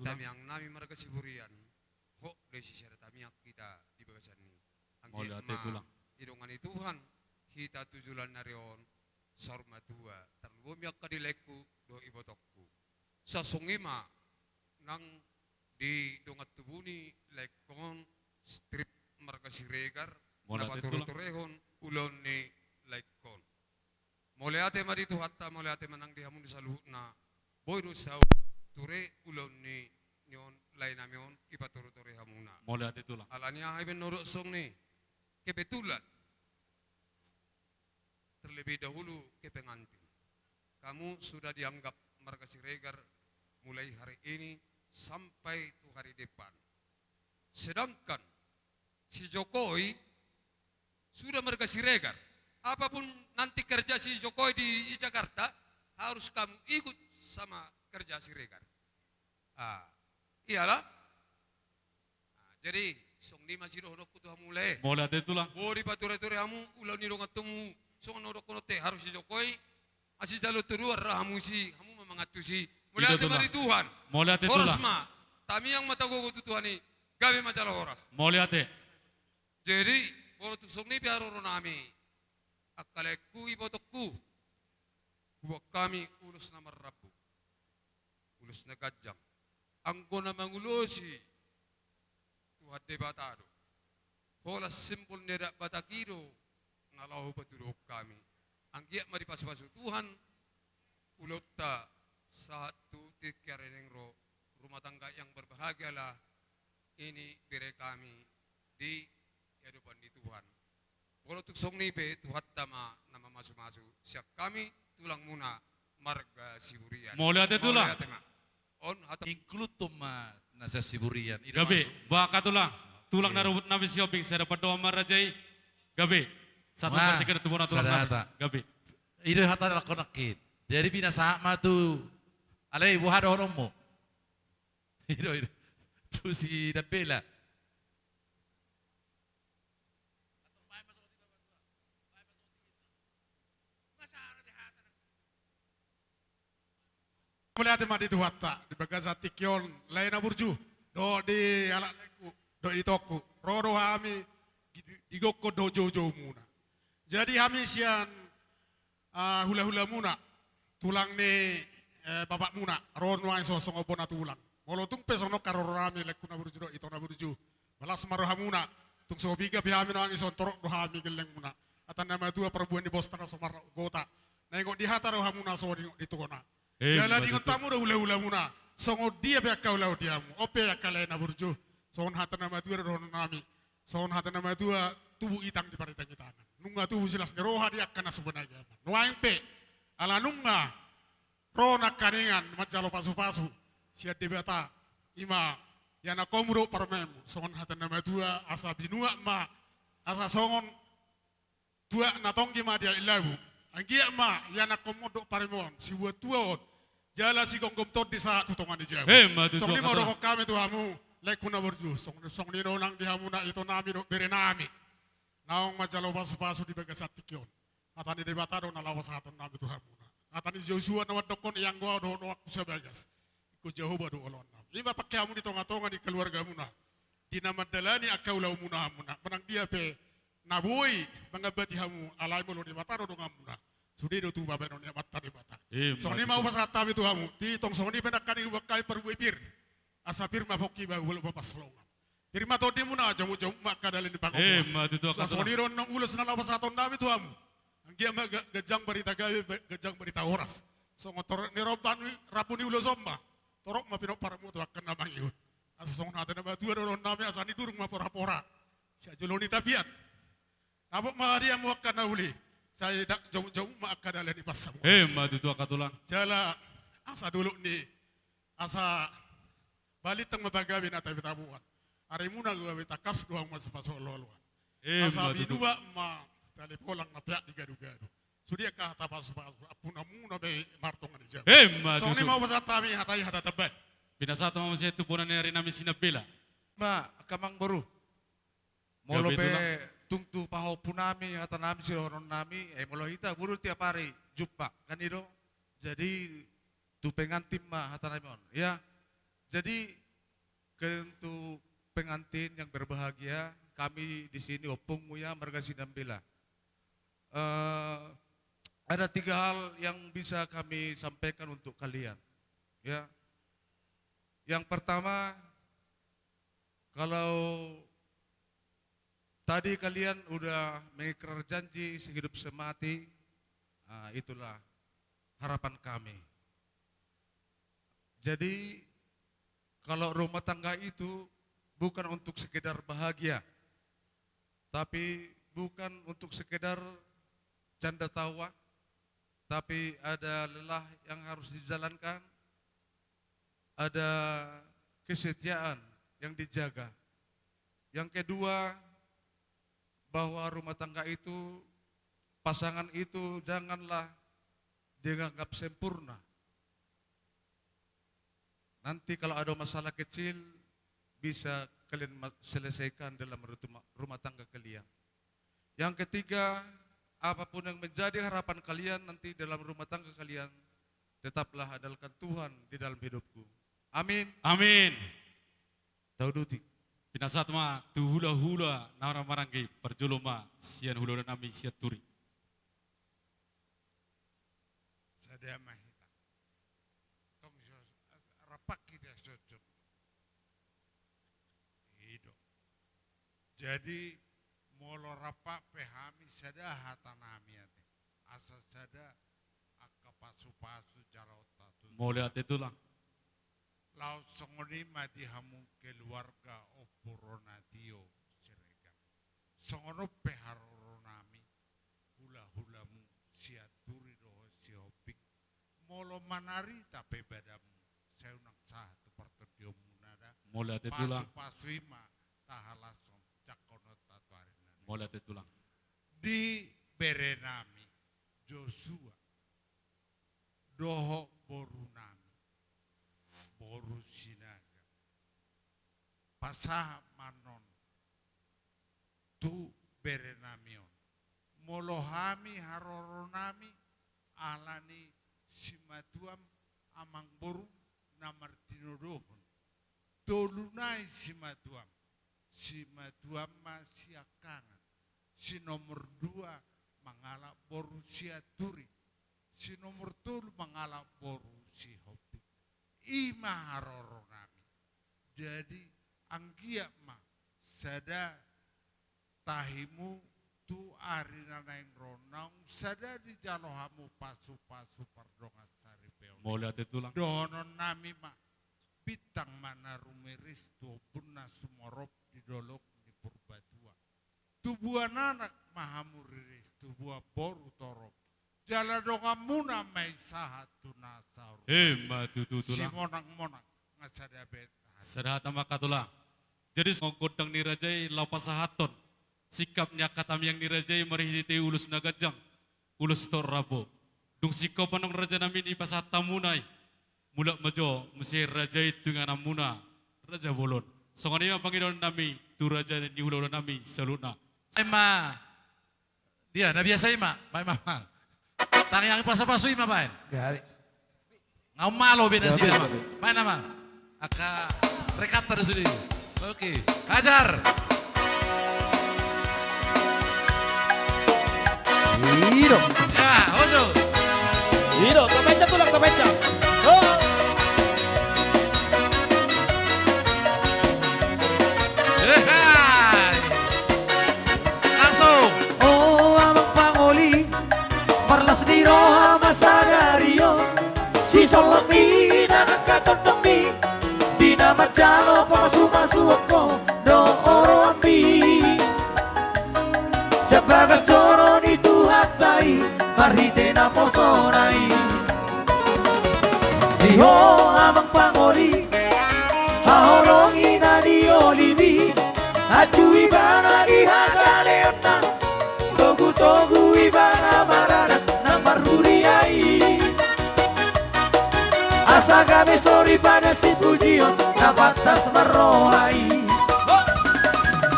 tami yang nami marga siburian ho desi syarat tamiak kita di bagasan ni Mulyati tulang. idongan Tuhan kita tujulan narion sarma tua tarlumiak kadilekku do ibotokku sa sungima nang di dongat tubuni lekon strip marga siregar na patururehon ulon ni lekon moleate maritu hatta moleate manang di hamun sa luhutna boyru sa ture ulon ni nyon lainamion ipaturutore hamuna Moleate tulang. alania ay menurut song ni kebetulan terlebih dahulu ke pengantin kamu sudah dianggap marga siregar mulai hari ini sampai tuh hari depan. Sedangkan si Jokowi sudah marga siregar. Apapun nanti kerja si Jokowi di Jakarta harus kamu ikut sama kerja siregar. Iyalah. Jadi song di masih doh kutu mulai. Moleate tulang. Bori pature-ture hamu ulau ni dong ketemu song nodok konote harus si Jokowi asih jalur terluar rahamu si hamu memangatu si Mulyate mari Tuhan. Moleate Horas tulang. ma, tami yang mata gogo tu Tuhan ni, gawe masalah horas. Moleate. Jadi, boro tu songni biaro nami, akaleku ibotokku, buat kami ulus nama rabu, ulus negajang, angko na mangulosi, Tuhan debatado, hola simpul nedak batakiro, nalau patudok kami, anggiat mari pasu-pasu Tuhan, ulota satu tiga renengro rumah tangga yang berbahagialah ini bere kami di kehidupan di Tuhan. Kalau tuk song nipe Tuhan tama nama masu-masu siap kami tulang muna marga siburian. Moleate tulang. On atau include toma nasa siburian. Gabe, baka tulang. Tulang narubut nabi sioping saya dapat doa marajai. Gabe, satu Wah, parti kada tubuh tulang nabi. Gabe. Ide hata lakonakit. Jadi pina sama tu alay buha doon mo. Ito. Tu si Dabela. Mulyate madi tuhatta di bagasa tikyon lain burju do di alak leku do itoku roro hami digokko do jojo muna. Jadi hami sian hula-hula muna tulang ni bapak muna ron wang sosong opona tulang. Molo tumpe sono karoro rami leku na burju do ito na burju. Balas maroha muna tung so biga bihami no angison torok do hami geleng muna. Atan nama tua perbuan di Boston somar gota. Nengok di hata ro hamuna so di tokona. Jala di tamu ro hula muna. Songo dia be kau lau diamu. Ope akale na burju. Songon hata nama tua ro nami. Songon hata nama tua tubuh itang di parita kita. Nunga tubuh silas roha dia kana sebenarnya. Nuaing pe ala nunga rona kaningan majalo pasu-pasu. Sia debata ima yana komuro parmem. Songon hata nama tua asa binua ma asa songon tua natonggi ma dia ilabu. Anggia ma yana komodo paremon si buat tua jala si gongkom tot di saat tutongan di jawa. Song ni mau dok kami tu hamu lek kuna berju. Song ni nang di hamu na itu nami do bere nami. Naong majalo pasu-pasu di bagasat tikion. Atani di batado na lawas haton nami tu hamu na. Atani Joshua na wadokon yang gua do waktu sebagas. Ikut Jehovah do olon. Lima pakai hamu di tonga-tonga di keluarga muna. Di nama dalani akau lau muna hamu na. Menang dia pe naboi mangabati hamu alai mulu di bataro do ngamuna. Sudi do tu babe no ne batta di bata. Soni mau pasat tabi tu hamu. Ti tong soni penakani wakai perbuipir. Asapir mafoki ba ulo papas longa. Firma to di muna jamu-jamu makadalin di pangko. Soni ron nong ulo senala pasaton nabi tu hamu. Anggia ma gejang berita gawe gejang berita horas. So ngotor ni roban rapuni ulo somma. Torok ma pino paramu tu akan namang iut. Asa song nate na batu ron nami asani durung ma pora-pora. Sia joloni tapiat. Nabok maria mu akan nauli. Saya dak jauh-jauh ma akan dalan di pasar. Madu tu akatulang. Jala asa dulu ni asa balik teng mabagawi na tabi tabuan. Ari muna gua betakas doang masuk pasol loluan. Asa bidua ma tali polang na piak digadu-gadu. Sudia ka hata pasu-pasu apuna muna be martongan di jam. So ni mau pasat tami hatai hata tebat. Binasa tu manusia tu puna neri nami sinabela. Ma kamang baru. Molo pe tungtu paho punami hata nami si horon nami molo hita buru tiap hari jumpa kan itu. Jadi tu pengantin ma hata nami on. Ya. Jadi untuk pengantin yang berbahagia kami di sini opung muya marga sinambela. Ada 3 hal yang bisa kami sampaikan untuk kalian. Ya. Yang pertama, kalau tadi kalian udah mengikrar janji sehidup semati, itulah harapan kami. Jadi kalau rumah tangga itu bukan untuk sekedar bahagia, tapi bukan untuk sekedar canda tawa, tapi ada lelah yang harus dijalankan, ada kesetiaan yang dijaga. Yang kedua, bahwa rumah tangga itu, pasangan itu janganlah dianggap sempurna. Nanti kalau ada masalah kecil, bisa kalian selesaikan dalam rumah tangga kalian. Yang ketiga, apapun yang menjadi harapan kalian nanti dalam rumah tangga kalian, tetaplah andalkan Tuhan di dalam hidupku. Amin. Amin. Dauduti. Binasat ma tu hula-hula nara maranggi perjuluma sian hula nami siat turi. Sadia mahita. Tong rapak kita cocok. Hidup. Jadi molo rapak pehami sada hatanami ate. Asa sada akka pasu-pasu jalota tu. Mole ate tulang. Lau songoni mati hamu keluarga opurona tio serega. Songono peharonami hula-hulamu siaturi roho siopik. Molo manari tapi badamu. Saya unang sah tu pertodium munada. Mole ate tulang. Pasu-pasu ima tahalason cakono tatuarina. Mole ate tulang. Di berenami Joshua doho borunami boru sinaga pasah manon tu berenamion molohami haroronami alani simatuam amang boru namartino dohon dolunai simatuam masiakangan si nomor 2 mangala boru siaturi si nomor 3 mangala boru si hopi ima haroronami jadi anggia ma sada tahimu tu ari nanaing ronang sada di jalohamu pasu-pasu pardongan sari peon. Mau lihat itu lang. Dohonon nami mak bitang mana rumiris tu punna sumorop di dolok di purbatua. Tubuhan anak mahamuriris tubuh boru torop. Jala dongamuna mai sahat tunasaur. Matu Si tulang. monang-monang ngasada bet. Serahat sama katulang. Jadi ngogodang nirajai lapas sahaton. Sikapnya katam yang nirajai merihiti ulus nagajang. Ulus torrabo. Dung sikap panong raja namin ipasat tamunay. Mulak majo musi raja itu nga namuna. Raja bolon. So kanina Panginoon nami. Tu raja ni ulo nami saluna. Ima. Dia, na biasa ima. May mahal. Tangi ang pasapaso ima ba? Gabi. Ngau malo binasi Gabi, nama. gabi. May nama. Aka rekata na sudi. Oke. Hajar. Hiro. Ya, ojo. Hiro, tapecha tulang tapecha. Oh. Langsung. Oh amang pangoli Marlas di roha masagario Si solami na nakatotami Di na majalo pamasu-masu ako Do oro ambi Sebagai coro ni tuhatai Marite na posonai Diho amang pangoli Hahorongi na di olivi Acui bana di hagaleona Togu ibana marana Namar huriai Asa gabe sori pada si pujion Na batas marohai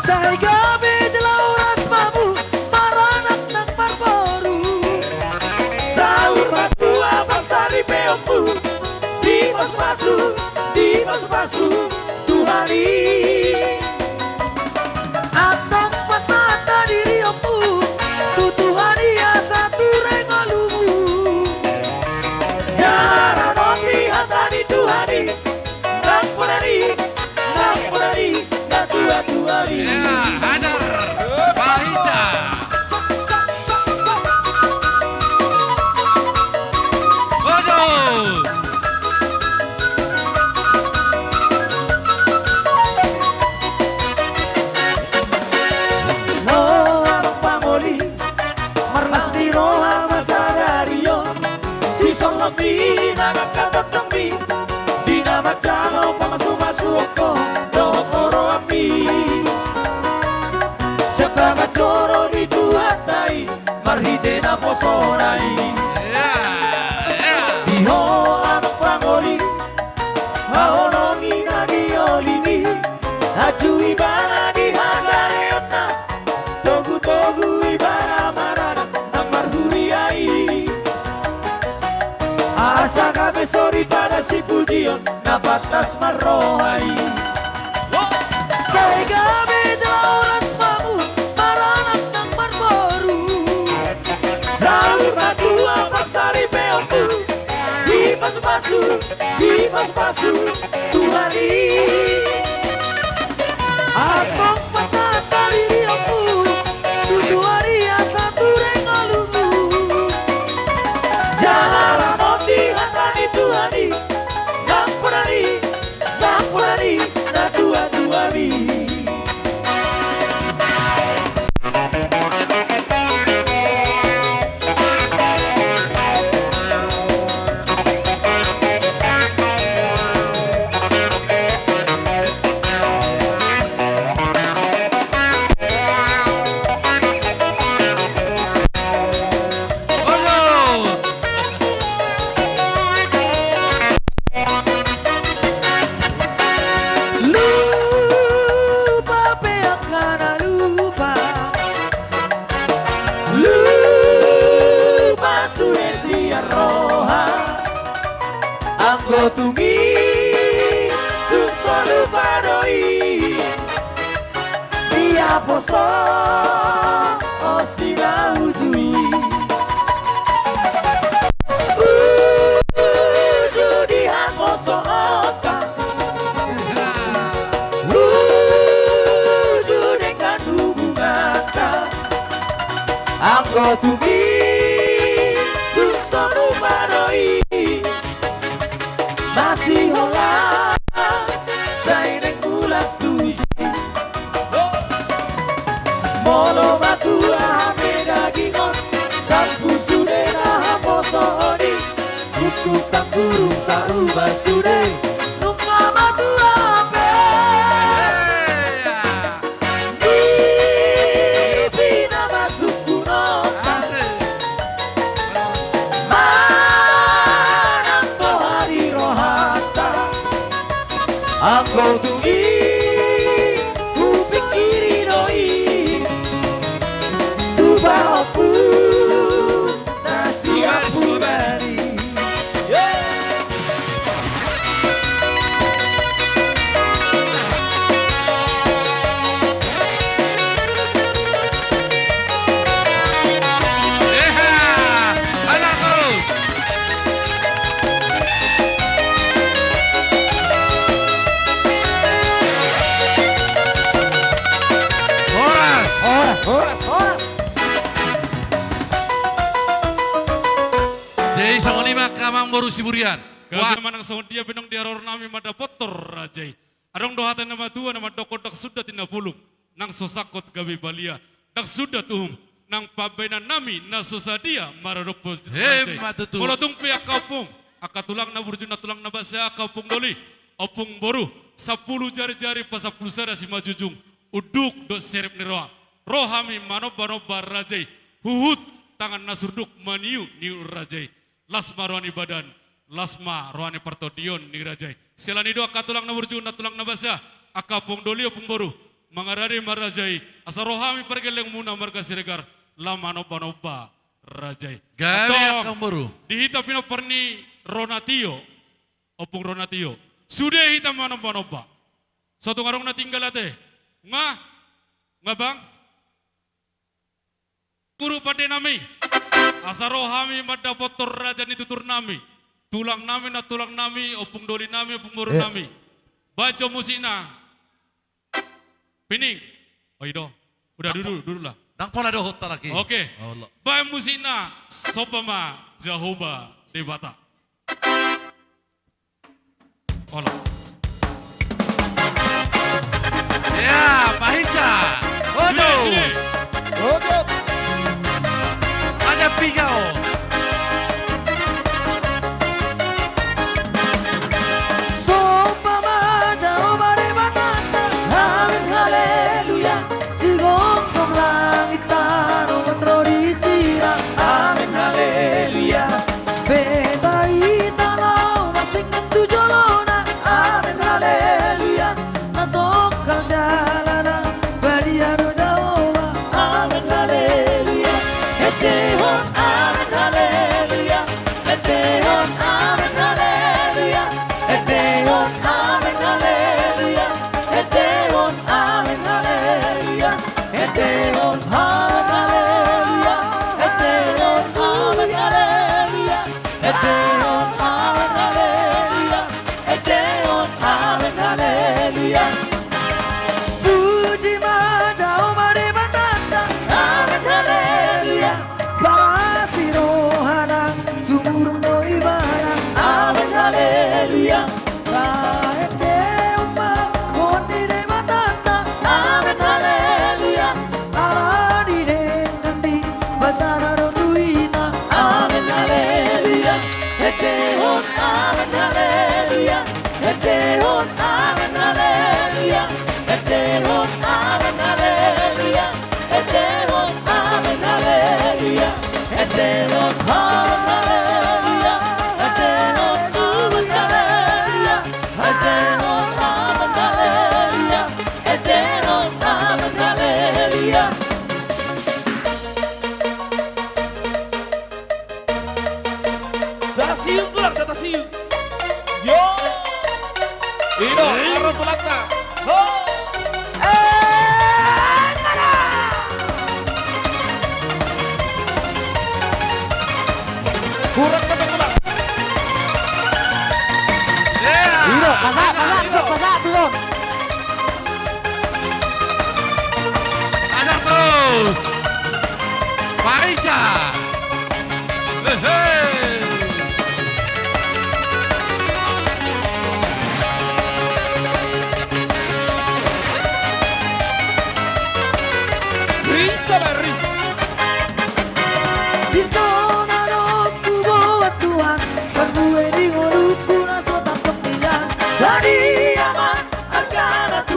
Sai gabe jelauras mamu Maranak nang marboru Saur batu abang sari peombu Di mas pasu Tuhari Atang pasata diri ombu Tutuhani satu rengalumu Jalan roti hatani Tuhani Nang pulari Nang tua-tuari Ya, hajar. Pahita. Ojo. Oh abang pangoli Marlas di roha masagario Si song lambi Nagakatot ng mi Di na magkano Pamasu-masu ako Dohok oro ambi Sebagai coro di tuhatai Marhide na posonai Diho abang pangoli Mahonongi na di olini Aju ibana di hagareona Togu ibana marana Namar huriai Asa gabe sori pada si pujion Na batas marohai Sai gabe jelauras mamu Maranak nang marboru Saur batu abang sari peombu Di pasu-pasu Tuhari Abang pasata diri ombu Tutuari satu rengalumu Jalan roti hatani Tuhani Nang pulari Na tua-tuari Lupa peang kana lupa Lupa Sulawesi roha Anggo tungi Tung solu padoi Dia poso Osina ujui Judi haposo oka Dengan hubungan Angko tumi Dusonu maroi Masih hola Saineng kulak tuji Molo matua hame dagingon Sangku sudena hamoso honi Kuku tanggurung sauba sude Nunga matua hape Bina masuk kunota Manang pohari rohata Angko tungi Kupikiri doi Tuba opu Nasi apu dari Jadi sama lima kamang baru siburian. Gagam manang song dia benong dia ror nami mada potor rajai. Adong dohatan nama tua nama dokodak sudah tina pulung. Nang sosakot gawe balia. Dak sudah tuhum. Nang pabena nami na sosadia maradopos rajai. Matutu. Molotung pihak kaupung. Akatulang na burjuna tulang na basya kaupung doli. Opung boru. 10 jari-jari pa 10 sada si majujung. Uduk do serep ni roa. Rohami manoba-noba rajai. Huhut tangan nasurduk maniu niu rajai. Lasma rohani badan. Lasma rohani partodion ni rajai. Selani doa katulang na burjuna tulang na basya. Akapung doli opung boru. Mangarari marajai. Asa rohami pergeleng muna marga siregar. Lama noba-noba rajai. Gawe akang baru. Dihita pinoperni Ronatio. Opung Ronatio. Sudah hitam manoba-noba. Suatu ngarong na tinggal ate. Nga bang? Guru pada nami. Asa rohami mada potor raja ni tutur nami. Tulang nami na tulang nami. Opung doli nami, opung boru nami. Baca musina. Pining. Oh ido. Udah dulu lah. Nang pola dohot lagi. Oke. Allah. Bae musina sopama Jehovah Debata. Olah. Ya, Pahica. Ojo. Ojo. Ada pigao. Sopama Jehovah Debatata Amin haleluya Sigongkong langit tanungan rodi sirang Amin haleluya Beta italau masing tujolona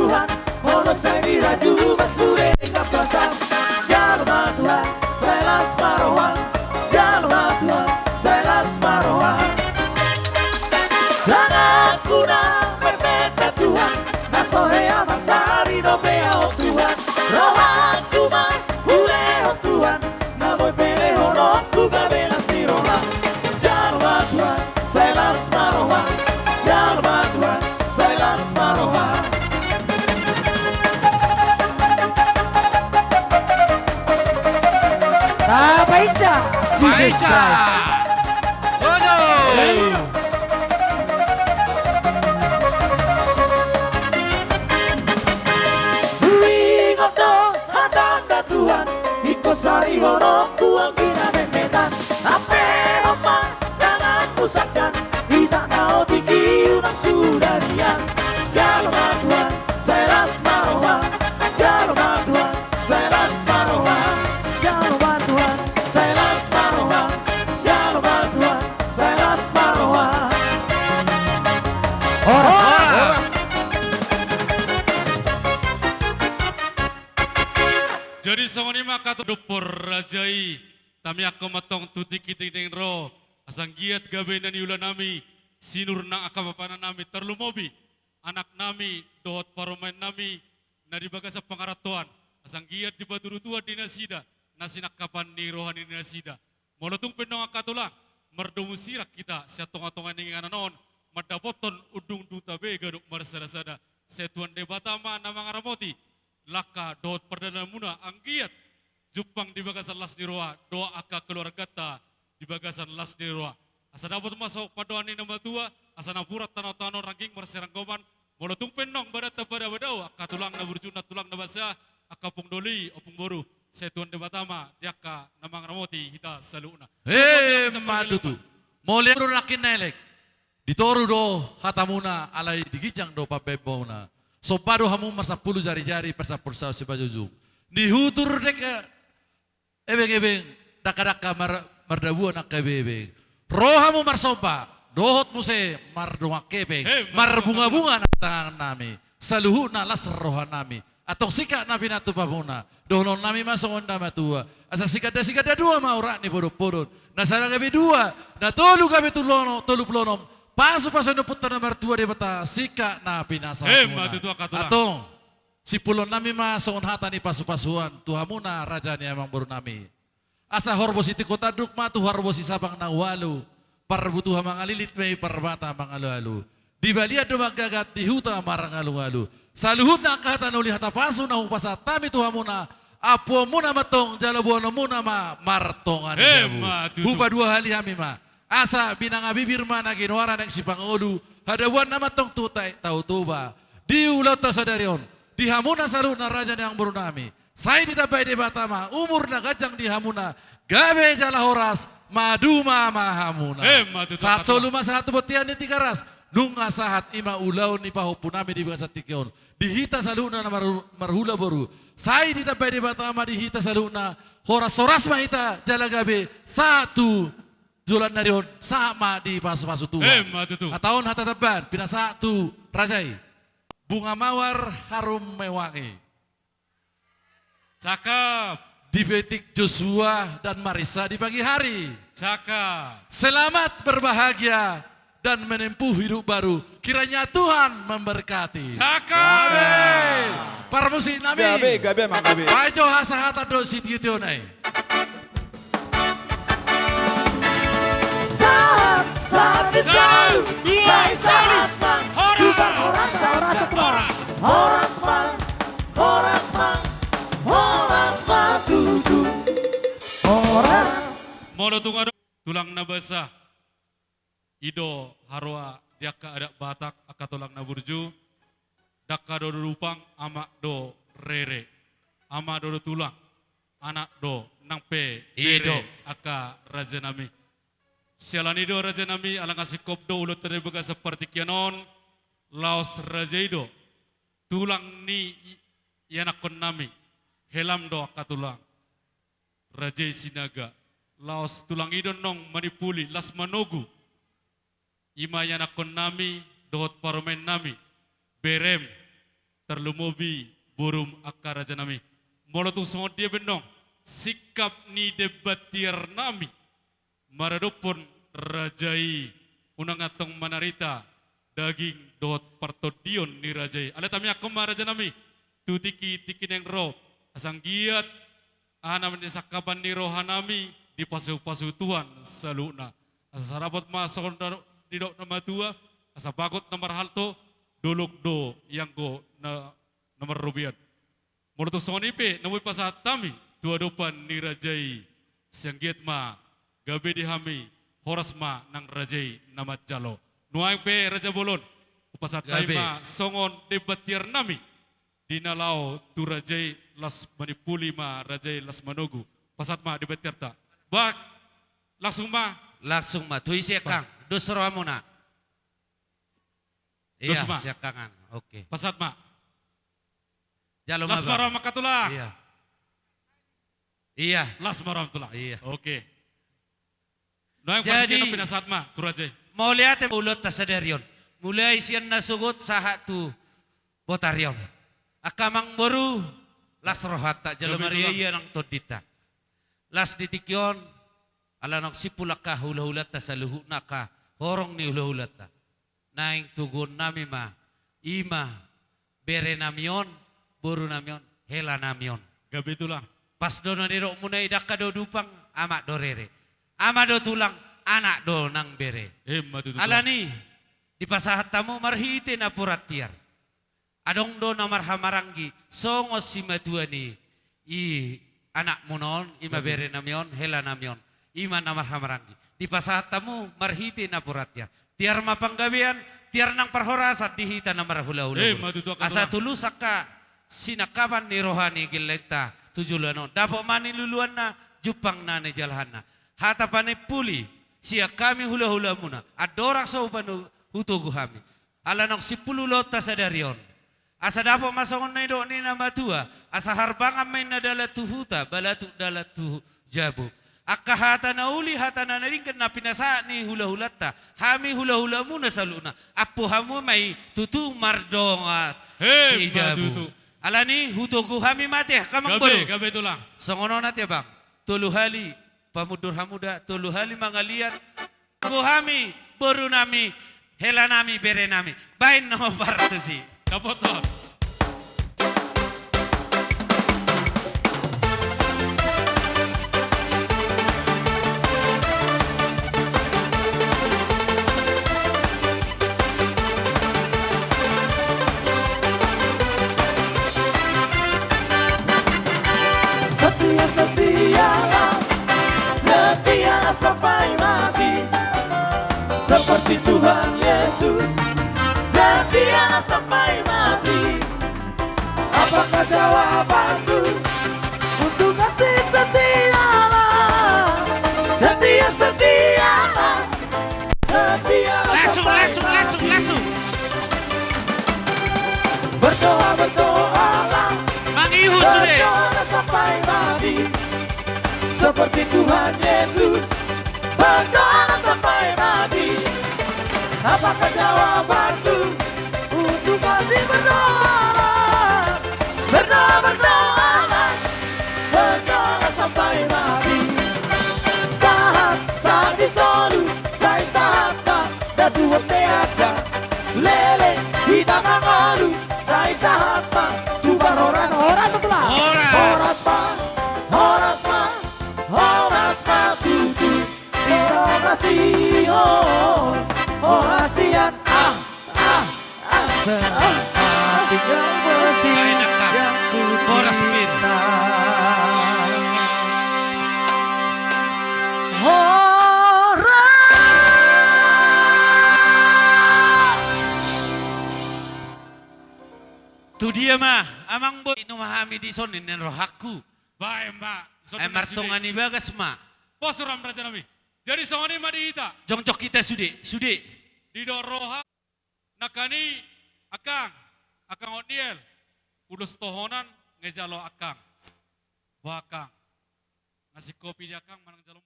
Tuhan, Mono saya diraju masure kapasam. Jalma Tuhan, saya las marohan. Jalma Tuhan, saya las marohan. Sangaku na berbeda Tuhan, nasohe amasari no bea oh Tuhan. Rohaku ma ule oh Tuhan, na voy peleho no kugabelas ni rohan. Jalma Tuhan, saya las marohan. Jalma Tuhan, saya las marohan. Baica, Baica. Waduh. Tuhan, iko sari hono tuang gina memetan. Ape homa jangan pusatkan, kita nao tinggi unang sudarian. Jalma Tuhan, saya las maroha. Jalma Tuhan, saya las maroha. Jalma Tuhan, saya las maroha. Jalma Tuhan, saya las maroha. Horas. Jadi songoni maka dupur rajai tami aku matong tuti kiting ro asang giat gabe na niulan nami sinur na akapapanan nami terlu mobi anak nami dohot paromain nami na dibaga sa pangaratuan asang giat di baturu tua di nasida nasinakapan ni rohani ni nasida molotung penong akatulang merdomu sirak kita siya tonga-tonga ningan anon madapoton udung duta bega nuk marsada-sada setuan debatama na mga ramoti laka dohot perdana muna anggiat Jepang di bagasan las niroa doa aka keluarga ta di bagasan las niroa asa dapat masuk padoan ini nama tua asa napurat tanah-tanah ranking merserang goban molotung penong badat pada badau aka tulang na burjuna tulang na basa aka pungdoli opung boru setuan debatama diaka namang ramoti kita saluna Matutu mole rakin nelek ditoru do hatamuna alai digijang do papebona so padu hamu masa pulu jari-jari persa-persa si bajujung. Dihutur dek ebeng-ebeng daka-daka mardabu anak kebebeng. Rohamu marsopa dohot muse mardunga kebeng marbunga-bunga na tangan nami. Saluhu na las rohan nami. Atau sika nabi natu pamuna. Dohon nami masong onda matua. Asa sikada dua maura ni bodoh-bodoh. Nasara kami dua. Na tolu kami tolu plonom. Pasu no putar nomor 2 di bata sika na pinasa. Atong si pulon nami ma songon hata ni pasu-pasuan tuhamuna raja ni amang baru nami. Asa horbo siti kota duk ma tu horbo si sabang na walu. Parbutuha mangalilit may parbata mangalu-alu. Di balia do magagat di huta marang alu-alu. Saluhut na kahatan uli hata pasu na upasa tami tuhamuna. Apo muna matong jalabuano muna ma martongan. Hupa 2 hali hami ma. Asa binang bibir mana ginwara ng si Pangulo, hadawan na matong tutay tau tuba. Di ulat ta sadarion, di hamuna salu na raja ng burunami. Say di tabay di batama, umur na gajang di hamuna, gabe jala horas, maduma mahamuna. Saat soluma saat botian ni tikaras, nung asahat ima ulaw ni pahupunami di basa tikyon. Dihita salu na marhula boru. Say di tabay di batama dihita salu na horas-horas mahita jala gabe satu. Jualan narion sama di pasu-pasu tua. Atauon hatataban pinasa tu rajai. Bunga mawar harum mewangi. Cakep. Dibetik Joshua dan Marisa di pagi hari. Cakep. Selamat berbahagia dan menempuh hidup baru. Kiranya Tuhan memberkati. Cakep. Parmusi nami. Gabe mang gabe. Pajo hasahata do sitiutionai. Saat selalu, saya sangat mang. Bukan orang semua. Horas matutu. Horas. Mono tungado tulang na basah. Ido harwa diaka ada batak aka tulang na burju. Daka do rupang amak do rere. Ama do tulang. Anak do nangpe ido aka raja nami. Sialani do raja nami alang kasih kopdo ulut terbuka seperti kianon laos raja ido tulang ni yanakon nami helam do akatulang raja sinaga laos tulang ido nong manipuli las manogu ima yanakon nami dohot paromen nami berem terlumobi burum akka raja nami. Molotung songot dia bendong, sikap ni debatir nami. Maradopon rajai unang atong manarita daging dot partodion ni rajai. Ala tami akom raja nami, tutiki-tiki neng ro, asang giat, anam ni sakaban ni rohanami, di pasu-pasu Tuhan saluna. Asa sarabot masok di dok nama tua, asa bagot nomor halto, dolok do yang go na nomor rubian. Mulutuk sonipe, namoy pasat tami, tua dopan ni rajai, siang giat ma, gabe di hami, horas ma nang rajai namat jalo. Nuang pe raja bolon, upasat ma songon debatir nami, dinalau tu rajai las manipuli ma rajai las manogu, pasat ma debatir ta. Bak, langsung ma. Langsung ma, tuh isi kang, dusro amuna. Iya, Dusma. siakangan, oke. Pasat ma. Jalur Las maram makatulah. Iya. Iya. Las maram tulah. Iya. Oke. Nah, yang Jadi, jadi pinasat ma, turajai. mau lihat ulot tasadarion. Mulai sian nasugut sahat tu botarion. Akamang baru las rohata jalur maria iya nang todita. Las ditikyon ala nang sipulaka hula-hulata saluhu naka horong ni hula-hulata. Naing tugon nami ma ima bere namion boru namion hela namion. Gabi tulang. Pas dono niro munai daka do dupang amak do rere. Ama do tulang anak do nang bere. Ala ni di pasahat tamu marhite na puratiar. Adong do na marhamaranggi songo si matuani i anak munon ima bere namion hela namion ima na marhamaranggi. Di pasahat tamu marhite na puratiar. Tiar mapanggabian tiar nang parhorasat dihita na marhula-hula. Asa tulus saka sinakaban ni rohani gileta tujulano. Dapo mani luluan na jupang na ni jalhana. Hatapane puli siya kami hula-hula muna. Adorak sa upanu hutugu kami. Ala nang sipululota sa darion. Asa dapo masongon na ido ni na matua. Asa harbangan may nadala tuhuta balatu dala tuhu jabu. Akahata na uli hata na naringkan na pinasa ni hula-hulata. Hami hula-hula muna sa luna. Apo hamu may tutu mardonga Hei, jabu. Ala ni hutugu kami mati kamang baru. Gabi tulang. Songono nati bang. Tulu hali pamudur hamuda tulu hali mangalian. Buhami baru nami hela nami bere nami. Bain nama paratusi. Dapat lah. Setia sampai mati, seperti Tuhan Yesus. Setia sampai mati. Apakah jawabanku untuk kasih setialah? Setia, setialah. Setialah Langsung. Berdoa, berdoalah. Mangihu sudah. Berdoa sampai mati, seperti Tuhan Yesus. Berdoa sampai mati. Apakah jawabanku untuk masih berdoa? Berdoa, berdoa, berdoa sampai mati. Saat disolu, saya sahata dan dua teaga. Lele kita mengalu, saya sahata tubar horas betulah. Horas tutu orasion orasian tinggal bersih yang ku cinta. Tu dia mah, amang boy no mahami di son inen rohaku. Baik mbak. Martongani bagas ma. Posuram raja nami. Jadi songoni madita. Jongjok kita sude. Di roha nakani akang odiel. Udus tohonan ngejalo akang. Bakang. Nasi kopi di akang manang jalo